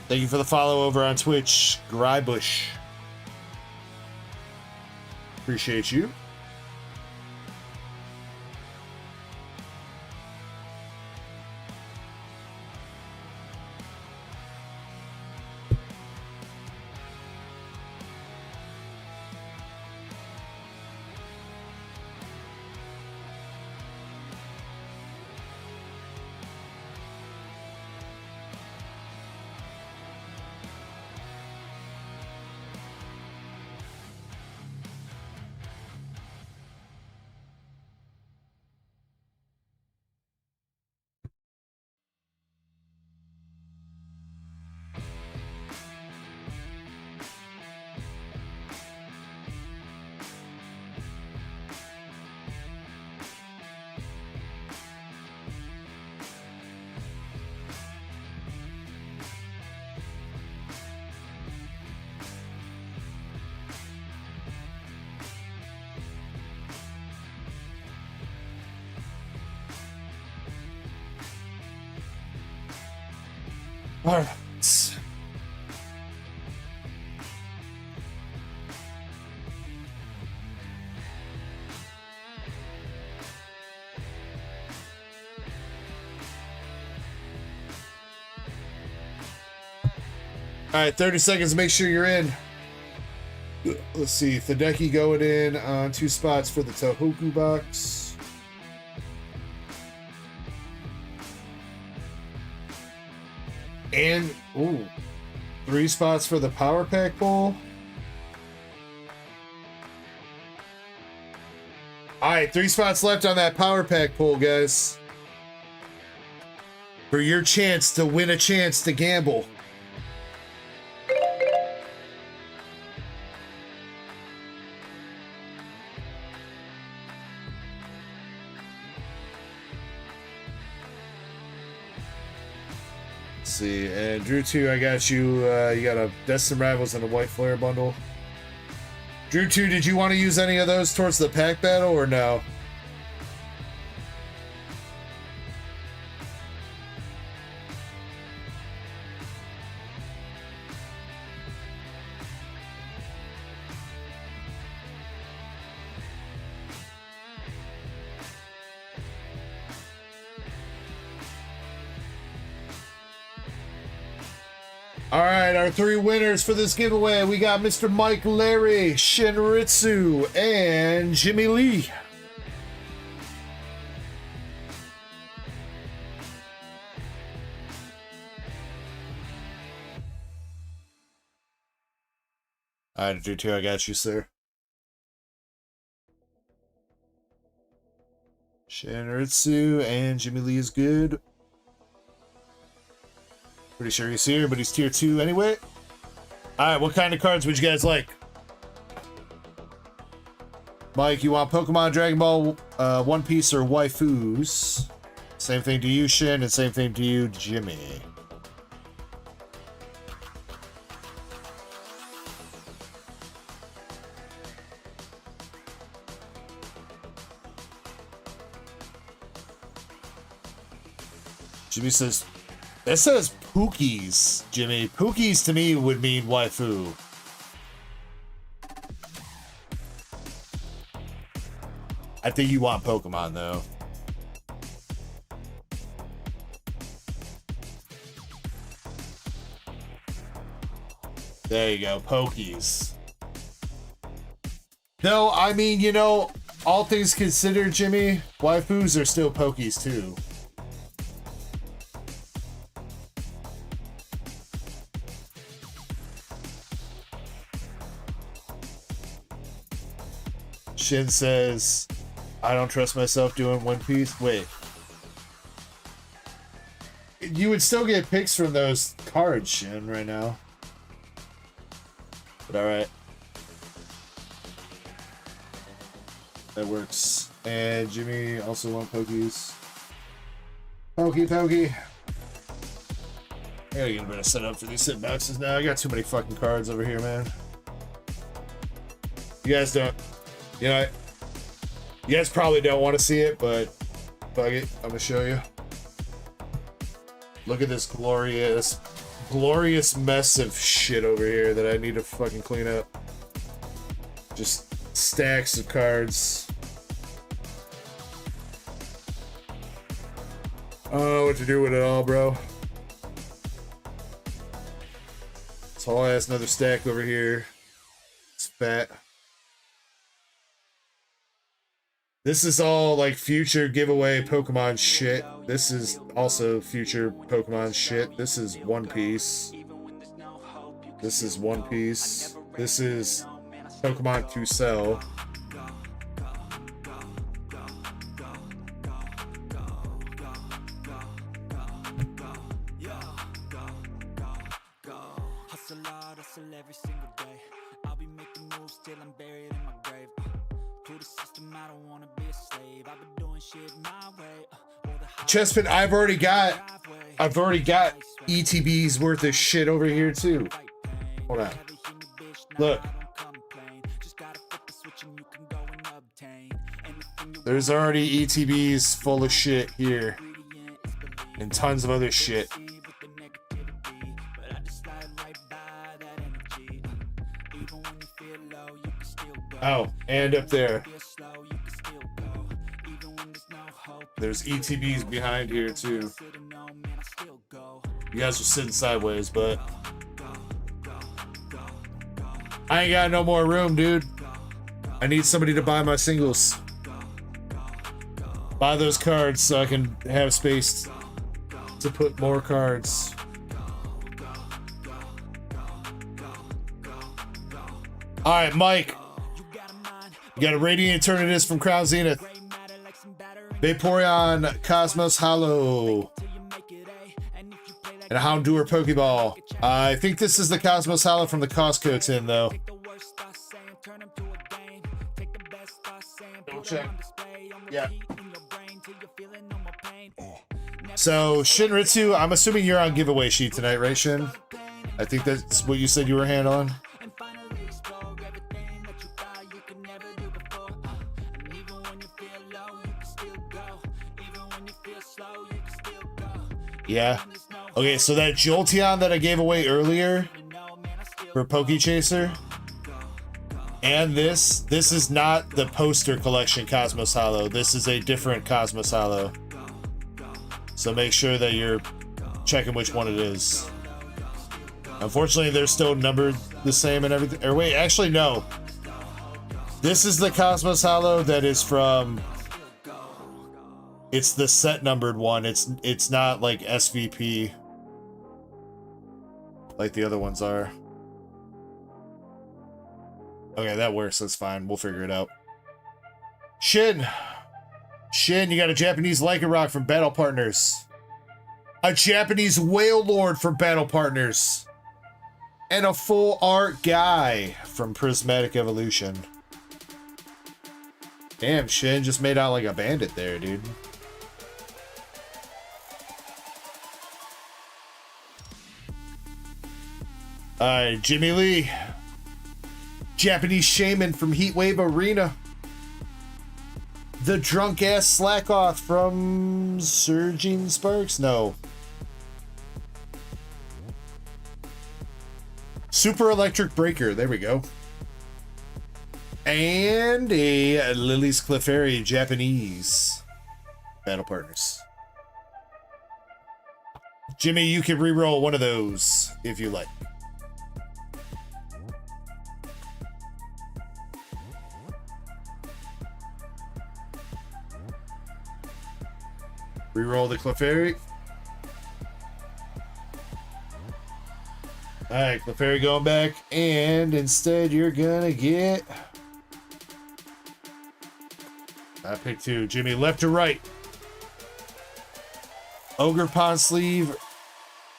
Thank you for the follow over on Twitch, Grybush. Appreciate you. All right. All right, 30 seconds. Make sure you're in. Let's see. Ducky going in on 2 spots for the Tohoku box. And, ooh, 3 spots for the Power Pack Bowl. Alright, 3 spots left on that Power Pack Bowl, guys. For your chance to win a chance to gamble. See, and Drew 2, I got you. You got a Destin Rivals and a White Flare bundle. Drew 2, did you want to use any of those towards the pack battle or no? All right, our 3 winners for this giveaway. We got Mr. Mike Larry, Shinritsu, and Jimmy Lee. All right, Drew 2, I got you, sir. Shinritsu and Jimmy Lee is good. Pretty sure he's here, but he's tier 2 anyway. Alright, what kind of cards would you guys like? Mike, you want Pokemon, Dragon Ball, One Piece, or waifus? Same thing to you, Shin, and same thing to you, Jimmy. Jimmy says, it says Pookies, Jimmy. Pookies to me would mean waifu. I think you want Pokemon, though. There you go, Pokies. No, I mean, you know, all things considered, Jimmy, waifus are still Pokies, too. Shin says, I don't trust myself doing One Piece. Wait. You would still get picks from those cards, Shin, right now. But alright. That works. And Jimmy also want Pokies. Pokey. I gotta get a better setup for these sit boxes now. I got too many fucking cards over here, man. You guys don't, you know, you guys probably don't want to see it, but fuck it, I'm gonna show you. Look at this glorious mess of shit over here that I need to fucking clean up. Just stacks of cards. Oh, what to do with it all, bro? This whole ass another stack over here. It's fat. This is all like future giveaway Pokemon shit. This is also future Pokemon shit. This is One Piece. This is One Piece. This is Pokemon to sell. Hustle hard, hustle every single day. I'll be making moves till I'm buried in my grave. To the system, I don't wanna be a slave. I've been doing shit my way. Chespin, I've already got ETB's worth of shit over here too. Hold on. Look. There's already ETBs full of shit here. And tons of other shit. Oh, and up there. There's ETBs behind here too. You guys are sitting sideways, but I ain't got no more room, dude. I need somebody to buy my singles. Buy those cards so I can have space to put more cards. All right, Mike. You got a Radiant Eternatus from Crown Zenith. Vaporeon Cosmos Hollow. And a Houndour Pokeball. I think this is the Cosmos Hollow from the Costco tin, though. Double check. Yeah. So, Shinritsu, I'm assuming you're on giveaway sheet tonight, right, Shin? I think that's what you said you were handling. Yeah. Okay, so that Jolteon that I gave away earlier for Pokechaser, and this is not the poster collection Cosmos Hollow. This is a different Cosmos Hollow. So make sure that you're checking which one it is. Unfortunately, they're still numbered the same and everything. Or wait, actually, no. This is the Cosmos Hollow that is from... It's the set numbered one. It's not like SVP like the other ones are. Okay, that works. That's fine. We'll figure it out. Shin, you got a Japanese Lycanroc from Battle Partners. A Japanese Whale Lord from Battle Partners. And a full art guy from Prismatic Evolution. Damn, Shin just made out like a bandit there, dude. Alright, Jimmy Lee. Japanese Shaman from Heatwave Arena. The drunk ass Slackoth from Surging Sparks? No. Super Electric Breaker. There we go. And a Lily's Clefairy Japanese Battle Partners. Jimmy, you can reroll one of those if you like. Reroll the Clefairy. Alright, Clefairy going back, and instead you're gonna get... I picked two. Jimmy, left or right? Ogre Pond Sleeve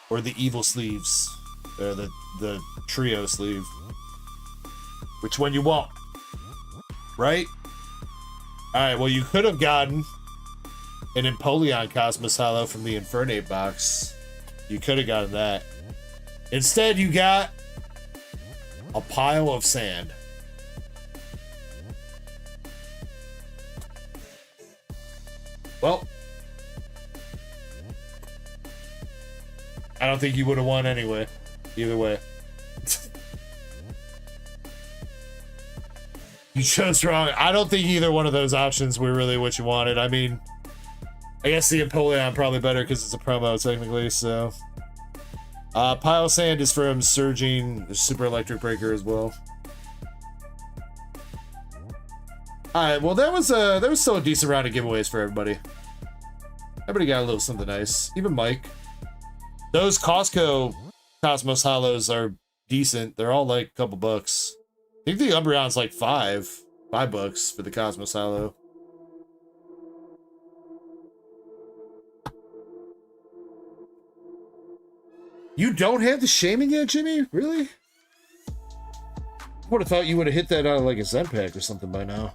or the Evil Sleeves? Or the Trio Sleeve. Which one you want? Right? Alright, well you could have gotten an Empoleon Cosmos Hollow from the Inferno box. You could have gotten that. Instead, you got a pile of sand. Well, I don't think you would have won anyway. Either way. You chose wrong. I don't think either one of those options were really what you wanted. I mean, I guess the Empoleon probably better because it's a promo technically, so. Pile of Sand is from Surging Super Electric Breaker as well. Alright, well there was still a decent round of giveaways for everybody. Everybody got a little something nice. Even Mike. Those Costco Cosmos Hollows are decent. They're all like a couple bucks. I think the Umbreon's like $5 for the Cosmos Hollow. You don't have the Shaman yet, Jimmy? Really? I would have thought you would have hit that out of like a Zen pack or something by now.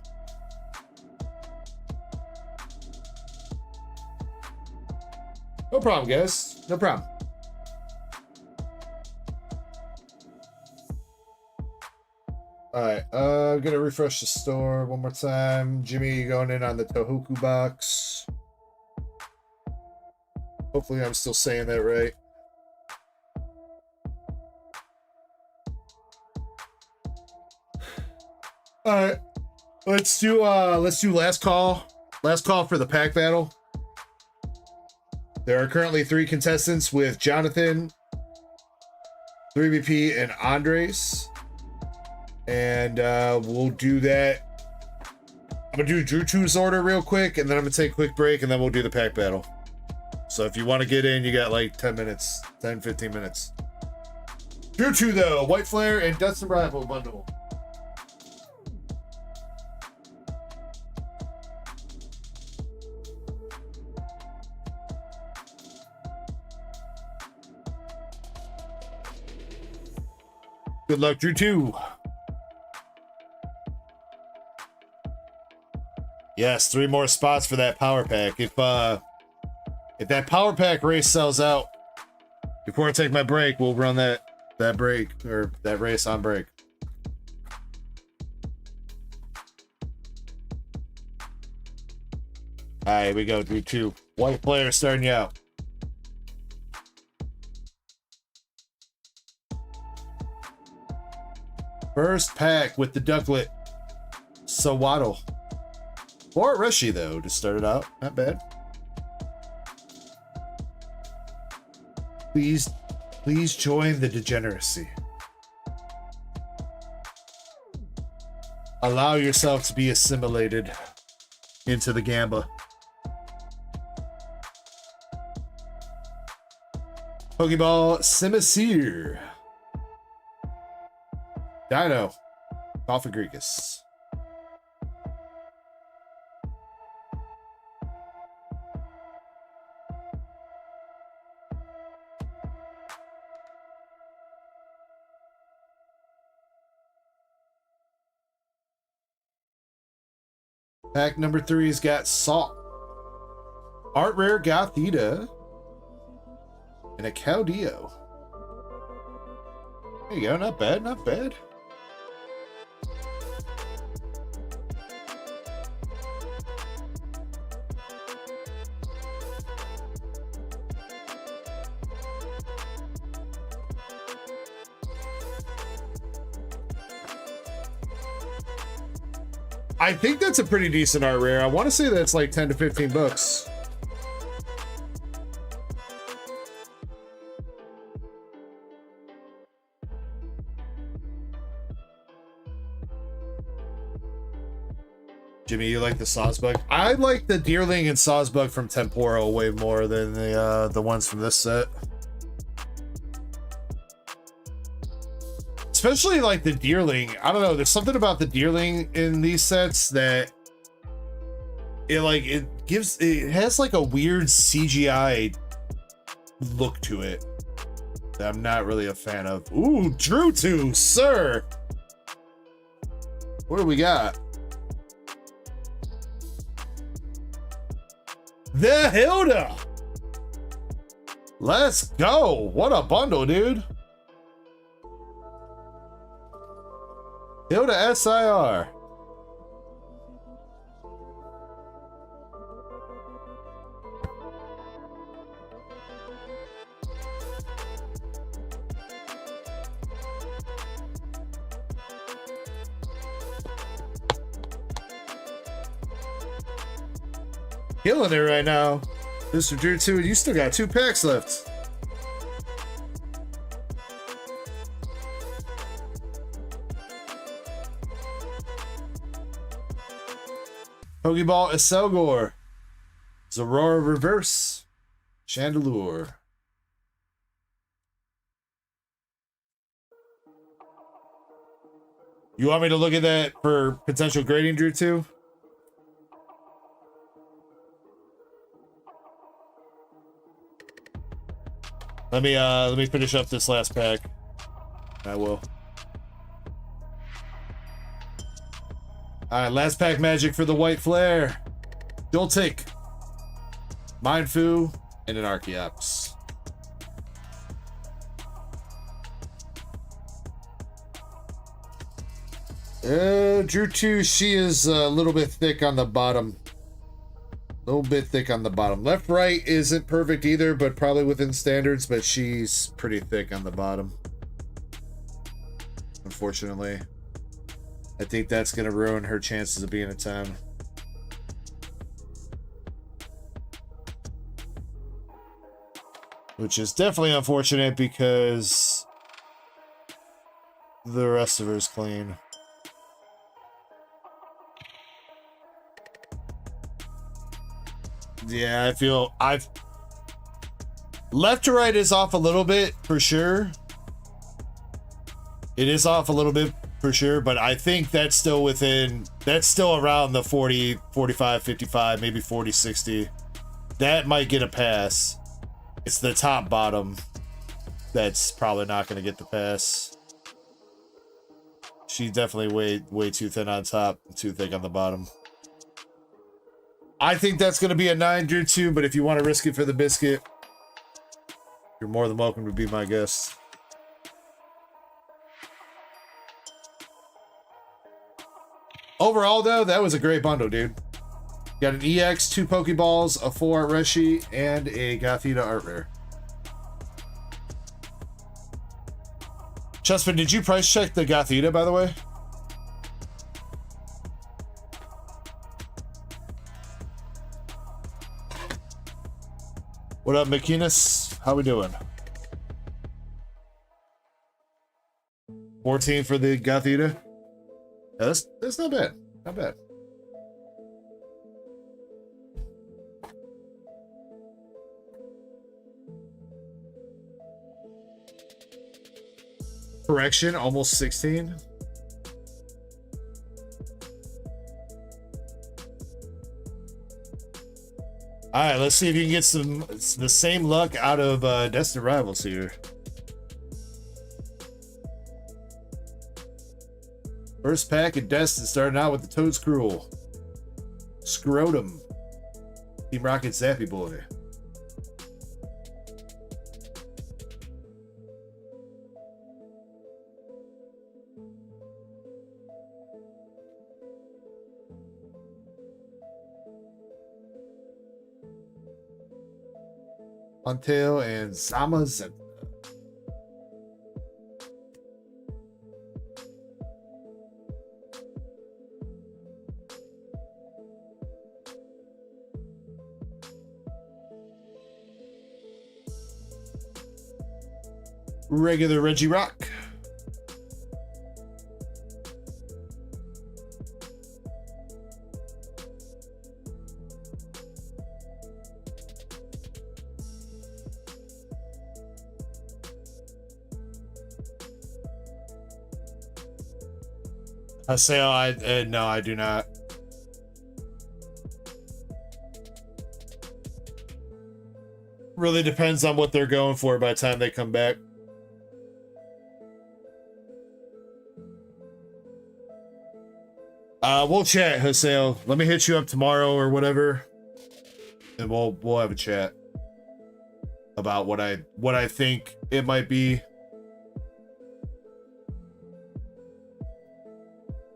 No problem, guys. No problem. Alright, I'm gonna refresh the store one more time. Jimmy, you going in on the Tohoku box. Hopefully I'm still saying that right. Alright. Let's do last call. Last call for the pack battle. There are currently 3 contestants with Jonathan, 3BP, and Andres. And we'll do that. I'm gonna do Drew 2's order real quick, and then I'm gonna take a quick break, and then we'll do the pack battle. So if you want to get in, you got like 10 minutes, 10, 15 minutes. Drew 2 though, White Flare and Dustin Rival bundle. Good luck, Drew 2. Yes, 3 more spots for that power pack. If that power pack race sells out before I take my break, we'll run that break or that race on break. All right, here we go. Drew 2. White player starting you out. First pack with the Ducklet. Sawaddle. Or Rushy, though, to start it out. Not bad. Please join the degeneracy. Allow yourself to be assimilated into the Gamba. Pokeball Simisear. Dino. Alphagregus. Pack number 3's got Salt, Art Rare Gothita, and a Caudillo. There you go, not bad, not bad. I think that's a pretty decent art rare. I want to say that's like 10 to 15 bucks. Jimmy, you like the Sawsbug? I like the Deerling and Sawsbug from Temporal way more than the ones from this set. Especially like the Deerling. I don't know, there's something about the Deerling in these sets that it has like a weird CGI look to it that I'm not really a fan of. Ooh, Drew 2, sir. What do we got? The Hilda. Let's go. What a bundle, dude. Hilda SIR. Killing it right now. Mr. Drew 2, you still got 2 packs left. Pokeball Iselgor. Zorora Reverse. Chandelure. You want me to look at that for potential grading, Drew 2? Let me finish up this last pack. I will. Alright, last pack magic for the white flare. Joltik, Mindfu, and an Archeops. Drew 2, she is a little bit thick on the bottom. A little bit thick on the bottom. Left right isn't perfect either, but probably within standards, but she's pretty thick on the bottom. Unfortunately. I think that's going to ruin her chances of being a 10. Which is definitely unfortunate because the rest of her is clean. Yeah, I feel left to right is off a little bit for sure. It is off a little bit for sure, but I think that's still around the 40, 45, 55, maybe 40, 60. That might get a pass. It's the top bottom that's probably not going to get the pass. She's definitely way too thin on top and too thick on the bottom. I think that's going to be a 9, Drew 2, but if you want to risk it for the biscuit, you're more than welcome to be my guest. Overall, though, that was a great bundle, dude. Got an EX, 2 Pokeballs, a full art Reshi, and a Gothita art rare. Chespin, did you price check the Gothita, by the way? What up, McKinnis? How we doing? 14 for the Gothita. Yeah, that's not bad. Not bad. Correction, almost 16. All right, let's see if you can get the same luck out of Destined Rivals here. First pack of Destin starting out with the Toad's Cruel. Scrotum. Team Rocket Zappy Boy. Huntail and Zamazenta. Regular Reggie Rock. No, I do not. Really depends on what they're going for by the time they come back. We'll chat, Haseo. Let me hit you up tomorrow or whatever, and we'll have a chat about what I think it might be.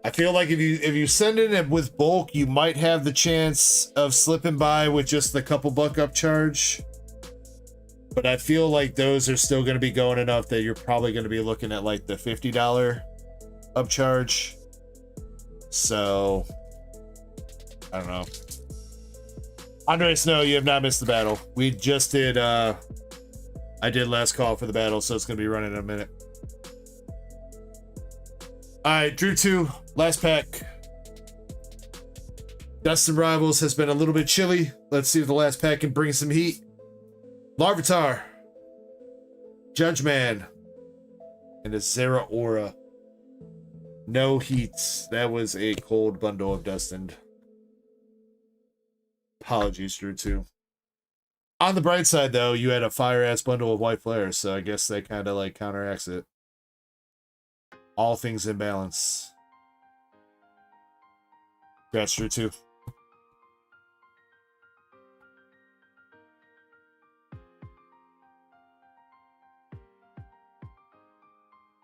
I feel like if you send it with bulk, you might have the chance of slipping by with just the couple buck upcharge. But I feel like those are still going to be going enough that you're probably going to be looking at like the $50 upcharge. So I don't know. Andres, no, you have not missed the battle. We just did I did last call for the battle, so it's gonna be running in a minute. Alright, Drew 2, last pack. Dustin Rivals has been a little bit chilly. Let's see if the last pack can bring some heat. Larvitar, Judge Man, and a Zera Aura. No heats. That was a cold bundle of Dustin. Apologies, Drew 2. On the bright side, though, you had a fire-ass bundle of white flares, so I guess that kind of like counteracts it. All things in balance. Congrats, Drew 2.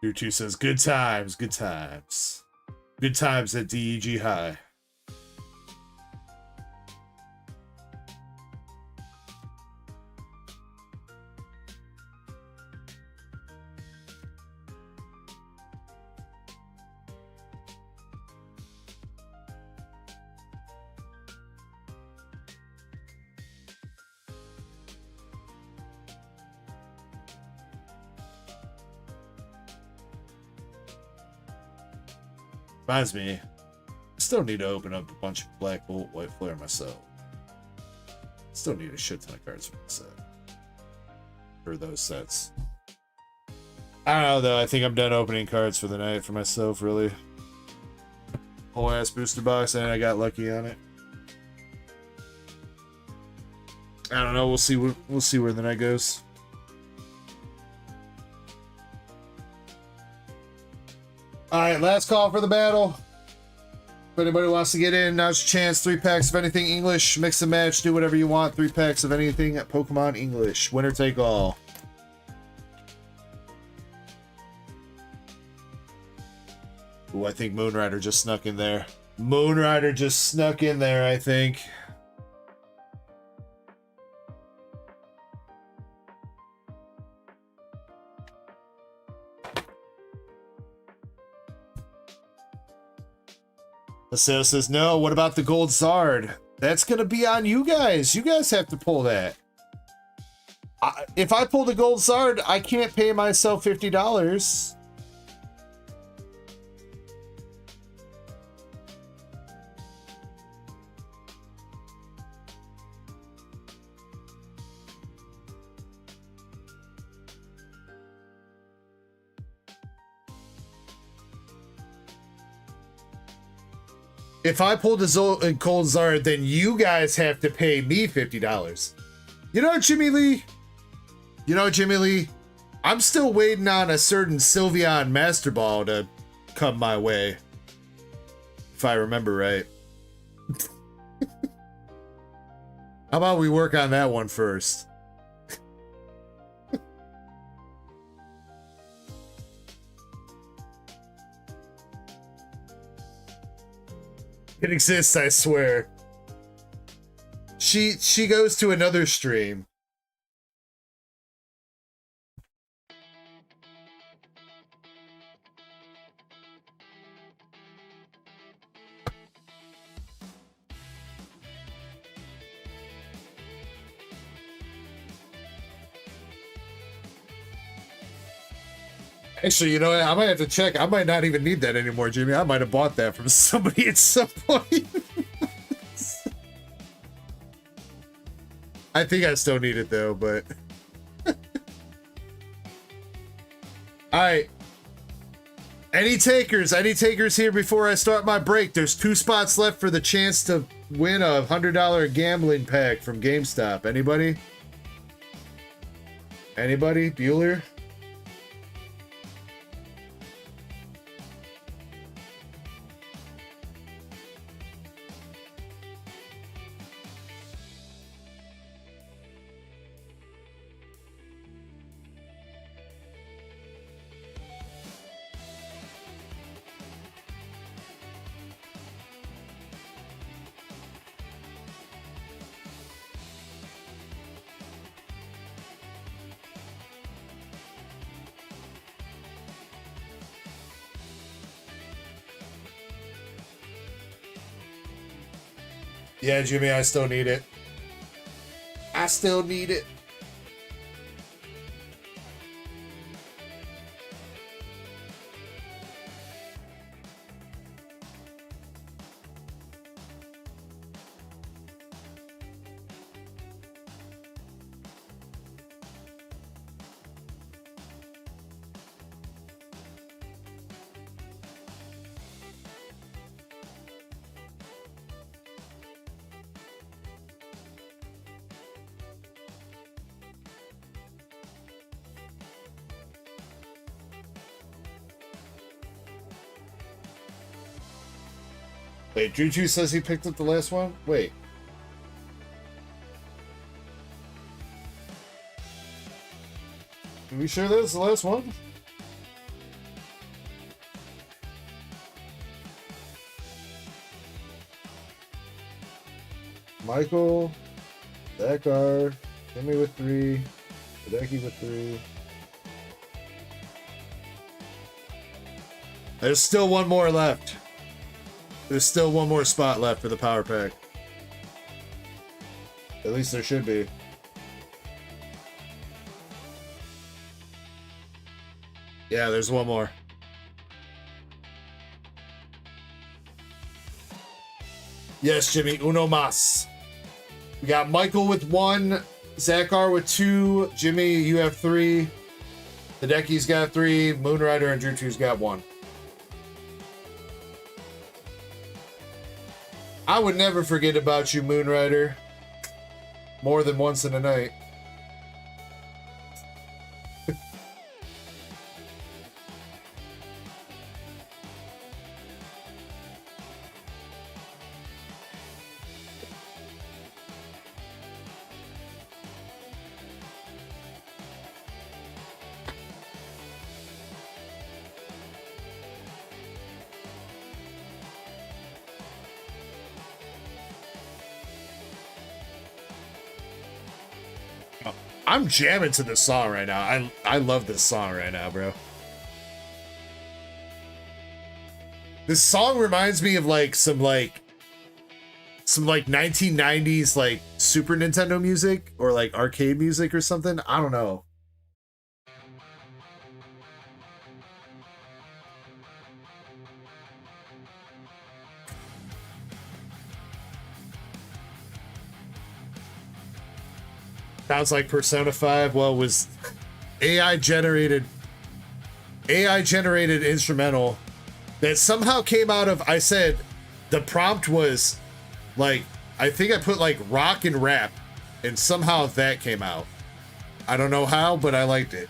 Drew 2 says, good times, good times. Good times at DEG High. Reminds me, I still need to open up a bunch of Black Bolt, White Flare myself. Still need a shit ton of cards for the set. For those sets. I don't know though, I think I'm done opening cards for the night for myself, really. Whole ass booster box, and I got lucky on it. I don't know, we'll see where the night goes. Alright, last call for the battle. If anybody wants to get in, now's your chance. 3 packs of anything English. Mix and match, do whatever you want. 3 packs of anything at Pokemon English. Winner take all. Ooh, I think Moonrider just snuck in there. Moonrider just snuck in there, I think. Aseo says, no, what about the Gold Zard? That's going to be on you guys. You guys have to pull that. If I pull the Gold Zard, I can't pay myself $50. If I pull the Gold Zard, then you guys have to pay me $50. You know, Jimmy Lee? You know, Jimmy Lee? I'm still waiting on a certain Sylveon Master Ball to come my way. If I remember right. How about we work on that one first? It exists, I swear. She goes to another stream. Actually, you know, I might have to check. I might not even need that anymore, Jimmy. I might have bought that from somebody at some point. I think I still need it though, but all right. Any takers here before I start my break? There's 2 spots left for the chance to win a $100 gambling pack from GameStop. Anybody? Anybody? Bueller? Yeah, Jimmy, I still need it. I still need it. Wait, Juju says he picked up the last one? Wait. Are we sure that's the last one? Michael, Dakar, Jimmy with 3, Ducky with 3. There's still one more left. There's still one more spot left for the power pack. At least there should be. Yeah, there's one more. Yes, Jimmy, uno mas. We got Michael with 1, Zachar with 2, Jimmy, you have 3, Hideci's got 3, Moonrider and Drutu's got 1. I would never forget about you, Moonrider. More than once in a night. I'm jamming to this song right now. I love this song right now, bro. This song reminds me of some 1990s like Super Nintendo music or like arcade music or something. I don't know. Sounds like Persona 5. Well, was AI generated instrumental that somehow came out of, I said the prompt was like, I think I put like rock and rap and somehow that came out. I don't know how, but I liked it.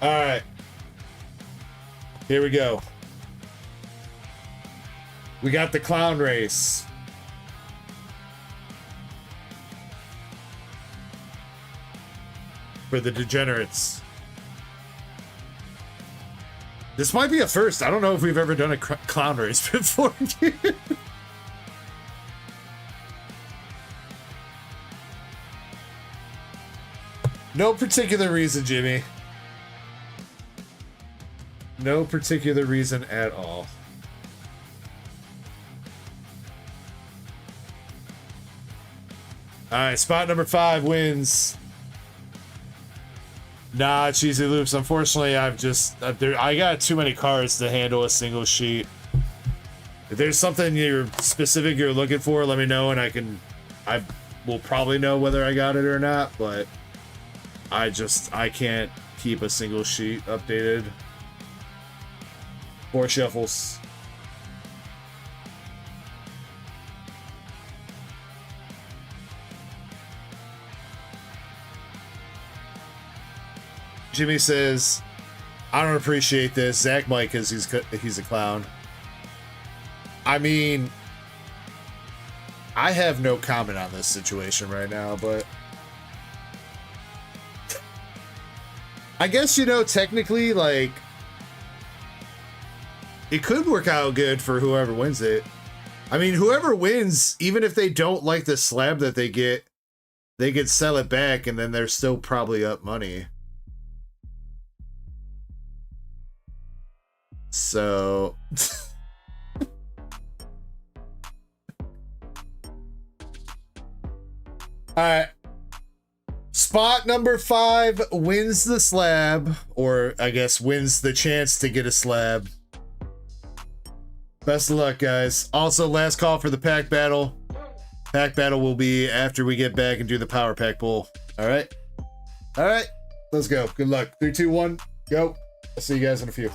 All right, here we go. We got the clown race. For the degenerates. This might be a first. I don't know if we've ever done a clown race before. No particular reason, Jimmy. No particular reason at all. Alright, spot number 5 wins. Nah, Cheesy Loops. Unfortunately, I got too many cards to handle a single sheet. If there's something you're looking for, let me know and I will probably know whether I got it or not, but I can't keep a single sheet updated. 4 shuffles. Jimmy says, I don't appreciate this. Zach Mike, because he's a clown. I mean, I have no comment on this situation right now, but I guess, you know, technically, like, it could work out good for whoever wins it. I mean, whoever wins, even if they don't like the slab that they could sell it back and then they're still probably up money. So... Alright. Spot number 5 wins the slab, or I guess wins the chance to get a slab. Best of luck, guys. Also, last call for the pack battle. Pack battle will be after we get back and do the power pack pull. Alright? Alright. Let's go. Good luck. 3, 2, 1. Go. I'll see you guys in a few.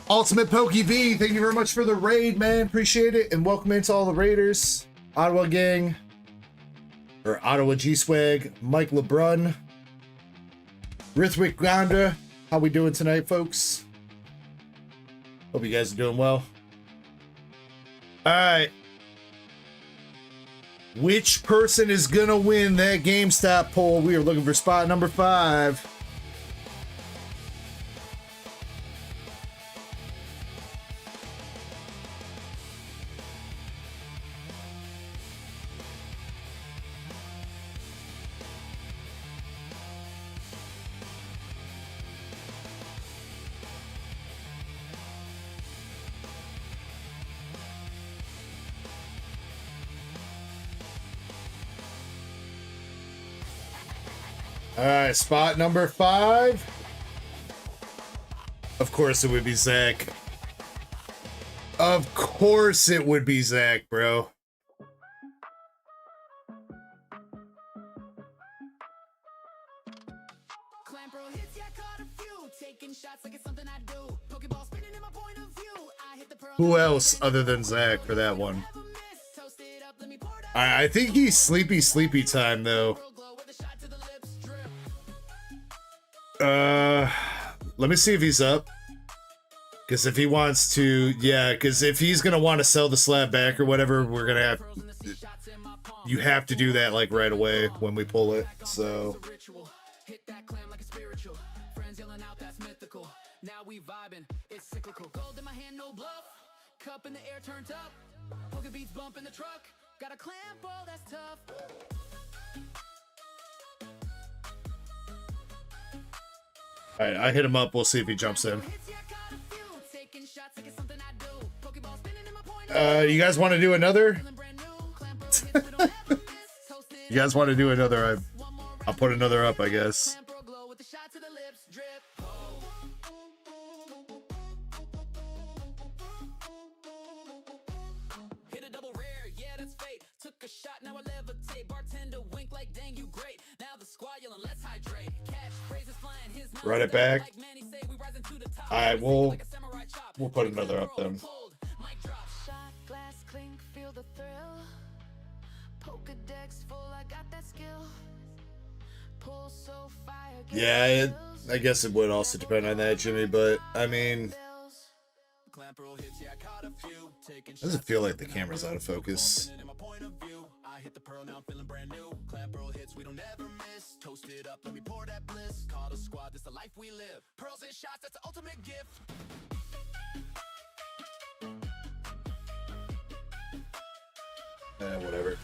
Ultimate Pokey V, thank you very much for the raid, man. Appreciate it. And welcome into all the raiders. Ottawa Gang, or Ottawa G-Swag, Mike LeBrun, Rithwick Gonda. How we doing tonight, folks? Hope you guys are doing well. All right. Which person is going to win that GameStop poll? We are looking for spot number 5. All right, spot number 5. Of course it would be Zach. Of course it would be Zach, bro. Who else other than Zach for that one? I think he's sleepy time though. Let me see if he's up. Because if he wants to, yeah, because if he's gonna want to sell the slab back or whatever, we're gonna have, you have to do that like right away when we pull it. So now we vibing, it's cyclical. Gold in my hand, no bluff. Cup in the air turned up. Poker beats bump in the truck. Got a clamp, oh that's tough. all right, I hit him up. We'll see if he jumps in. You guys want to do another? You guys want to do another? I'll put another up, I guess. Hit a double rare, yeah that's fate. Took a shot, now I levitate. Bartender wink like dang you great. Now the squad yelling let's hydrate. Catch phrases flying his mind. Run it back. All right, we'll put another up then. Shot glass clink, feel the thrill. Poker decks full, I got that skill. Pull so fire. Yeah, I guess it would also depend on that, Jimmy, but I mean, does it feel like the camera's out of focus? I hit the pearl, now I'm feeling brand new. Clamp pearl hits, we don't ever miss. Toast it up, let me pour that bliss. Call the squad, this the life we live. Pearls and shots, that's the ultimate gift. Whatever.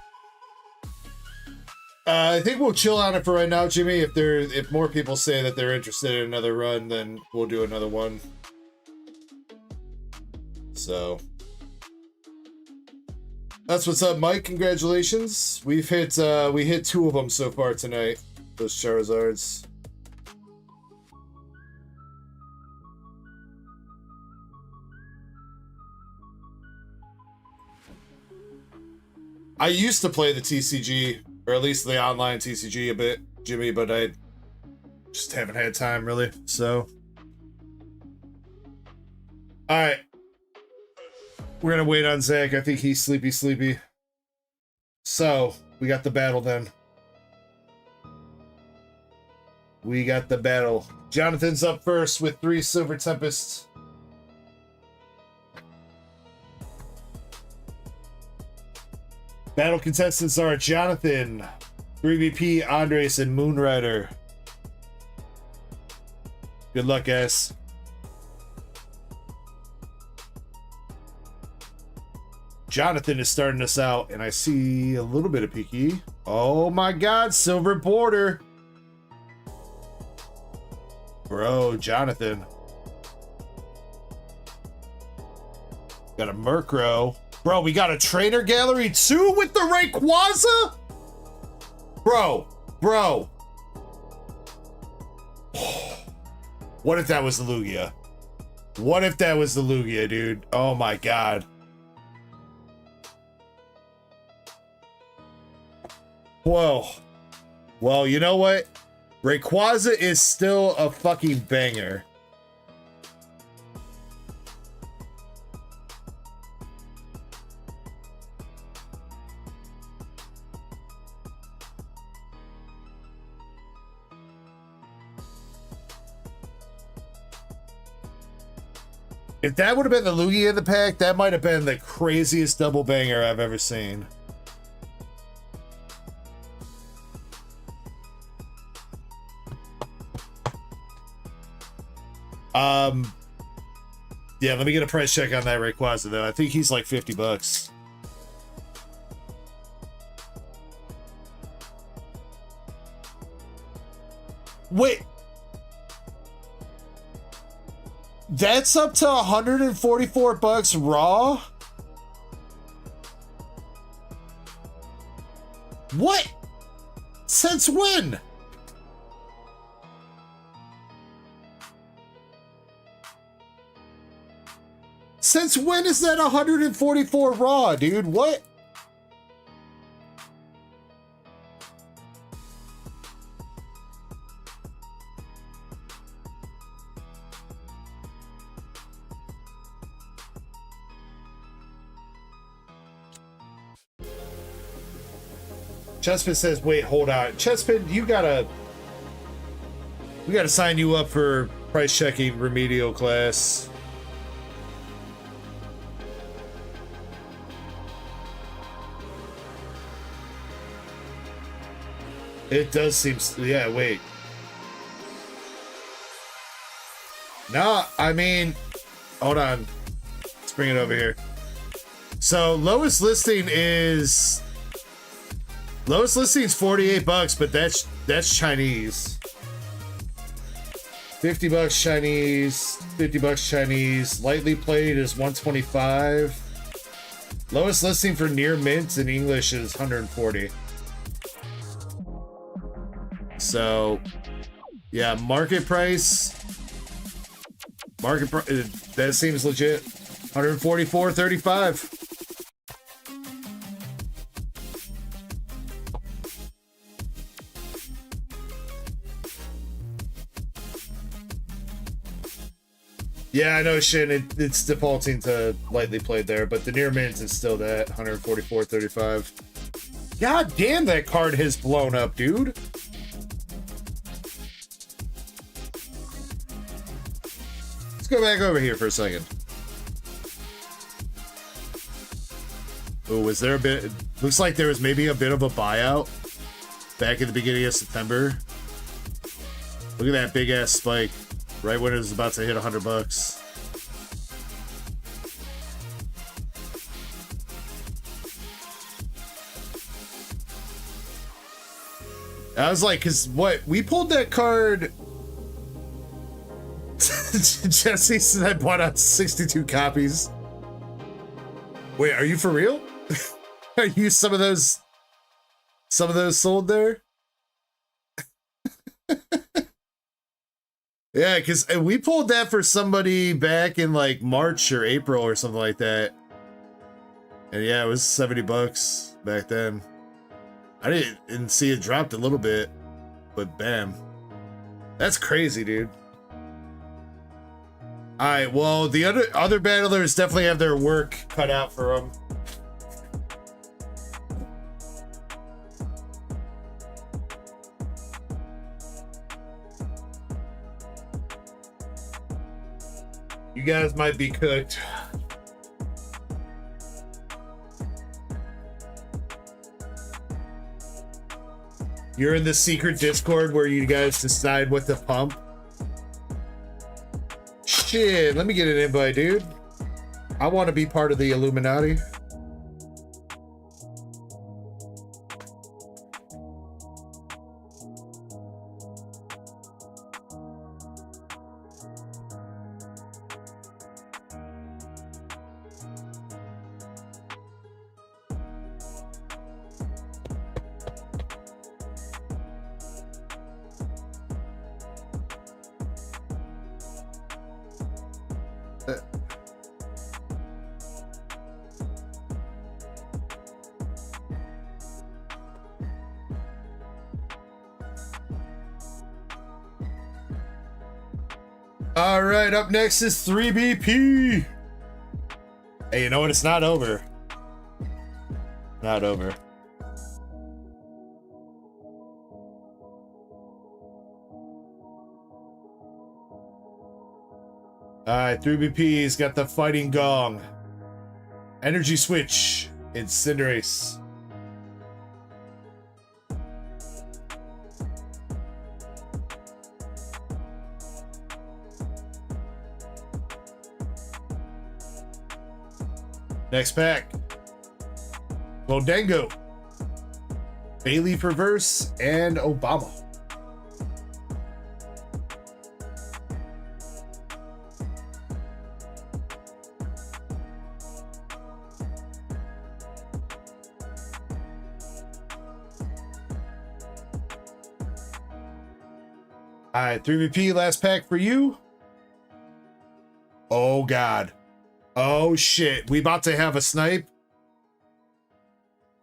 I think we'll chill on it for right now, Jimmy. If more people say that they're interested in another run, then we'll do another one. So that's what's up, Mike. Congratulations. We hit 2 of them so far tonight. Those Charizards. I used to play the TCG, or at least the online TCG a bit, Jimmy, but I just haven't had time really. So, all right. We're gonna wait on Zach. I think he's sleepy. So, we got the battle then. We got the battle. Jonathan's up first with 3 Silver Tempests. Battle contestants are Jonathan, 3VP, Andres, and Moonrider. Good luck, guys. Jonathan is starting us out, and I see a little bit of Piki. Oh my god, silver border. Bro, Jonathan. Got a Murkrow. Bro, we got a trainer gallery too with the Rayquaza? Bro. What if that was the Lugia? What if that was the Lugia, dude? Oh my god. Whoa. Well, you know what? Rayquaza is still a fucking banger. If that would have been the Lugia in the pack, that might have been the craziest double banger I've ever seen. Yeah, let me get a price check on that Rayquaza though. I think he's like $50. Wait. That's up to $144 raw? What? Since when? Since when is that 144 raw, dude? What? Chespin says, wait, hold on. Chespin, we gotta sign you up for price checking remedial class. It does seem, yeah, wait. No, I mean, hold on. Let's bring it over here. So lowest listing is 48 bucks, but that's Chinese. 50 bucks Chinese, 50 bucks Chinese. Lightly played is 125. Lowest listing for near mint in English is 140. So, yeah, market price, that seems legit. 144.35. Yeah, I know, Shin. It's defaulting to lightly played there, but the near mint is still that 144.35. God damn, that card has blown up, dude. Let's go back over here for a second. Oh, was there a bit? Looks like there was maybe a bit of a buyout back at the beginning of September. Look at that big ass spike right when it was about to hit 100 bucks. I was like, cause what we pulled that card. Jesse said I bought out 62 copies. Wait, are you for real? Are you some of those sold there? Yeah, because we pulled that for somebody back in like March or April or something like that. And yeah, it was 70 bucks back then. I didn't see it dropped a little bit, but bam. That's crazy, dude. Alright, well, the other battlers definitely have their work cut out for them. You guys might be cooked. You're in the secret Discord where you guys decide what to pump. Shit, let me get an invite, dude. I want to be part of the Illuminati. All right, up next is 3BP. Hey, you know what? It's not over. Not over. Alright, 3BP got the fighting gong. Energy switch. Incinerace. Next pack. Bodengo. Bayleaf Reverse and Obama. All right, 3BP, last pack for you. Oh, God. Oh, shit. We about to have a snipe.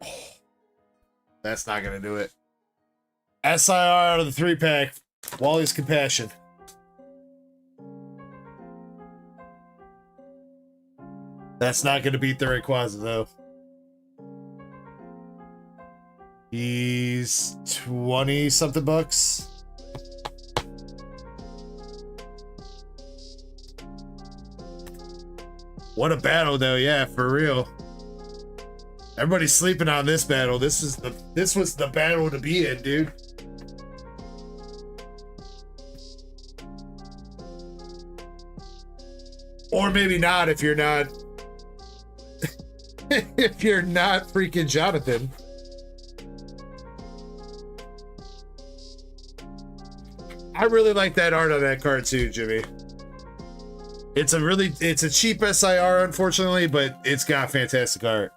Oh, that's not going to do it. SIR out of the 3-pack. Wally's Compassion. That's not going to beat the Rayquaza, though. He's 20-something bucks. What a battle, though. Yeah, for real. Everybody's sleeping on this battle. This was the battle to be in, dude. Or maybe not if you're not if you're not freaking Jonathan. I really like that art on that card too, Jimmy. It's a cheap SIR, unfortunately, but it's got fantastic art.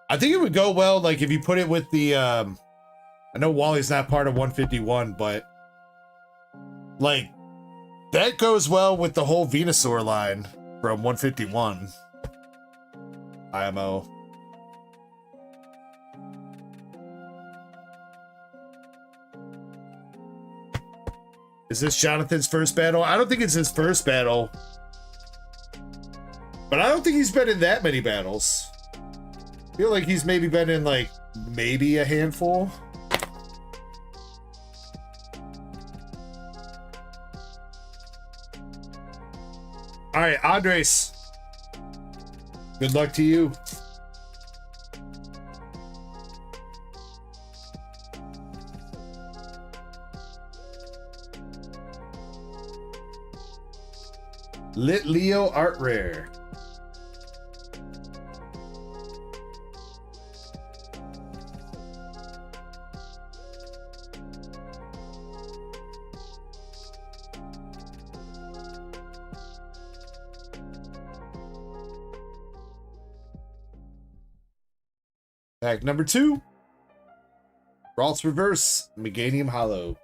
I think it would go well, like, if you put it with the, I know Wally's not part of 151, but, like, that goes well with the whole Venusaur line from 151. IMO. Is this Jonathan's first battle? I don't think it's his first battle. But I don't think he's been in that many battles. I feel like he's maybe been in, like, maybe a handful. All right, Andres. Good luck to you. Lit Leo Art Rare. Pack number 2. Ralts Reverse, Meganium Hollow.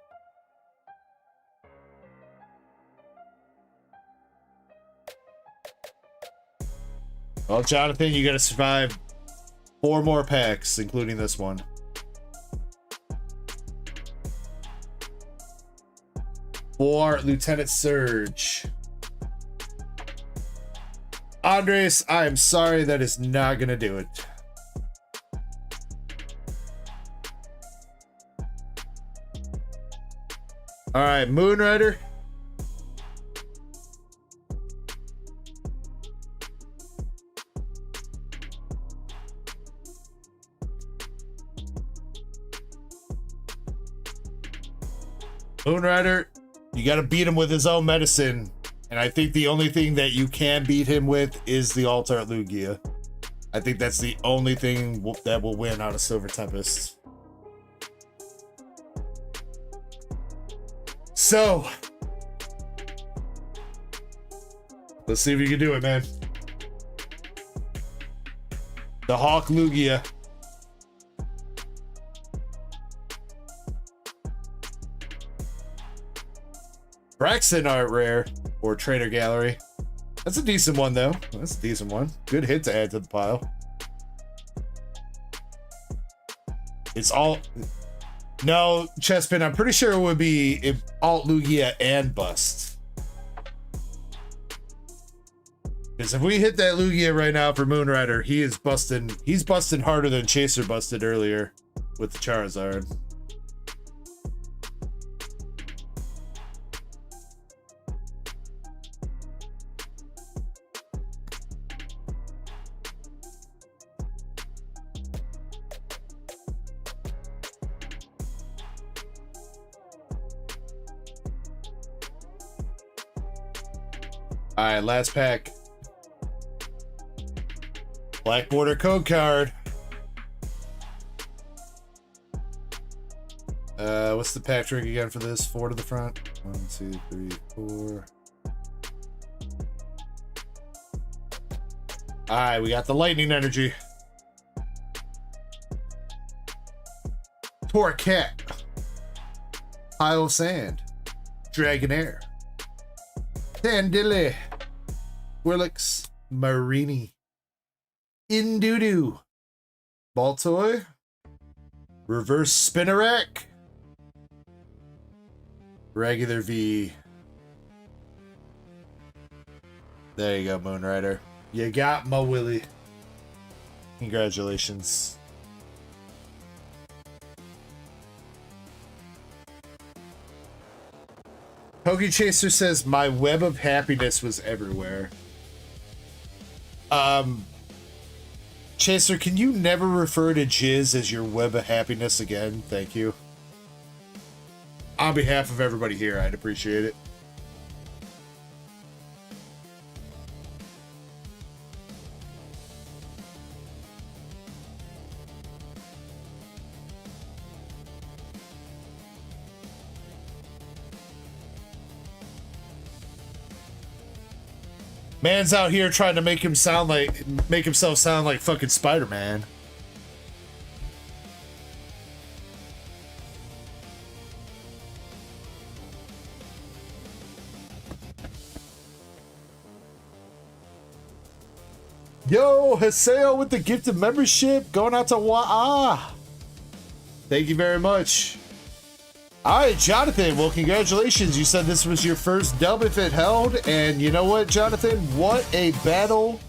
Well, Jonathan, you gotta survive 4 more packs, including this one. For Lieutenant Surge. Andres, I am sorry, that is not gonna do it. All right, Moonrider. Moonrider, you got to beat him with his own medicine. And I think the only thing that you can beat him with is the Altart Lugia. I think that's the only thing that will win out of Silver Tempest. So, let's see if you can do it, man. The Hawk Lugia. Braxton Art Rare or Trainer Gallery. That's a decent one, though. That's a decent one. Good hit to add to the pile. It's all... No, Chespin, I'm pretty sure it would be Alt Lugia and Bust. Because if we hit that Lugia right now for Moonrider, he is busting. He's busting harder than Chaser busted earlier with the Charizard. All right, last pack. Black border code card. What's the pack trick again for this? 4 to the front. 1, 2, 3, 4. All right, we got the lightning energy. Torcat. Pile of sand. Dragonair. Sandile. Squirrelix. Marini. Indudu. Baltoy. Reverse Spinnerack. Regular V. There you go, Moonrider. You got my Willie. Congratulations. Pokechaser says, my web of happiness was everywhere. Chaser, can you never refer to Jizz as your web of happiness again? Thank you. On behalf of everybody here, I'd appreciate it. Man's out here trying to make himself sound like fucking Spider-Man. Yo, Haseo with the gifted membership going out to Wa'a. Thank you very much. All right, Jonathan. Well, congratulations. You said this was your first dub if it held. And you know what, Jonathan? What a battle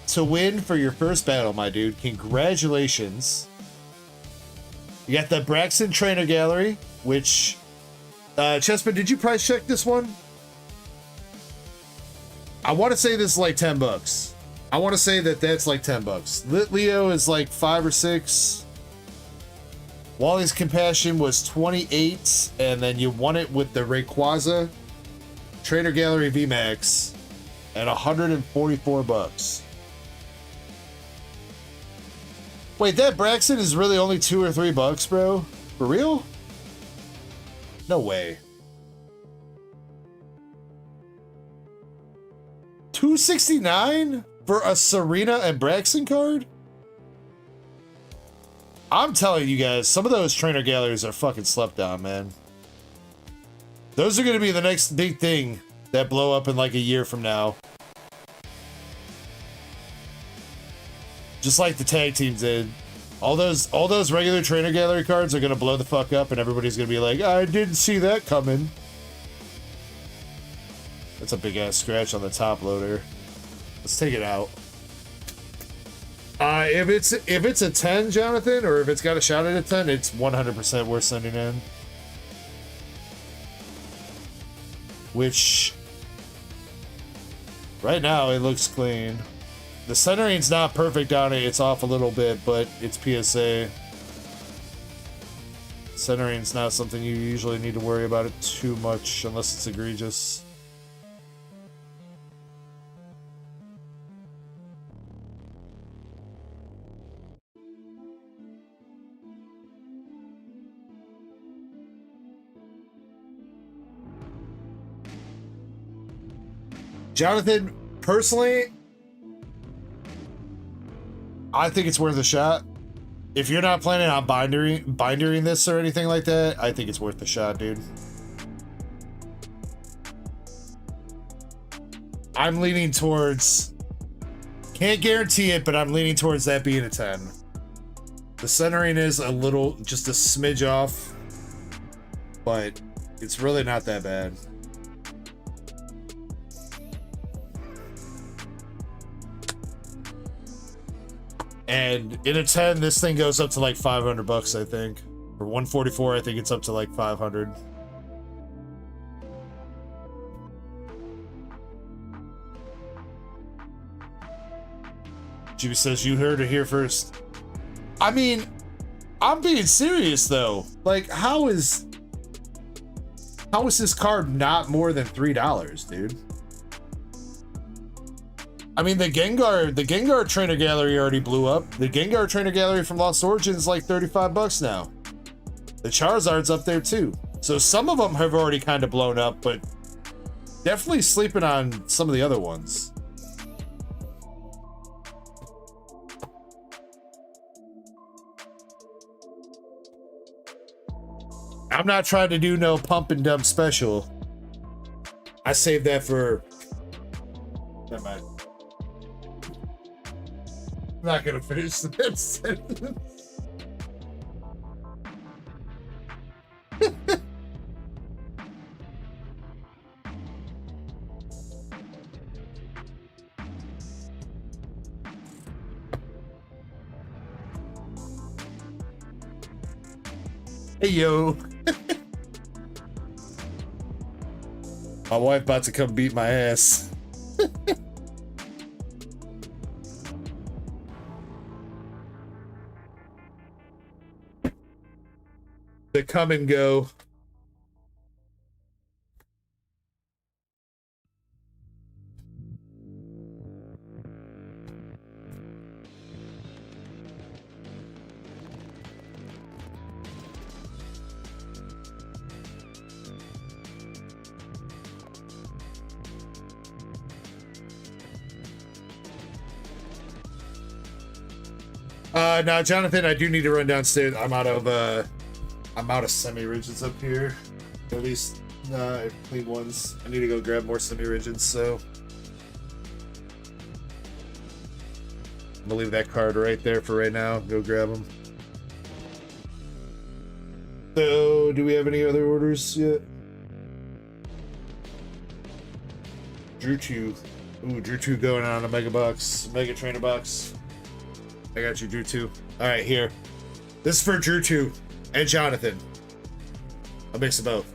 to win for your first battle, my dude. Congratulations. You got the Braxton Trainer Gallery, which... Chespin, did you price check this one? I want to say this is like 10 bucks. I want to say that that's like 10 bucks. Lit Leo is like 5 or 6. Wally's Compassion was 28, and then you won it with the Rayquaza Trainer Gallery VMAX at 144 bucks. Wait, that Braxton is really only 2 or 3 bucks, bro? For real? No way. $269 for a Serena and Braxton card? I'm telling you guys, some of those trainer galleries are fucking slept on, man. Those are going to be the next big thing that blow up in like a year from now. Just like the tag teams did. All those regular trainer gallery cards are going to blow the fuck up and everybody's going to be like, I didn't see that coming. That's a big ass scratch on the top loader. Let's take it out. If it's a 10, Jonathan, or if it's got a shot at a 10, it's 100% worth sending in. Which, right now, it looks clean. The centering's not perfect on it. It's off a little bit, but it's PSA. Centering's not something you usually need to worry about it too much unless it's egregious. Jonathan, personally, I think it's worth a shot. If you're not planning on bindering this or anything like that, I think it's worth a shot, dude. I'm leaning towards, can't guarantee it, but I'm leaning towards that being a 10. The centering is a little, just a smidge off, but it's really not that bad. And in a 10, this thing goes up to like 500 bucks, I think. For 144, I think it's up to like 500. Jimmy says, you heard it here first. I mean, I'm being serious though. Like, how is this card not more than $3, dude? I mean, the Gengar trainer gallery already blew up. The Gengar trainer gallery from Lost Origins is like $35 now. The Charizard's up there too. So some of them have already kind of blown up, but definitely sleeping on some of the other ones. I'm not trying to do no pump and dump special. I saved that for... Never mind. I'm not gonna finish that sentence. Hey yo. My wife about to come beat my ass. The come and go. Now, Jonathan, I do need to run downstairs. I'm out of semi-rigids up here. At least clean ones. I need to go grab more semi-rigids, so I'm gonna leave that card right there for right now. Go grab them. So, do we have any other orders yet? Drew 2. Ooh, Drew 2 going on a mega box, mega trainer box. I got you, Drew 2. All right, here. This is for Drew 2 and Jonathan. I'll mix them both.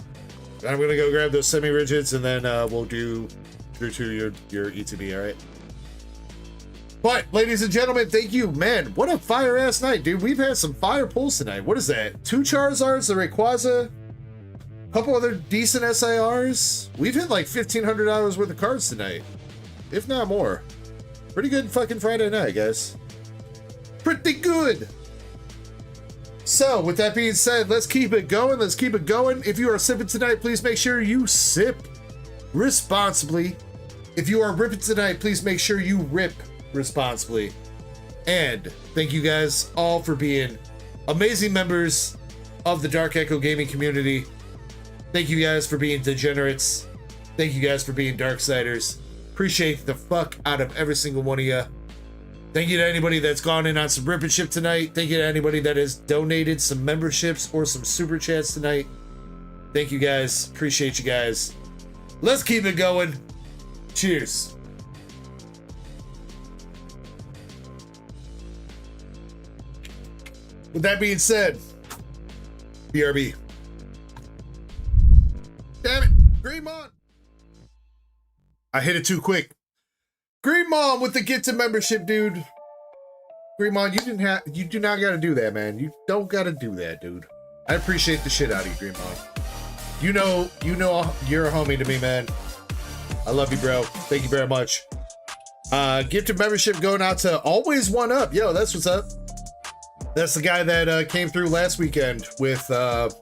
I'm gonna go grab those semi-rigids, and then we'll do Drew 2 your ETB. All right. But, ladies and gentlemen, thank you, man. What a fire-ass night, dude. We've had some fire pulls tonight. What is that? 2 Charizards, the Rayquaza, a couple other decent SIRs. We've hit like $1,500 worth of cards tonight, if not more. Pretty good fucking Friday night, guys. Pretty good. So, with that being said, let's keep it going. Let's keep it going. If you are sipping tonight, please make sure you sip responsibly. If you are ripping tonight, please make sure you rip responsibly. And thank you guys all for being amazing members of the Dark Echo Gaming community. Thank you guys for being degenerates. Thank you guys for being Darksiders. Appreciate the fuck out of every single one of you. Thank you to anybody that's gone in on some ripping ship tonight. Thank you to anybody that has donated some memberships or some super chats tonight. Thank you guys. Appreciate you guys. Let's keep it going. Cheers. With that being said, BRB. Damn it. Greenmon. I hit it too quick. Greenmon with the get to membership, dude. Greenmon, you do not gotta do that, man. You don't gotta do that, dude. I appreciate the shit out of you, Greenmon. You know you're a homie to me, man. I love you, bro. Thank you very much. Gifted membership going out to Always One Up. Yo, that's what's up. That's the guy that came through last weekend with the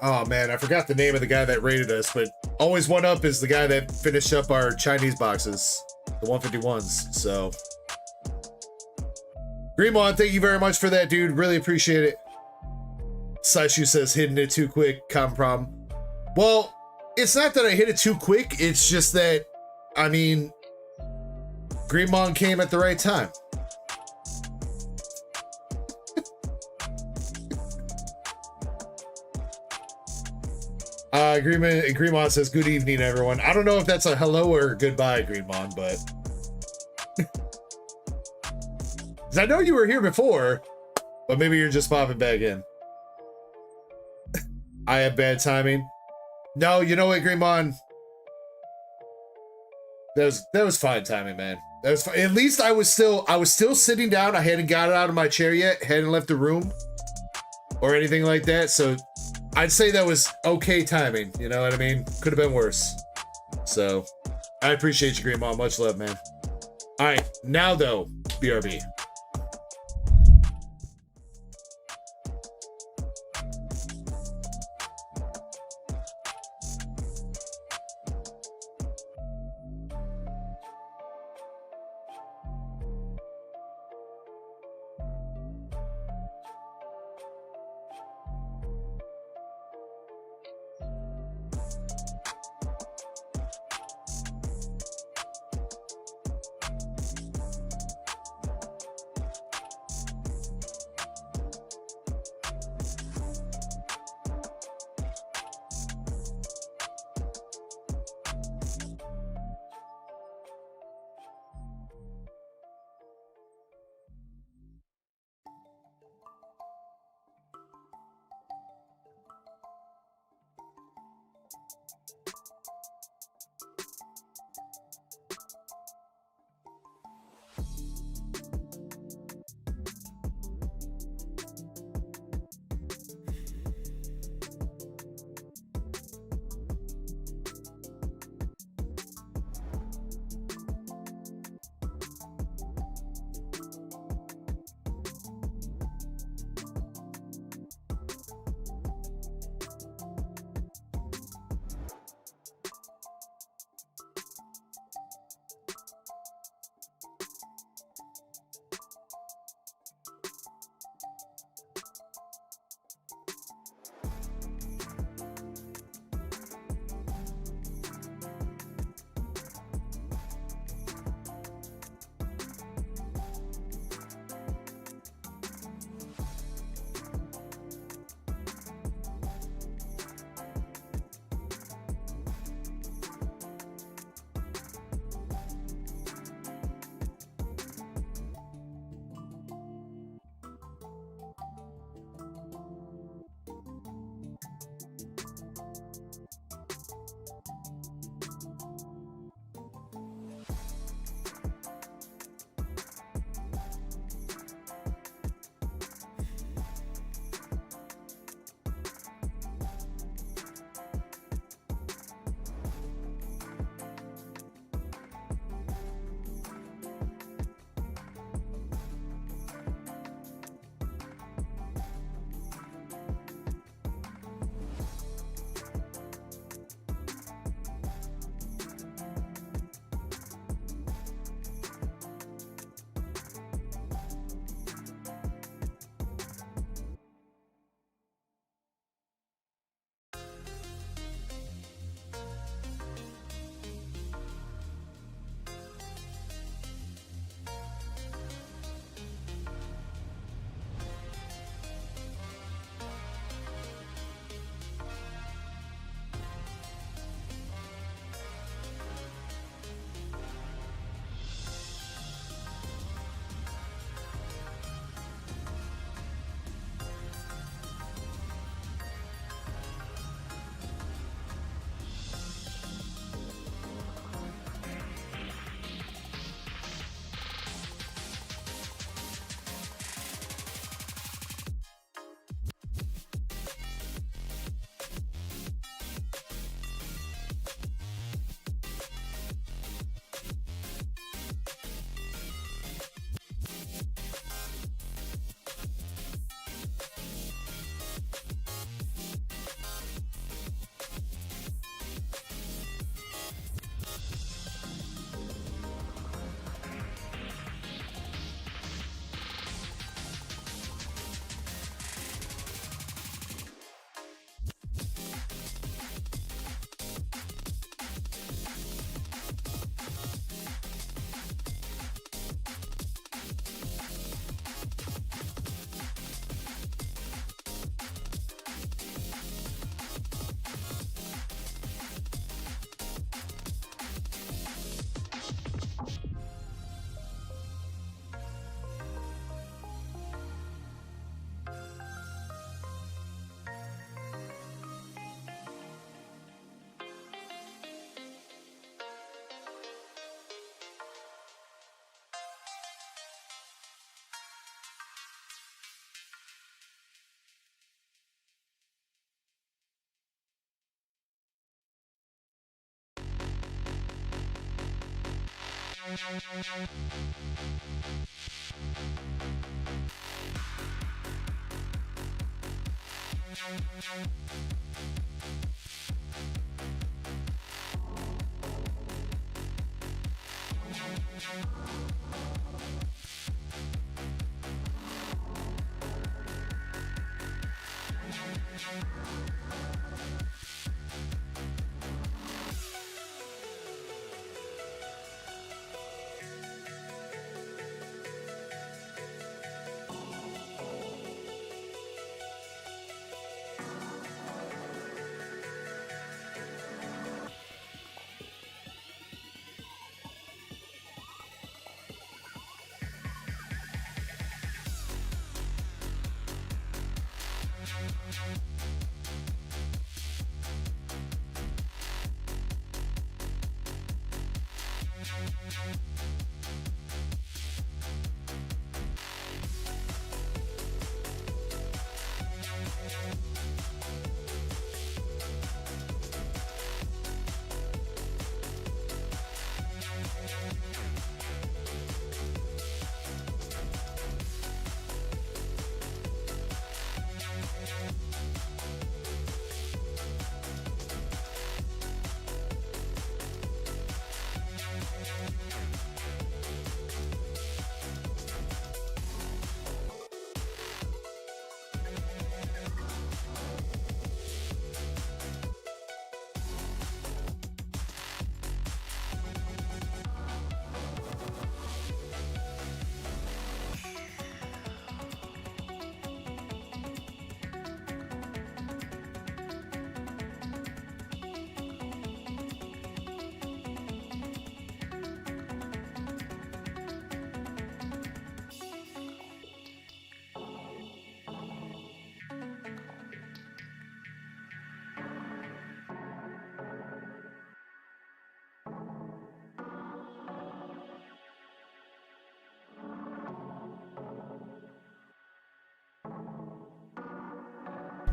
oh man, I forgot the name of the guy that rated us, but Always One Up is the guy that finished up our Chinese boxes, the 151s. So Greenmon, thank you very much for that, dude. Really appreciate it. Saishu says hitting it too quick, common problem. Well, it's not that I hit it too quick, it's just that, I mean, Greenmon came at the right time. Greenmon says, good evening, everyone. I don't know if that's a hello or goodbye, Greenmon, but... Because I know you were here before, but maybe you're just popping back in. I have bad timing. No, you know what, Greenmon? That was fine timing, man. That was fine. At least I was still sitting down. I hadn't got out of my chair yet, hadn't left the room or anything like that. So I'd say that was okay timing. You know what I mean? Could have been worse. So I appreciate you, Green Mom. Much love, man. All right, now though, BRB.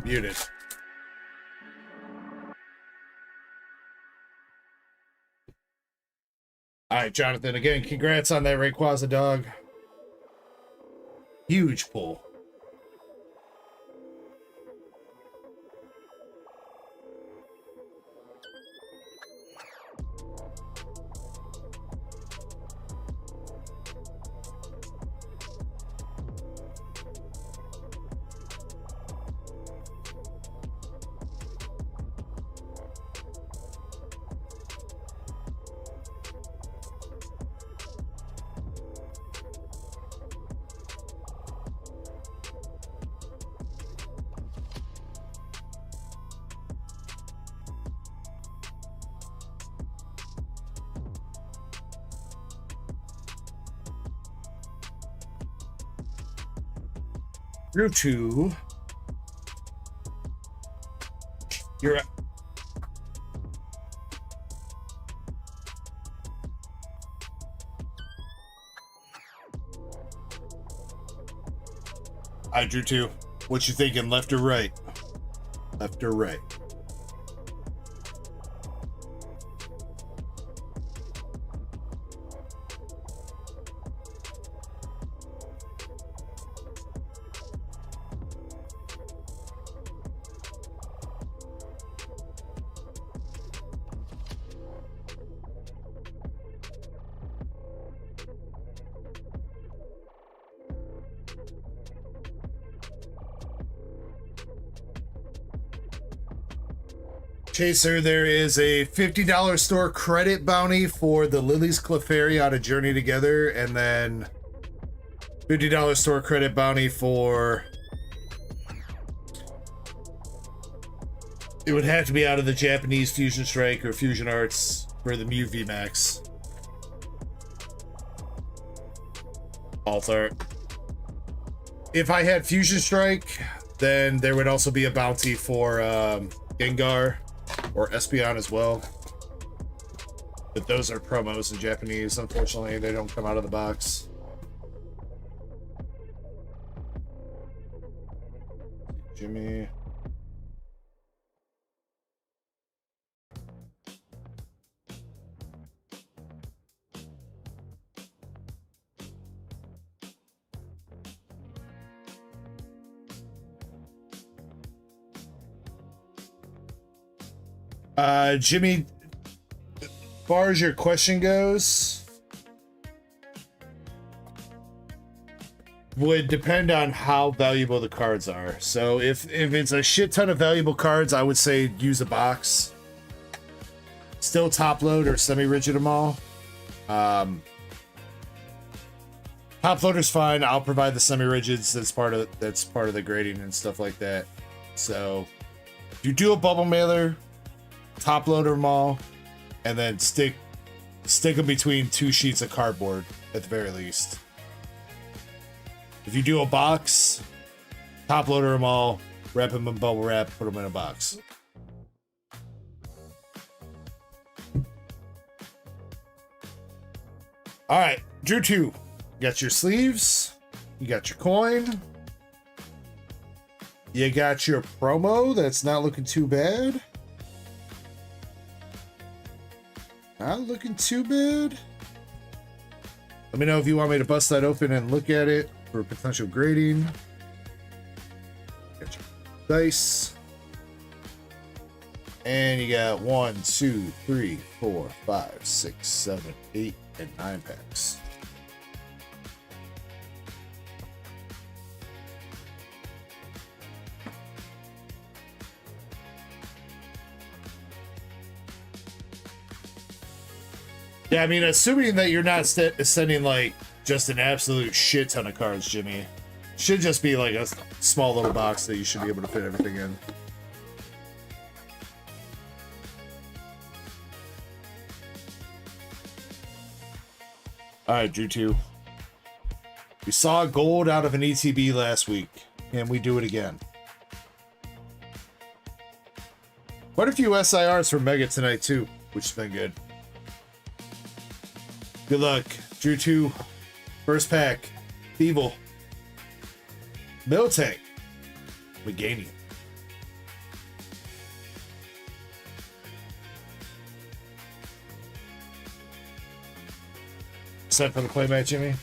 Muted. All right, Jonathan, again, congrats on that Rayquaza dog. Huge pull. Drew 2. You're up. I drew 2. What you thinking, left or right? Left or right? Chaser, there is a $50 store credit bounty for the Lily's Clefairy on a journey together, and then $50 store credit bounty for... It would have to be out of the Japanese Fusion Strike or Fusion Arts for the Mew VMAX. Alt art. If I had Fusion Strike, then there would also be a bounty for Gengar or Espeon as well. But those are promos in Japanese. Unfortunately, they don't come out of the box. Jimmy. Jimmy, as far as your question goes, would depend on how valuable the cards are. So if it's a shit ton of valuable cards, I would say use a box. Still top load or semi-rigid them all. Top loader's fine. I'll provide the semi-rigids. That's part of the grading and stuff like that. So if you do a bubble mailer, top loader them all, and then stick them between 2 sheets of cardboard at the very least. If you do a box, top loader them all, wrap them in bubble wrap, put them in a box. All right, Drew 2. You got your sleeves, you got your coin, you got your promo that's not looking too bad. Not looking too bad. Let me know if you want me to bust that open and look at it for potential grading. Got your dice. And you got 1, 2, 3, 4, 5, 6, 7, 8, and 9 packs. Yeah, I mean, assuming that you're not sending like just an absolute shit ton of cards, Jimmy, should just be like a small little box that you should be able to fit everything in. All right, Drew 2. We saw gold out of an ETB last week. Can we do it again? Quite a few SIRs for Mega tonight too, which has been good. Good luck. Drew 2. First pack. Evil. Miltank. Meganium. Set for the playmat, Jimmy?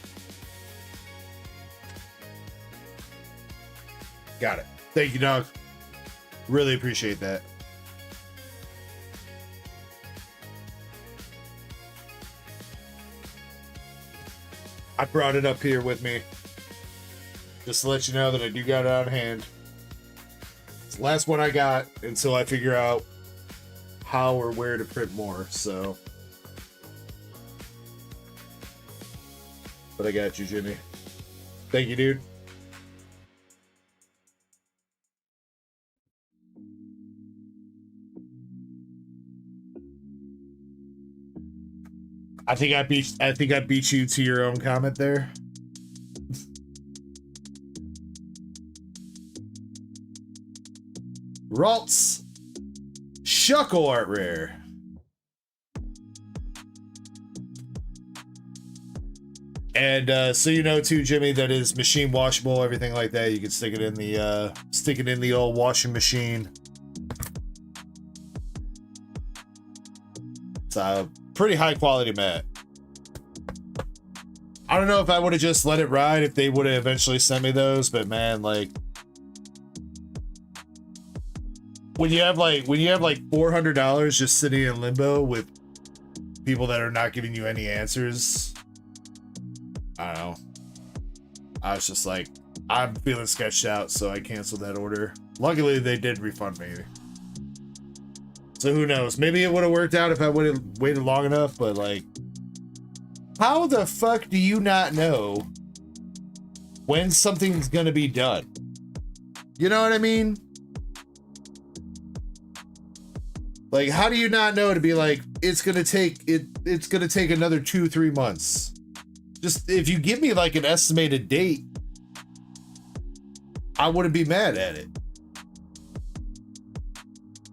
Got it. Thank you, dog. Really appreciate that. I brought it up here with me just to let you know that I do got it on hand. It's the last one I got until I figure out how or where to print more, so. But I got you, Jimmy. Thank you, dude. I think I beat you to your own comment there. Ralts. Shuckle art rare. And so you know too, Jimmy, that is machine washable, everything like that. You can stick it in the old washing machine. It's a pretty high quality mat. I don't know if I would have just let it ride if they would have eventually sent me those, but man, like when you have like $400 just sitting in limbo with people that are not giving you any answers, I don't know. I was just like, I'm feeling sketched out, so I canceled that order. Luckily, they did refund me. So who knows? Maybe it would have worked out if I would have waited long enough, but like, how the fuck do you not know when something's gonna be done? You know what I mean? Like, how do you not know to be like, it's gonna take another 2-3 months? Just if you give me like an estimated date, I wouldn't be mad at it.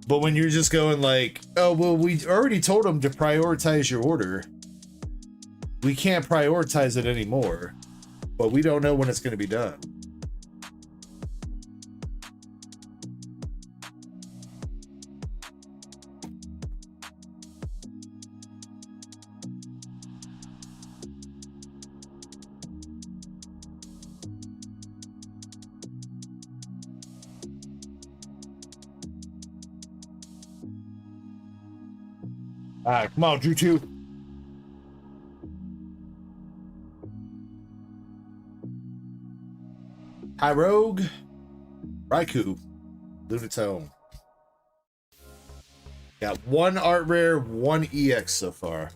But when you're just going like, oh, well, we already told them to prioritize your order. We can't prioritize it anymore, but we don't know when it's going to be done. All right, come on, Drew 2. High Rogue, Raikou, Lunatone. Got one art rare, one EX so far.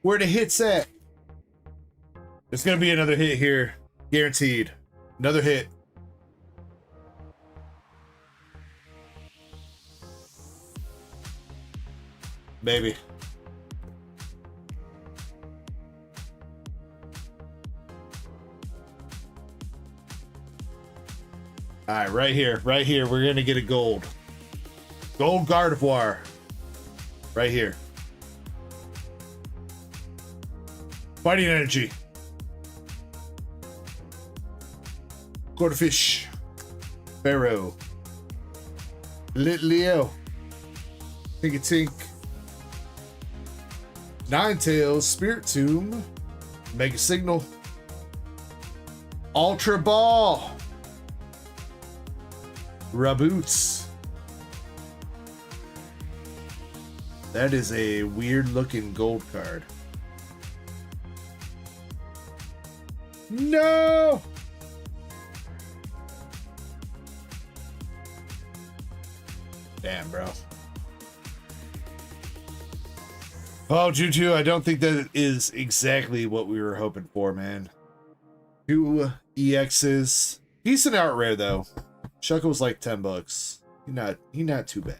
Where the hits at? There's gonna be another hit here, guaranteed. Another hit. Maybe. All right, right here, we're gonna get a gold. Gold Gardevoir. Right here. Fighting Energy. Quarterfish. Pharaoh. Leo. Tink-a-tink. Ninetales. Spirit Tomb. Mega Signal. Ultra Ball. Raboots. That is a weird looking gold card. No! Damn, bro. Oh, Juju, I don't think that is exactly what we were hoping for, man. 2 EXs. Decent art rare, though. Shuckle was like $10. He not too bad.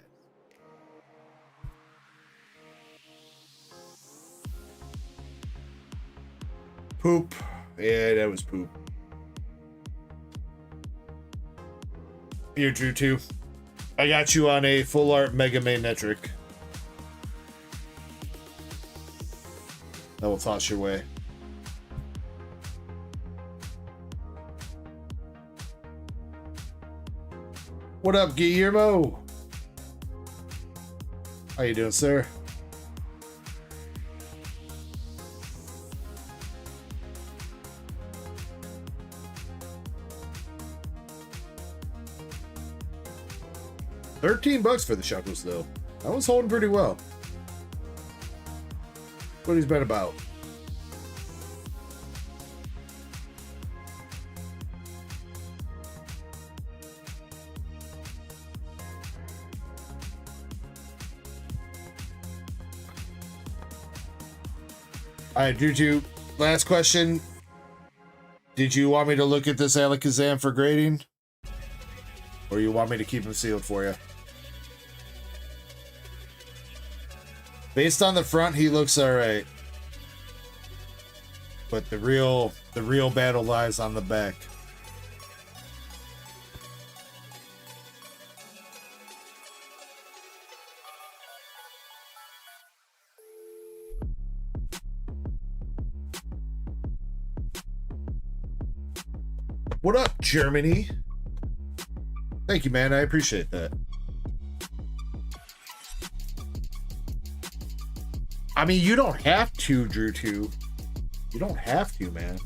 Poop. Yeah, that was poop. Here, Drew 2. I got you on a full art Mega Magnetric. That will toss your way. What up, Guillermo? How you doing, sir? $13 for the Shuckles, though. That was holding pretty well. What he's been about. All right, Juju, last question. Did you want me to look at this Alakazam for grading? Or you want me to keep him sealed for you? Based on the front, he looks all right. But the real battle lies on the back. What up, Germany? Thank you, man. I appreciate that. I mean, you don't have to, Drew 2. You don't have to, man.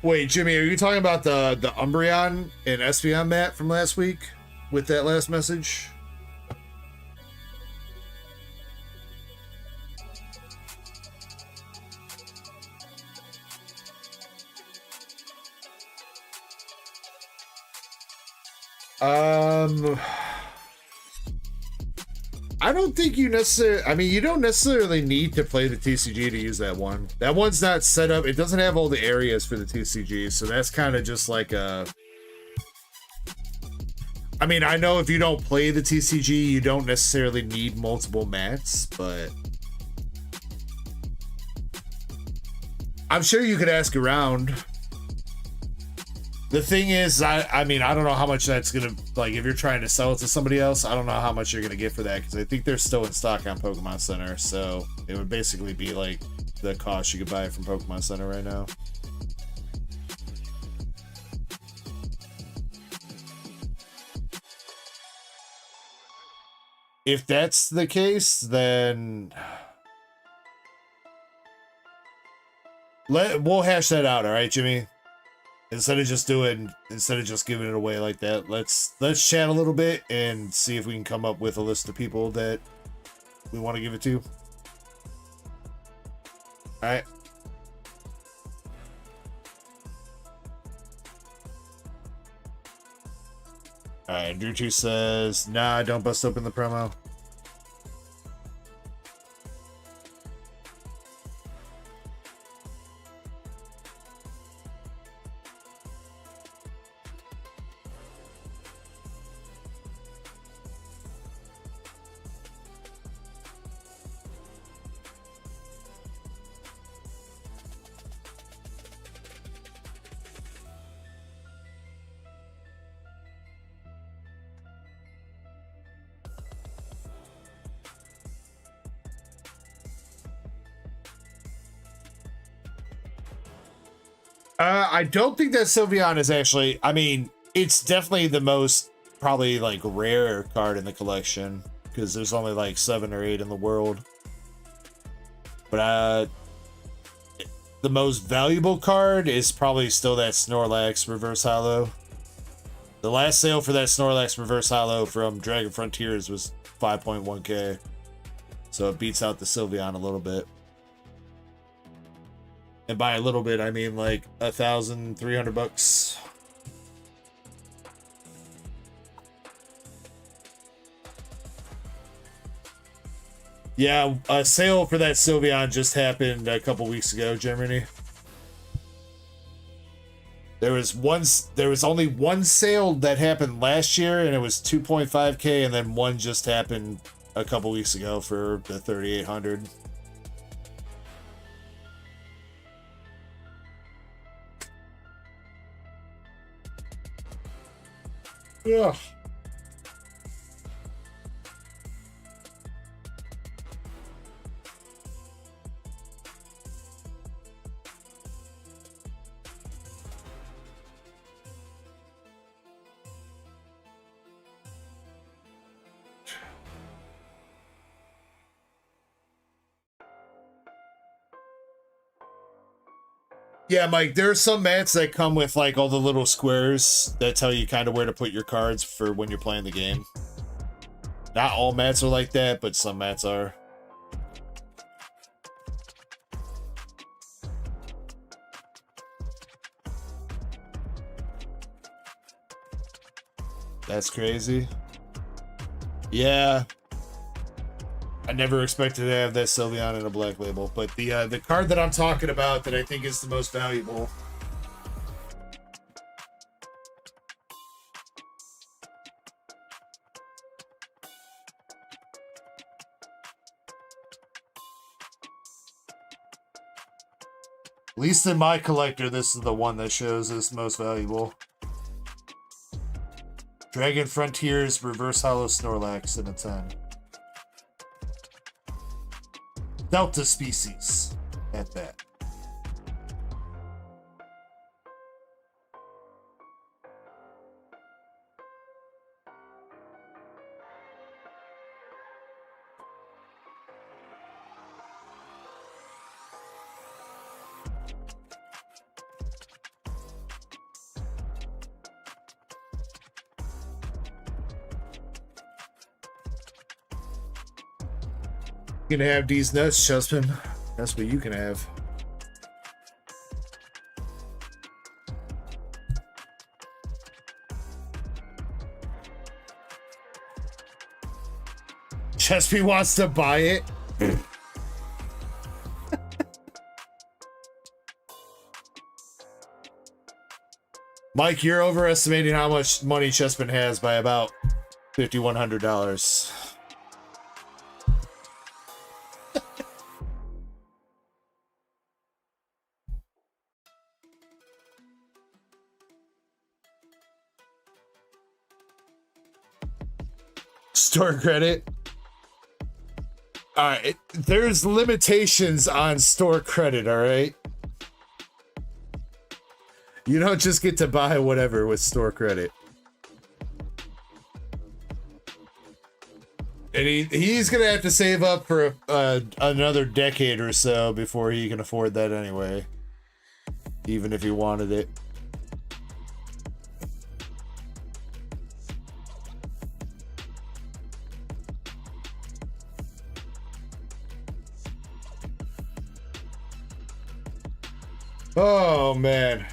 Wait, Jimmy, are you talking about the Umbreon and Espeon mat from last week with that last message? I don't think you necessarily, I mean, you don't necessarily need to play the TCG to use that one. That one's not set up. It doesn't have all the areas for the TCG. So that's kind of just like a, I mean, I know if you don't play the TCG, you don't necessarily need multiple mats, but I'm sure you could ask around. The thing is, I mean, I don't know how much that's gonna, like, if you're trying to sell it to somebody else, I don't know how much you're gonna get for that, because I think they're still in stock on Pokemon Center, so it would basically be like the cost you could buy it from Pokemon Center right now. if that's the case, then we'll hash that out, all right, Jimmy? Instead of just giving it away like that, let's chat a little bit and see if we can come up with a list of people that we want to give it to. All right. All right, Drew2 says, nah, don't bust open the promo. I don't think that Sylveon is actually, I mean, it's definitely the most probably like rare card in the collection because there's only like 7 or 8 in the world. But the most valuable card is probably still that Snorlax Reverse Holo. The last sale for that Snorlax Reverse Holo from Dragon Frontiers was 5.1k. So it beats out the Sylveon a little bit. And by a little bit, I mean like $1,300. Yeah, a sale for that Sylveon just happened a couple weeks ago, Germany. There was only one sale that happened last year, and it was 2.5k, and then one just happened a couple weeks ago for the 3,800. Yeah. Yeah, Mike, there are some mats that come with like all the little squares that tell you kind of where to put your cards for when you're playing the game. Not all mats are like that, but some mats are. That's crazy. Yeah. I never expected to have that Sylveon in a black label, but the card that I'm talking about that I think is the most valuable. At least in my collector, this is the one that shows as most valuable. Dragon Frontiers Reverse Holo Snorlax in a 10. Delta species at that. You can have these nuts, Chespin. That's what you can have. Chespy wants to buy it. Mike, you're overestimating how much money Chespin has by about $5,100. Store credit. All right, there's limitations on store credit, all right? You don't just get to buy whatever with store credit. and he's gonna have to save up for another decade or so before he can afford that anyway, even if he wanted it. Oh man.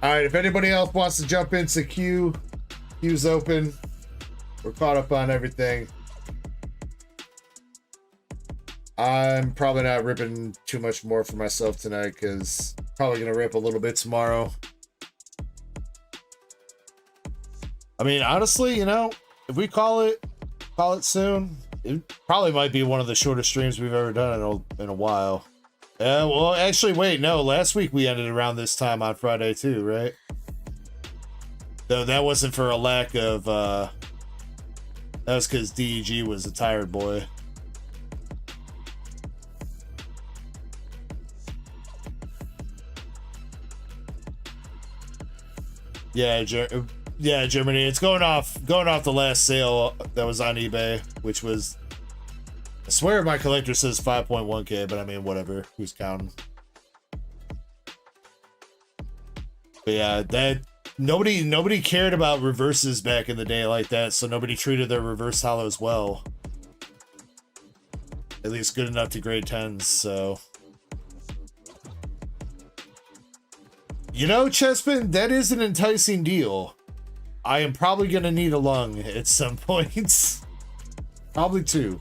All right, if anybody else wants to jump into queue's open. We're caught up on everything. I'm probably not ripping too much more for myself tonight because probably gonna rip a little bit tomorrow. I mean, honestly, you know, if we call it soon, it probably might be one of the shortest streams we've ever done in a while. Well, actually, wait, no. Last week we ended around this time on Friday too, right? Though that wasn't for a lack of. That was because DEG was a tired boy. Yeah, Germany. It's going off the last sale that was on eBay, which was. I swear my collector says 5.1K, but I mean, whatever. Who's counting? But yeah, that nobody cared about reverses back in the day like that, so nobody treated their reverse hollows well. At least good enough to grade 10s, so. You know, Chespin, that is an enticing deal. I am probably gonna need a lung at some point. Probably two.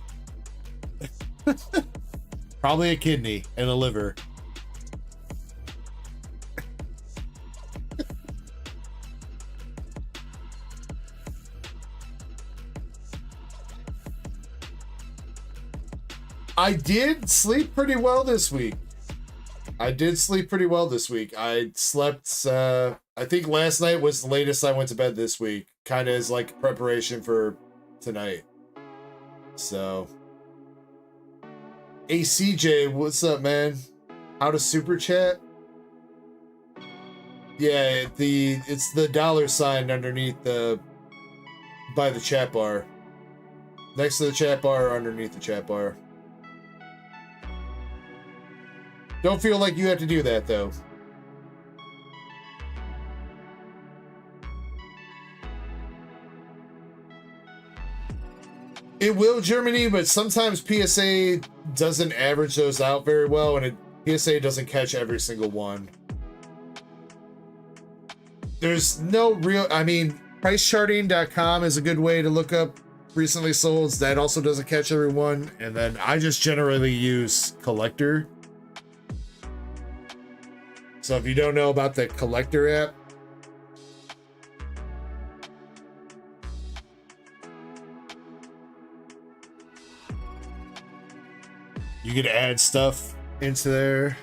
Probably a kidney and a liver. I did sleep pretty well this week. I slept, I think last night was the latest I went to bed this week. Kind of as like preparation for tonight. So. Hey CJ, what's up, man? How to super chat? Yeah, it's the $ underneath by the chat bar. Next to the chat bar or underneath the chat bar. Don't feel like you have to do that though. It will, Germany, but sometimes PSA doesn't average those out very well, and PSA doesn't catch every single one. There's no real, I mean, pricecharting.com is a good way to look up recently solds. That also doesn't catch everyone. And then I just generally use Collector. So if you don't know about the Collector app, you can add stuff into there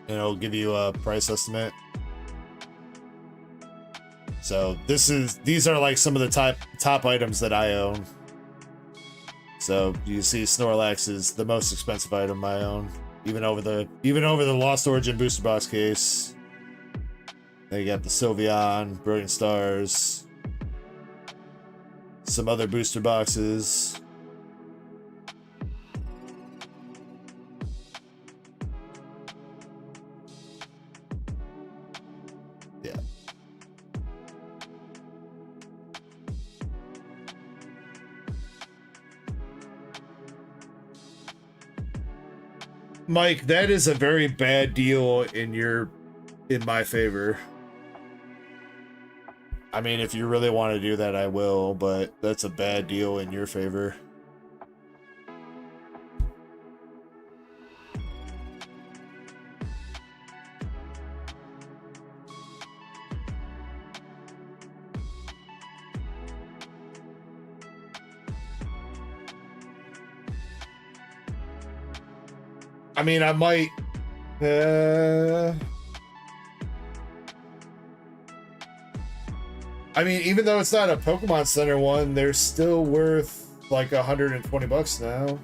and it'll give you a price estimate. So these are like some of the top items that I own. So you see Snorlax is the most expensive item I own, even over the Lost Origin booster box case. Then you got the Sylveon, Brilliant Stars, some other booster boxes. Yeah. Mike, that is a very bad deal in my favor. I mean, if you really want to do that, I will, but that's a bad deal in your favor. I mean, I might... I mean, even though it's not a Pokemon Center one, they're still worth like $120 now.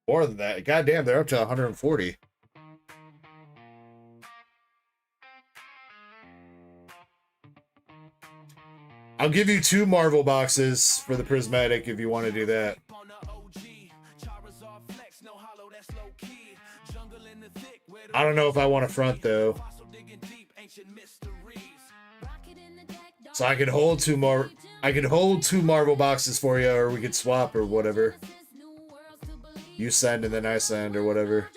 More than that. Goddamn, they're up to 140. I'll give you 2 Marvel boxes for the prismatic if you want to do that. I don't know if I want to front though. So I could hold 2 more. I could hold 2 Marvel boxes for you, or we could swap or whatever. You send and then I send or whatever.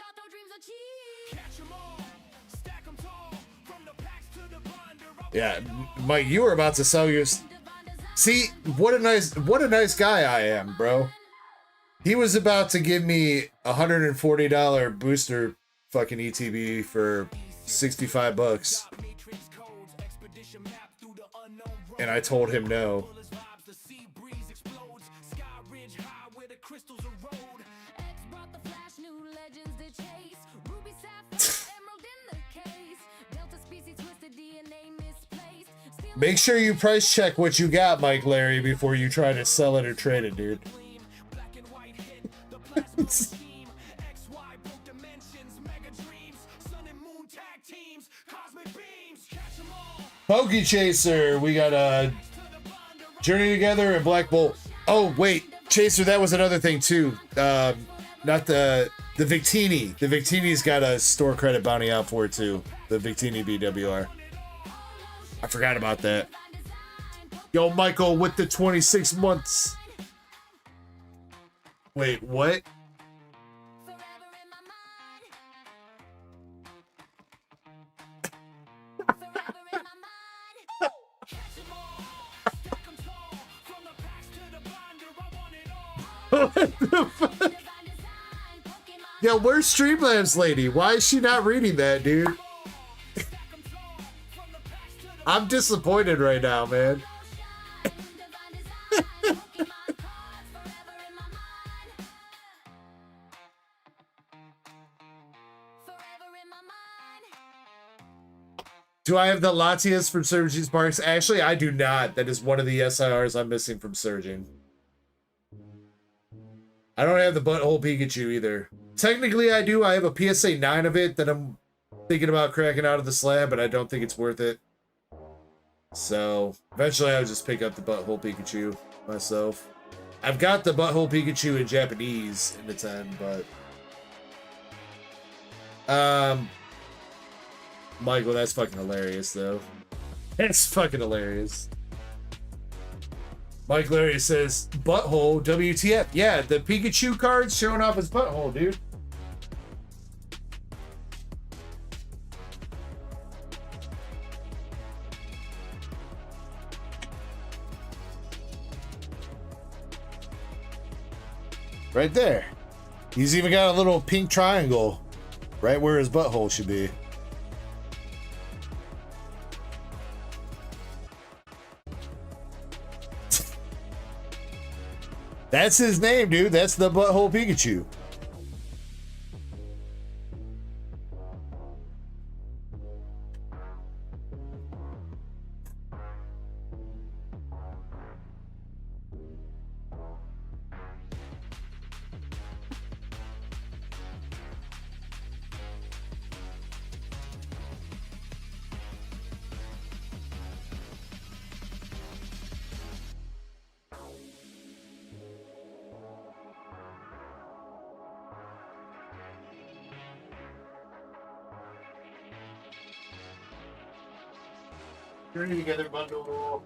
Yeah, Mike, you were about to sell your. See, what a nice guy I am, bro. He was about to give me $140 booster fucking ETB for 65 bucks. And I told him no. Make sure you price check what you got, Mike Larry, before you try to sell it or trade it, dude. Pokechaser, we got a Journey Together and Black Bolt. Oh wait, Chaser, that was another thing too. Not the Victini. The Victini's got a store credit bounty out for it too. The Victini BWR. I forgot about that. Yo, Michael with the 26 months. Wait, what? What the fuck? Yo, where's Streamlabs lady? Why is she not reading that, dude? I'm disappointed right now, man. Do I have the Latias from Surging Sparks? Actually, I do not. That is one of the SIRs I'm missing from Surging. I don't have the Butthole Pikachu either. Technically, I do. I have a PSA 9 of it that I'm thinking about cracking out of the slab, but I don't think it's worth it. So, eventually I'll just pick up the Butthole Pikachu myself. I've got the Butthole Pikachu in Japanese in the 10, but... Michael, that's fucking hilarious, though. That's fucking hilarious. Mike Larry says, Butthole, WTF. Yeah, the Pikachu card's showing off his butthole, dude. Right there. He's even got a little pink triangle right where his butthole should be. That's his name, dude. That's the Butthole Pikachu. Journey Together bundle.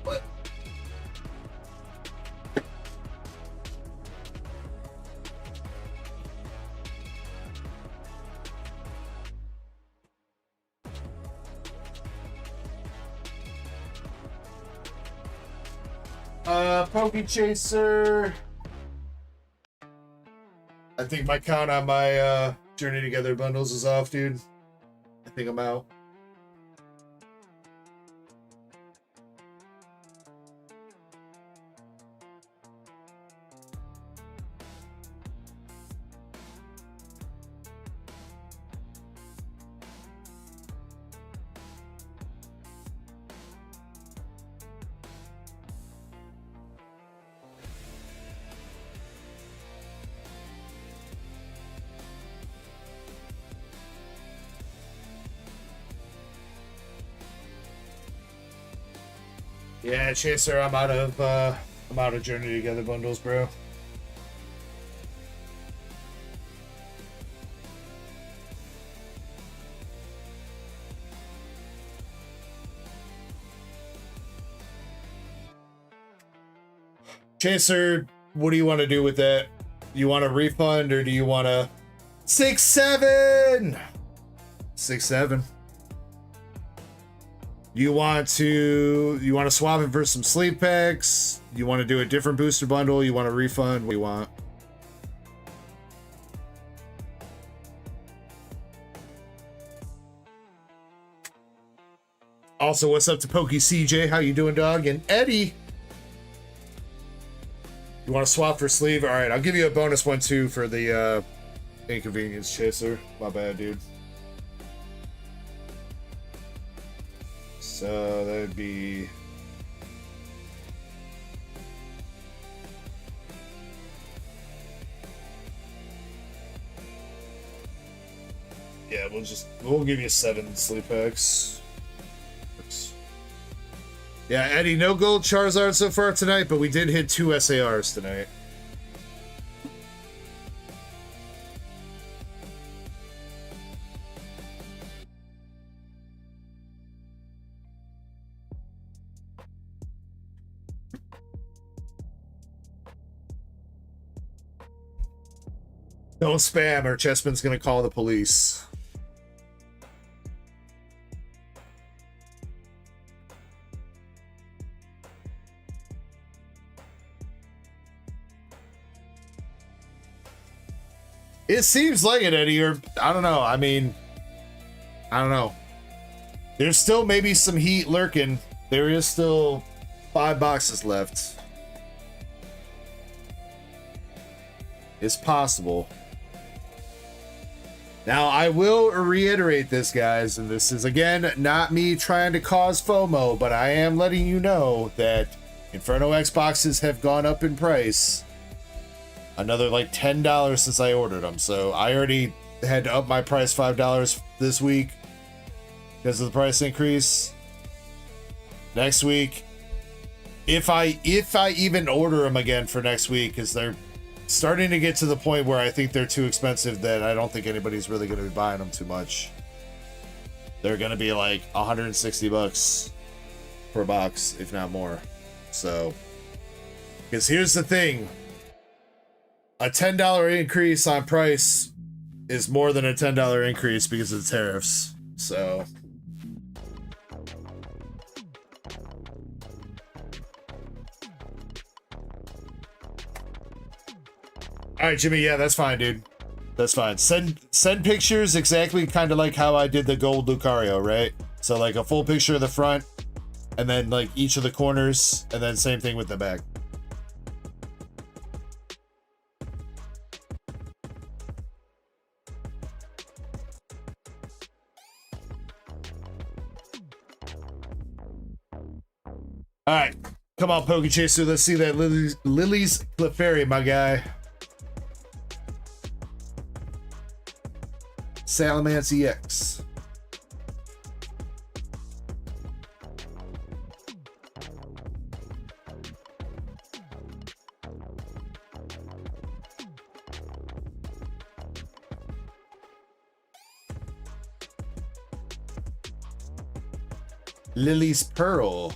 What? Pokechaser. I think my count on my Journey Together bundles is off, dude. I think I'm out. Yeah, Chaser, I'm out of Journey Together bundles, bro. Chaser, what do you want to do with that? You want a refund or do you want to 6-7? 6-7. You want to swap it for some sleep packs? You want to do a different booster bundle? You want a refund? What do you want? Also, what's up to Pokey CJ? How you doing, dog? And Eddie, you want to swap for sleeve? All right, I'll give you a bonus one too for the inconvenience chaser. My bad, dude. So that'd be yeah. We'll give you 7 sleep packs. Yeah, Eddie, no gold Charizard so far tonight, but we did hit 2 SARs tonight. Don't spam or Chessman's gonna call the police. It seems like it, Eddie, or I don't know. I mean, I don't know. There's still maybe some heat lurking. There is still 5 boxes left. It's possible. Now, I will reiterate this, guys, and this is, again, not me trying to cause FOMO, but I am letting you know that Inferno Xboxes have gone up in price. Another, like, $10 since I ordered them, so I already had to up my price $5 this week because of the price increase. Next week, if I even order them again for next week, because they're starting to get to the point where I think they're too expensive that I don't think anybody's really going to be buying them too much. They're going to be like $160 per box, if not more. So, because here's the thing. A $10 increase on price is more than a $10 increase because of the tariffs. So, all right, Jimmy. Yeah, that's fine, dude. That's fine. Send pictures exactly kind of like how I did the gold Lucario, right? So like a full picture of the front, and then like each of the corners, and then same thing with the back. All right, come on, Pokechaser. Let's see that Lily's Clefairy, my guy. Salamence EX. Lily's Pearl.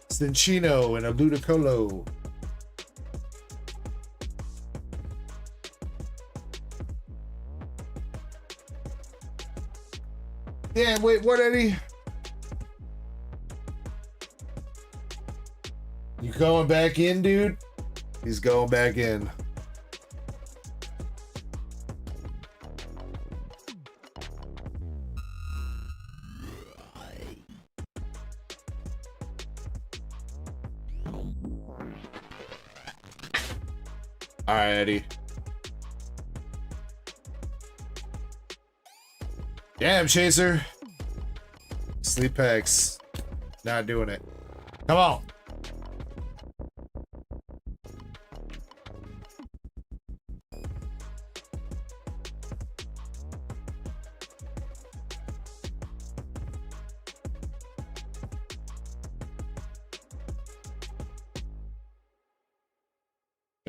Cinchino and a Ludicolo. Damn, wait, what, Eddie? You going back in, dude? He's going back in. All right, Eddie. Damn, Chaser. Sleep packs. Not doing it. Come on.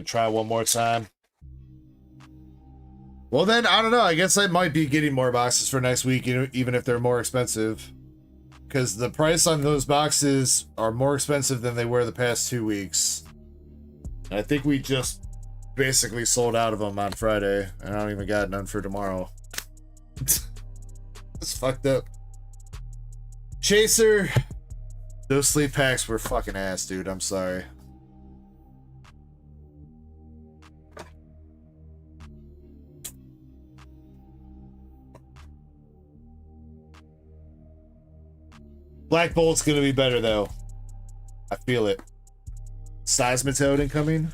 try one more time. Well, then, I don't know. I guess I might be getting more boxes for next week, even if they're more expensive. Because the price on those boxes are more expensive than they were the past 2 weeks. And I think we just basically sold out of them on Friday. And I don't even got none for tomorrow. It's fucked up. Chaser. Those sleep packs were fucking ass, dude. I'm sorry. Black Bolt's gonna be better though. I feel it. Seismitoad incoming.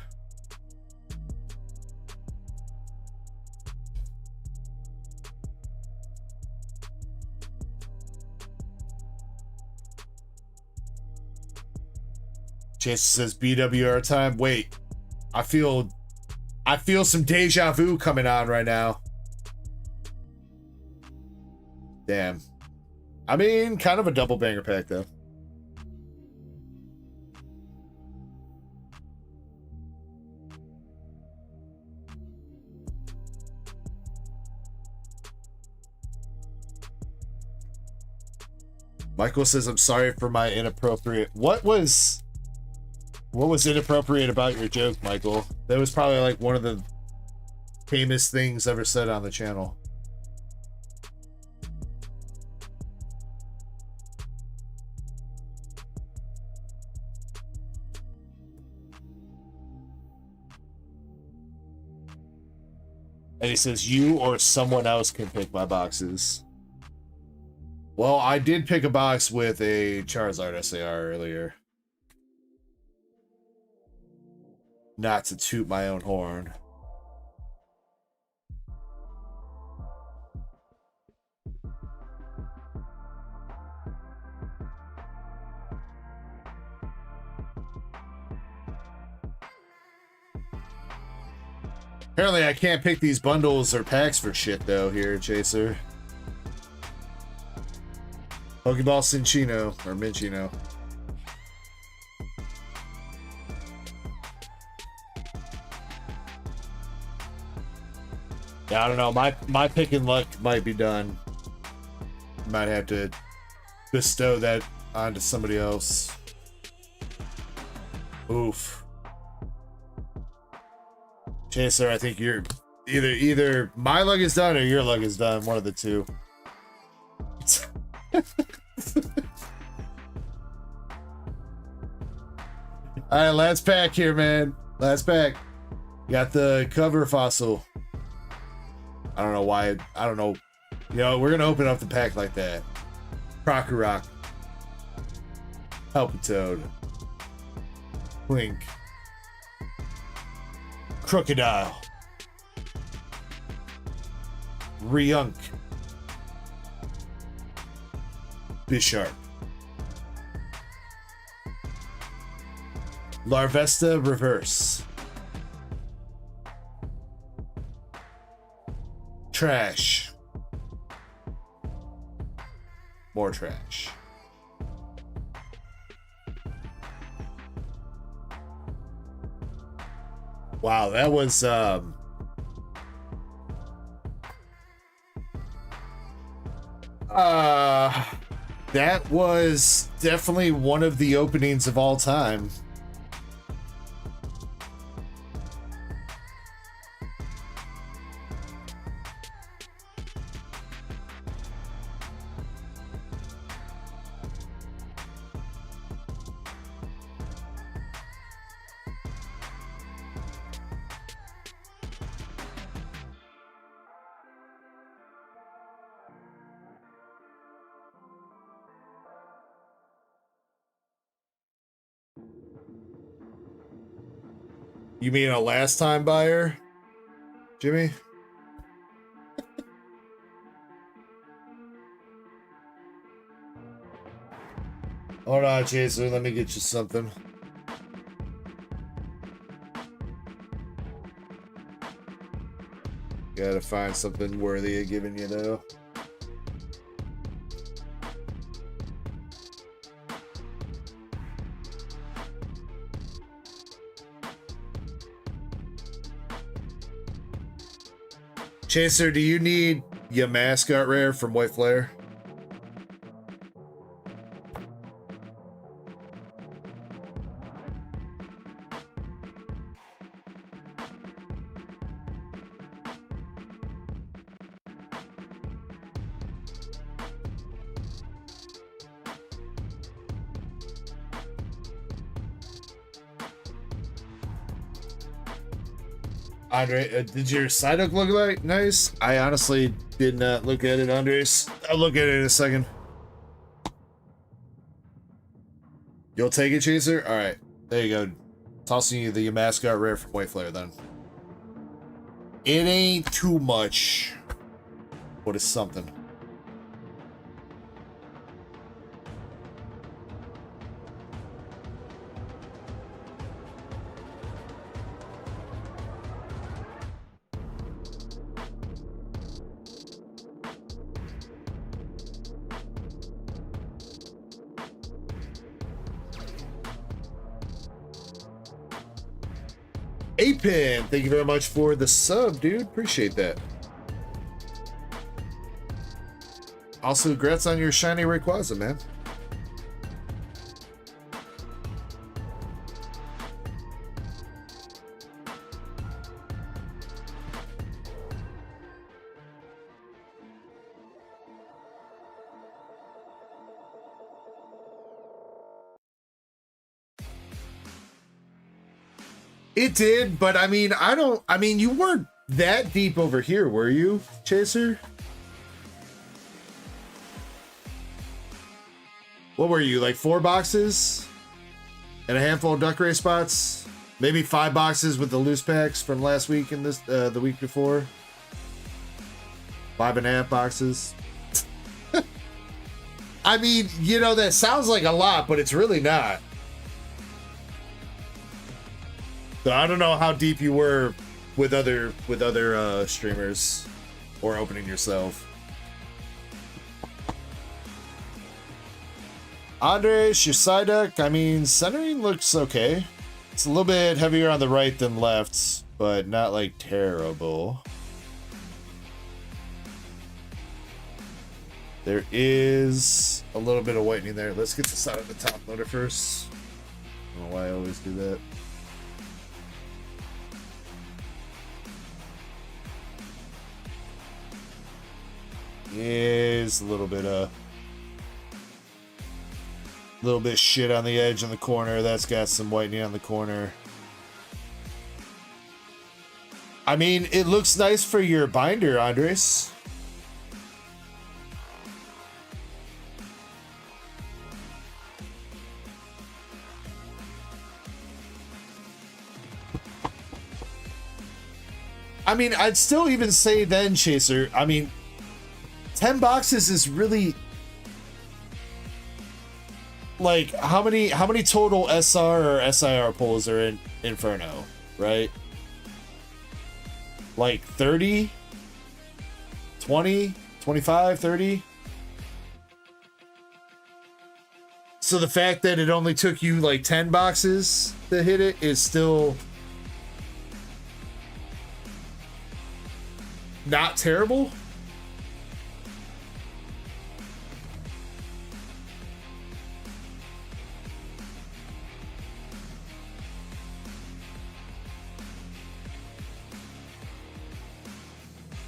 Chase says BWR time. Wait, I feel some deja vu coming on right now. Damn. I mean, kind of a double banger pack, though. Michael says, I'm sorry for my inappropriate... What was inappropriate about your joke, Michael? That was probably like one of the famous things ever said on the channel. And he says, you or someone else can pick my boxes. Well, I did pick a box with a Charizard SAR earlier. Not to toot my own horn. Apparently I can't pick these bundles or packs for shit though here, Chaser. Pokeball Cinchino, or Minchino. Yeah, I don't know. My picking luck might be done. Might have to bestow that onto somebody else. Oof. Chaser, I think you're either my luck is done or your luck is done. One of the two. All right, last pack here, man. Last pack. Got the cover fossil. I don't know why. I don't know. You know, we're gonna open up the pack like that. Crocorock. Palpitoad. Blink. Crocodile. Ryunk. Bisharp. Larvesta Reverse. Trash. More trash. Wow, that was that was definitely one of the openings of all time. You mean a last time buyer, Jimmy? Hold on, Chaser. Let me get you something. Gotta find something worthy of giving you, though. Chaser, do you need your mascot rare from White Flare? Andre, did your Psyduck look like nice? I honestly did not look at it, Andres. I'll look at it in a second. You'll take it, Chaser? Alright, there you go. Tossing you the mascot rare from White Flare then. It ain't too much, but it's something. A-Pin, thank you very much for the sub, dude. Appreciate that. Also, congrats on your shiny Rayquaza, man. It did, but I mean, you weren't that deep over here, were you, Chaser? What were you, like 4 boxes? And a handful of Duck Race spots? Maybe 5 boxes with the loose packs from last week and this the week before? 5.5 boxes? I mean, you know, that sounds like a lot, but it's really not. So I don't know how deep you were with other streamers or opening yourself. Andres, your Psyduck, I mean, centering looks okay. It's a little bit heavier on the right than left, but not like terrible. There is a little bit of whitening there. Let's get this out of the top loader first. I don't know why I always do that. Is a little bit shit on the edge in the corner. That's got some whitening on the corner. I mean, it looks nice for your binder, Andres. I mean, I'd still even say then, Chaser, I mean, 10 boxes is really like how many total SR or SIR pulls are in Inferno, right? Like 30, 20, 25, 30. So the fact that it only took you like 10 boxes to hit it is still not terrible.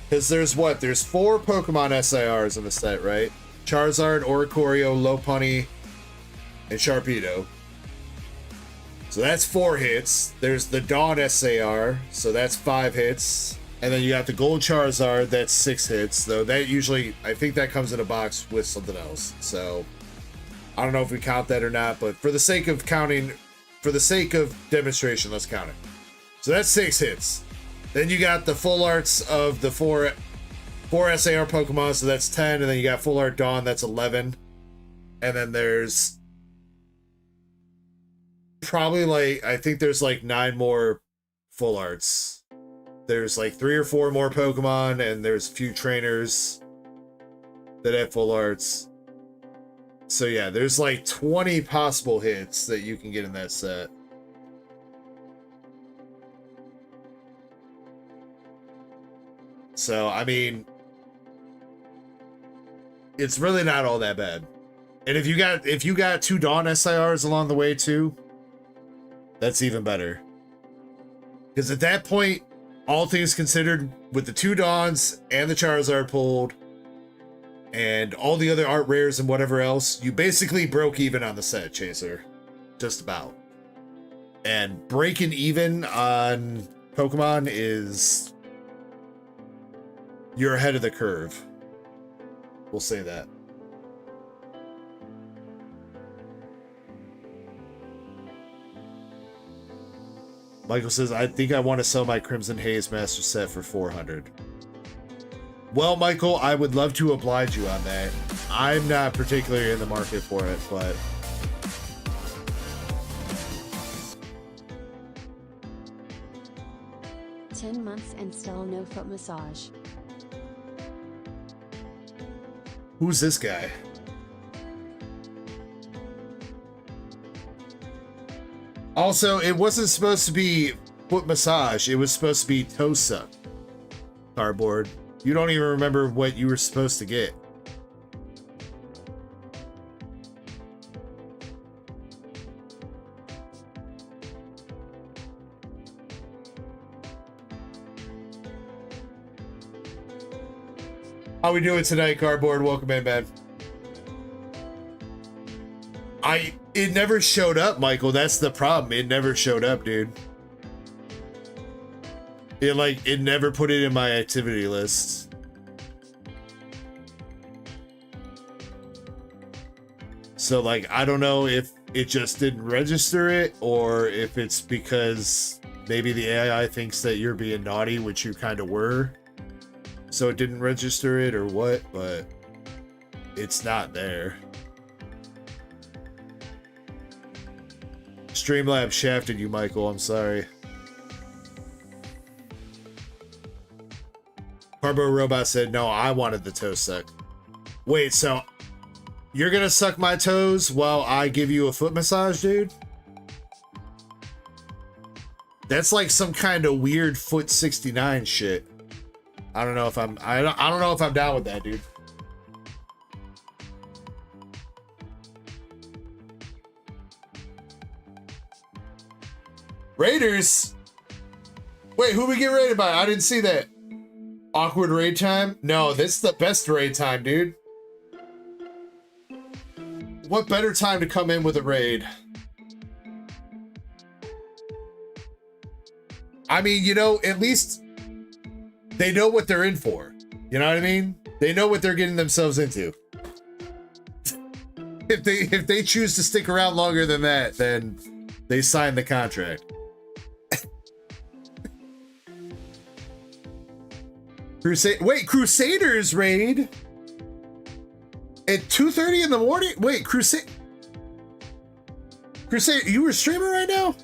Because there's 4 Pokemon SIRs in the set, right? Charizard, Oricorio, Lopunny, and Sharpedo. So that's 4 hits. There's the Dawn SAR, so that's 5 hits. And then you got the Gold Charizard, that's 6 hits. Though that usually, I think that comes in a box with something else. So I don't know if we count that or not, but for the sake of counting, for the sake of demonstration, let's count it. So that's 6 hits. Then you got the full arts of the 4 SAR Pokemon, so that's 10. And then you got full art Dawn, that's 11. And then there's probably like, I think there's like 9 more full arts. There's like 3 or 4 more Pokemon, and there's a few trainers that have full arts. So yeah, there's like 20 possible hits that you can get in that set. So, I mean, it's really not all that bad. And if you got 2 Dawn SIRs along the way too, that's even better. Because at that point, all things considered, with the 2 Dawns and the Charizard pulled, and all the other art rares and whatever else, you basically broke even on the set, Chaser. Just about. And breaking even on Pokemon is... you're ahead of the curve. We'll say that. Michael says, I think I want to sell my Crimson Haze Master Set for 400. Well, Michael, I would love to oblige you on that. I'm not particularly in the market for it, but... 10 months and still no foot massage. Who's this guy? Also, it wasn't supposed to be foot massage. It was supposed to be toe suck. Cardboard. You don't even remember what you were supposed to get. How we doing tonight, Cardboard? Welcome in, man. It never showed up, Michael. That's the problem. It never showed up, dude. It never put it in my activity list. So, like, I don't know if it just didn't register it, or if it's because maybe the AI thinks that you're being naughty, which you kind of were. So it didn't register it or what, but it's not there. Streamlabs shafted you, Michael. I'm sorry. Carbo Robot said, no, I wanted the toe suck. Wait, so you're gonna suck my toes while I give you a foot massage, dude? That's like some kind of weird foot 69 shit. I don't know if I'm down with that, dude. Raiders? Wait, who we get raided by? I didn't see that. Awkward raid time? No, this is the best raid time, dude. What better time to come in with a raid? I mean, you know, at least they know what they're in for. You know what I mean? They know what they're getting themselves into. If they choose to stick around longer than that, then they sign the contract. Wait, Crusaders raid at 2:30 in the morning? Wait, Crusade, you were streaming right now?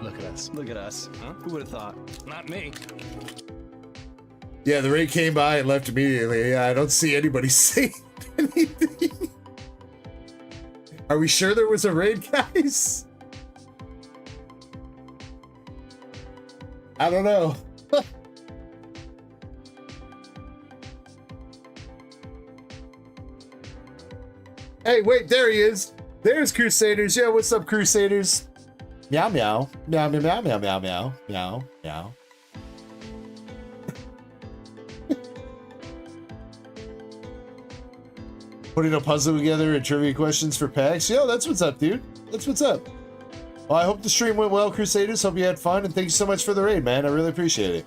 Look at us. Look at us. Huh? Who would have thought? Not me. Yeah, the raid came by and left immediately. Yeah, I don't see anybody saying anything. Are we sure there was a raid, guys? I don't know. Hey, wait, there he is. There's Crusaders. Yeah, what's up, Crusaders? Meow, meow. Meow, meow, meow, meow, meow, meow, meow, meow. Putting a puzzle together and trivia questions for packs. Yo, that's what's up, dude. That's what's up. Well, I hope the stream went well, Crusaders. Hope you had fun, and thank you so much for the raid, man. I really appreciate it.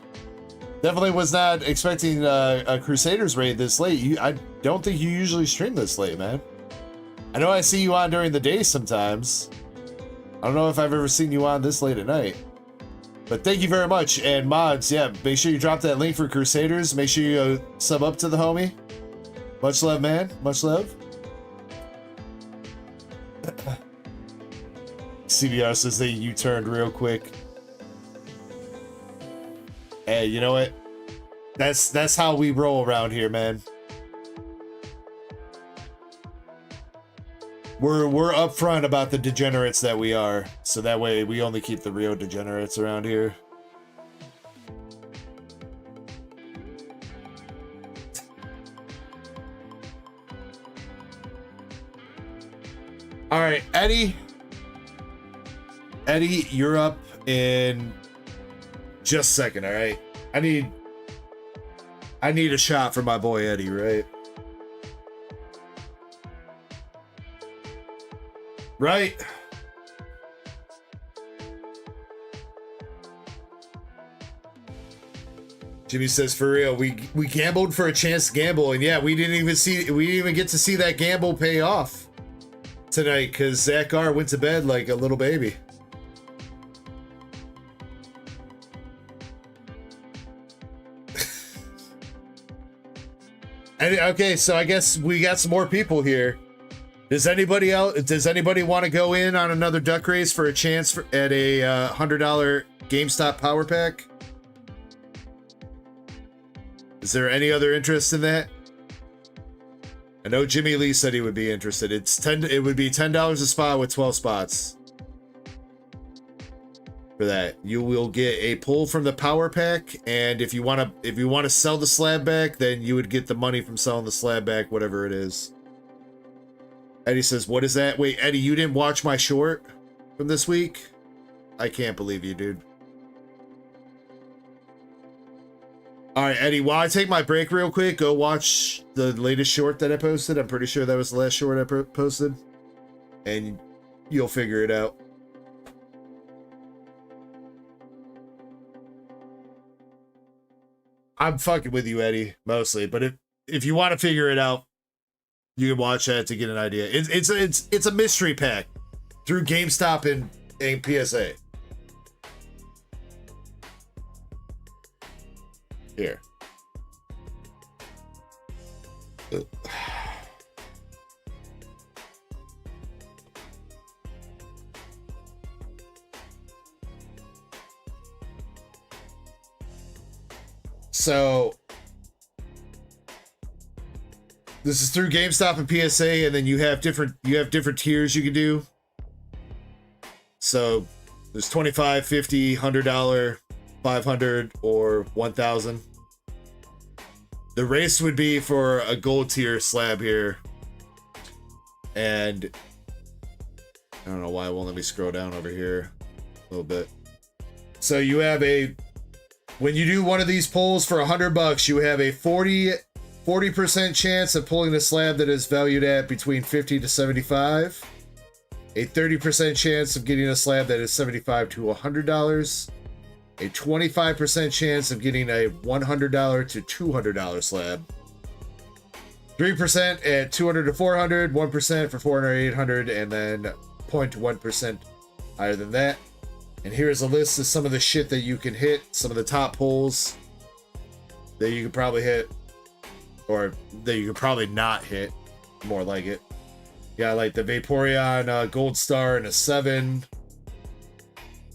Definitely was not expecting a Crusaders raid this late. I don't think you usually stream this late, man. I know I see you on during the day sometimes. I don't know if I've ever seen you on this late at night. But thank you very much. And mods, yeah, make sure you drop that link for Crusaders. Make sure you sub up to the homie. Much love, man. Much love. CBR says they U-turned real quick. Hey, you know what? That's how we roll around here, man. We're upfront about the degenerates that we are, so that way we only keep the real degenerates around here. All right, Eddie. Eddie, you're up in just a second, all right? I need a shot for my boy Eddie, right? Right? Jimmy says, for real, we gambled for a chance to gamble, and yeah, we didn't even get to see that gamble pay off tonight because Zach R went to bed like a little baby. And, okay, so I guess we got some more people here. Does anybody want to go in on another duck race for a chance at a $100 GameStop Power Pack? Is there any other interest in that? I know Jimmy Lee said he would be interested. It would be $10 a spot with 12 spots. For that, you will get a pull from the Power Pack, and if you want to sell the slab back, then you would get the money from selling the slab back, whatever it is. Eddie says, "What is that?" Wait, Eddie, you didn't watch my short from this week? I can't believe you, dude. All right, Eddie, while I take my break real quick, go watch the latest short that I posted. I'm pretty sure that was the last short I posted. And you'll figure it out. I'm fucking with you, Eddie, mostly. But if you want to figure it out, you can watch that to get an idea. It's a mystery pack through GameStop and PSA. Here. So this is through GameStop and PSA, and then you have different tiers you can do. So there's $25, $50, $100, $500, or $1,000. The race would be for a gold tier slab here, and I don't know why it won't let me scroll down over here a little bit. So you have when you do one of these pulls for $100, you have a 40% chance of pulling a slab that is valued at between 50 to 75, a 30% chance of getting a slab that is $75 to $100, a 25% chance of getting a $100 to $200 slab, 3% at $200 to $400, 1% for $400, $800, and then 0.1% higher than that. And here's a list of some of the shit that you can hit, some of the top pulls that you could probably hit, or that you could probably not hit, more like it. Yeah, like the Vaporeon Gold Star in a 7.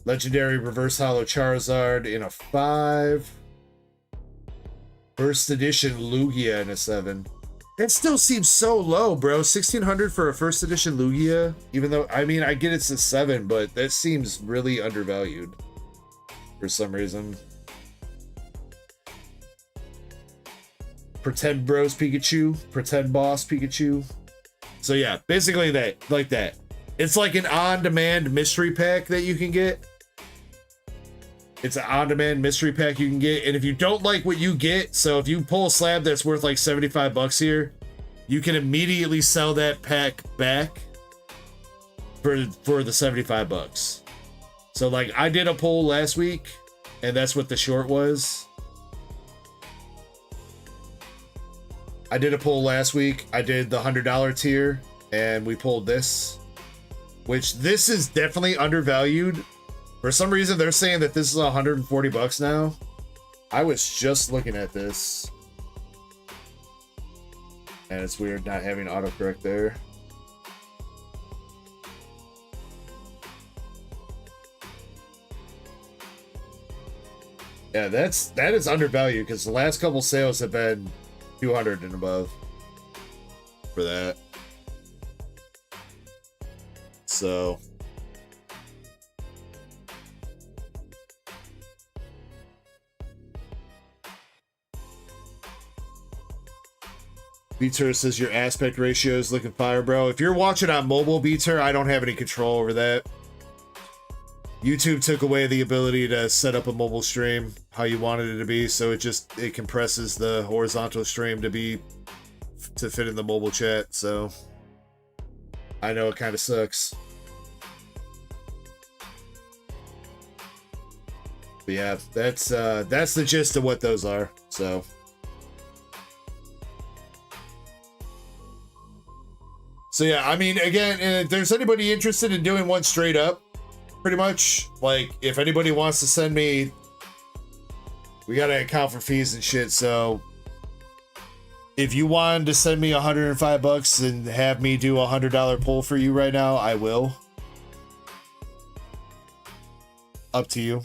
Legendary Reverse Hollow Charizard in a 5. First Edition Lugia in a 7. It still seems so low, bro. 1,600 for a First Edition Lugia. Even though, I mean, I get it's a 7, but that seems really undervalued for some reason. Pretend Bros Pikachu. Pretend Boss Pikachu. So yeah, basically that, like that. It's like an on-demand mystery pack that you can get. It's an on-demand mystery pack you can get, and if you don't like what you get, so if you pull a slab that's worth like $75 here, you can immediately sell that pack back for the $75. So like I did a pull last week, and that's what the short was. I did a pull last week. I did the $100 tier, and we pulled this, which this is definitely undervalued. For some reason, they're saying that this is $140 now. I was just looking at this, and it's weird not having autocorrect there. Yeah, that is undervalued because the last couple sales have been 200 and above for that. So Beater says your aspect ratio is looking fire, bro. If you're watching on mobile, Beater, I don't have any control over that. YouTube took away the ability to set up a mobile stream how you wanted it to be, so it compresses the horizontal stream to fit in the mobile chat, so I know it kind of sucks. But yeah, that's the gist of what those are, so. So yeah, I mean, again, if there's anybody interested in doing one straight up, pretty much, like, if anybody wants to send me, we gotta account for fees and shit, so if you wanted to send me $105 and have me do a $100 pull for you right now, I will. Up to you.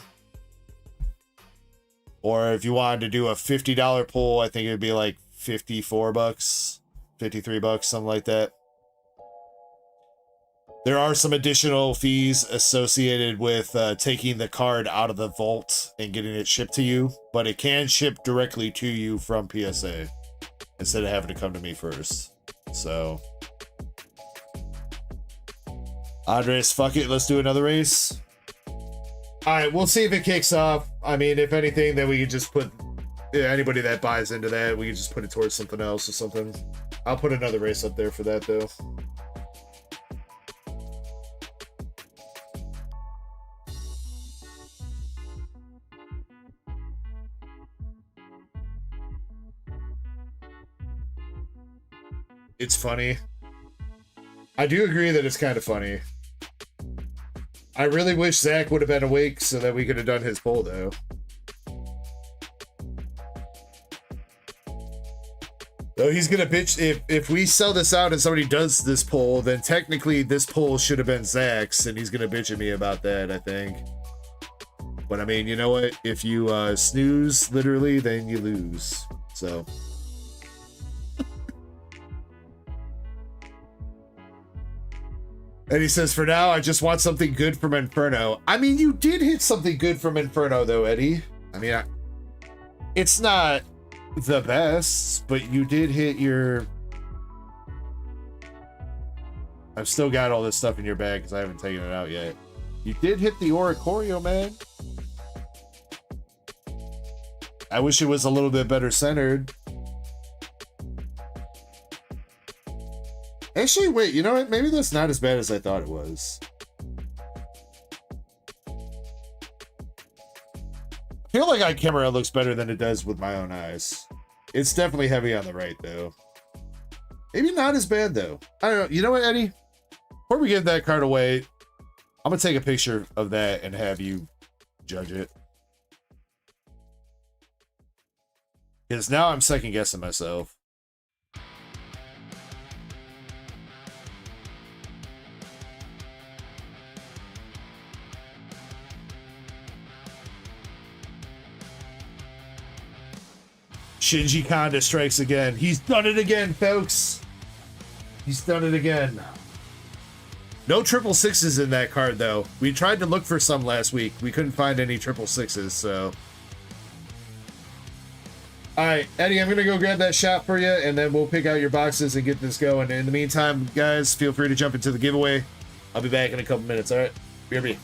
Or if you wanted to do a $50 pull, I think it would be like $54, $53, something like that. There are some additional fees associated with taking the card out of the vault and getting it shipped to you, but it can ship directly to you from PSA instead of having to come to me first. So, Andres, fuck it, let's do another race. All right, we'll see if it kicks off. I mean, if anything, then we could just put anybody that buys into that, we could just put it towards something else or something. I'll put another race up there for that, though. It's funny. I do agree that it's kind of funny. I really wish Zach would have been awake so that we could have done his poll, though. Though he's gonna bitch if we sell this out and somebody does this poll, then technically this poll should have been Zach's, and he's gonna bitch at me about that, I think. But I mean, you know what? If you snooze, literally, then you lose. So. And he says, for now, I just want something good from Inferno. I mean, you did hit something good from Inferno, though, Eddie. I mean, it's not the best, but you did hit your... I've still got all this stuff in your bag because I haven't taken it out yet. You did hit the Oricorio, man. I wish it was a little bit better centered. Actually, wait, you know what? Maybe that's not as bad as I thought it was. I feel like on camera it looks better than it does with my own eyes. It's definitely heavy on the right, though. Maybe not as bad, though. I don't know. You know what, Eddie? Before we give that card away, I'm going to take a picture of that and have you judge it. Because now I'm second-guessing myself. Shinji Kanda strikes again. He's done it again, folks. He's done it again. No 666s in that card, though. We tried to look for some last week. We couldn't find any 666s, so. All right, Eddie, I'm going to go grab that shot for you, and then we'll pick out your boxes and get this going. In the meantime, guys, feel free to jump into the giveaway. I'll be back in a couple minutes, all right? BRB.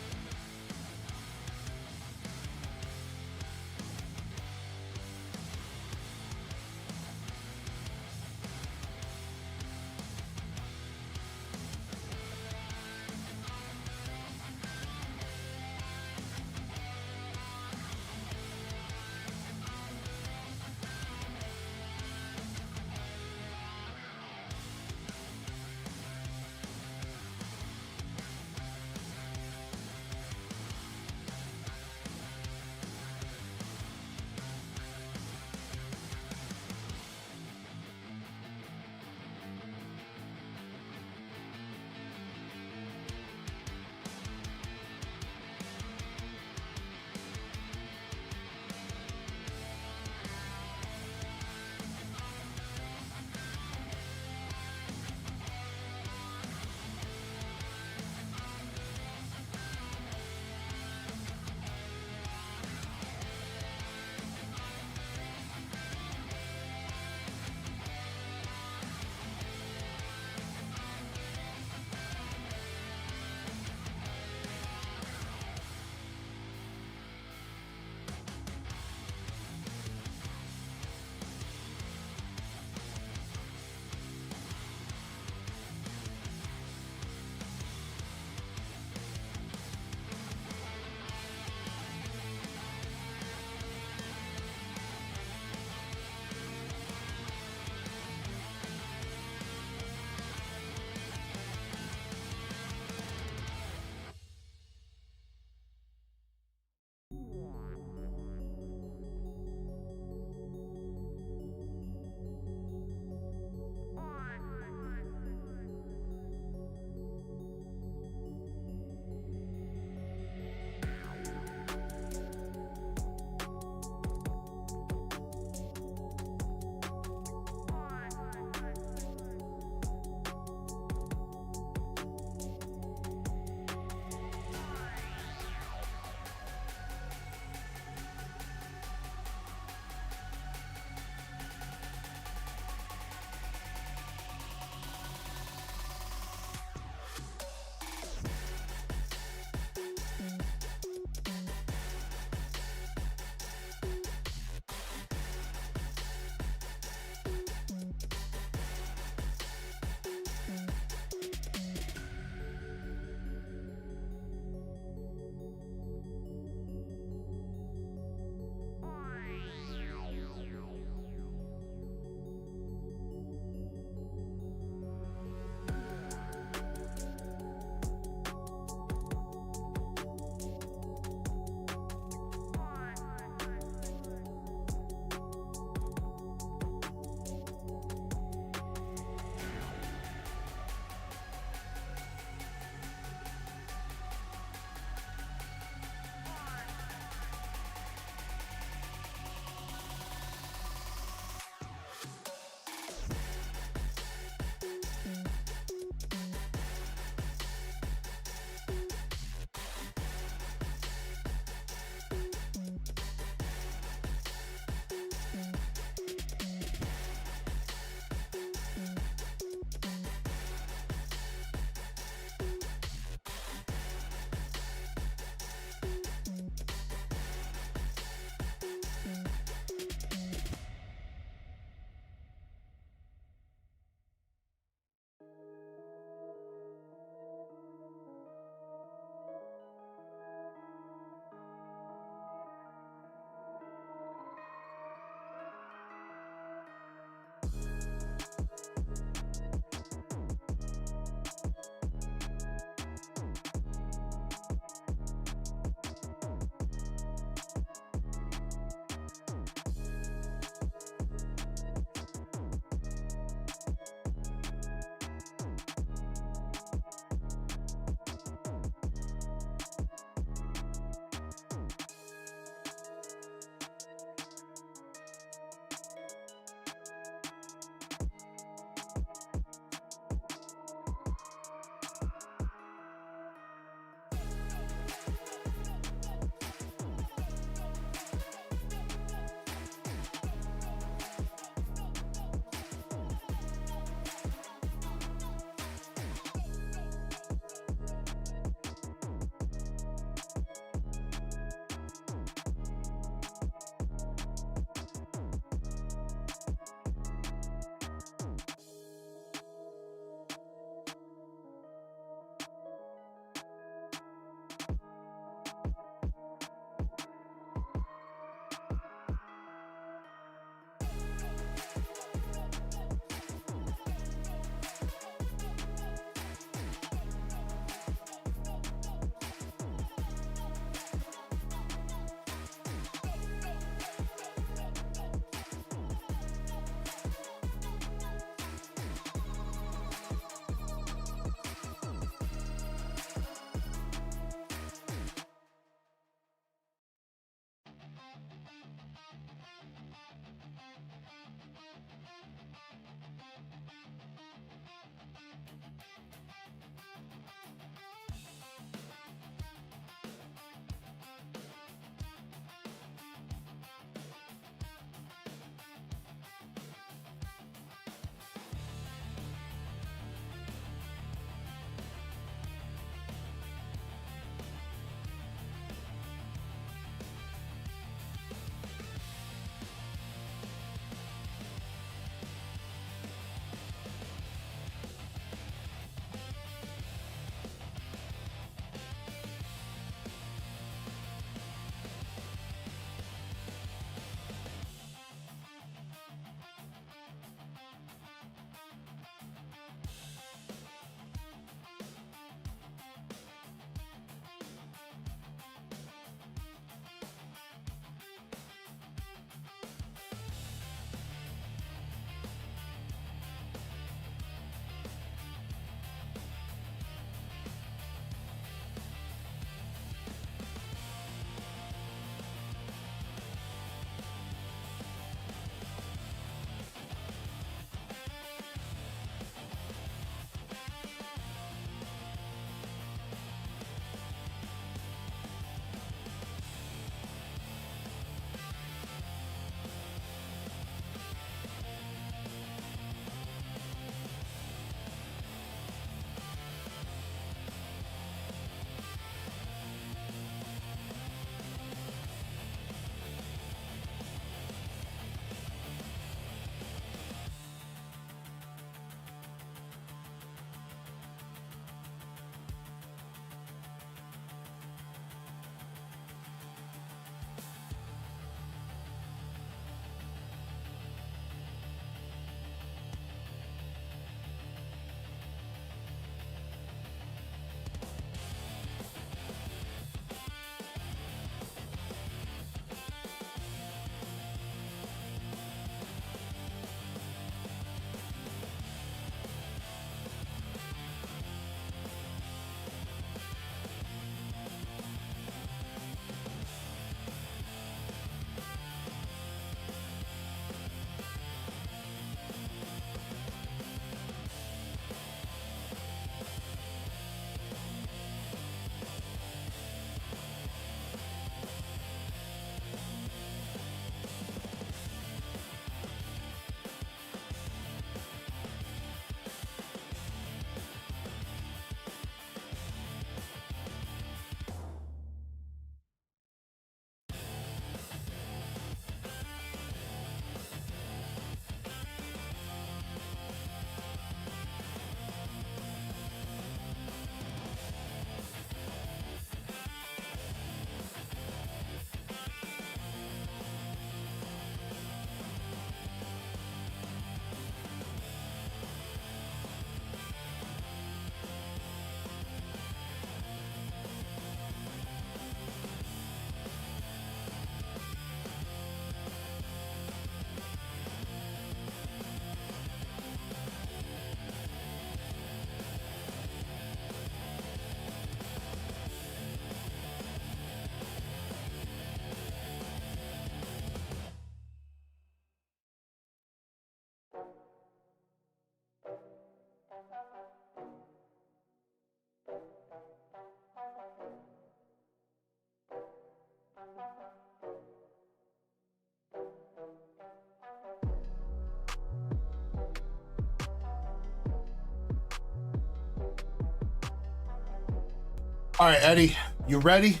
All right, Eddie, you ready?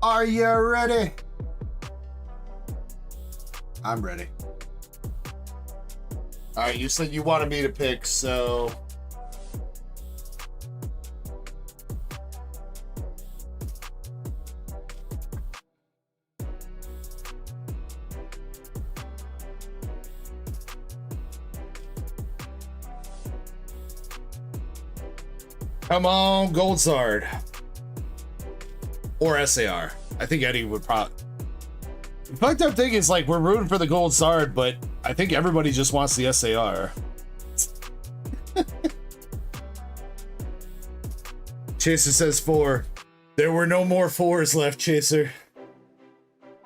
Are you ready? I'm ready. All right, you said you wanted me to pick, so... Come on, Gold Zard. Or SAR. I think Eddie would probably... The fucked up thing is, like, we're rooting for the Gold Zard, but I think everybody just wants the SAR. Chaser says 4. There were no more 4s left, Chaser.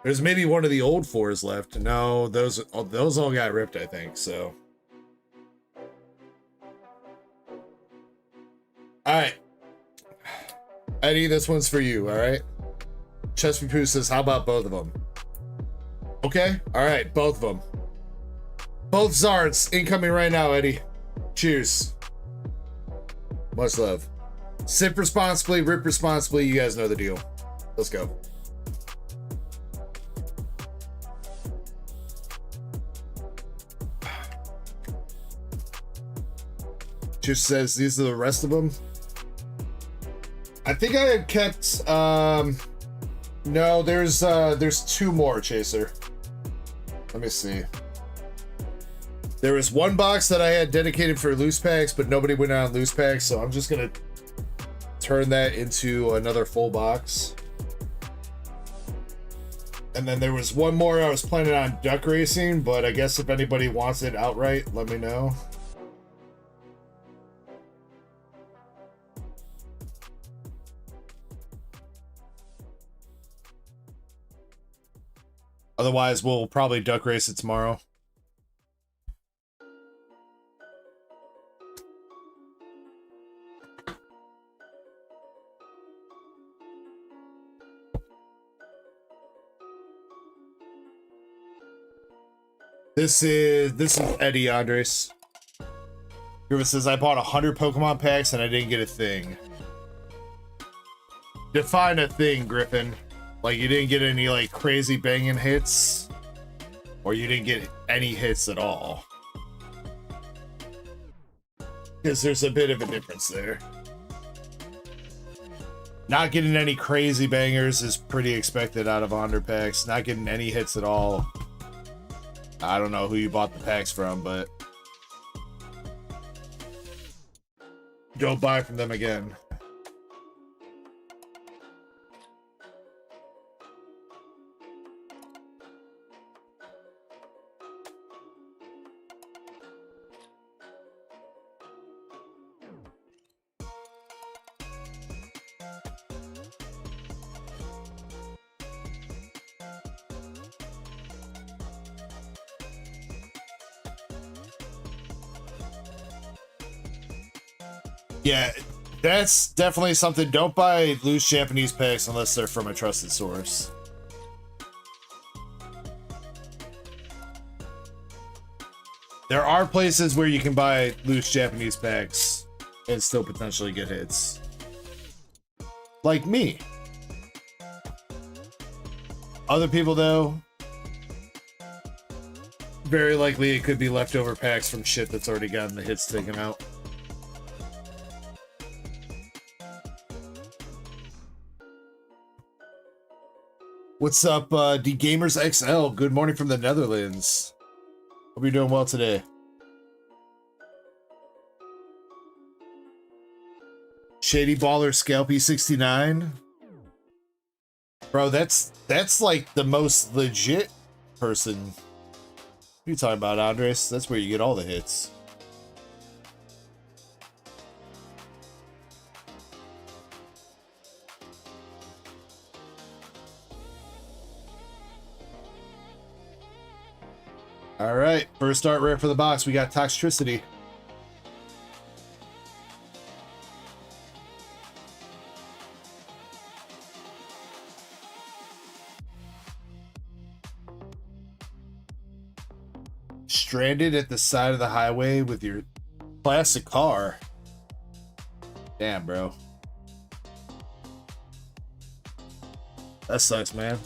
There's maybe one of the old 4s left. No, those all got ripped, I think, so... Alright. Eddie, this one's for you, alright? Chesty Poo says, how about both of them? Okay, alright, both of them. Both Zards incoming right now, Eddie. Cheers. Much love. Sip responsibly, rip responsibly, you guys know the deal. Let's go. Just says these are the rest of them. I think I had kept no, there's 2 more, Chaser. Let me see. There was one box that I had dedicated for loose packs, but nobody went on loose packs, so I'm just gonna turn that into another full box. And then there was one more I was planning on duck racing, but I guess if anybody wants it outright, let me know. Otherwise, we'll probably duck race it tomorrow. This is Eddie Andres. Griffith says, I bought 100 Pokemon packs and I didn't get a thing. Define a thing, Griffin. Like, you didn't get any, like, crazy banging hits? Or you didn't get any hits at all? Because there's a bit of a difference there. Not getting any crazy bangers is pretty expected out of 100 packs. Not getting any hits at all. I don't know who you bought the packs from, but... don't buy from them again. Yeah, that's definitely something. Don't buy loose Japanese packs unless they're from a trusted source. There are places where you can buy loose Japanese packs and still potentially get hits. Like me. Other people, though, very likely it could be leftover packs from shit that's already gotten the hits taken out. What's up, D Gamers XL? Good morning from the Netherlands. Hope you're doing well today. Shady Baller Scalpy 69. Bro, that's like the most legit person. What are you talking about, Andres? That's where you get all the hits. All right, first start rare for the box. We got Toxtricity. Stranded at the side of the highway with your classic car. Damn, bro. That sucks, man.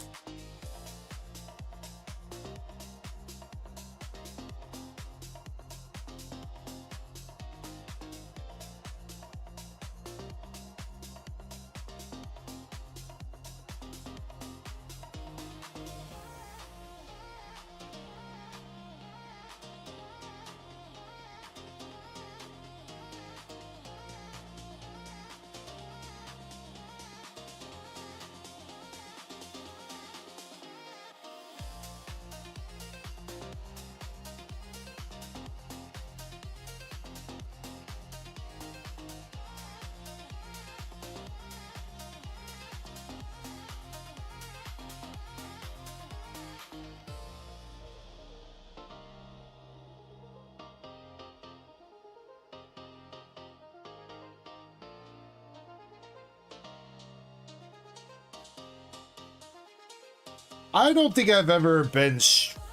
I don't think I've ever been.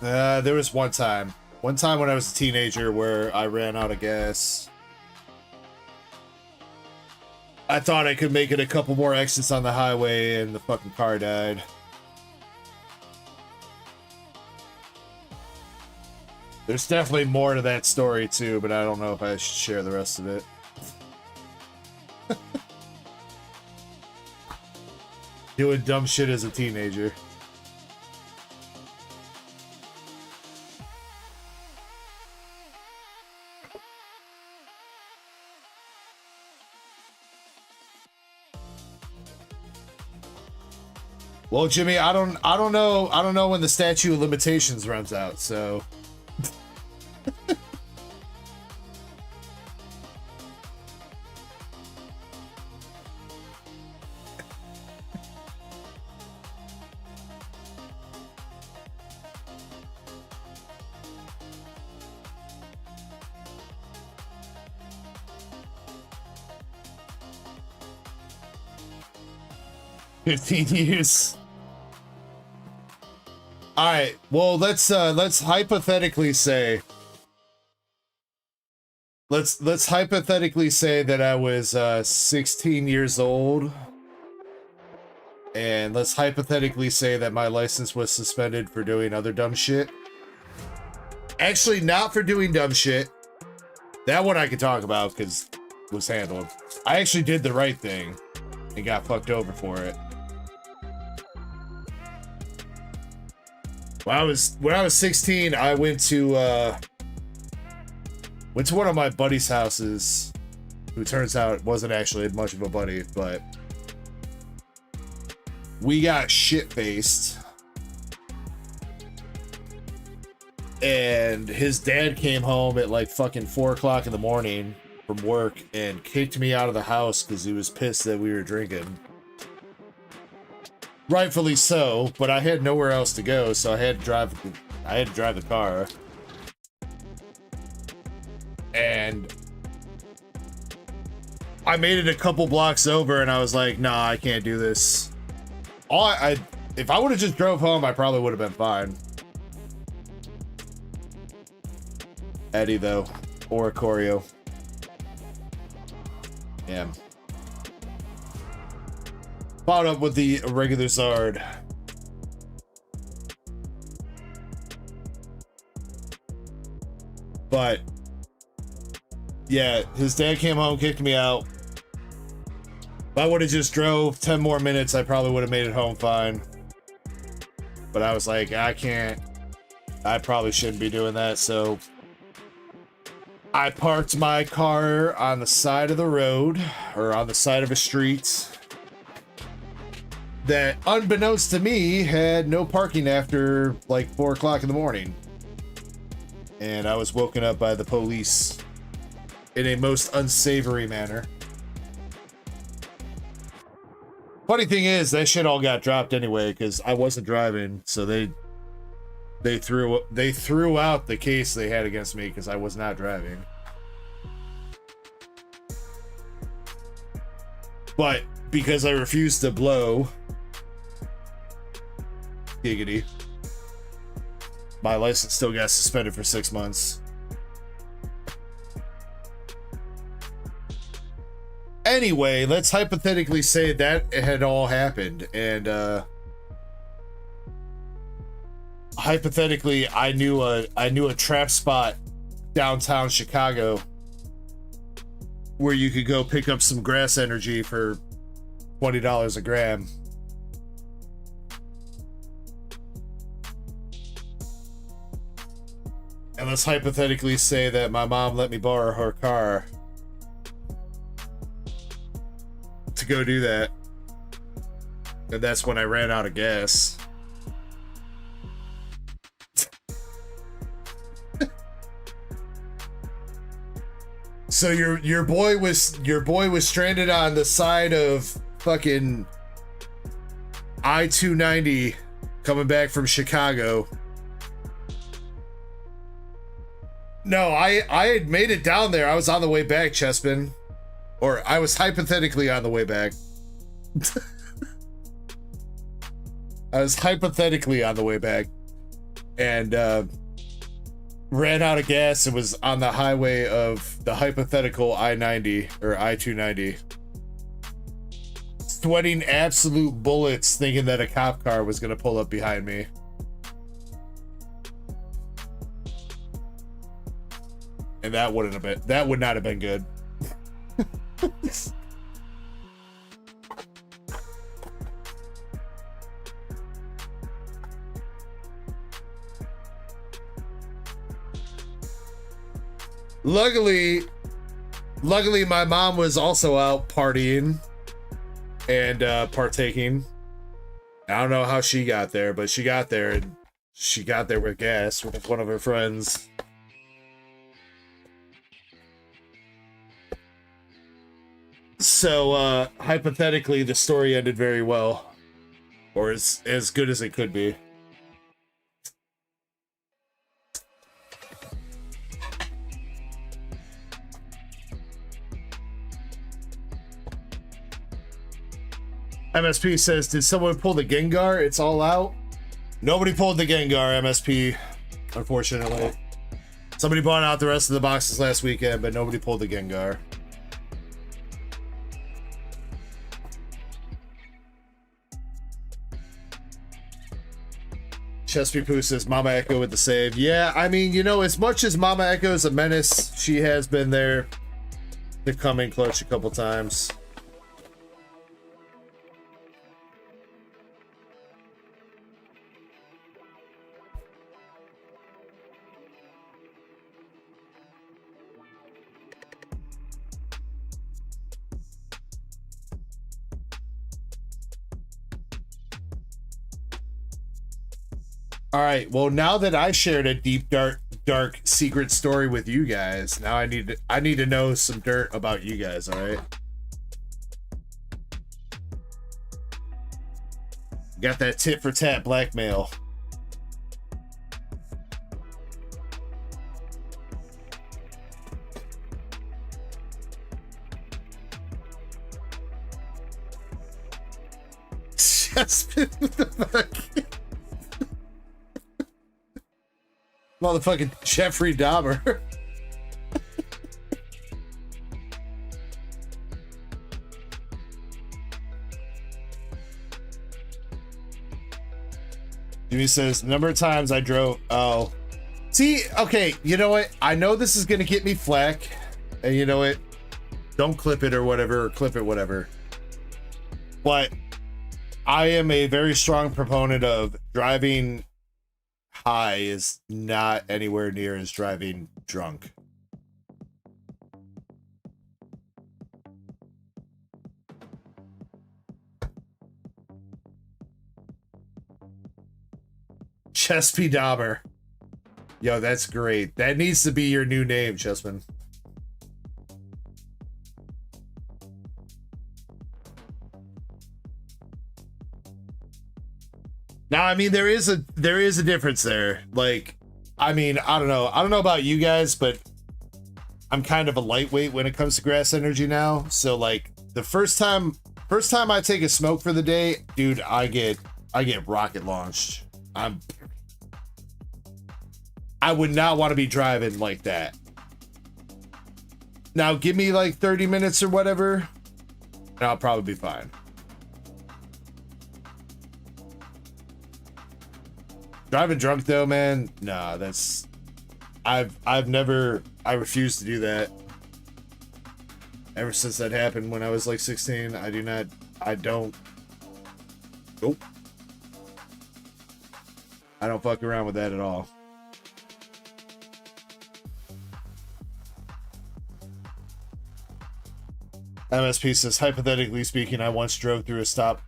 There was one time when I was a teenager where I ran out of gas. I thought I could make it a couple more exits on the highway, and the fucking car died. There's definitely more to that story too, but I don't know if I should share the rest of it. Doing dumb shit as a teenager. Well, Jimmy, I don't know when the statute of limitations runs out, so. $15 years. All right. Well, let's hypothetically say. Let's hypothetically say that I was 16 years old, and let's hypothetically say that my license was suspended for doing other dumb shit. Actually, not for doing dumb shit. That one I could talk about because it was handled. I actually did the right thing and got fucked over for it. When I was 16, I went to one of my buddy's houses, who turns out wasn't actually much of a buddy, but we got shit-faced. And his dad came home at like fucking 4 o'clock in the morning from work and kicked me out of the house because he was pissed that we were drinking. Rightfully so, but I had nowhere else to go, so I had to drive the car. And I made it a couple blocks over, and I was like, nah, I can't do this. If I would have just drove home, I probably would have been fine. Eddie, though. Or Corio. Yeah. Followed up with the regular Zard. But yeah, his dad came home, kicked me out. If I would have just drove 10 more minutes, I probably would have made it home fine. But I was like, I probably shouldn't be doing that, so I parked my car on the side of the road, or on the side of a street that, unbeknownst to me, had no parking after like 4 o'clock in the morning. And I was woken up by the police in a most unsavory manner. Funny thing is, that shit all got dropped anyway because I wasn't driving, so they threw out the case they had against me because I was not driving. But because I refused to blow, giggity, my license still got suspended for 6 months. Anyway, let's hypothetically say that it had all happened, and hypothetically, I knew a trap spot downtown Chicago where you could go pick up some grass energy for $20 a gram. And let's hypothetically say that my mom let me borrow her car to go do that. And that's when I ran out of gas. So your boy was stranded on the side of fucking I-290 coming back from Chicago. No, I had made it down there. I was on the way back, Chespin. Or I was hypothetically on the way back. I was hypothetically on the way back. And ran out of gas and was on the highway of the hypothetical I-90 or I-290. Sweating absolute bullets thinking that a cop car was going to pull up behind me. And that would not have been good. Luckily my mom was also out partying and partaking. I don't know how she got there, but she got there, and she got there with gas with one of her friends. So hypothetically the story ended very well, or as good as it could be. MSP says, did someone pull the Gengar? It's all out. Nobody pulled the Gengar, MSP, unfortunately. Somebody bought out the rest of the boxes last weekend, but nobody pulled the Gengar. Chespy Poo says, Mama Echo with the save. Yeah, I mean, you know, as much as Mama Echo's a menace, she has been there to come in clutch a couple times. All right, well, now that I shared a deep, dark secret story with you guys, now I need to know some dirt about you guys, all right? Got that tit for tat blackmail. Just what the fuck? Motherfucking Jeffrey Dahmer. Jimmy says, number of times I drove. Oh. See, okay, you know what? I know this is going to get me flack. And you know what? Don't clip it or whatever, or clip it, whatever. But I am a very strong proponent of driving high is not anywhere near as driving drunk. Chespy Dahmer. Yo, that's great. That needs to be your new name, Chespin. Now, I mean, there is a difference there. Like, I mean, I don't know about you guys, but I'm kind of a lightweight when it comes to grass energy now. So like the first time I take a smoke for the day, dude, I get rocket launched. I would not want to be driving like that. Now give me like 30 minutes or whatever, and I'll probably be fine. Driving drunk though, man, nah, that's I refuse to do that. Ever since that happened when I was like 16, I don't nope. I don't fuck around with that at all. MSP says, hypothetically speaking, I once drove through a stop.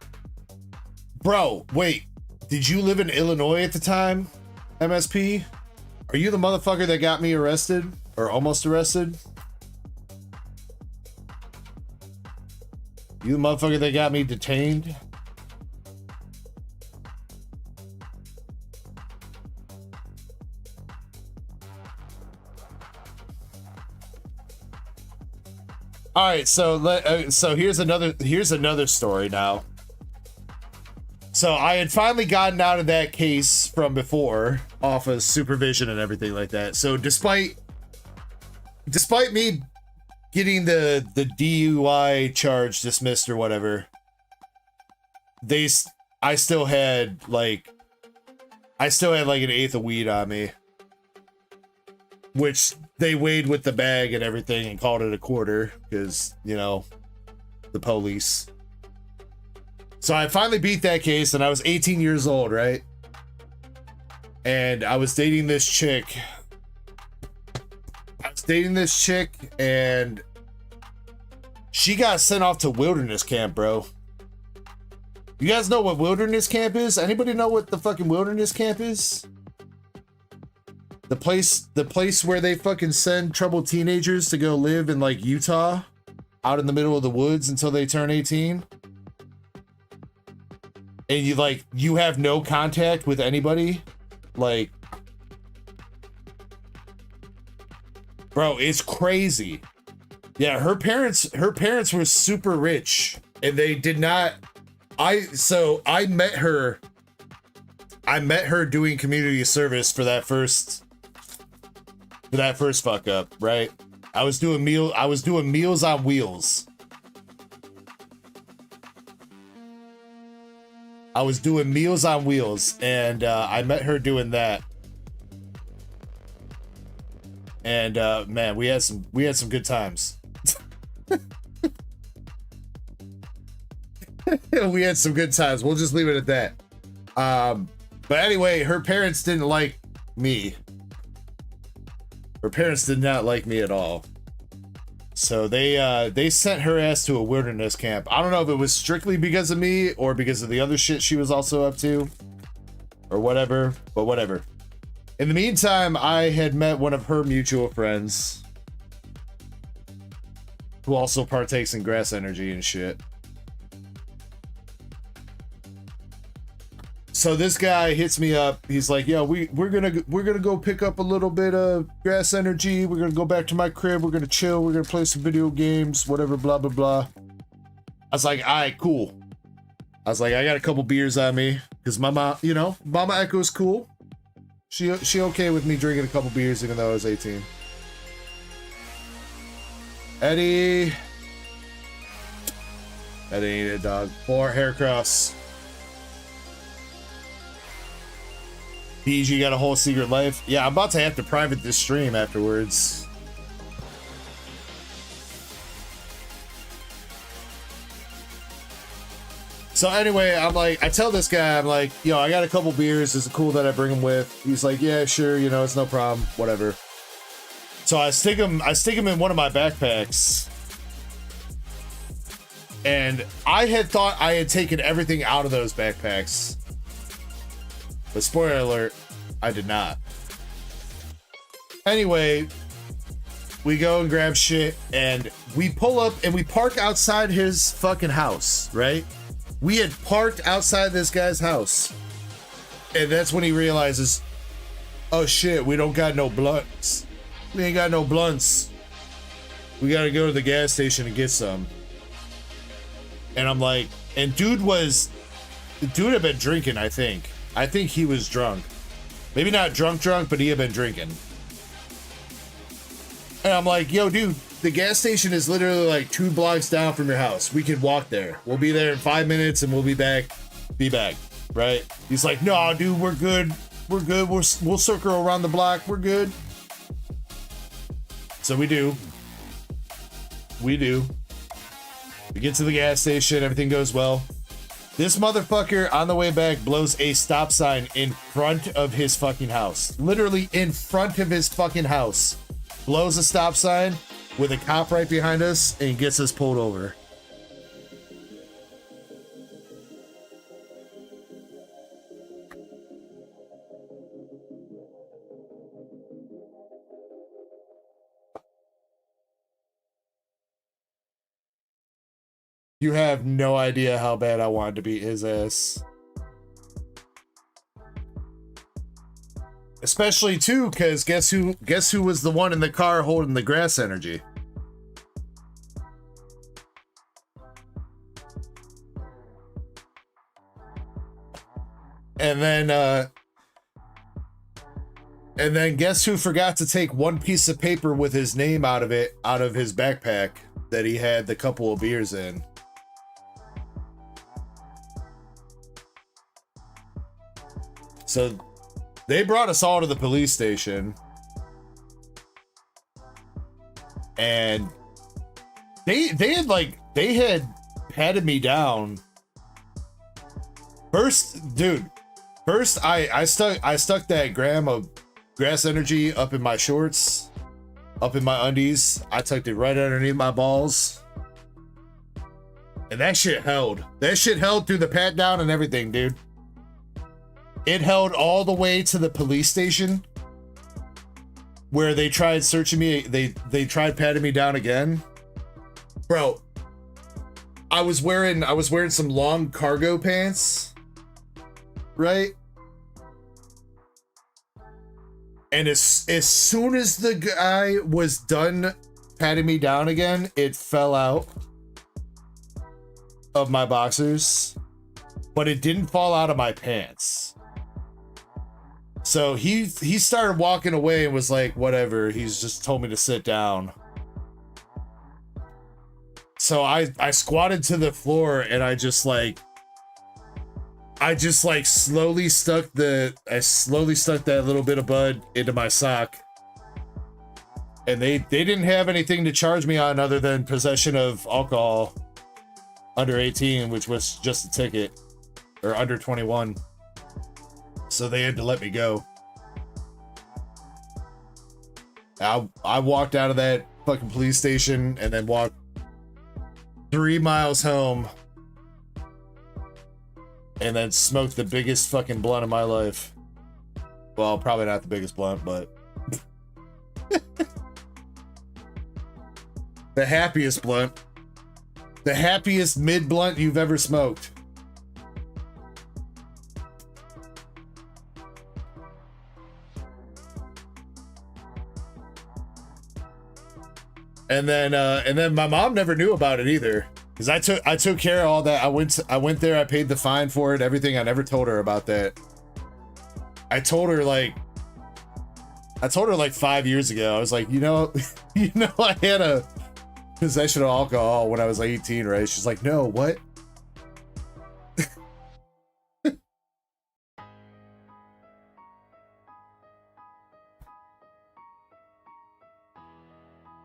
Bro, wait. Did you live in Illinois at the time, MSP? Are you the motherfucker that got me arrested? Or almost arrested? You the motherfucker that got me detained? All right, so here's another story now. So I had finally gotten out of that case from before, off of supervision and everything like that. So despite me getting the DUI charge dismissed or whatever, I still had like an eighth of weed on me, which they weighed with the bag and everything and called it a quarter because, you know, the police. So I finally beat that case and I was 18 years old, right? And I was dating this chick. And she got sent off to wilderness camp, bro. You guys know what wilderness camp is? Anybody know what the fucking wilderness camp is? The place where they fucking send troubled teenagers to go live in like Utah, out in the middle of the woods until they turn 18. And you have no contact with anybody. Like, bro, it's crazy. Yeah, her parents were super rich and they did not. I met her doing community service for that first fuck up, right? I was doing Meals on Wheels. I was doing Meals on Wheels, and I met her doing that. And man, we had some good times. We had some good times. We'll just leave it at that. But anyway, her parents didn't like me. Her parents did not like me at all. So they sent her ass to a wilderness camp. I don't know if it was strictly because of me or because of the other shit she was also up to or whatever, but whatever. In the meantime, I had met one of her mutual friends who also partakes in grass energy and shit. So this guy hits me up. He's like, "Yo, we're gonna go pick up a little bit of grass energy. We're gonna go back to my crib. We're gonna chill. We're gonna play some video games, whatever, blah blah blah." I was like, "All right, cool." I was like, "I got a couple beers on me because Mama Echo's cool. She okay with me drinking a couple beers even though I was 18." Eddie ain't it, dog. 4 hair cross. PG got a whole secret life. Yeah, I'm about to have to private this stream afterwards. So anyway, I tell this guy, I'm like, "Yo, I got a couple beers. Is it cool that I bring them with?" He's like, "Yeah, sure. You know, it's no problem. Whatever." So I stick him in one of my backpacks. And I had thought I had taken everything out of those backpacks. But spoiler alert, I did not. Anyway, we go and grab shit and we pull up and we park outside his fucking house, right? We had parked outside this guy's house. And that's when he realizes, "Oh shit, we don't got no blunts. We ain't got no blunts. We gotta go to the gas station and get some." And I'm like, and dude had been drinking, I think. I think he was drunk. Maybe not drunk, but he had been drinking. And I'm like, "Yo, dude, the gas station is literally like 2 blocks down from your house. We could walk there. We'll be there in 5 minutes and we'll be back, right?" He's like, "No, dude, we're good. We're good. We'll circle around the block. We're good. So we do. We do. We get to the gas station. Everything goes well. This motherfucker on the way back blows a stop sign in front of his fucking house. Literally in front of his fucking house. Blows a stop sign with a cop right behind us and gets us pulled over. You have no idea how bad I wanted to beat his ass. Especially too, because guess who was the one in the car holding the grass energy? And then guess who forgot to take one piece of paper with his name out of his backpack that he had the couple of beers in? So they brought us all to the police station, and they had patted me down. First I stuck that gram of grass energy up in my shorts, up in my undies. I tucked it right underneath my balls, and that shit held. That shit held through the pat down and everything, dude. It held all the way to the police station, where they tried searching me. They tried patting me down again. Bro, I was wearing some long cargo pants, right? And as soon as the guy was done patting me down again, it fell out of my boxers, but it didn't fall out of my pants. So he started walking away and was like, whatever, he's just told me to sit down. So I squatted to the floor and I just slowly stuck that little bit of bud into my sock. And they didn't have anything to charge me on other than possession of alcohol under 18, which was just a ticket, or under 21. So they had to let me go. I walked out of that fucking police station and then walked 3 miles home and then smoked the biggest fucking blunt of my life. Well, probably not the biggest blunt, but the happiest blunt. The happiest mid blunt you've ever smoked. And then my mom never knew about it either, because I took care of all that. I went there, I paid the fine for it, everything. I never told her about that. I told her like 5 years ago. I was like, you know, I had a possession of alcohol when I was like 18, right? She's like, no, what?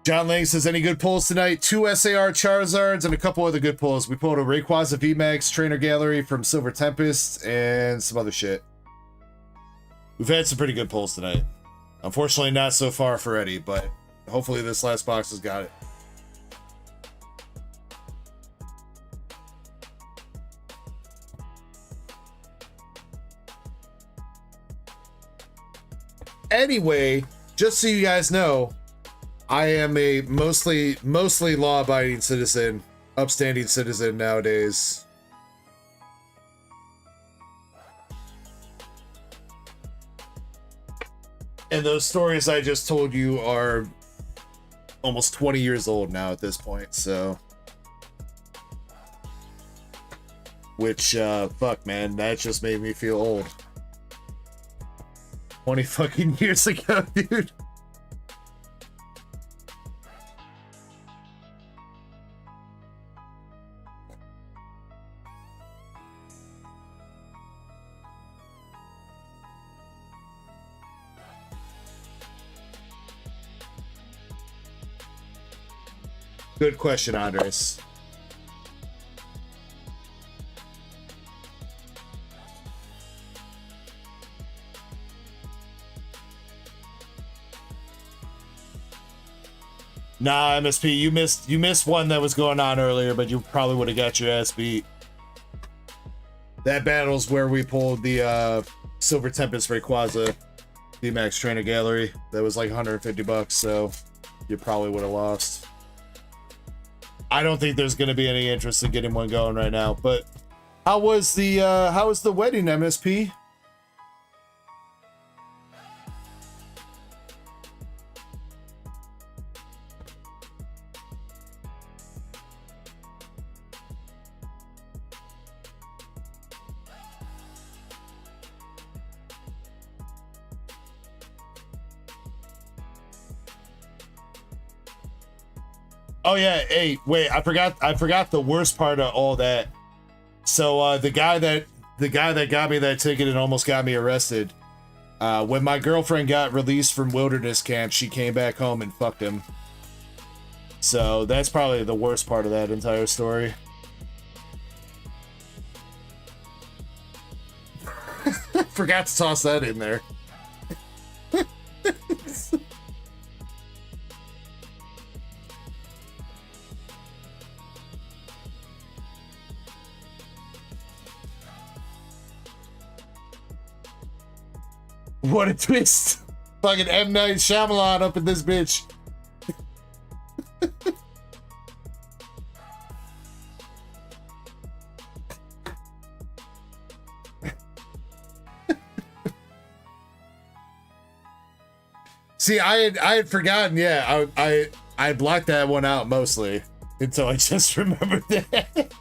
John Lang says, any good pulls tonight? 2 SAR Charizards and a couple other good pulls. We pulled a Rayquaza VMAX Trainer Gallery from Silver Tempest and some other shit. We've had some pretty good pulls tonight. Unfortunately, not so far for Eddie, but hopefully this last box has got it. Anyway, just so you guys know, I am a mostly law-abiding citizen, upstanding citizen nowadays. And those stories I just told you are almost 20 years old now at this point, so. Which, fuck, man, that just made me feel old. 20 fucking years ago, dude. Good question, Andres. Nah, MSP, you missed one that was going on earlier, but you probably would have got your ass beat. That battle's where we pulled the Silver Tempest Rayquaza D-Max Trainer Gallery. That was like 150 bucks, so you probably would have lost. I don't think there's gonna be any interest in getting one going right now, but how was the wedding, MSP? Oh yeah, hey, wait, I forgot the worst part of all that. So the guy that got me that ticket and almost got me arrested. When my girlfriend got released from wilderness camp, she came back home and fucked him. So that's probably the worst part of that entire story. Forgot to toss that in there. What a twist. Fucking M. Night Shyamalan up in this bitch. See, I had forgotten, yeah. I blocked that one out mostly until I just remembered that.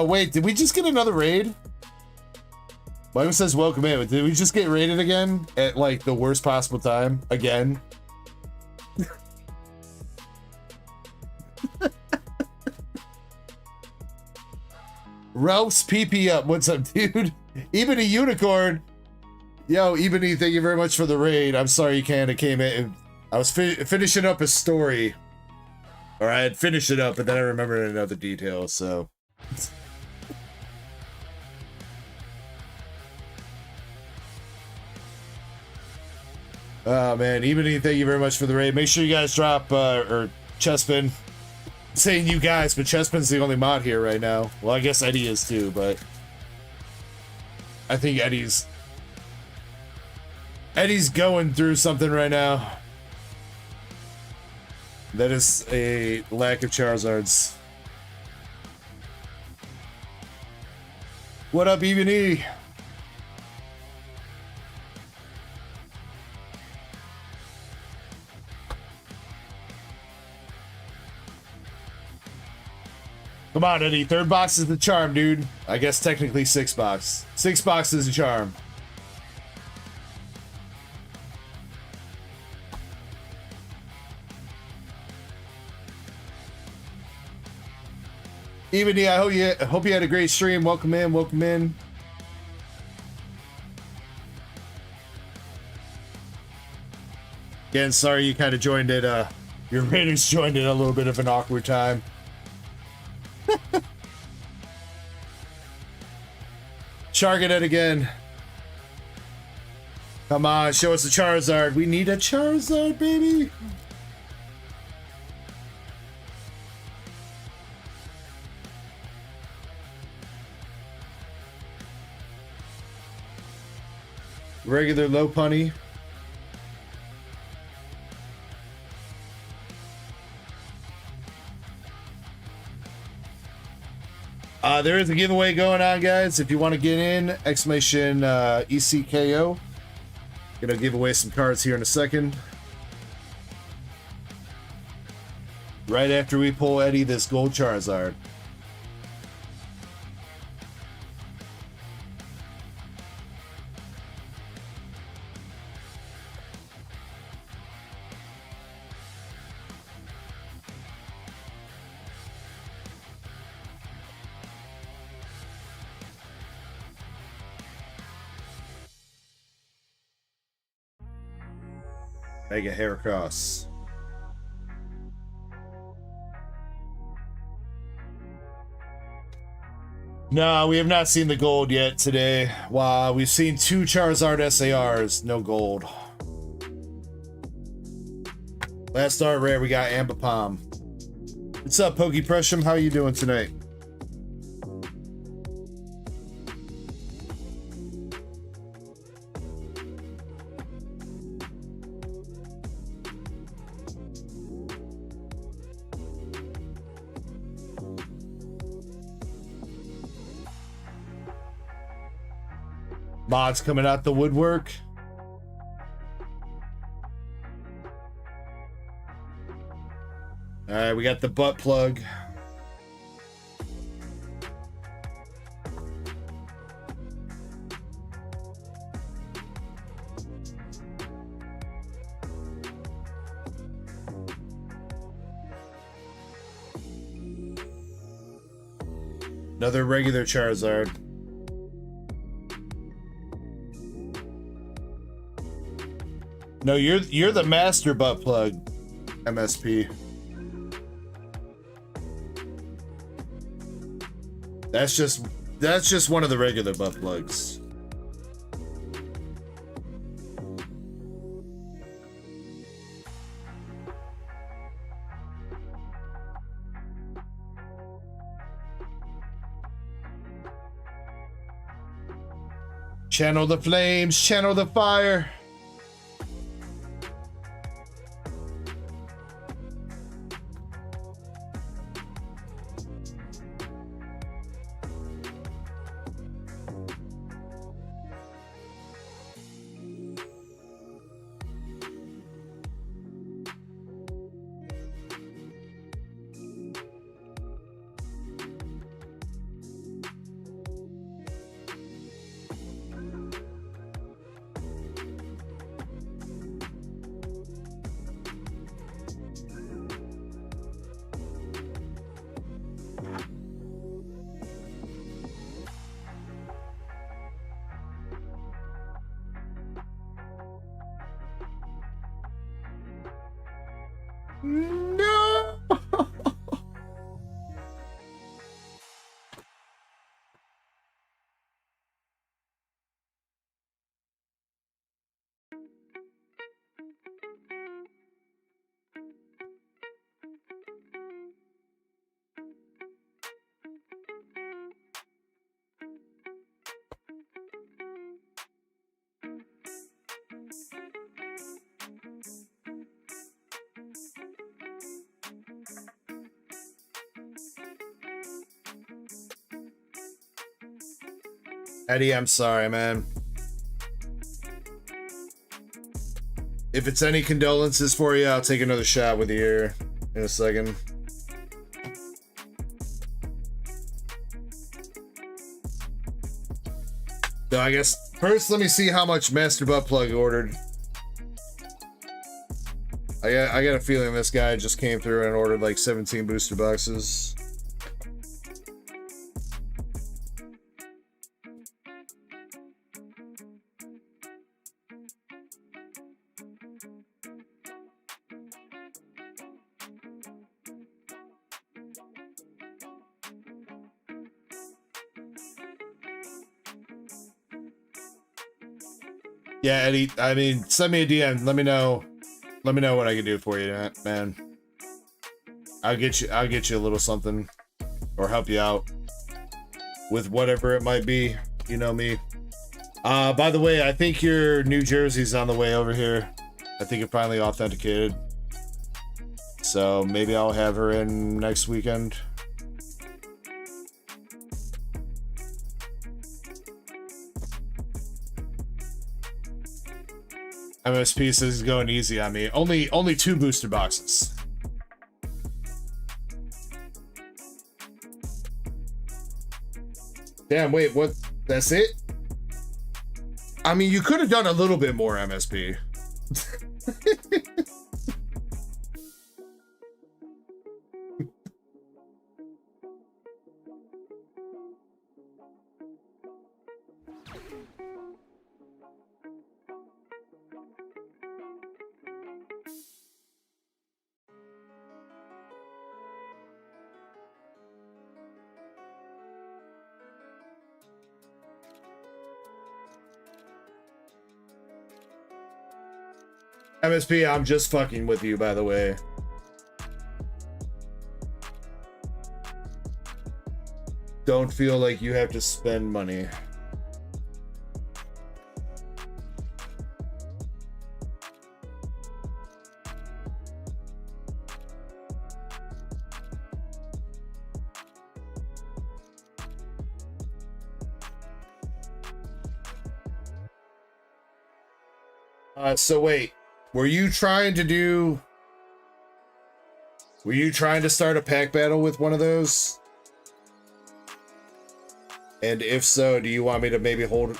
Wait, did we just get another raid? Michael says welcome in. Did we just get raided again at like the worst possible time again? Ralph's PP up. What's up, dude? Even a unicorn. Yo, Ebony, thank you very much for the raid. I'm sorry you can't. It came in. I was finishing up a story. Or I had finished it up, but then I remembered another detail, so. Oh man, Ebony, thank you very much for the raid. Make sure you guys drop, or Chespin. I'm saying you guys, but Chespin's the only mod here right now. Well, I guess Eddie is too, but I think Eddie's going through something right now. That is a lack of Charizards. What up, Ebony? Come on, Eddie. Third box is the charm, dude. I guess technically 6 box. 6 boxes is a charm. Ebony, I hope you had a great stream. Welcome in, welcome in. Again, sorry you kind of joined it. Your Raiders joined it a little bit of an awkward time. Target it again. Come on, show us a Charizard. We need a Charizard, baby. Regular low punny. There is a giveaway going on, guys. If you want to get in, exclamation ECKO. Gonna give away some cards here in a second. Right after we pull Eddie this gold Charizard. Mega Heracross. No, we have not seen the gold yet today. Wow, we've seen 2 Charizard SARs, no gold. Last start rare, we got Ambipom. What's up, Pokepressum? How you doing tonight? Mods coming out the woodwork. All right, we got the butt plug. Another regular Charizard. No, you're the master butt plug, MSP. That's just one of the regular butt plugs. Channel the flames, channel the fire. No. Eddie, I'm sorry, man. If it's any condolences for you, I'll take another shot with you here in a second. So I guess first let me see how much Master Butt Plug ordered. I got a feeling this guy just came through and ordered like 17 booster boxes. Yeah, Eddie, I mean, send me a DM. Let me know what I can do for you, man. I'll get you a little something or help you out with whatever it might be. You know me. By the way, I think your New Jersey's on the way over here. I think it finally authenticated. So maybe I'll have her in next weekend. MSP says he's going easy on me. Only 2 booster boxes. Damn, wait, what? That's it? I mean, you could have done a little bit more, MSP. MSP, I'm just fucking with you, by the way. Don't feel like you have to spend money. So wait, were you trying to start a pack battle with one of those? And if so, do you want me to maybe hold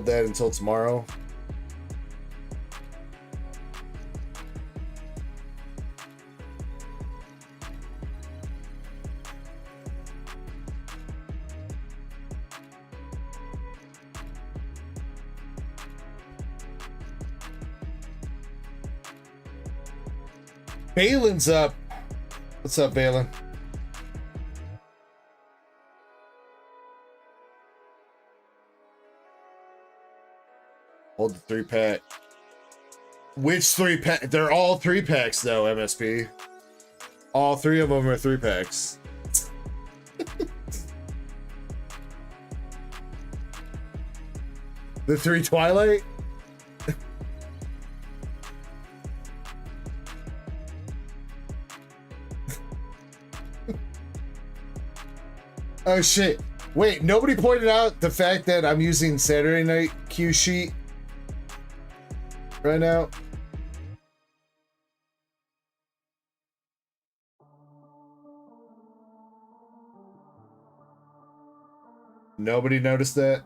that until tomorrow? Balin's up. What's up, Balin? Hold the 3-pack. Which 3-pack? They're all 3-packs though, MSP. All 3 of them are 3-packs. The 3 Twilight? Oh shit. Wait, nobody pointed out the fact that I'm using Saturday night Q sheet right now. Nobody noticed that?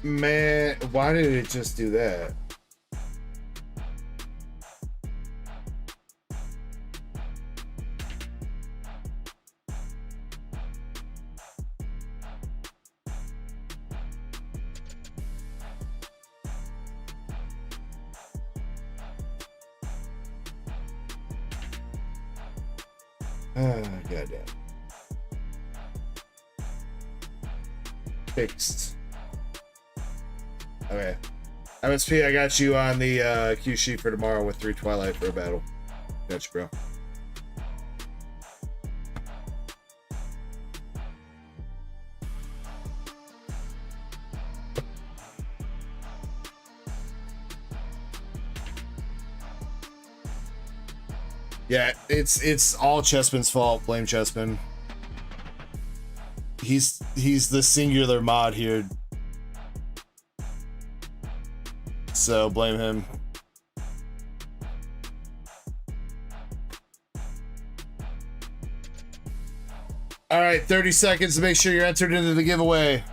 Man, why did it just do that? Goddamn. Fixed. Okay. MSP, I got you on the Q sheet for tomorrow with 3 Twilight for a battle. Gotcha, bro. Yeah, it's all Chespin's fault. Blame Chespin. He's the singular mod here. So blame him. All right, 30 seconds to make sure you're entered into the giveaway.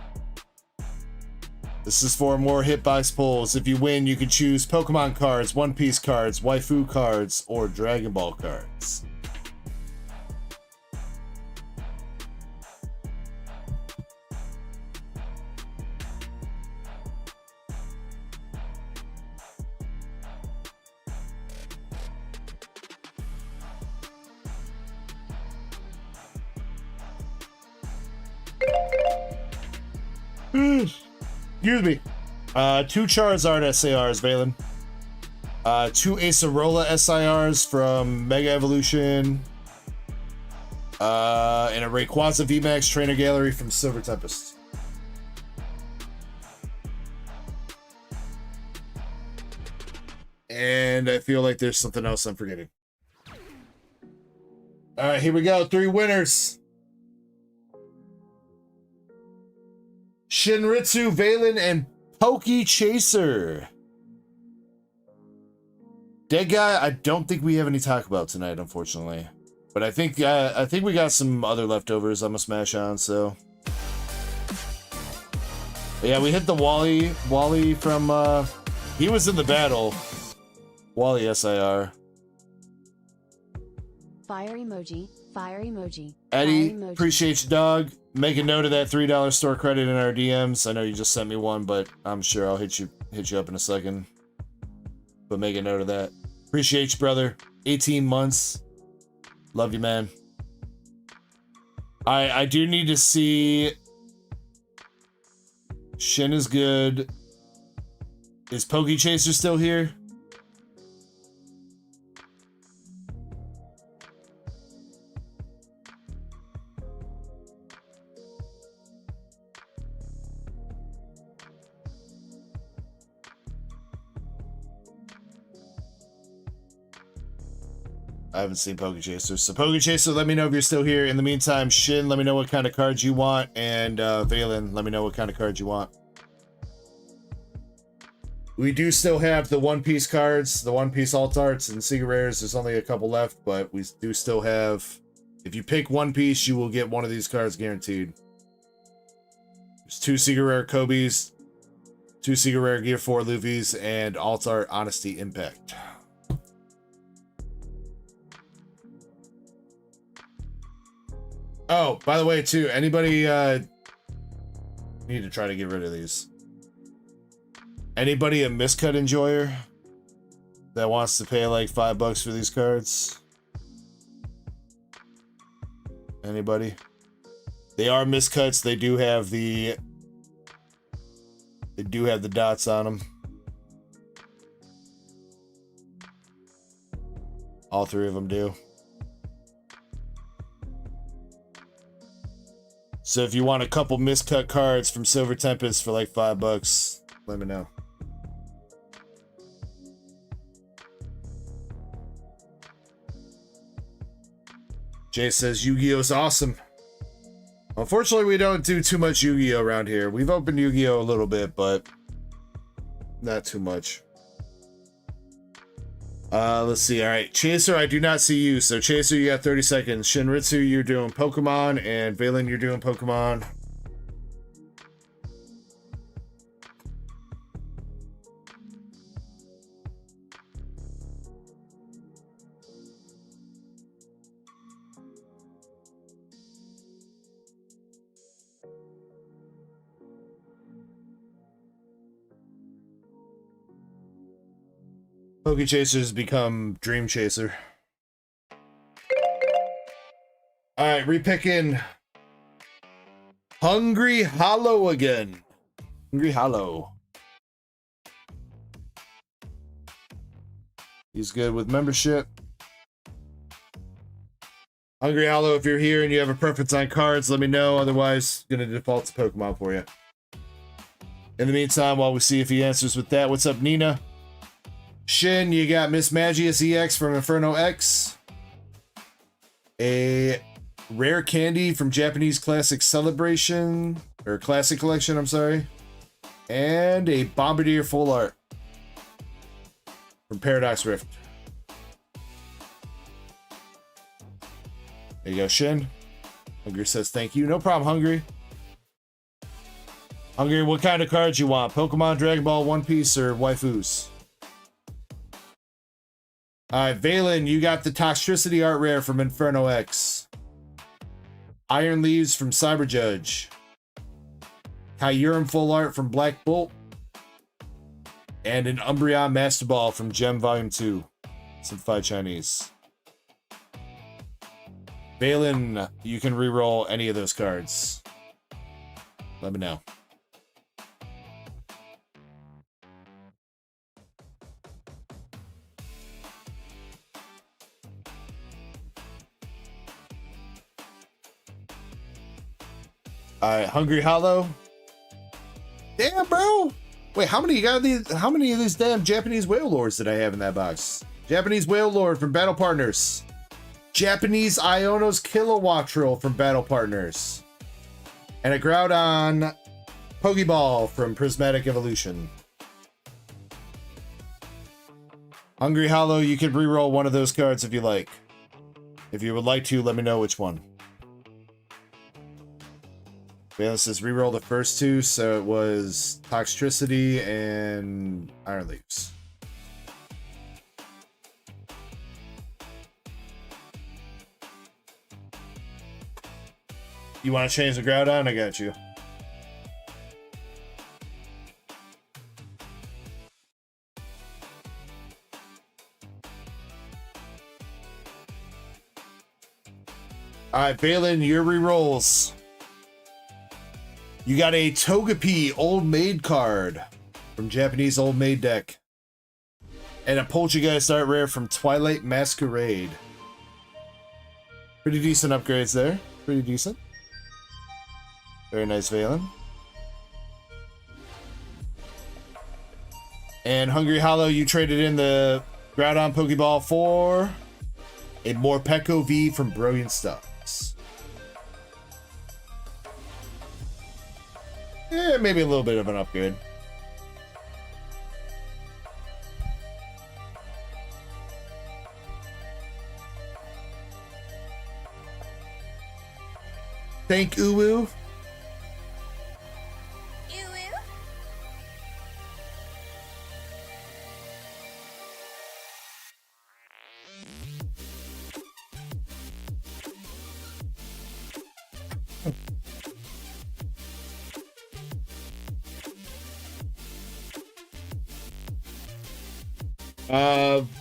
This is for more hitbox pulls. If you win, you can choose Pokemon cards, One Piece cards, Waifu cards, or Dragon Ball cards. Excuse me. 2 Charizard SARs, Valen. 2 Acerola SIRs from Mega Evolution. And a Rayquaza VMAX Trainer Gallery from Silver Tempest. And I feel like there's something else I'm forgetting. Alright, here we go. 3 winners. Shinritsu, Valen, and Pokechaser. Dead Guy, I don't think we have any to talk about tonight, unfortunately. But I think we got some other leftovers I'm gonna smash on, so. But yeah, we hit the Wally from, he was in the battle. Wally SIR. Fire emoji, Fire emoji. Eddie, Fire emoji. appreciate you, dog. Make a note of that $3 store credit in our DMs. I know you just sent me one, but I'm sure I'll hit you up in a second. But make a note of that. Appreciate you, brother. 18 months. Love you, man. I do need to see. Shin is good. Is Pokechaser still here? I haven't seen Pokechaser. So Pokechaser, let me know if you're still here. In the meantime, Shin, let me know what kind of cards you want. And Valen, let me know what kind of cards you want. We do still have the One Piece cards, the One Piece alt arts and Secret Rares. There's only a couple left, but we do still have... If you pick One Piece, you will get one of these cards guaranteed. There's 2 Secret Rare Kobe's, 2 Secret Rare Gear 4 Luffy's, and alt art Honesty Impact. Oh, by the way, too, anybody need to try to get rid of these. Anybody a miscut enjoyer that wants to pay like $5 for these cards? Anybody? They are miscuts. They do have the dots on them. All 3 of them do. So if you want a couple miscut cards from Silver Tempest for like $5, let me know. Jay says Yu-Gi-Oh's awesome. Unfortunately, we don't do too much Yu-Gi-Oh around here. We've opened Yu-Gi-Oh a little bit, but not too much. Let's see. All right, Chaser, I do not see you. So Chaser, you got 30 seconds. Shinritsu, you're doing Pokemon, and Valen, you're doing Pokemon. Pokechaser's become Dream Chaser. Alright, repicking Hungry Hollow again. Hungry Hollow. He's good with membership. Hungry Hollow, if you're here and you have a preference on cards, let me know. Otherwise, gonna default to Pokemon for you. In the meantime, while we see if he answers with that, what's up, Nina? Shin, you got Miss Magius EX from Inferno X. A rare candy from Japanese Classic Celebration. Or Classic Collection, I'm sorry. And a Bombardier Full Art from Paradox Rift. There you go, Shin. Hungry says thank you. No problem, Hungry. Hungry, what kind of cards you want? Pokemon, Dragon Ball, One Piece, or waifus? Alright, Valen, you got the Toxtricity Art Rare from Inferno X. Iron Leaves from Cyber Judge. Kyurem Full Art from Black Bolt. And an Umbreon Master Ball from Gem Volume 2. Simplified Chinese. Valen, you can reroll any of those cards. Let me know. Alright, Hungry Hollow. Damn, bro. Wait, how many you got these? How many of these damn Japanese Whale Lords did I have in that box? Japanese Whale Lord from Battle Partners. Japanese Iono's Kilowattrel from Battle Partners. And a Groudon Pokeball from Prismatic Evolution. Hungry Hollow, you can reroll one of those cards if you like. If you would like to, let me know which one. Yeah, this says reroll the first 2, so it was Toxtricity and Iron Leaves. You want to change the Groudon? I got you. Alright, Balin, your rerolls. You got a Togepi Old Maid card from Japanese Old Maid deck. And a Poltergeist art rare from Twilight Masquerade. Pretty decent upgrades there. Pretty decent. Very nice, Valen. And Hungry Hollow, you traded in the Groudon Pokeball for a Morpeko V from Brilliant Stocks. Yeah, maybe a little bit of an upgrade. Thank Uwu.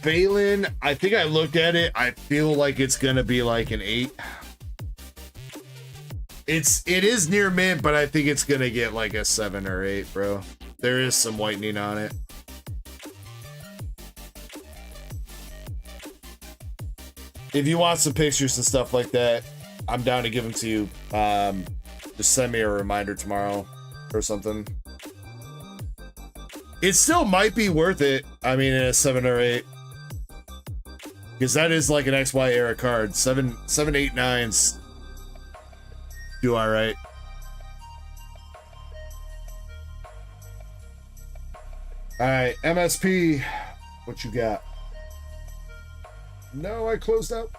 Balin, I think I looked at it. I feel like it's gonna be like an 8. It is near mint, but I think it's gonna get like a 7 or 8, bro. There is some whitening on it. If you want some pictures and stuff like that, I'm down to give them to you. Just send me a reminder tomorrow or something. It still might be worth it. I mean, in a 7 or 8. Because that is like an XY era card. 7, 8, 9s do alright. Alright, MSP. What you got? No, I closed out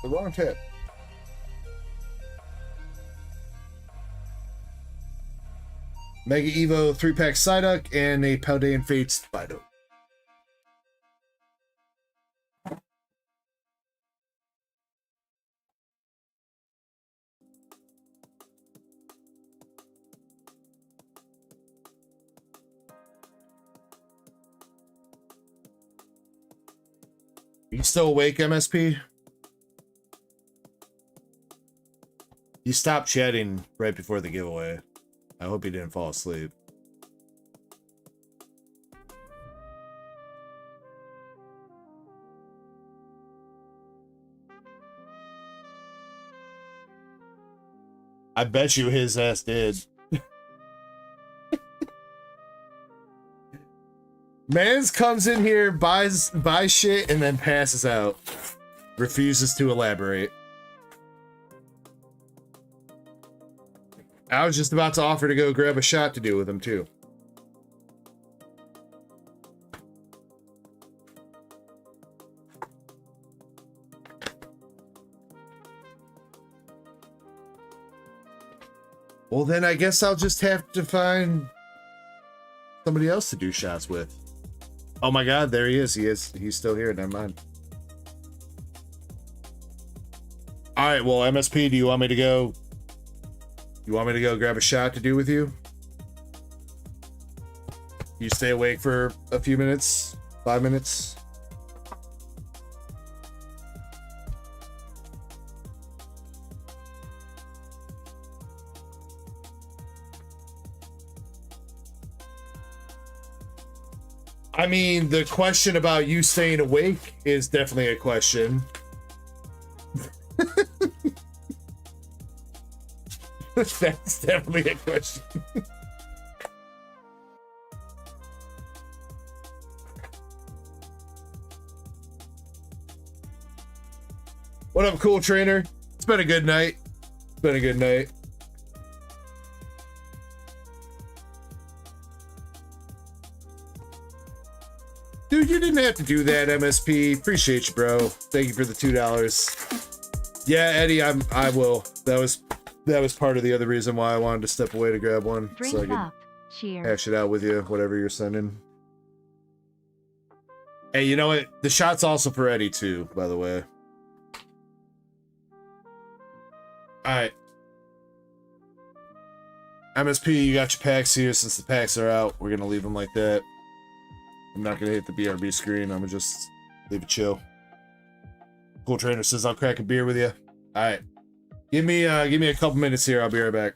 the wrong tab. Mega Evo 3-pack Psyduck and a Paldean Fates Fido. You still awake, MSP? You stopped chatting right before the giveaway. I hope you didn't fall asleep. I bet you his ass did. Mans comes in here, buys shit, and then passes out. Refuses to elaborate. I was just about to offer to go grab a shot to do with him, too. Well, then I guess I'll just have to find somebody else to do shots with. Oh my god, there he is. He's still here. Never mind. Alright, well, MSP, do you want me to go? You want me to go grab a shot to do with you? You stay awake for a few minutes? 5 minutes? I mean, the question about you staying awake is definitely a question. That's definitely a question. What up, cool trainer? It's been a good night. It's been a good night. Dude, you didn't have to do that, MSP. Appreciate you, bro. Thank you for the $2. Yeah, Eddie, I will. That was part of the other reason why I wanted to step away to grab one. Drink so I could up. Cheers. hash it out with you, whatever you're sending. Hey, you know what? The shot's also for Eddie, too, by the way. Alright. MSP, you got your packs here. Since the packs are out, we're gonna leave them like that. I'm not gonna hit the BRB screen. I'm gonna just leave it chill. Cool Trainer says I'll crack a beer with you. All right, give me a couple minutes here. I'll be right back.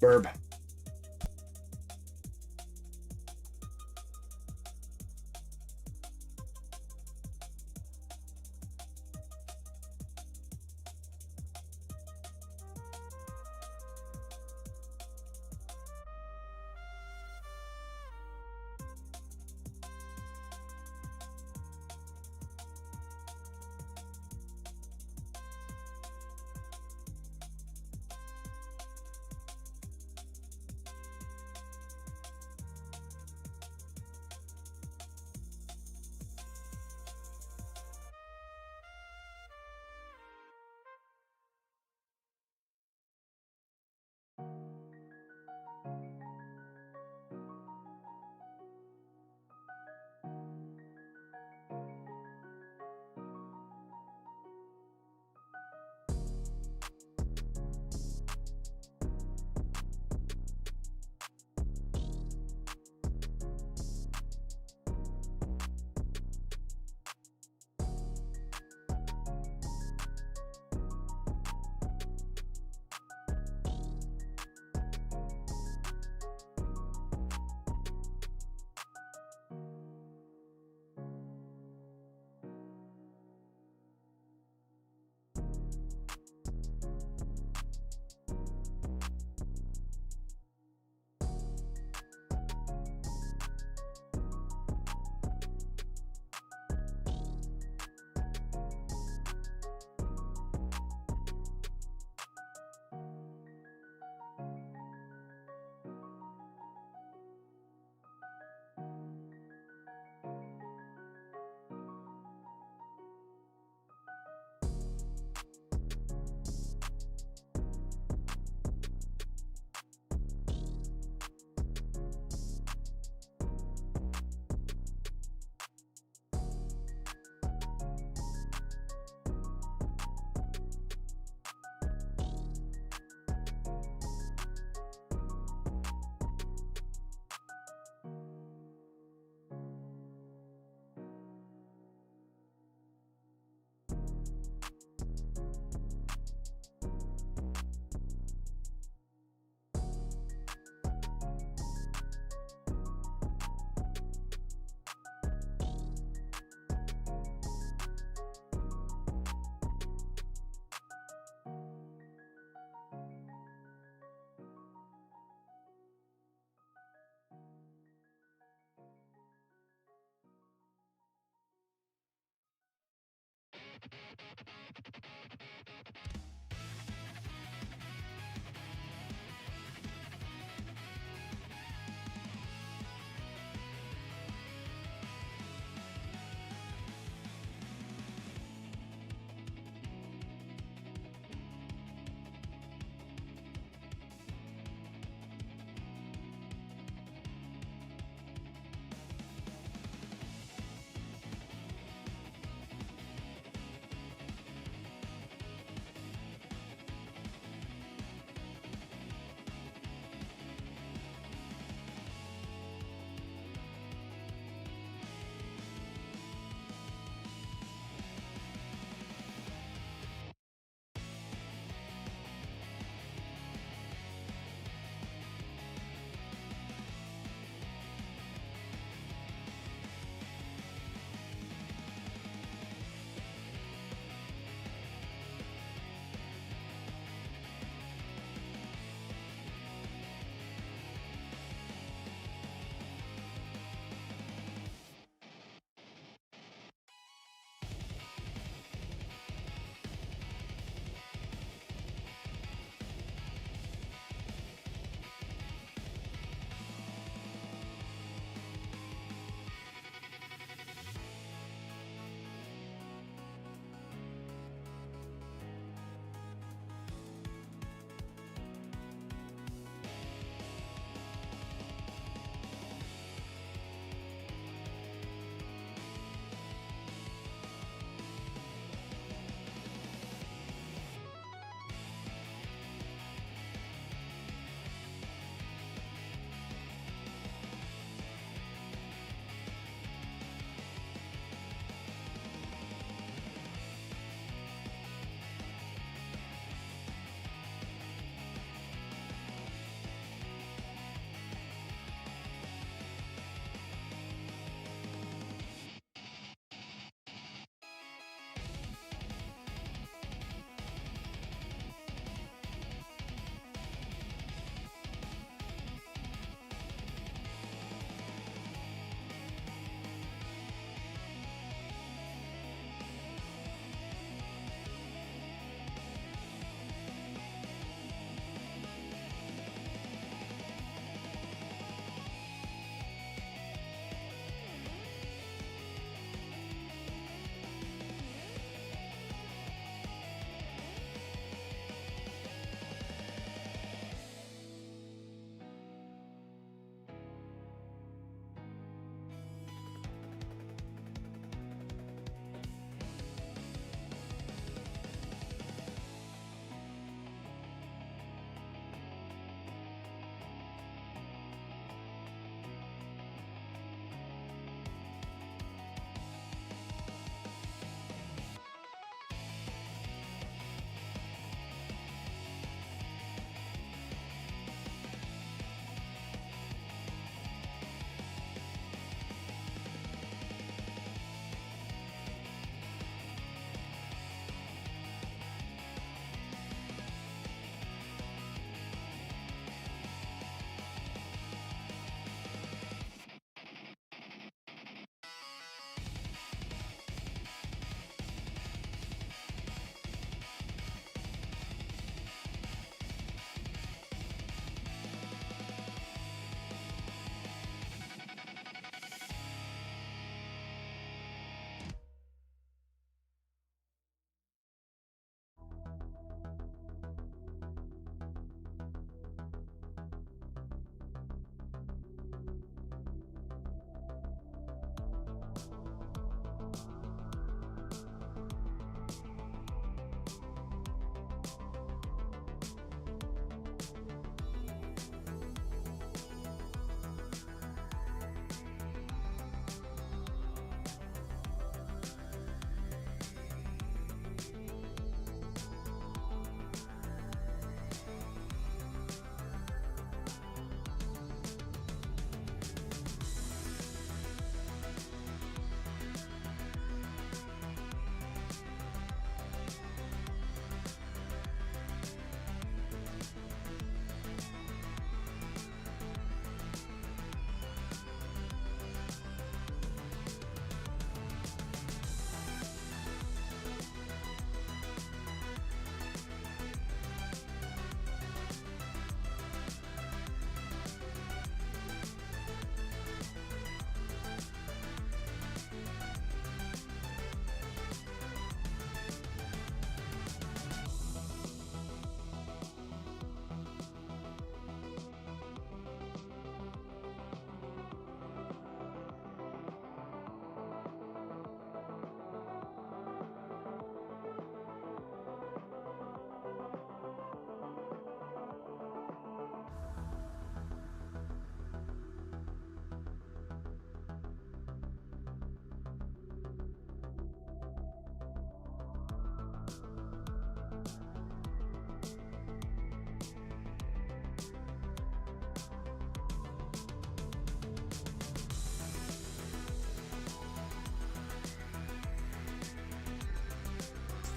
Burb.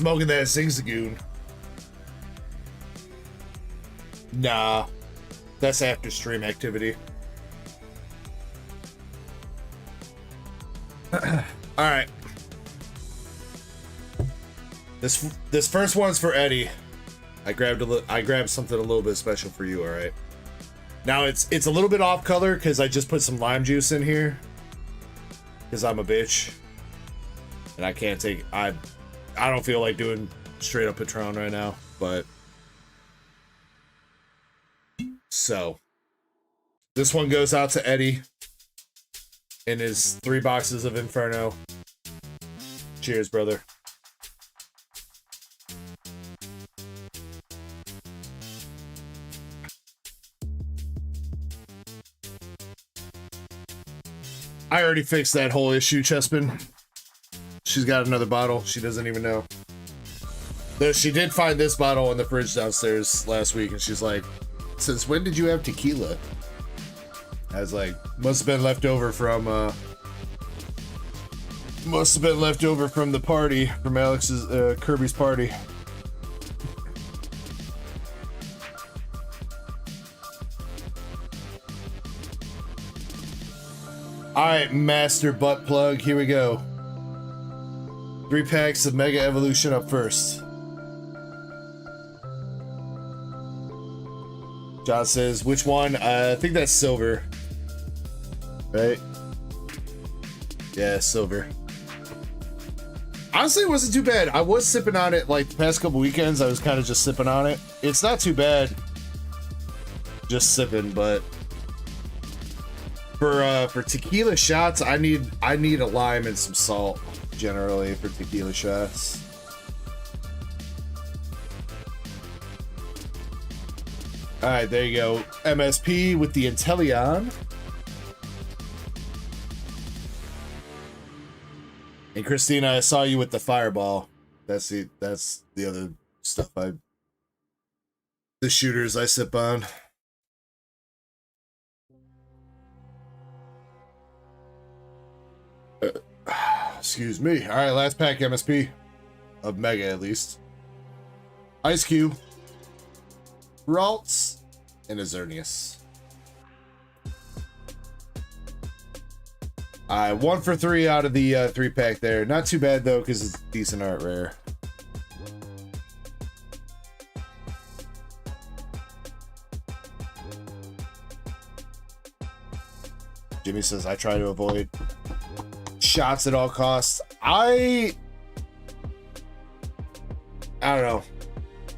Smoking that Zingzagoon. Nah. That's after stream activity. Alright. This first one's for Eddie. I grabbed something a little bit special for you, alright? Now it's a little bit off color because I just put some lime juice in here. Because I'm a bitch. And I can't take I don't feel like doing straight up Patron right now, but so this one goes out to Eddie in his 3 boxes of Inferno. Cheers, brother. I already fixed that whole issue, Chespin. She's got another bottle. She doesn't even know. Though she did find this bottle in the fridge downstairs last week, and she's like, "Since when did you have tequila?" I was like, must have been left over from the party, from Alex's Kirby's party. Alright, Master Butt Plug, here we go. 3 packs of Mega Evolution up first. John says, which one? I think that's silver. Right? Yeah, silver. Honestly, it wasn't too bad. I was sipping on it like the past couple weekends. I was kind of just sipping on it. It's not too bad. Just sipping, but for tequila shots, I need a lime and some salt generally for tequila shots. All right, there you go. MSP with the Inteleon. And Christina, I saw you with the Fireball. That's the other stuff the shooters I sip on. Excuse me. All right, last pack MSP of Mega at least. Ice Cube, Ralts, and Azernius. All right, 1 for 3 out of the 3-pack there. Not too bad though, because it's decent art rare. Jimmy says I try to avoid shots at all costs. I don't know.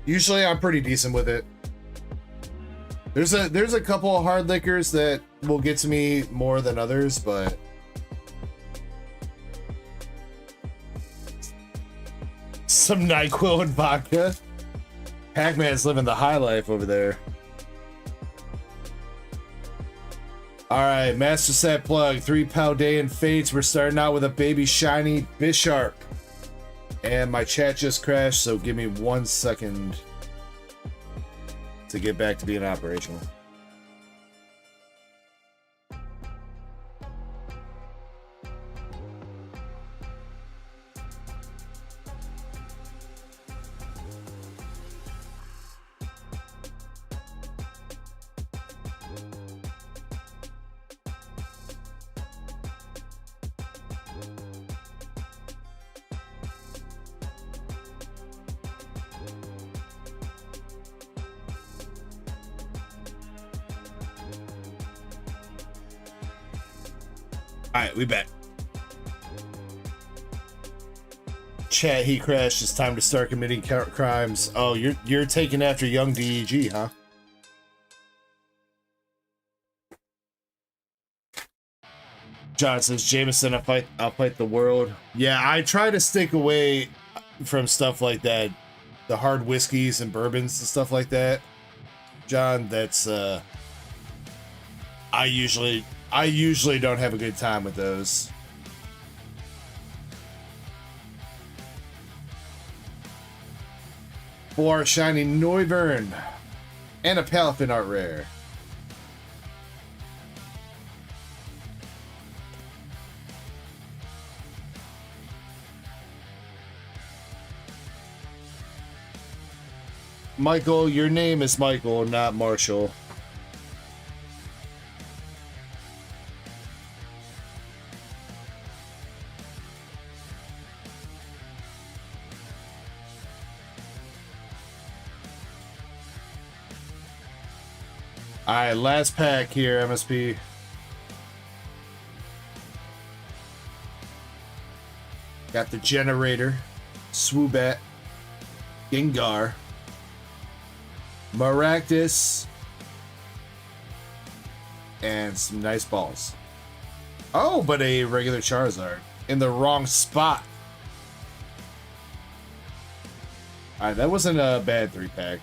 Usually I'm pretty decent with it. There's a couple of hard liquors that will get to me more than others, but some NyQuil and vodka. Pac-Man's living the high life over there. All right, Master Set Plug, 3 Paldean Fates. We're starting out with a baby shiny Bisharp. And my chat just crashed, so give me 1 second to get back to being operational. Alright, we back. Chat, he crashed. It's time to start committing crimes. Oh, you're taking after young DEG, huh? John says, Jameson, I'll fight the world. Yeah, I try to stick away from stuff like that. The hard whiskeys and bourbons and stuff like that. John, that's I usually don't have a good time with those. For shiny Noivern and a Palafin art rare. Michael, your name is Michael, not Marshall. All right, last pack here, MSP. Got the Generator, Swoobat, Gengar, Maractus, and some nice balls. Oh, but a regular Charizard in the wrong spot. All right, that wasn't a bad 3-pack.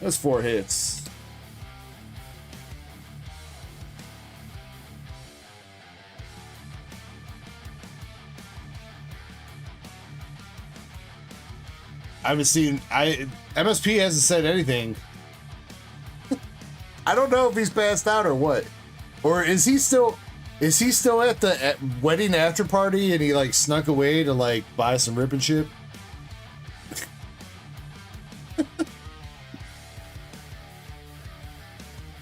That's 4 hits. I haven't seen. MSP hasn't said anything. I don't know if he's passed out or what, or is he still? Is he still at the wedding after party and he like snuck away to like buy some rip and chip?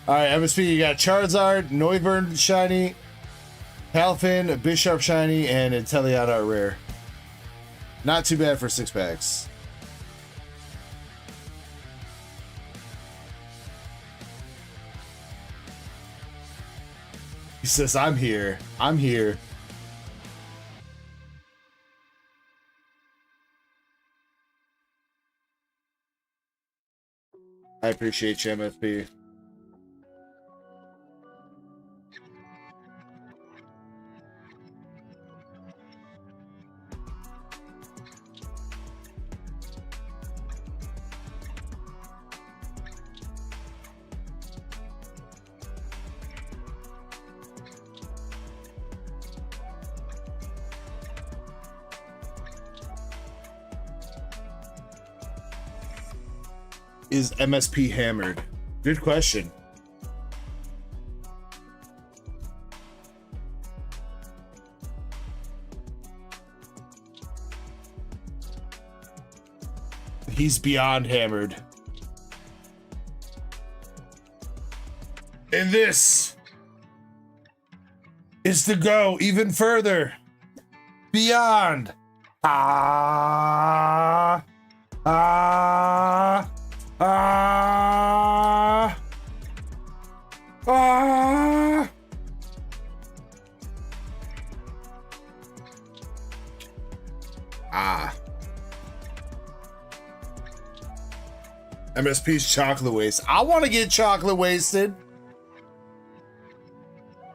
All right, MSP, you got Charizard, Noivern shiny, Palfin, Bisharp shiny, and Inteleon rare. Not too bad for 6 packs. He says, I'm here. I'm here. I appreciate you, MSP. Is MSP hammered? Good question. He's beyond hammered. And this is to go even further. Beyond. Ah. Ah. Ah. Ah. Ah. MSP's chocolate waste. I want to get chocolate wasted.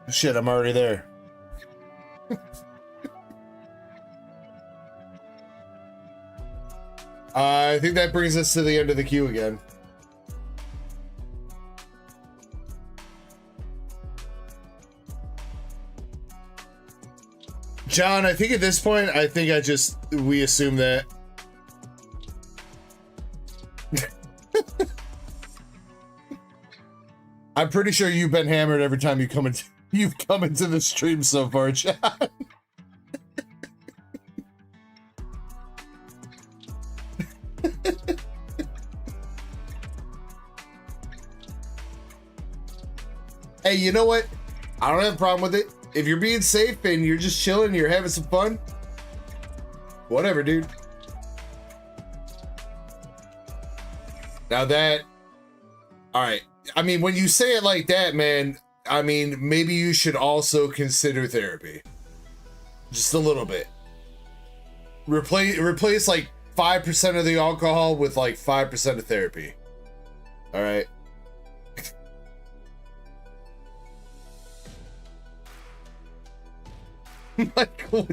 Shit, I'm already there. I think that brings us to the end of the queue again. John, I think at this point, we assume that. I'm pretty sure you've been hammered every time you've come into the stream so far, John. Hey, you know what? I don't have a problem with it. If you're being safe and you're just chilling, you're having some fun, whatever, dude. Now that, all right. I mean, when you say it like that, man, I mean, maybe you should also consider therapy. Just a little bit. Replace like 5% of the alcohol with like 5% of therapy. All right. Michael,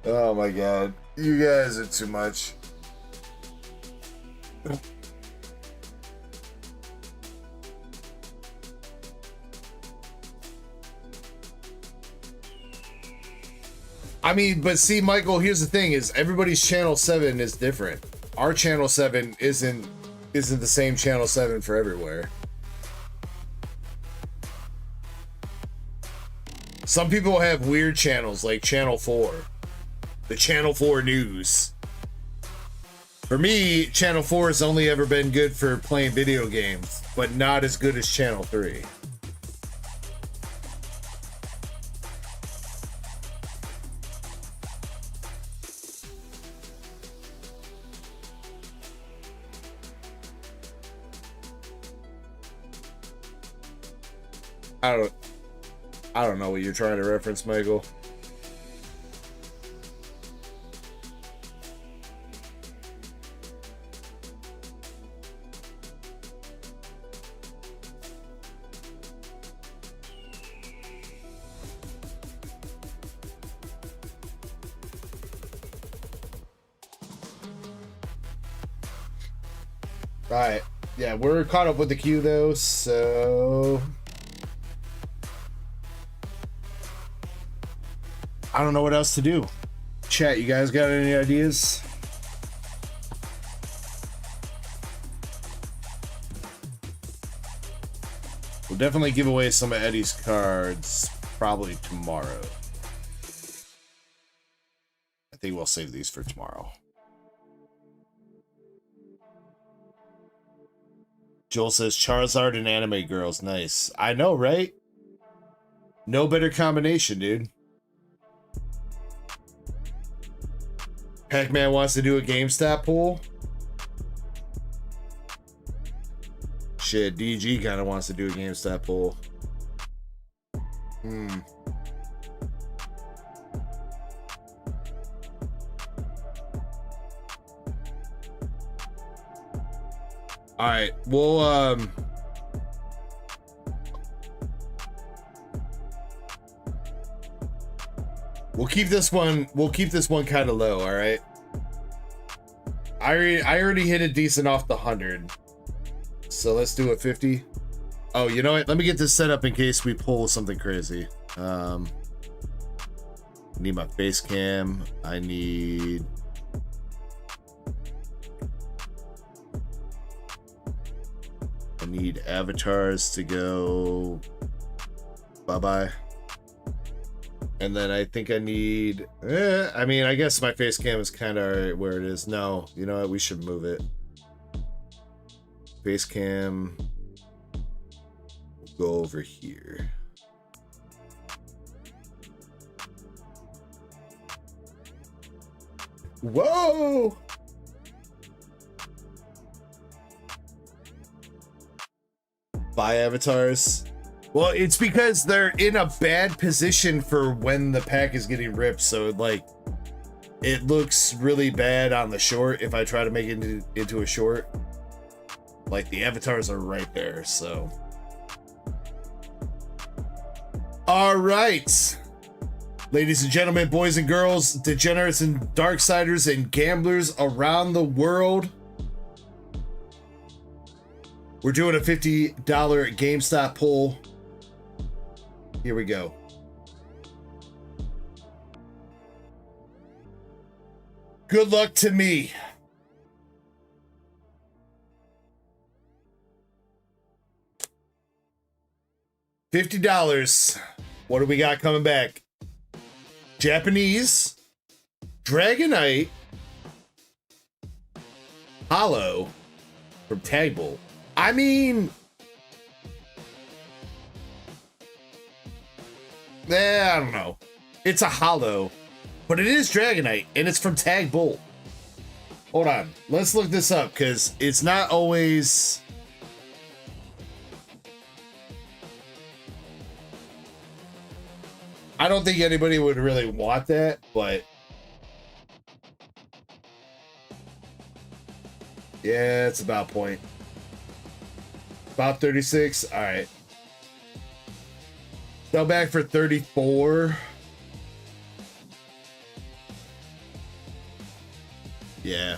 oh my god, you guys are too much. I mean, but see, Michael, here's the thing: is everybody's channel 7 is different. Our channel 7 isn't the same channel 7 for everywhere. Some people have weird channels like Channel 4. The Channel 4 News. For me, Channel 4 has only ever been good for playing video games, but not as good as Channel 3. I don't know what you're trying to reference, Michael. All right. Yeah, we're caught up with the queue though, so I don't know what else to do. Chat, you guys got any ideas? We'll definitely give away some of Eddie's cards probably tomorrow. I think we'll save these for tomorrow. Joel says Charizard and anime girls. Nice. I know, right? No better combination, dude. Pac-Man wants to do a GameStop pool. Shit, DG kind of wants to do a GameStop pool. All right, we'll keep this one. We'll keep this one kind of low. All right. I already hit it decent off the 100, so let's do a 50. Oh, you know what? Let me get this set up in case we pull something crazy. Need my face cam. I need. I need avatars to go bye-bye. And then I think I need... I mean, I guess my face cam is kind of alright where it is. No, you know what? We should move it. Face cam... go over here. Whoa! Buy avatars. Well, it's because they're in a bad position for when the pack is getting ripped, so like it looks really bad on the short if I try to make it into a short. Like the avatars are right there, so. All right. Ladies and gentlemen, boys and girls, degenerates and darksiders and gamblers around the world. We're doing a $50 GameStop poll. Here we go. Good luck to me. $50. What do we got coming back? Japanese, Dragonite, Hollow from Tag Bolt. I mean, I don't know. It's a hollow, but it is Dragonite, and it's from Tag Bolt. Hold on. Let's look this up, because it's not always... I don't think anybody would really want that, but... yeah, it's about point. About 36. All right. Sell back for 34. Yeah.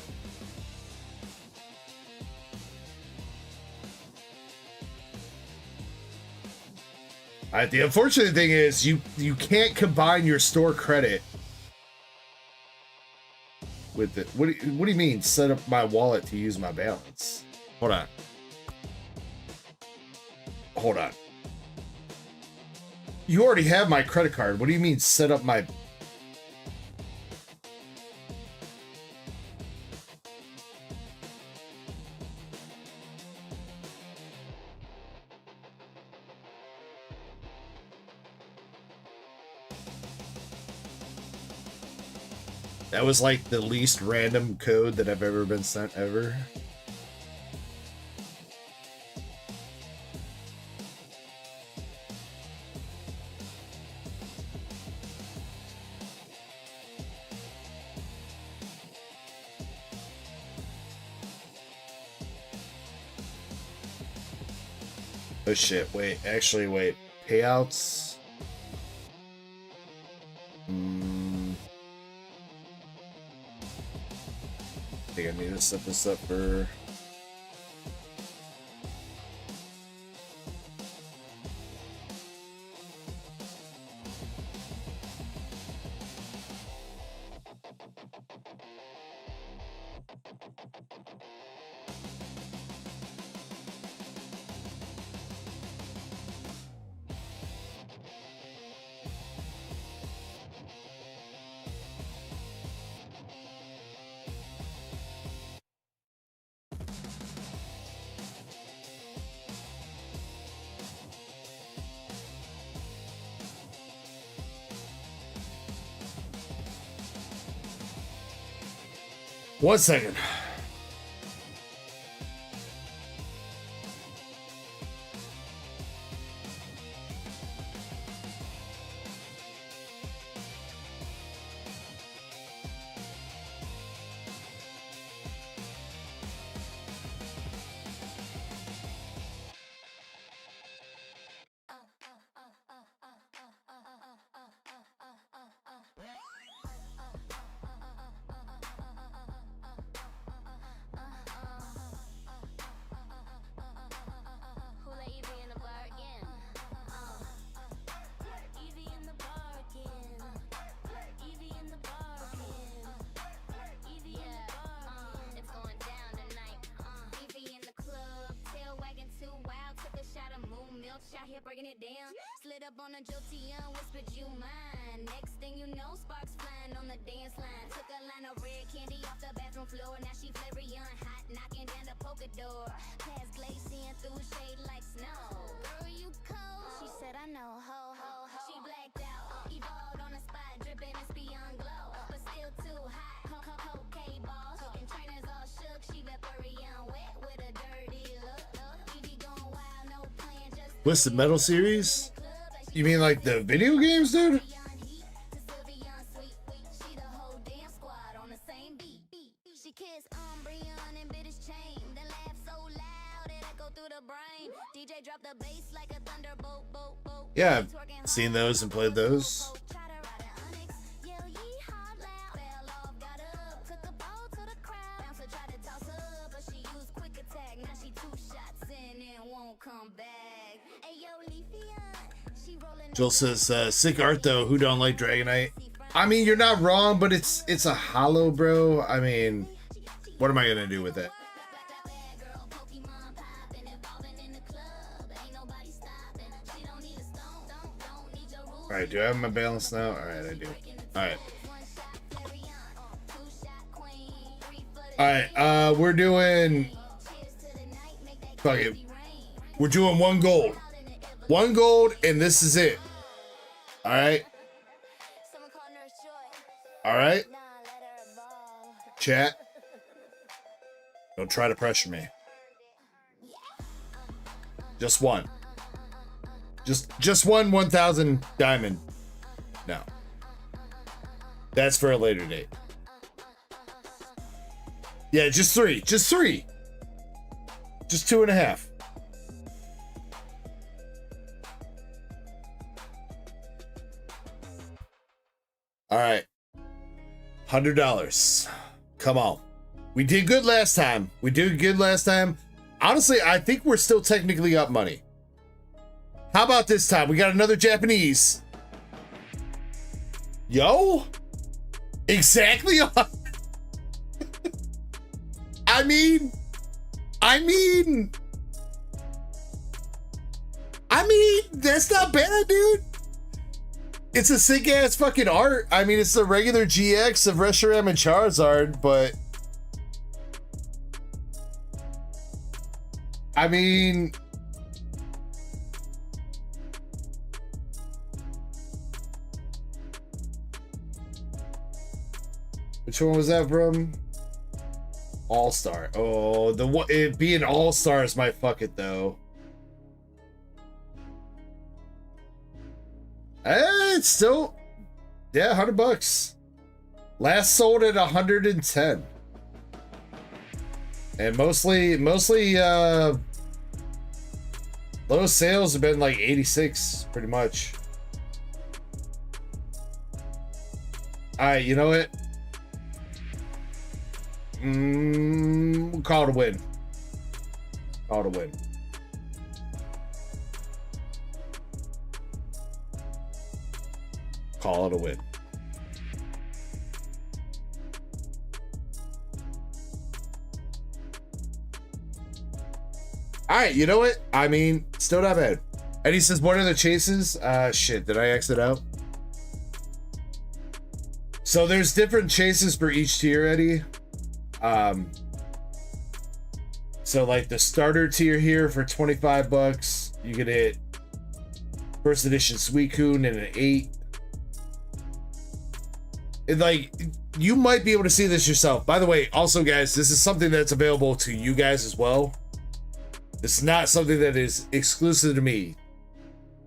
All right. The unfortunate thing is you can't combine your store credit with it. What do you mean? Set up my wallet to use my balance. Hold on. Hold on. You already have my credit card. What do you mean set up my... That was like the least random code that I've ever been sent ever. Oh shit, wait, actually wait. Payouts? I think I need to set this up for... One second. Breaking it down, slid up on a jolty and whispered you mine. Next thing you know, sparks flying on the dance line. Took a line of red candy off the bathroom floor. Now she flary on hot, knocking down the polka door. Past glazing through shade like snow. Girl, you cold? She said I know. Ho ho ho. She blacked out, evolved on the spot, dripping and beyond glow, but still too hot. Ho ho ho, K-balls and trainers all shook. She very young, wet with a dirty look. Evie going wild, no plan, just. What's the metal series? You mean like the video games, dude? Yeah, I've seen those and played those. Jill says, sick art though, who don't like Dragonite? I mean, you're not wrong, but it's a hollow, bro. I mean, what am I gonna do with it? Alright, do I have my balance now? Alright, I do. Alright. Alright, we're doing... Fuck it. We're doing 1 gold. 1 gold, and this is it. Alright. Alright. Chat. Don't try to pressure me. Just one. Just one 1,000 diamond. No. That's for a later date. Yeah, just 3. Just 3. Just 2.5. All right. $100. Come on. We did good last time. Honestly, I think we're still technically up money. How about this time? We got another Japanese. Yo. Exactly. I mean, that's not bad, dude. It's a sick ass fucking art. I mean, it's the regular GX of Reshiram and Charizard, but I mean, which one was that from? All-Star. Oh, the one, it being All-Star is my fuck it though. It's still, yeah, $100. Last sold at 110. And mostly low sales have been like 86, pretty much. Alright, you know what? We'll call it a win. Call it a win. Call it a win. All right, you know what? I mean, still not bad. And he says, what are the chases? Shit, did I exit out? So there's different chases for each tier, Eddie. So like the starter tier here for $25, you can hit first edition Suicune and an 8. And like, you might be able to see this yourself. By the way, also guys, this is something that's available to you guys as well. It's not something that is exclusive to me.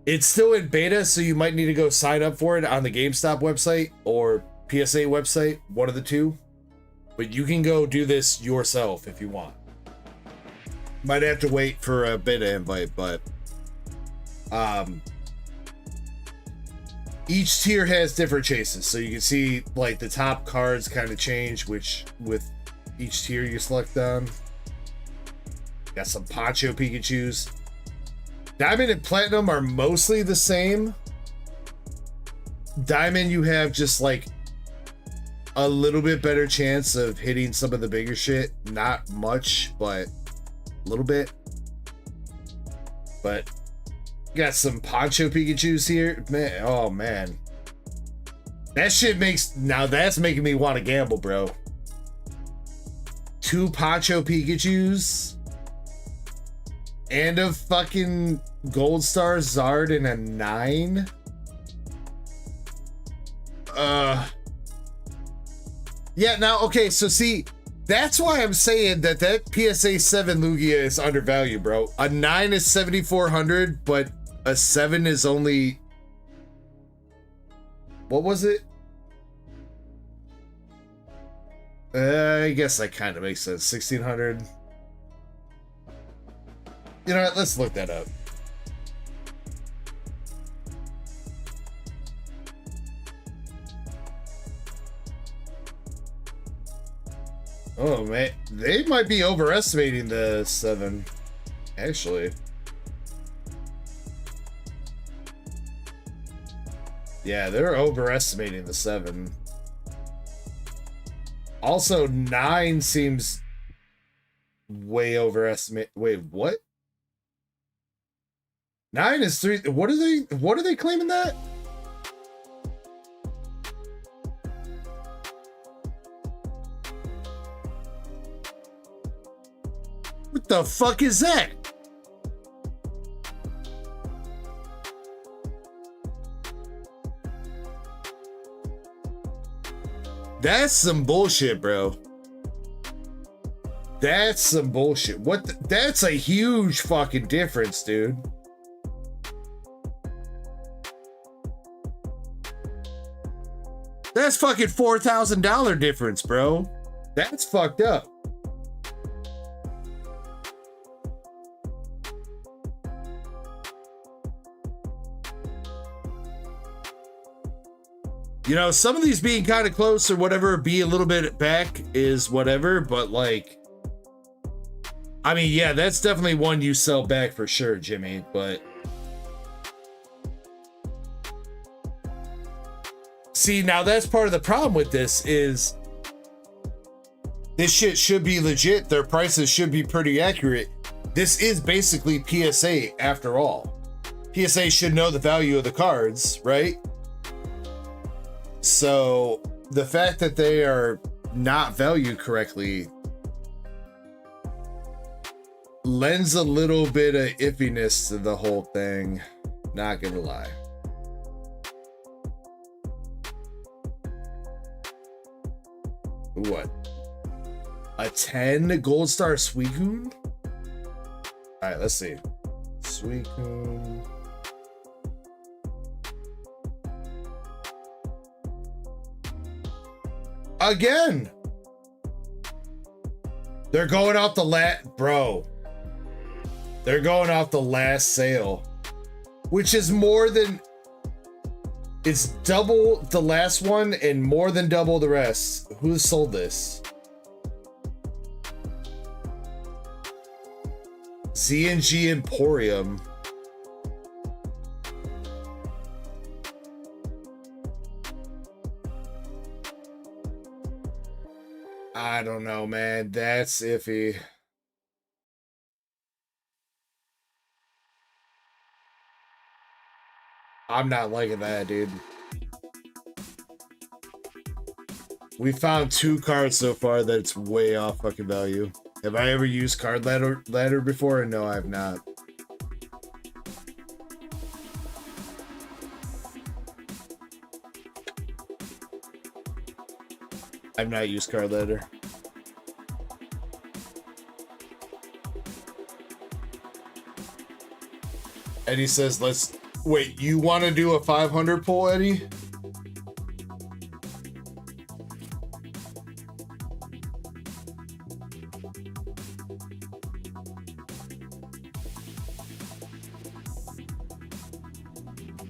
It's still in beta, so you might need to go sign up for it on the GameStop website or PSA website, one of the two. But you can go do this yourself if you want. Might have to wait for a beta invite, but each tier has different chases, so you can see like the top cards kind of change, which with each tier you select on. Got some Poncho Pikachus. Diamond and Platinum are mostly the same. Diamond, you have just like a little bit better chance of hitting some of the bigger shit. Not much, but a little bit. But got some Poncho Pikachus here. Man, oh man. That shit makes, now that's making me want to gamble, bro. 2 Poncho Pikachus and a fucking Gold Star Zard and a 9. Yeah, now, okay, so see, that's why I'm saying that PSA 7 Lugia is undervalued, bro. A 9 is 7,400, but a 7 is only, what was it? I guess that kind of makes sense. 1,600. You know what? Let's look that up. Oh man, they might be overestimating the 7, actually. Yeah, they're overestimating the 7. Also, 9 seems way overestimate. Wait, what? 9 is 3. What are they claiming that? What the fuck is that? That's some bullshit, bro. That's some bullshit. What? That's a huge fucking difference, dude. That's fucking $4,000 difference, bro. That's fucked up. You know, some of these being kind of close or whatever, be a little bit back is whatever, but like, I mean, yeah, that's definitely one you sell back for sure, Jimmy, but see, now that's part of the problem with this is this shit should be legit. Their prices should be pretty accurate. This is basically PSA after all. PSA should know the value of the cards, right? So the fact that they are not valued correctly lends a little bit of iffiness to the whole thing. Not gonna lie. What? A 10 gold star Suicune? Alright, let's see. Suicune. Again! They're going off the bro. They're going off the last sale, which is more than, it's double the last one and more than double the rest. Who sold this? ZNG Emporium. I don't know, man. That's iffy. I'm not liking that, dude. We found 2 cards so far that it's way off fucking value. Have I ever used card ladder before? No, I have not. I've not used card ladder. Eddie says, let's wait. You want to do a 500 pull, Eddie?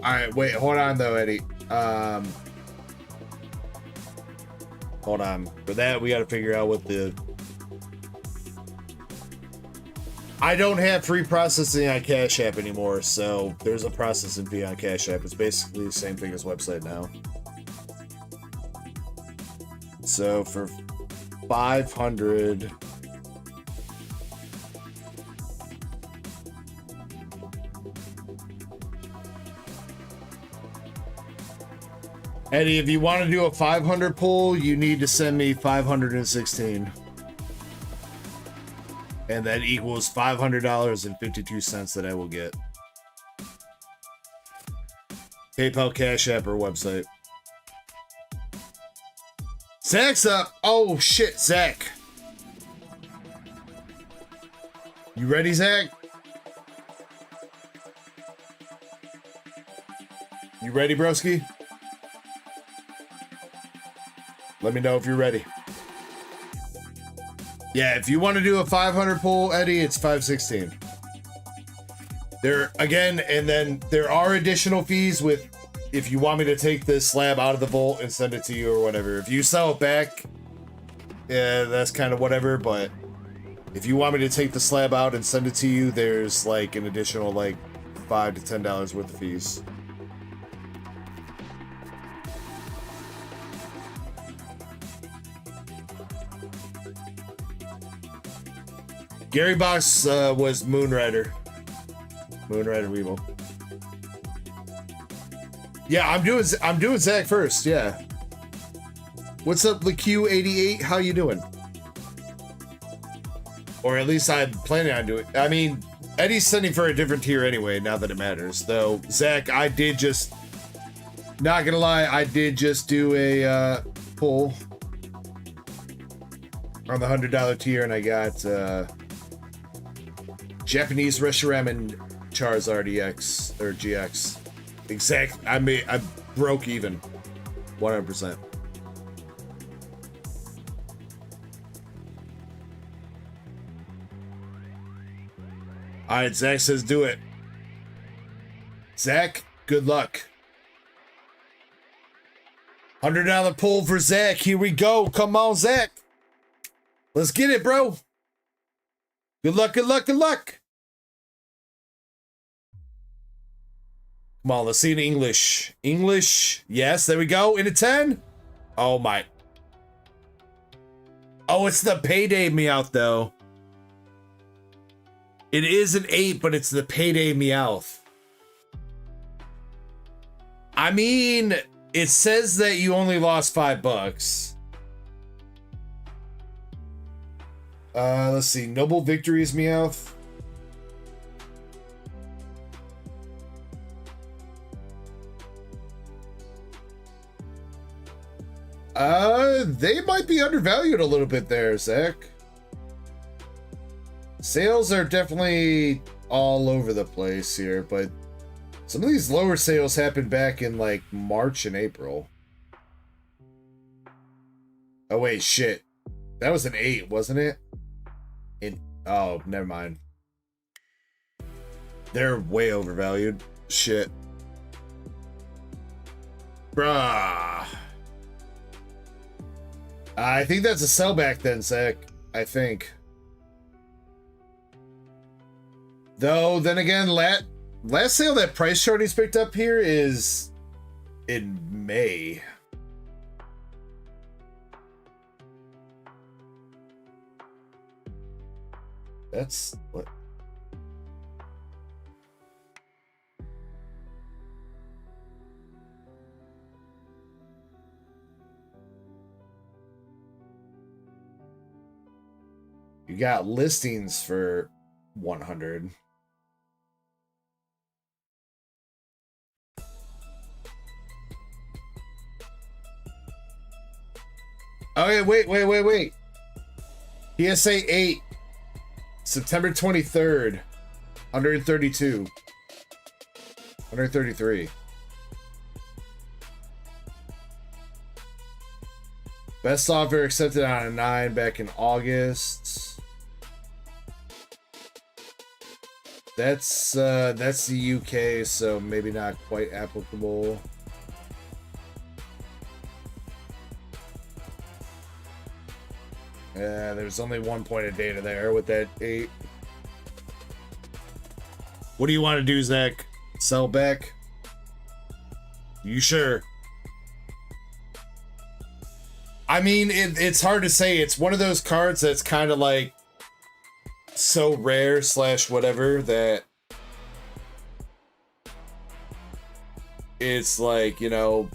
All right, wait, hold on though, Eddie. Hold on. For that, we got to figure out what the... I don't have free processing on Cash App anymore, so there's a processing fee on Cash App. It's basically the same thing as website now. So for 500... Eddie, if you want to do a 500 pull, you need to send me 516. And that equals $500.52 that I will get. PayPal, Cash App, or website. Zach's up. Oh, shit, Zach. You ready, Zach? You ready, broski? Let me know if you're ready. Yeah, if you want to do a 500 pull, Eddie, it's 516. There again, and then there are additional fees with if you want me to take this slab out of the vault and send it to you or whatever. If you sell it back, yeah, that's kind of whatever, but if you want me to take the slab out and send it to you, there's like an additional like $5 to $10 worth of fees. Gary Box was Moonrider. Moonrider Weevil. Yeah, I'm doing Zach first, yeah. What's up, LeQ88? How you doing? Or at least I'm planning on doing. I mean, Eddie's sending for a different tier anyway, now that it matters. Though, Zach, I did just, not gonna lie, I did just do a pull on the $100 tier, and I got Japanese Reshiram and Charizard EX or GX. Exact. I broke even. 100%. All right, Zach says do it. Zach, good luck. $100 pull for Zach. Here we go. Come on, Zach. Let's get it, bro. Good luck, good luck, good luck. Come on, let's see in English. English. Yes, there we go. In a 10. Oh, my. Oh, it's the payday Meowth, though. It is an 8, but it's the payday Meowth. I mean, It says that you only lost $5. Let's see. Noble Victories, Meowth. They might be undervalued a little bit there, Zach. Sales are definitely all over the place here, but some of these lower sales happened back in like March and April. Oh wait, shit. That was an 8, wasn't it? Oh, never mind. They're way overvalued. Shit. Bruh. I think that's a sellback then, Zach. I think. Though, then again, last sale that price chart he's picked up here is in May. That's what? You got listings for 100. Okay, wait. PSA 8, September 23rd, 132, 133. Best offer accepted on a 9 back in August. That's the UK, so maybe not quite applicable. Yeah, there's only 1 point of data there with that 8. What do you want to do, Zach? Sell back? You sure? I mean, it's hard to say. It's one of those cards that's kind of like so rare / whatever that it's like, you know,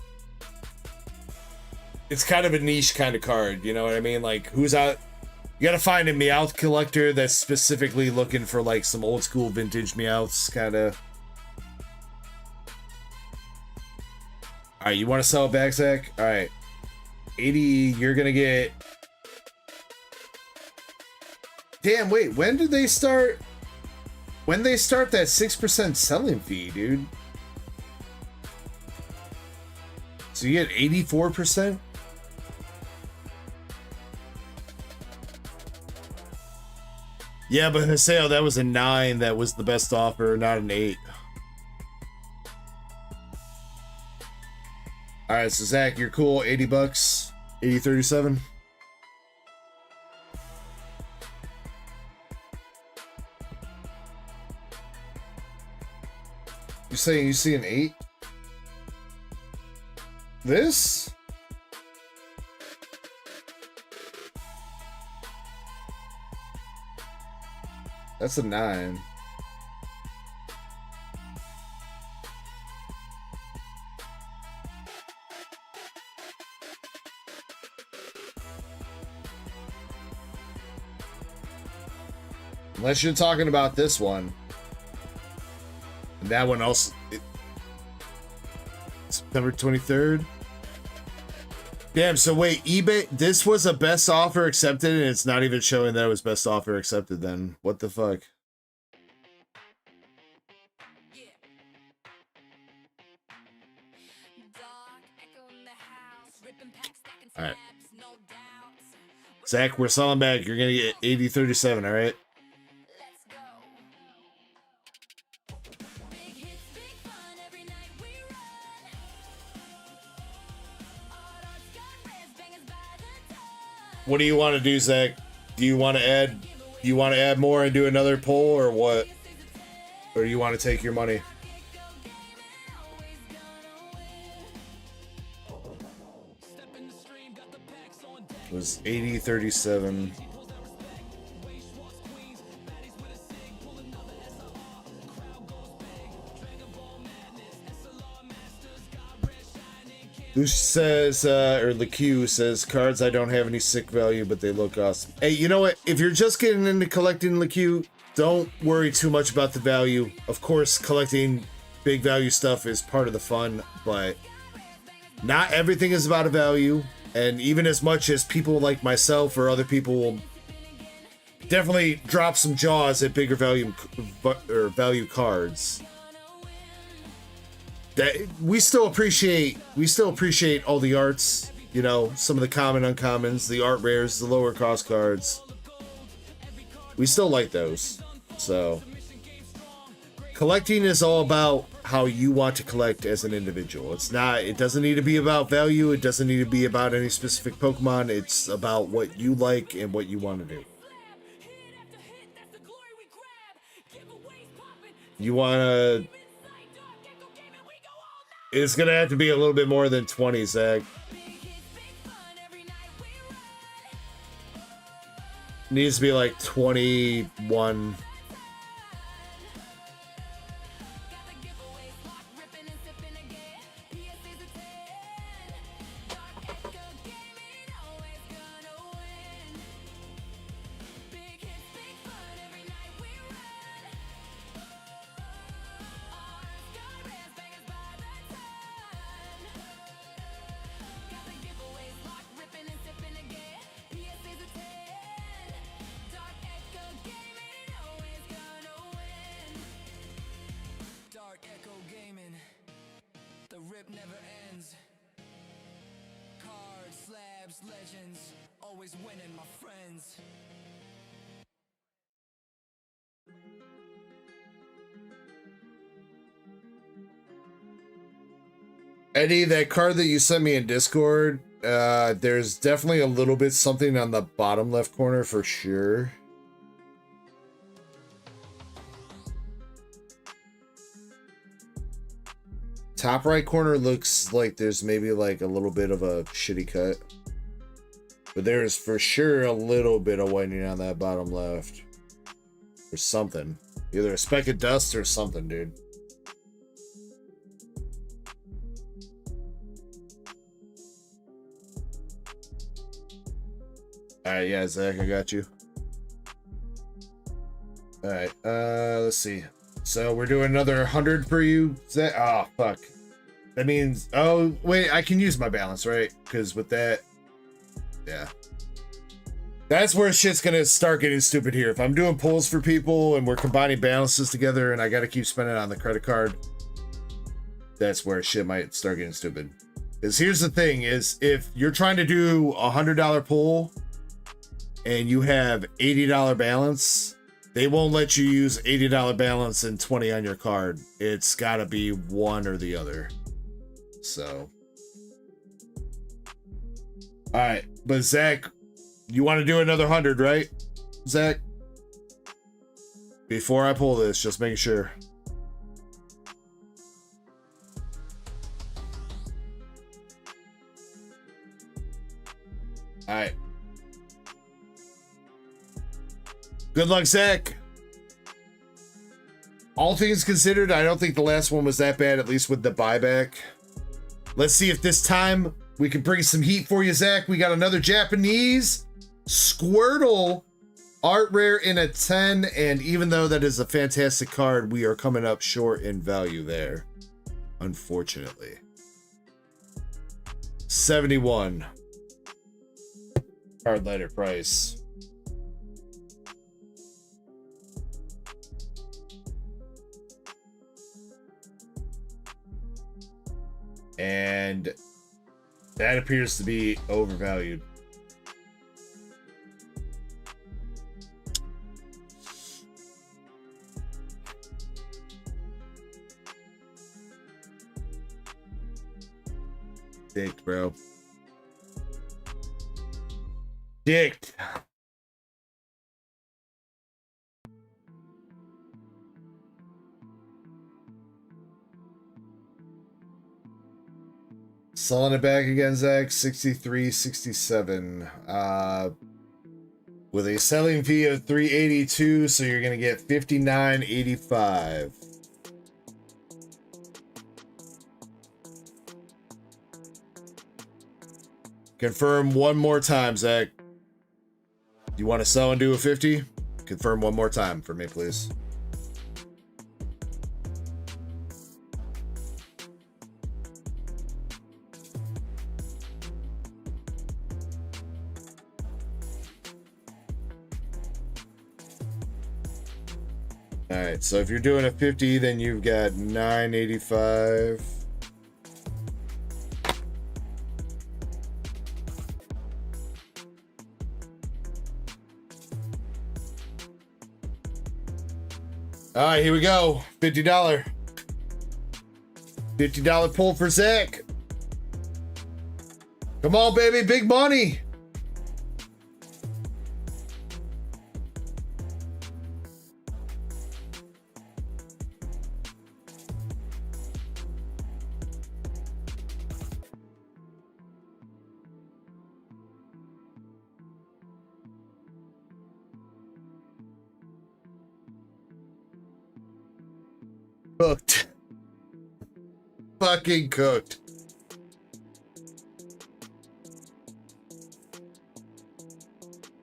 it's kind of a niche kind of card, you know what I mean? Like, who's out? You gotta find a Meowth collector that's specifically looking for like some old school vintage Meowths, kind of. All right, you want to sell it back, Zach? All right, 80. You're gonna get. Damn, wait, when did they start? When they start that 6% selling fee, dude? So you get 84%? Yeah, but Haseo, that was a 9 that was the best offer, not an 8. Alright, so Zach, you're cool, $80, 80.37. You're saying you see an 8? This? That's a 9. Unless you're talking about this one. And that one also... September 23rd? Damn, so wait, eBay, this was a best offer accepted and it's not even showing that it was best offer accepted then. What the fuck? Alright. Zach, we're selling back. You're gonna get 80.37, alright? What do you want to do, Zach? Do you want to add more and do another poll, or what? Or do you want to take your money? It was 80.37. Luce says, or LeQ says, cards I don't have any sick value, but they look awesome. Hey, you know what? If you're just getting into collecting LeQ, don't worry too much about the value. Of course, collecting big value stuff is part of the fun, but not everything is about a value. And even as much as people like myself or other people will definitely drop some jaws at bigger value cards, that we still appreciate all the arts, you know, some of the common uncommons, the art rares, the lower cost cards. We still like those. So collecting is all about how you want to collect as an individual. It doesn't need to be about value. It doesn't need to be about any specific Pokemon. It's about what you like and what you want to do. You want to... It's going to have to be a little bit more than 20, Zach. Needs to be like 21. DarkEckoGaming, the rip never ends. Cards, slabs, legends, always winning, my friends. Eddie, that card that you sent me in Discord, there's definitely a little bit something on the bottom left corner for sure. Top right corner looks like there's maybe like a little bit of a shitty cut. But there's for sure a little bit of whitening on that bottom left. Or something. Either a speck of dust or something, dude. Alright, yeah, Zach, I got you. Alright, let's see. So we're doing another 100 for you, Zach. Oh, fuck. That means... Oh, wait, I can use my balance, right? Because with that... Yeah. That's where shit's gonna start getting stupid here. If I'm doing pulls for people and we're combining balances together and I gotta keep spending on the credit card, that's where shit might start getting stupid. Because here's the thing, is if you're trying to do a $100 pull and you have $80 balance... They won't let you use $80 balance and 20 on your card. It's gotta be one or the other. So. Alright, but Zach, you want to do another 100, right? Zach? Before I pull this, just making sure. Alright. Good luck, Zach. All things considered, I don't think the last one was that bad, at least with the buyback. Let's see if this time we can bring some heat for you, Zach. We got another Japanese Squirtle art rare in a 10, and even though that is a fantastic card, we are coming up short in value there, unfortunately. 71. Card letter price. And that appears to be overvalued. Dicked, bro. Dicked. Selling it back again, Zach. 63, 67. With a selling fee of 382, so you're gonna get 59.85. Confirm one more time, Zach. You want to sell and do a 50? Confirm one more time for me, please. All right, so if you're doing a 50, then you've got 985. All right, here we go. $50. $50 pull for Zach. Come on, baby, big money. Cooked. Fucking cooked.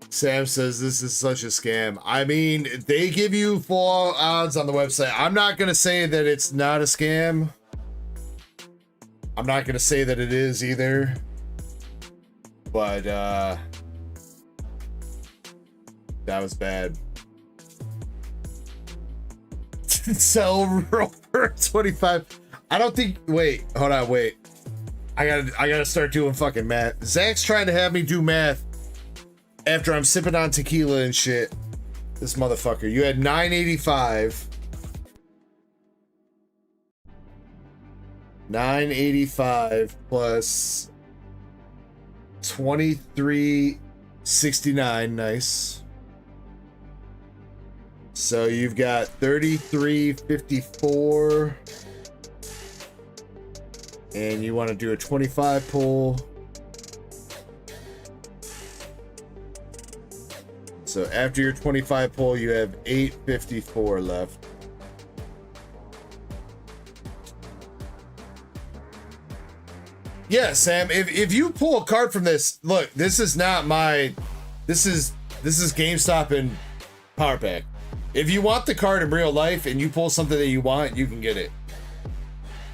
Sam says this is such a scam. I mean, they give you full odds on the website. I'm not going to say that it's not a scam. I'm not going to say that it is either. But, that was bad. Sell Rover 25. I don't think. Wait, hold on, wait. I gotta start doing fucking math. Zach's trying to have me do math after I'm sipping on tequila and shit. This motherfucker. You had 985. 985 plus 2369. Nice. So you've got 3354. And you want to do a 25 pull. So after your 25 pull, you have 854 left. Yeah, Sam, if you pull a card from this, look, this is not my, this is GameStop and Power Pack. If you want the card in real life and you pull something that you want, you can get it.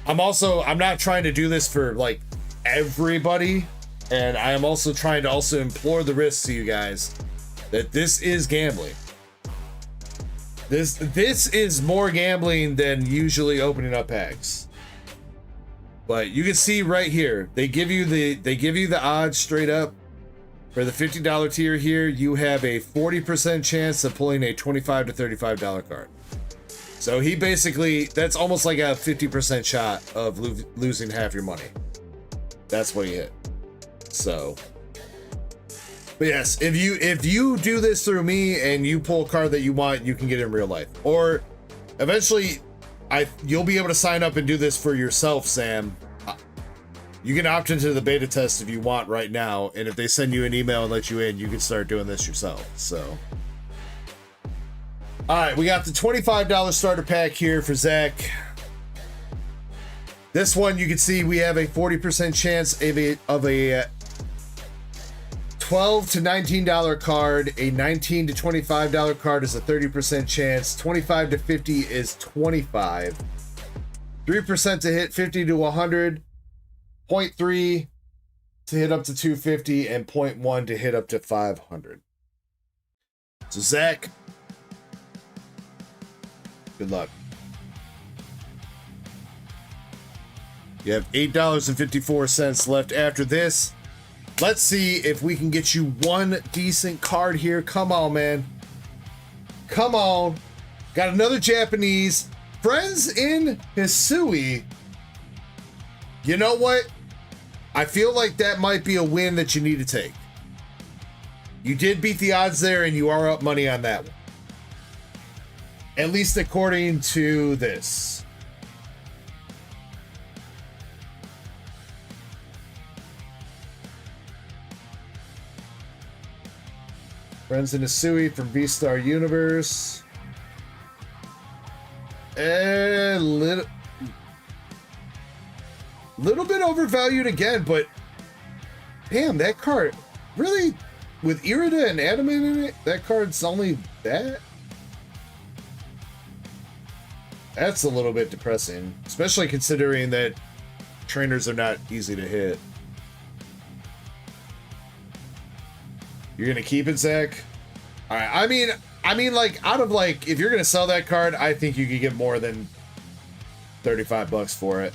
I'm not trying to do this for like everybody, and I am also trying to also implore the risk to you guys that this is gambling. This is more gambling than usually opening up packs. But you can see right here, they give you the odds straight up. For the $50 tier here, you have a 40% chance of pulling a $25 to $35 card. So he basically, that's almost like a 50% shot of losing half your money. That's what he hit. So, but yes, if you do this through me and you pull a card that you want, you can get it in real life. Or eventually, you'll be able to sign up and do this for yourself, Sam. You can opt into the beta test if you want right now, and if they send you an email and let you in, you can start doing this yourself. So, all right, we got the $25 starter pack here for Zach. This one, you can see we have a 40% chance of a $12 to $19 card. A $19 to $25 card is a 30% chance. 25 to 50 is 25. 3% to hit 50 to 100. 0.3 to hit up to 250 and 0.1 to hit up to 500. So Zach, good luck. You have $8.54 left after this. Let's see if we can get you one decent card here. Come on, man. Come on. Got another Japanese. Friends in Hisui. You know what? I feel like that might be a win that you need to take. You did beat the odds there, and you are up money on that one. At least according to this. Friends in Hisui from V-Star Universe. Little bit overvalued again, but Damn, that card, really? With Irida and Adamant in it, that card's only that? That's a little bit depressing, especially considering that trainers are not easy to hit. You're gonna keep it, Zach? All right. I mean, like, out of like, if you're gonna sell that card, I think you could get more than $35 for it.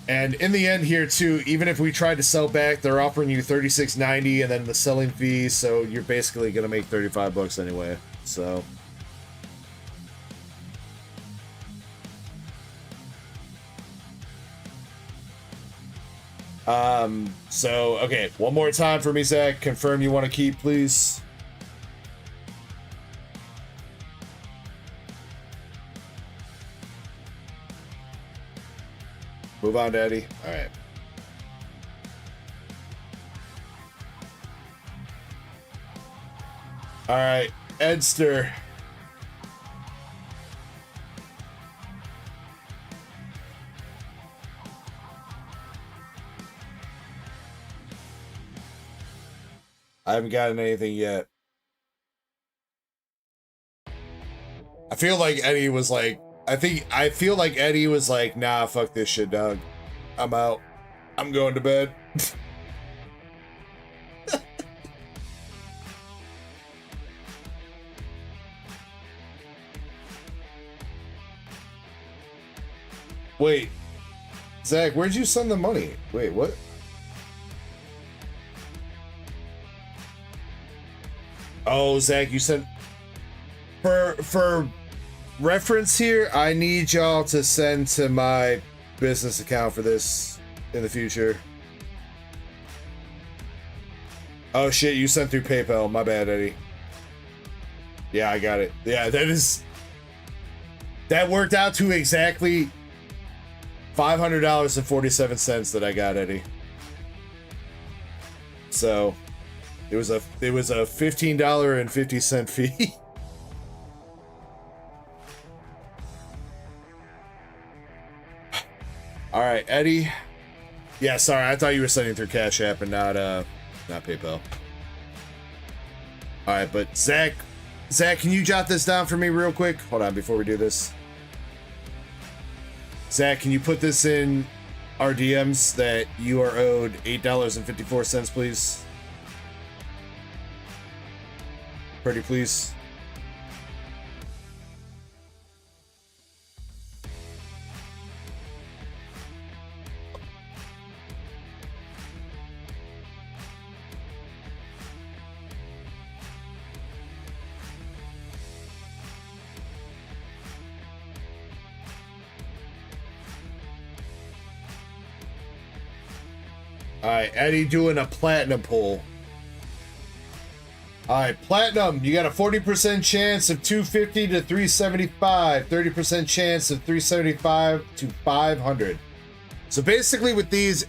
And in the end here too, even if we tried to sell back, they're offering you $36.90 and then the selling fee, so you're basically gonna make $35 anyway. So. So, okay, one more time for me, Zach. Confirm you want to keep, please. Move on, Daddy. All right. All right, Edster. I haven't gotten anything yet. I feel like Eddie was like, I feel like Eddie was like, nah, fuck this shit, dog. I'm out. I'm going to bed. Wait, Zach, where'd you send the money? Wait, what? Oh, Zach, you sent for reference here, I need y'all to send to my business account for this in the future. Oh shit, you sent through PayPal. My bad, Eddie. Yeah, I got it. Yeah, that worked out to exactly $500.47 that I got, Eddie. So it was a $15.50 fee. All right, Eddie. Yeah, sorry, I thought you were sending through Cash App and not PayPal. All right, but Zach, can you jot this down for me real quick? Hold on, before we do this. Zach, can you put this in our DMs that you are owed $8.54, please? Pretty please. All right, Eddie doing a platinum pull. All right, platinum, you got a 40% chance of 250 to 375, 30% chance of 375 to 500. So basically with these,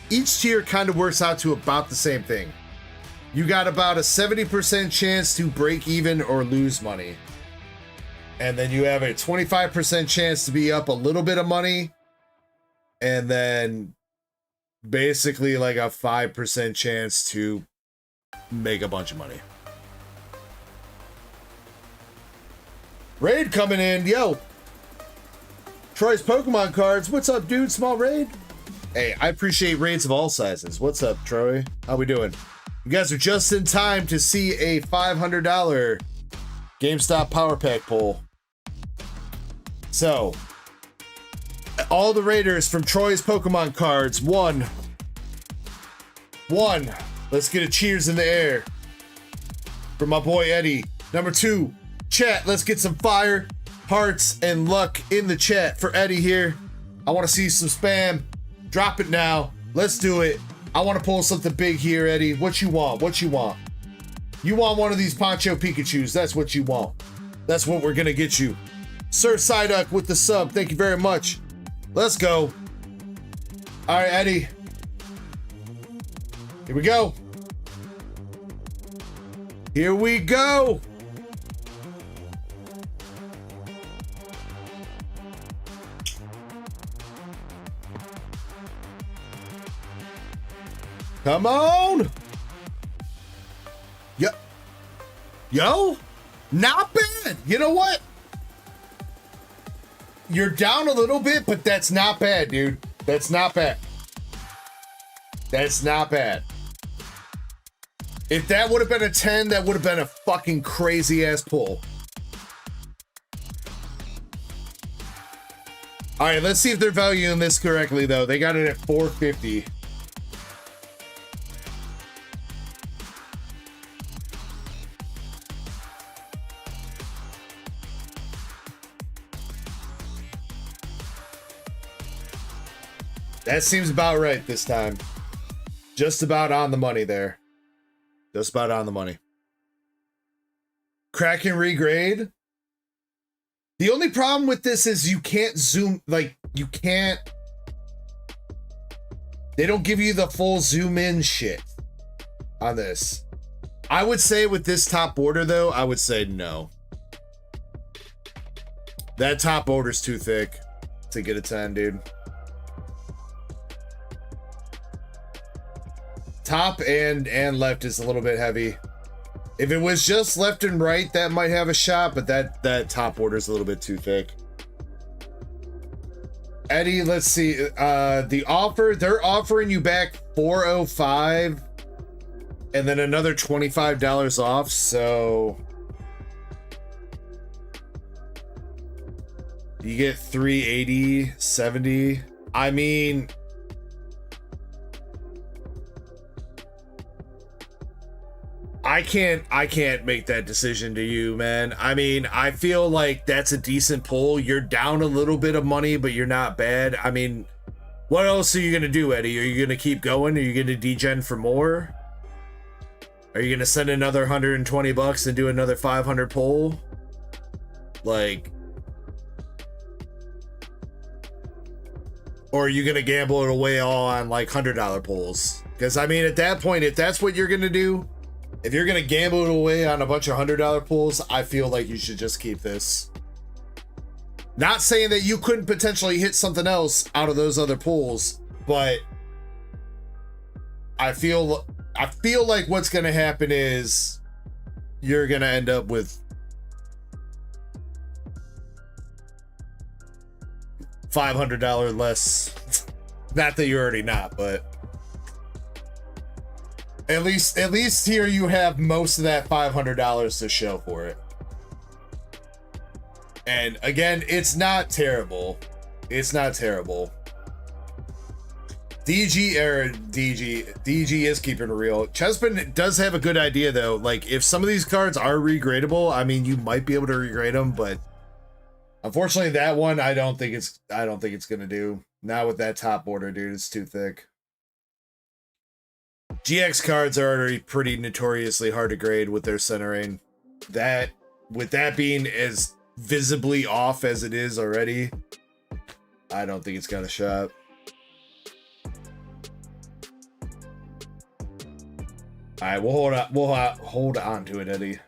each tier kind of works out to about the same thing. You got about a 70% chance to break even or lose money. And then you have a 25% chance to be up a little bit of money. And then basically like a 5% chance to make a bunch of money. Raid coming in, yo. Troy's Pokemon cards. What's up, dude? Small raid. Hey, I appreciate raids of all sizes. What's up, Troy? How we doing? You guys are just in time to see a $500 GameStop Power Pack pull. So, all the raiders from Troy's Pokemon cards. One. Let's get a cheers in the air for my boy Eddie. Number 2, chat. Let's get some fire, hearts, and luck in the chat for Eddie here. I want to see some spam. Drop it now. Let's do it. I want to pull something big here, Eddie. What you want? You want one of these Poncho Pikachus. That's what you want. That's what we're going to get you. Sir Psyduck with the sub. Thank you very much. Let's go. All right, Eddie. Here we go. Here we go. Come on. Yo, not bad. You know what? You're down a little bit, but that's not bad, dude. That's not bad. That's not bad. If that would have been a 10, that would have been a fucking crazy ass pull. All right, let's see if they're valuing this correctly, though. They got it at 450. That seems about right this time. Just about on the money there. Just about on the money. Crack and regrade. The only problem with this is you can't zoom, like, you can't. They don't give you the full zoom in shit on this. I would say with this top border, though, I would say no. That top border's too thick to get a 10, dude. Top and left is a little bit heavy. If it was just left and right, that might have a shot, but that top border is a little bit too thick. Eddie, let's see. The offer, they're offering you back $405 and then another $25 off, so you get $380, $70. I mean, I can't make that decision to you, man. I mean, I feel like that's a decent pull. You're down a little bit of money, but you're not bad. I mean, what else are you gonna do, Eddie? Are you gonna keep going? Are you gonna degen for more? Are you gonna send another $120 and do another 500 pull? Like, or are you gonna gamble it away all on like $100 pulls? Because I mean, at that point, if that's what you're gonna do, if you're gonna gamble it away on a bunch of $100 pulls, I feel like you should just keep this. Not saying that you couldn't potentially hit something else out of those other pulls, but I feel like what's gonna happen is you're gonna end up with $500 less. Not that you're already not, but at least here you have most of that $500 to show for it. And again, it's not terrible. It's not terrible. DG is keeping it real. Chespin does have a good idea though. Like, if some of these cards are regradable, I mean, you might be able to regrade them, but unfortunately that one I don't think it's gonna do. Not with that top border, dude. It's too thick. GX cards are already pretty notoriously hard to grade with their centering. That, with that being as visibly off as it is already, I don't think it's got a shot. All right, we'll hold on to it, Eddie.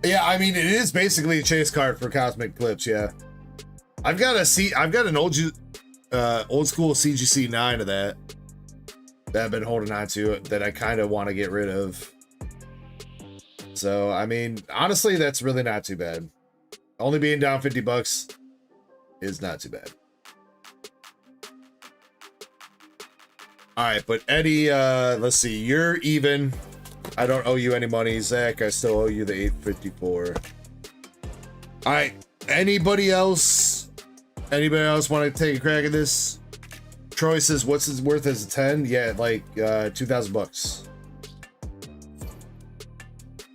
Yeah, I mean, it is basically a chase card for Cosmic Eclipse. Yeah, I've got an old school CGC 9 of that I've been holding on to, that I kind of want to get rid of. So, I mean, honestly, that's really not too bad. Only being down $50 is not too bad. All right, but Eddie, let's see, you're even. I don't owe you any money. Zach, I still owe you the 854. All right, anybody else want to take a crack at this? Troy says, what's his worth as a 10? Yeah, like $2,000.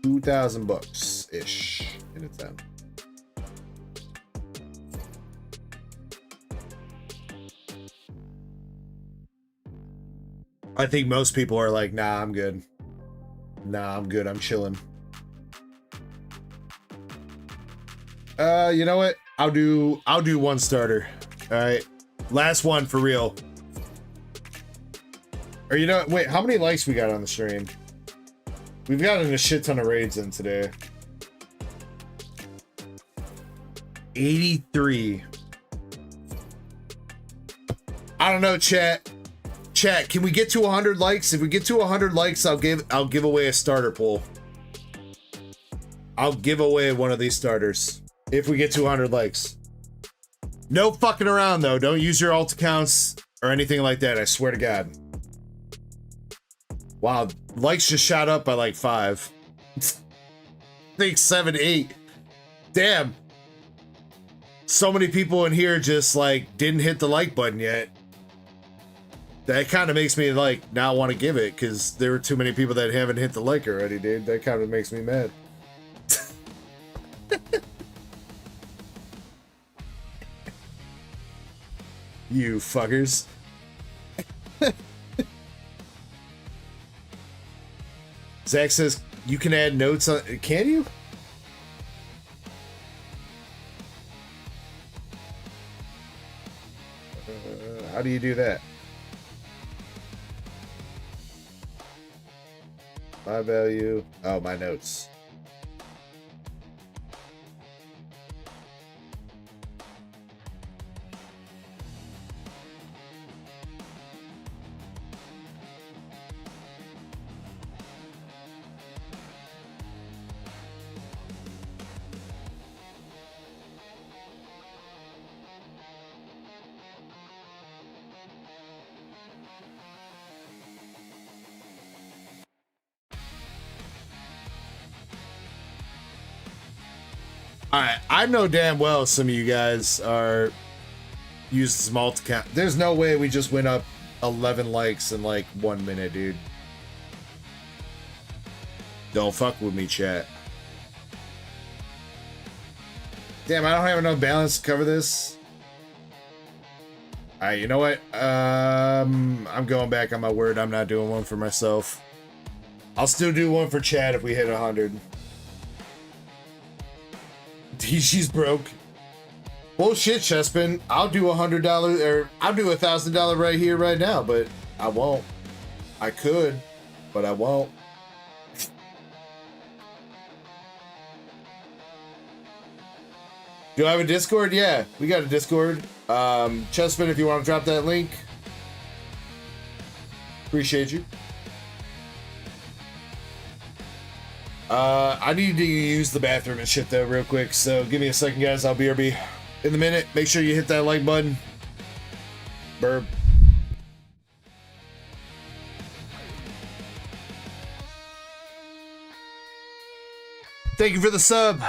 $2,000 ish in a 10. I think most people are like, nah, I'm good. Nah, I'm good. I'm chilling. You know what? I'll do one starter. All right, last one for real. Or you know, wait, how many likes we got on the stream? We've gotten a shit ton of raids in today. 83. I don't know, chat. Chat, can we get to 100 likes? If we get to 100 likes, I'll give away a starter pool. I'll give away one of these starters if we get to 100 likes. No fucking around though. Don't use your alt accounts or anything like that. I swear to God. Wow, likes just shot up by like 5. I think 7, 8. Damn. So many people in here just like didn't hit the like button yet. That kind of makes me like not want to give it because there were too many people that haven't hit the like already, dude. That kind of makes me mad. You fuckers. Zach says you can add notes on. Can you? How do you do that? My value. Oh, my notes. Alright, I know damn well some of you guys are using some alt account. There's no way we just went up 11 likes in like 1 minute, dude. Don't fuck with me, chat. Damn, I don't have enough balance to cover this. Alright, you know what? I'm going back on my word. I'm not doing one for myself. I'll still do one for chat if we hit 100. She's broke. Bullshit, Chespin. I'll do $100 or I'll do $1,000 right here, right now, but I won't. I could, but I won't. Do I have a Discord? Yeah, we got a Discord. Chespin, if you want to drop that link, appreciate you. I need to use the bathroom and shit though real quick, so give me a second, guys. I'll BRB in a minute. Make sure you hit that like button. Burb. Thank you for the sub.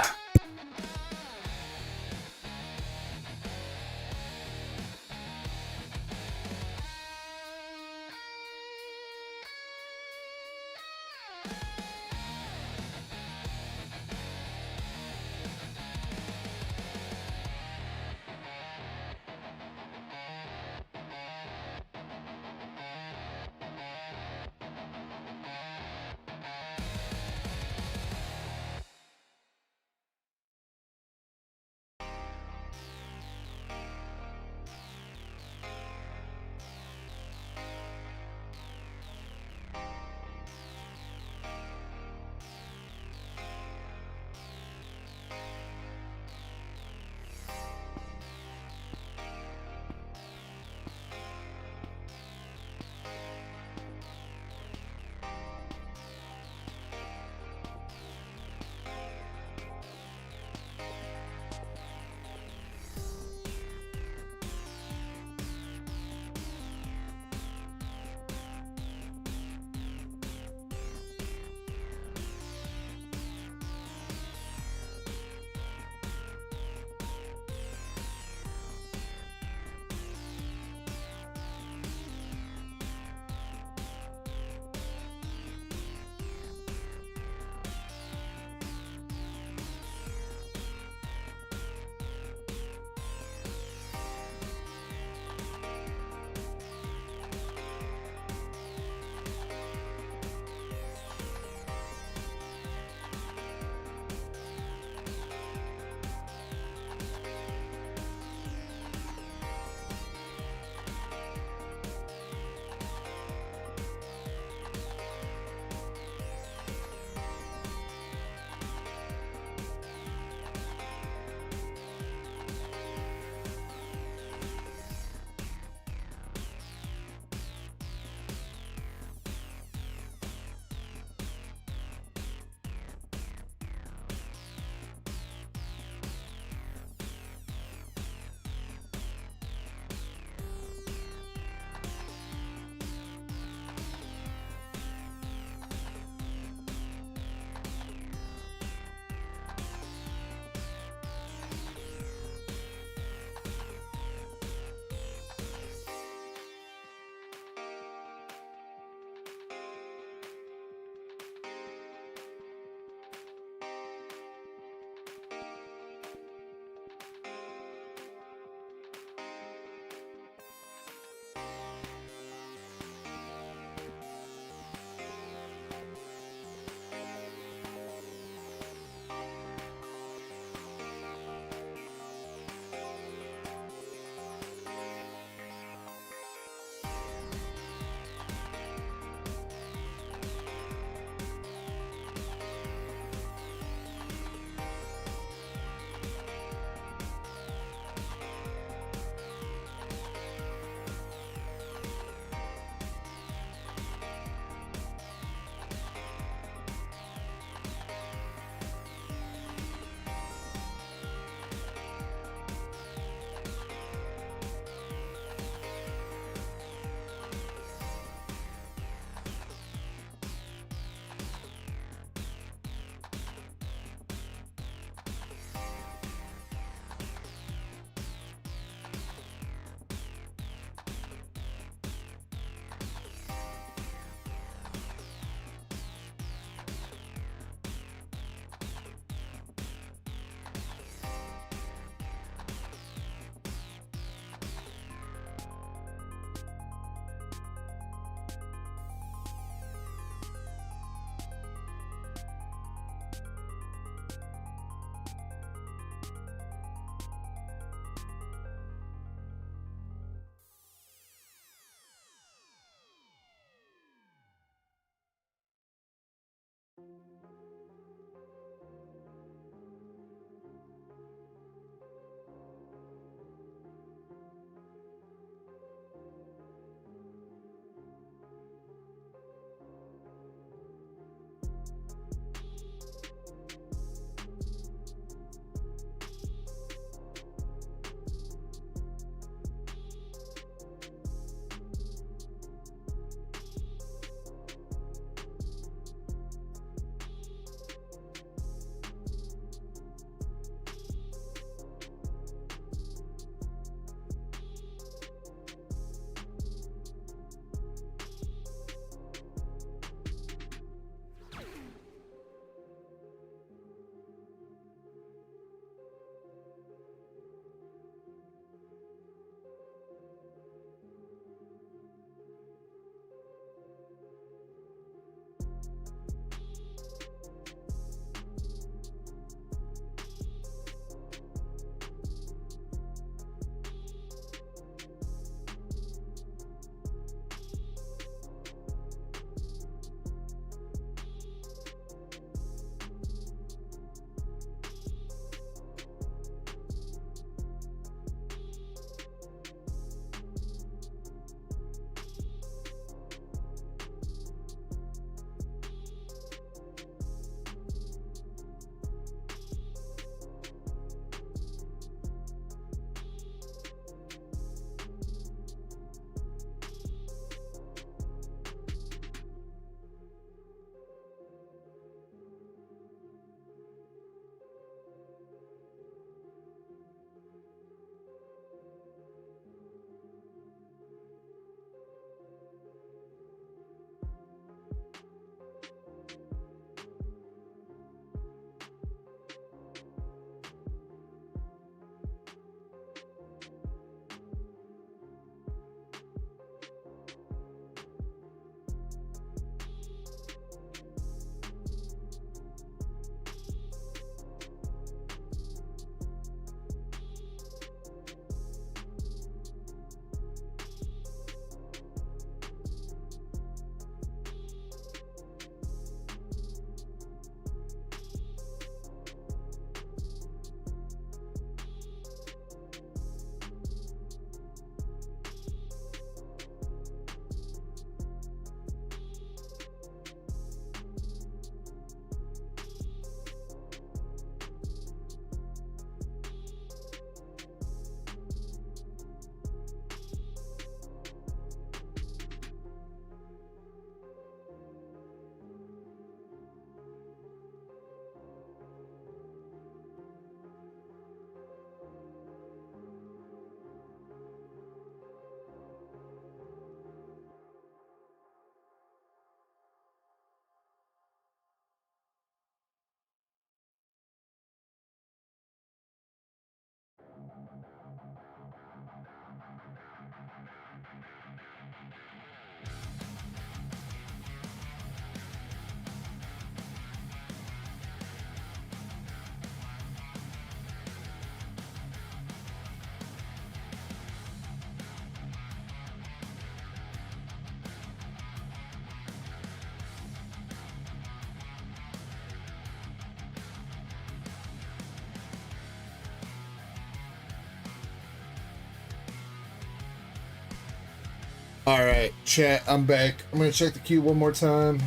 All right, chat, I'm back. I'm gonna check the queue one more time.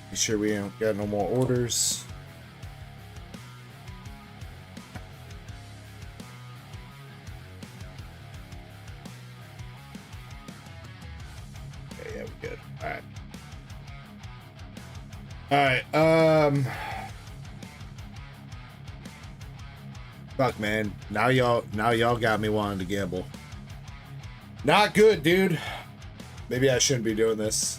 Be sure we ain't got no more orders. Okay, yeah, we good. All right. All right. Fuck, man. Now y'all got me wanting to gamble. Not good, dude. Maybe I shouldn't be doing this.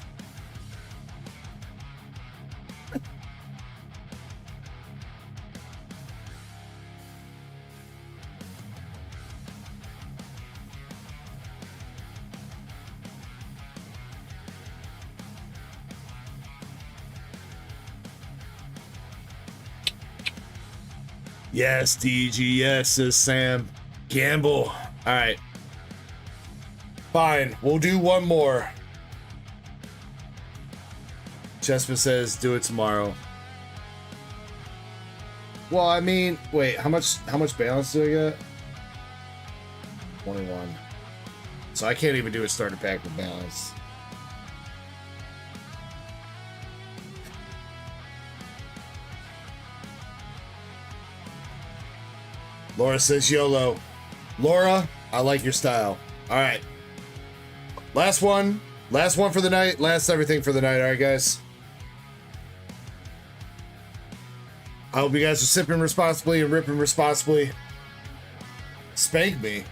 Yes, DG, yes, says Sam. Gamble. Alright. Fine, we'll do one more. Chessman says do it tomorrow. Well, I mean, wait, how much balance do I get? 21. So I can't even do a starter pack with balance. Laura says YOLO. Laura, I like your style. All right. Last one for the night. Last everything for the night. All right, guys. I hope you guys are sipping responsibly and ripping responsibly. Spank me.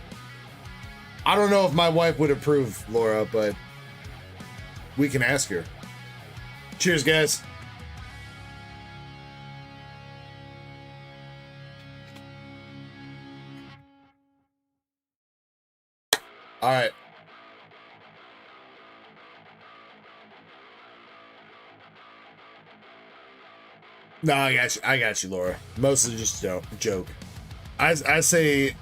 I don't know if my wife would approve, Laura, but we can ask her. Cheers, guys. All right. No, I got you, Laura. Mostly just a joke. I say,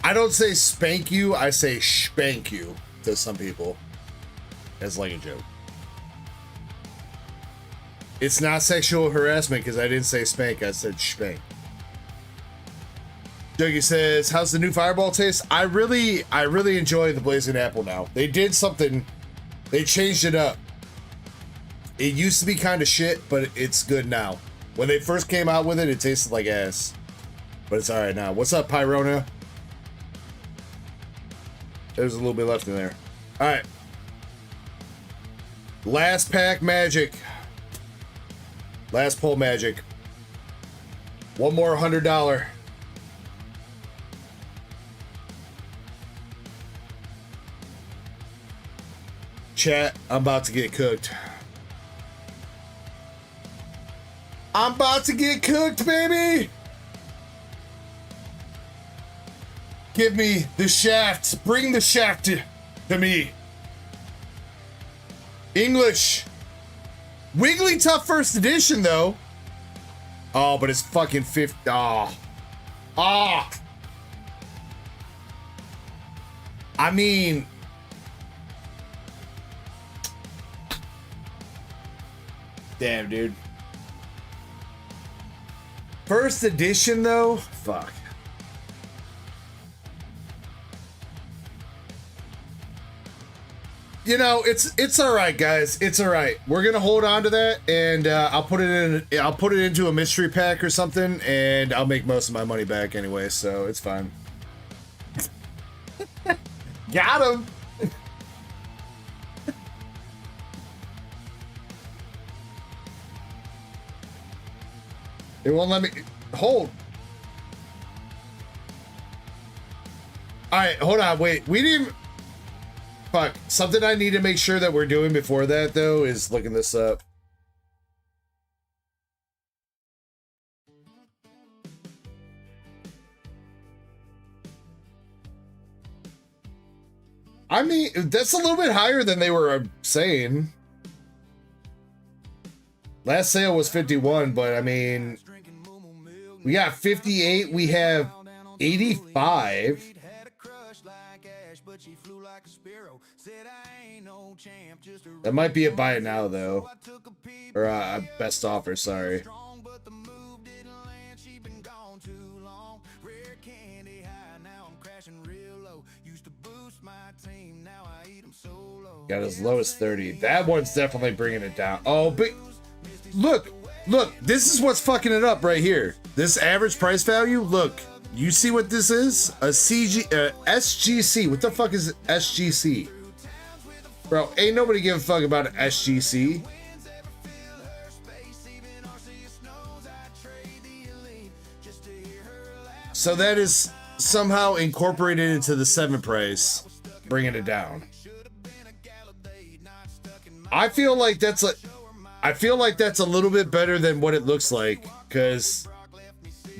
I don't say spank you, I say spank you to some people. As like a joke. It's not sexual harassment because I didn't say spank, I said spank. Ducky says, how's the new Fireball taste? I really enjoy the Blazing Apple now. They did something, they changed it up. It used to be kind of shit, but it's good now. When they first came out with it, it tasted like ass. But it's alright now. What's up, Pyrona? There's a little bit left in there. Alright. Last pack magic. Last pull magic. One more $100. Chat, I'm about to get cooked. I'm about to get cooked, baby! Give me the shaft. Bring the shaft to me. English. Wigglytuff first edition, though. Oh, but it's fucking 50. Oh. Oh. I mean... Damn, dude. First edition, though? Fuck. You know, it's all right, guys. It's all right. We're gonna hold on to that, and I'll put it into a mystery pack or something, and I'll make most of my money back anyway, so it's fine. Got him. It won't let me hold. All right, hold on. Wait, we didn't. Fuck. Something I need to make sure that we're doing before that, though, is looking this up. I mean, that's a little bit higher than they were saying. Last sale was 51, but I mean, we got 58. We have 85. That might be a buy it now, though. Or a best offer, sorry. Got as low as 30. That one's definitely bringing it down. Oh, but look, this is what's fucking it up right here. This average price value, look, you see what this is? A SGC. What the fuck is SGC? Bro, ain't nobody give a fuck about an SGC. So that is somehow incorporated into the 7 price, bringing it down. I feel like that's a little bit better than what it looks like, because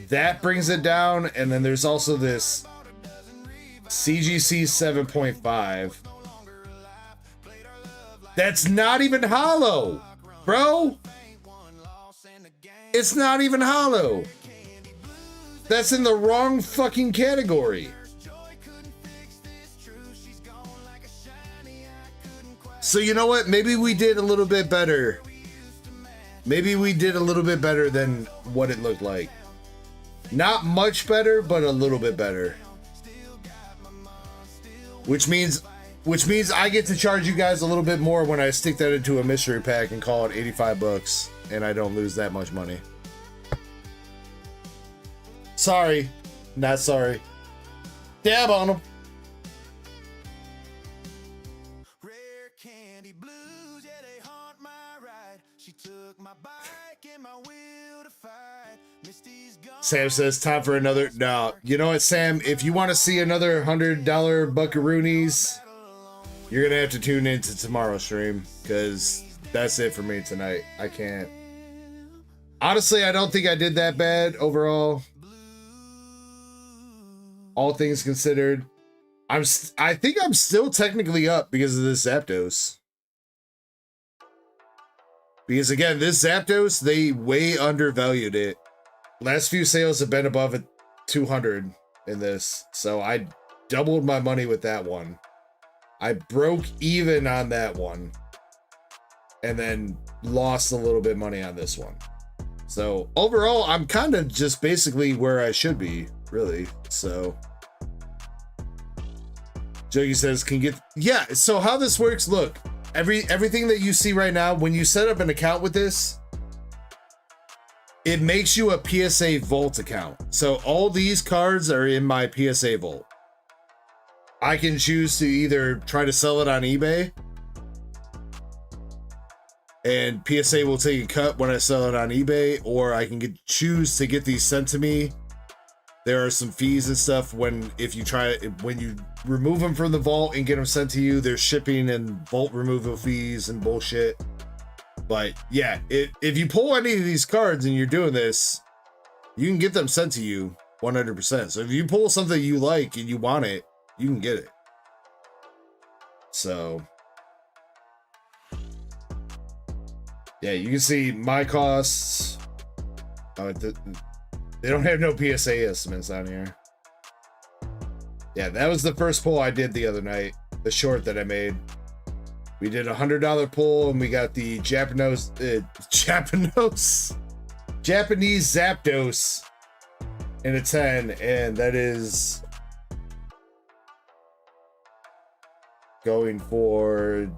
that brings it down, and then there's also this CGC 7.5. That's not even hollow, bro. It's not even hollow. That's in the wrong fucking category. So you know what? Maybe we did a little bit better. Maybe we did a little bit better than what it looked like. Not much better, but a little bit better. Which means I get to charge you guys a little bit more when I stick that into a mystery pack and call it 85 bucks, and I don't lose that much money. Sorry. Not sorry. Dab on them. Sam says, time for another. No, you know what, Sam? If you want to see another $100 buckaroonies, you're going to have to tune into tomorrow's stream, because that's it for me tonight. I can't. Honestly, I don't think I did that bad overall. All things considered, I think I'm still technically up because of this Zapdos. Because again, this Zapdos, they way undervalued it. Last few sales have been above 200 in this, so I doubled my money with that one. I broke even on that one, and then lost a little bit of money on this one. So overall, I'm kind of just basically where I should be, really. So Juggy says, yeah, so how this works, look, everything that you see right now, when you set up an account with this, it makes you a PSA Vault account. So all these cards are in my PSA Vault. I can choose to either try to sell it on eBay, and PSA will take a cut when I sell it on eBay, or I can choose to get these sent to me. There are some fees and stuff when you remove them from the vault and get them sent to you. There's shipping and vault removal fees and bullshit. But yeah, if you pull any of these cards and you're doing this, you can get them sent to you 100%. So if you pull something you like and you want it, you can get it. So yeah, you can see my costs. They don't have no PSA estimates on here. Yeah, that was the first pull I did the other night. The short that I made. We did a $100 pull, and we got the Japanese Zapdos in a 10, and that is going for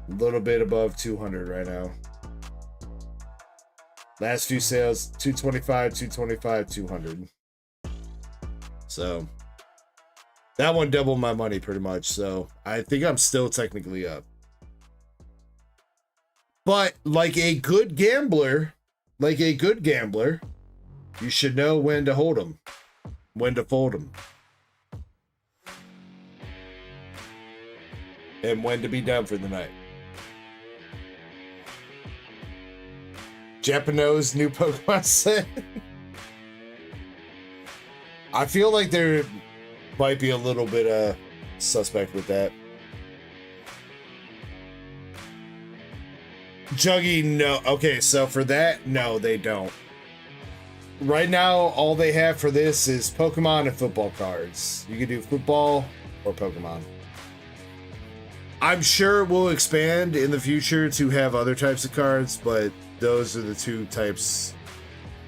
a little bit above 200 right now. Last few sales, 225, 225, 200. So that one doubled my money pretty much. So I think I'm still technically up. But like a good gambler, you should know when to hold them, when to fold them, and when to be done for the night. Japanese new Pokemon set. I feel like there might be a little bit suspect with that. Juggy, no. Okay, so for that, no, they don't. Right now, all they have for this is Pokemon and football cards. You can do football or Pokemon. I'm sure it will expand in the future to have other types of cards, but those are the two types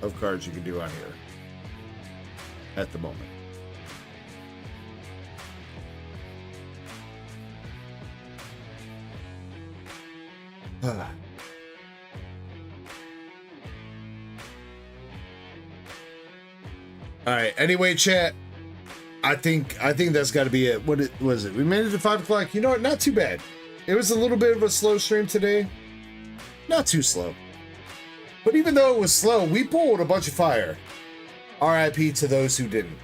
of cards you can do on here at the moment. Alright, anyway, chat. I think that's gotta be it. What was it? We made it to 5 o'clock. You know what? Not too bad. It was a little bit of a slow stream today. Not too slow. But even though it was slow, we pulled a bunch of fire. RIP to those who didn't.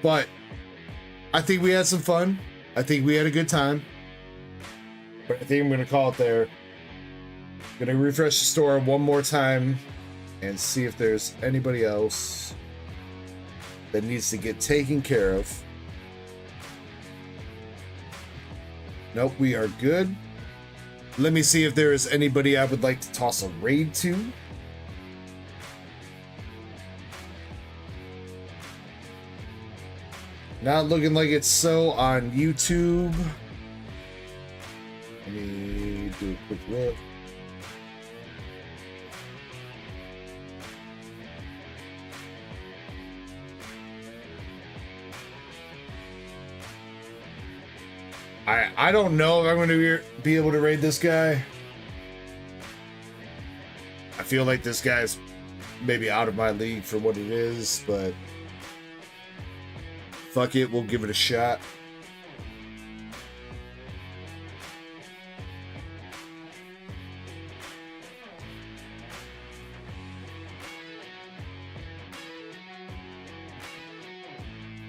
But I think we had some fun. I think we had a good time. But I think I'm gonna call it there. I'm gonna refresh the store one more time and see if there's anybody else that needs to get taken care of. Nope, we are good. Let me see if there is anybody I would like to toss a raid to. Not looking like it's so on YouTube. Let me do a quick look. I don't know if I'm going to be able to raid this guy. I feel like this guy's maybe out of my league for what it is, but fuck it, we'll give it a shot.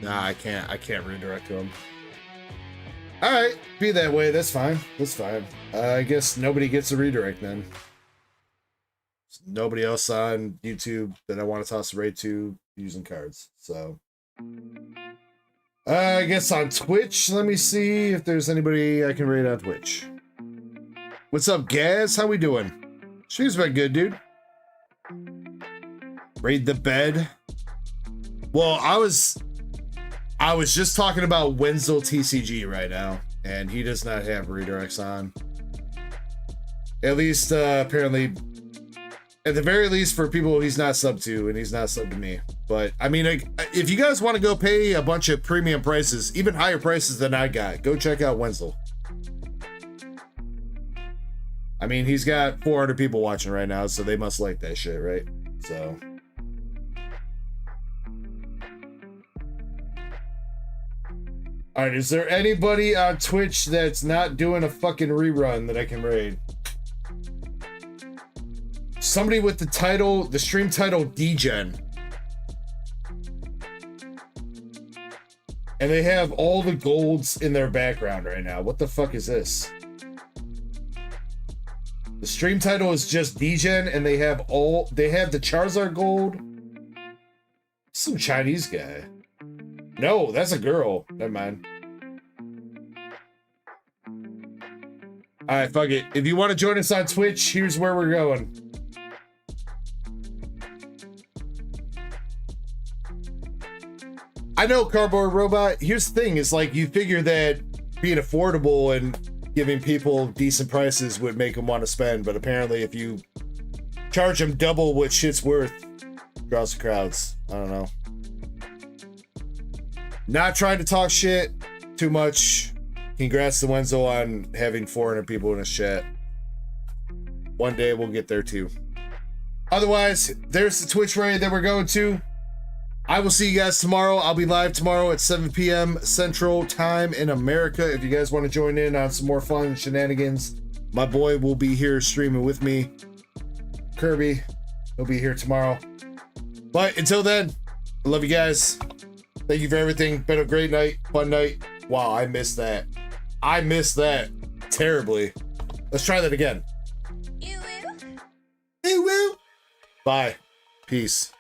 Nah, I can't redirect to him. Alright, be that way, that's fine. That's fine. I guess nobody gets a redirect then. There's nobody else on YouTube that I want to toss a raid to using cards. So I guess on Twitch, let me see if there's anybody I can raid on Twitch. What's up, Gaz? How we doing? She's been good, dude. Raid the bed. Well, I was just talking about Wenzel TCG right now, and he does not have redirects on. At least, apparently, at the very least for people he's not sub to, and he's not sub to me. But, I mean, if you guys want to go pay a bunch of premium prices, even higher prices than I got, go check out Wenzel. I mean, he's got 400 people watching right now, so they must like that shit, right? So all right, is there anybody on Twitch that's not doing a fucking rerun that I can raid? Somebody with the title, the stream title Degen. And they have all the golds in their background right now. What the fuck is this? The stream title is just Degen, and they have the Charizard gold. Some Chinese guy. No, that's a girl. Never mind. Alright, fuck it. If you want to join us on Twitch, here's where we're going. I know, Cardboard Robot. Here's the thing, is like you figure that being affordable and giving people decent prices would make them want to spend, but apparently if you charge them double what shit's worth, draws the crowds. I don't know. Not trying to talk shit too much. Congrats to Wenzel on having 400 people in his chat. One day we'll get there too. Otherwise, there's the Twitch raid that we're going to. I will see you guys tomorrow. I'll be live tomorrow at 7 p.m. Central Time in America. If you guys want to join in on some more fun shenanigans, my boy will be here streaming with me. Kirby, he'll be here tomorrow. But until then, I love you guys. Thank you for everything. Been a great night, fun night. Wow, I missed that. I missed that terribly. Let's try that again. Ew, ew. Ew, ew. Bye. Peace.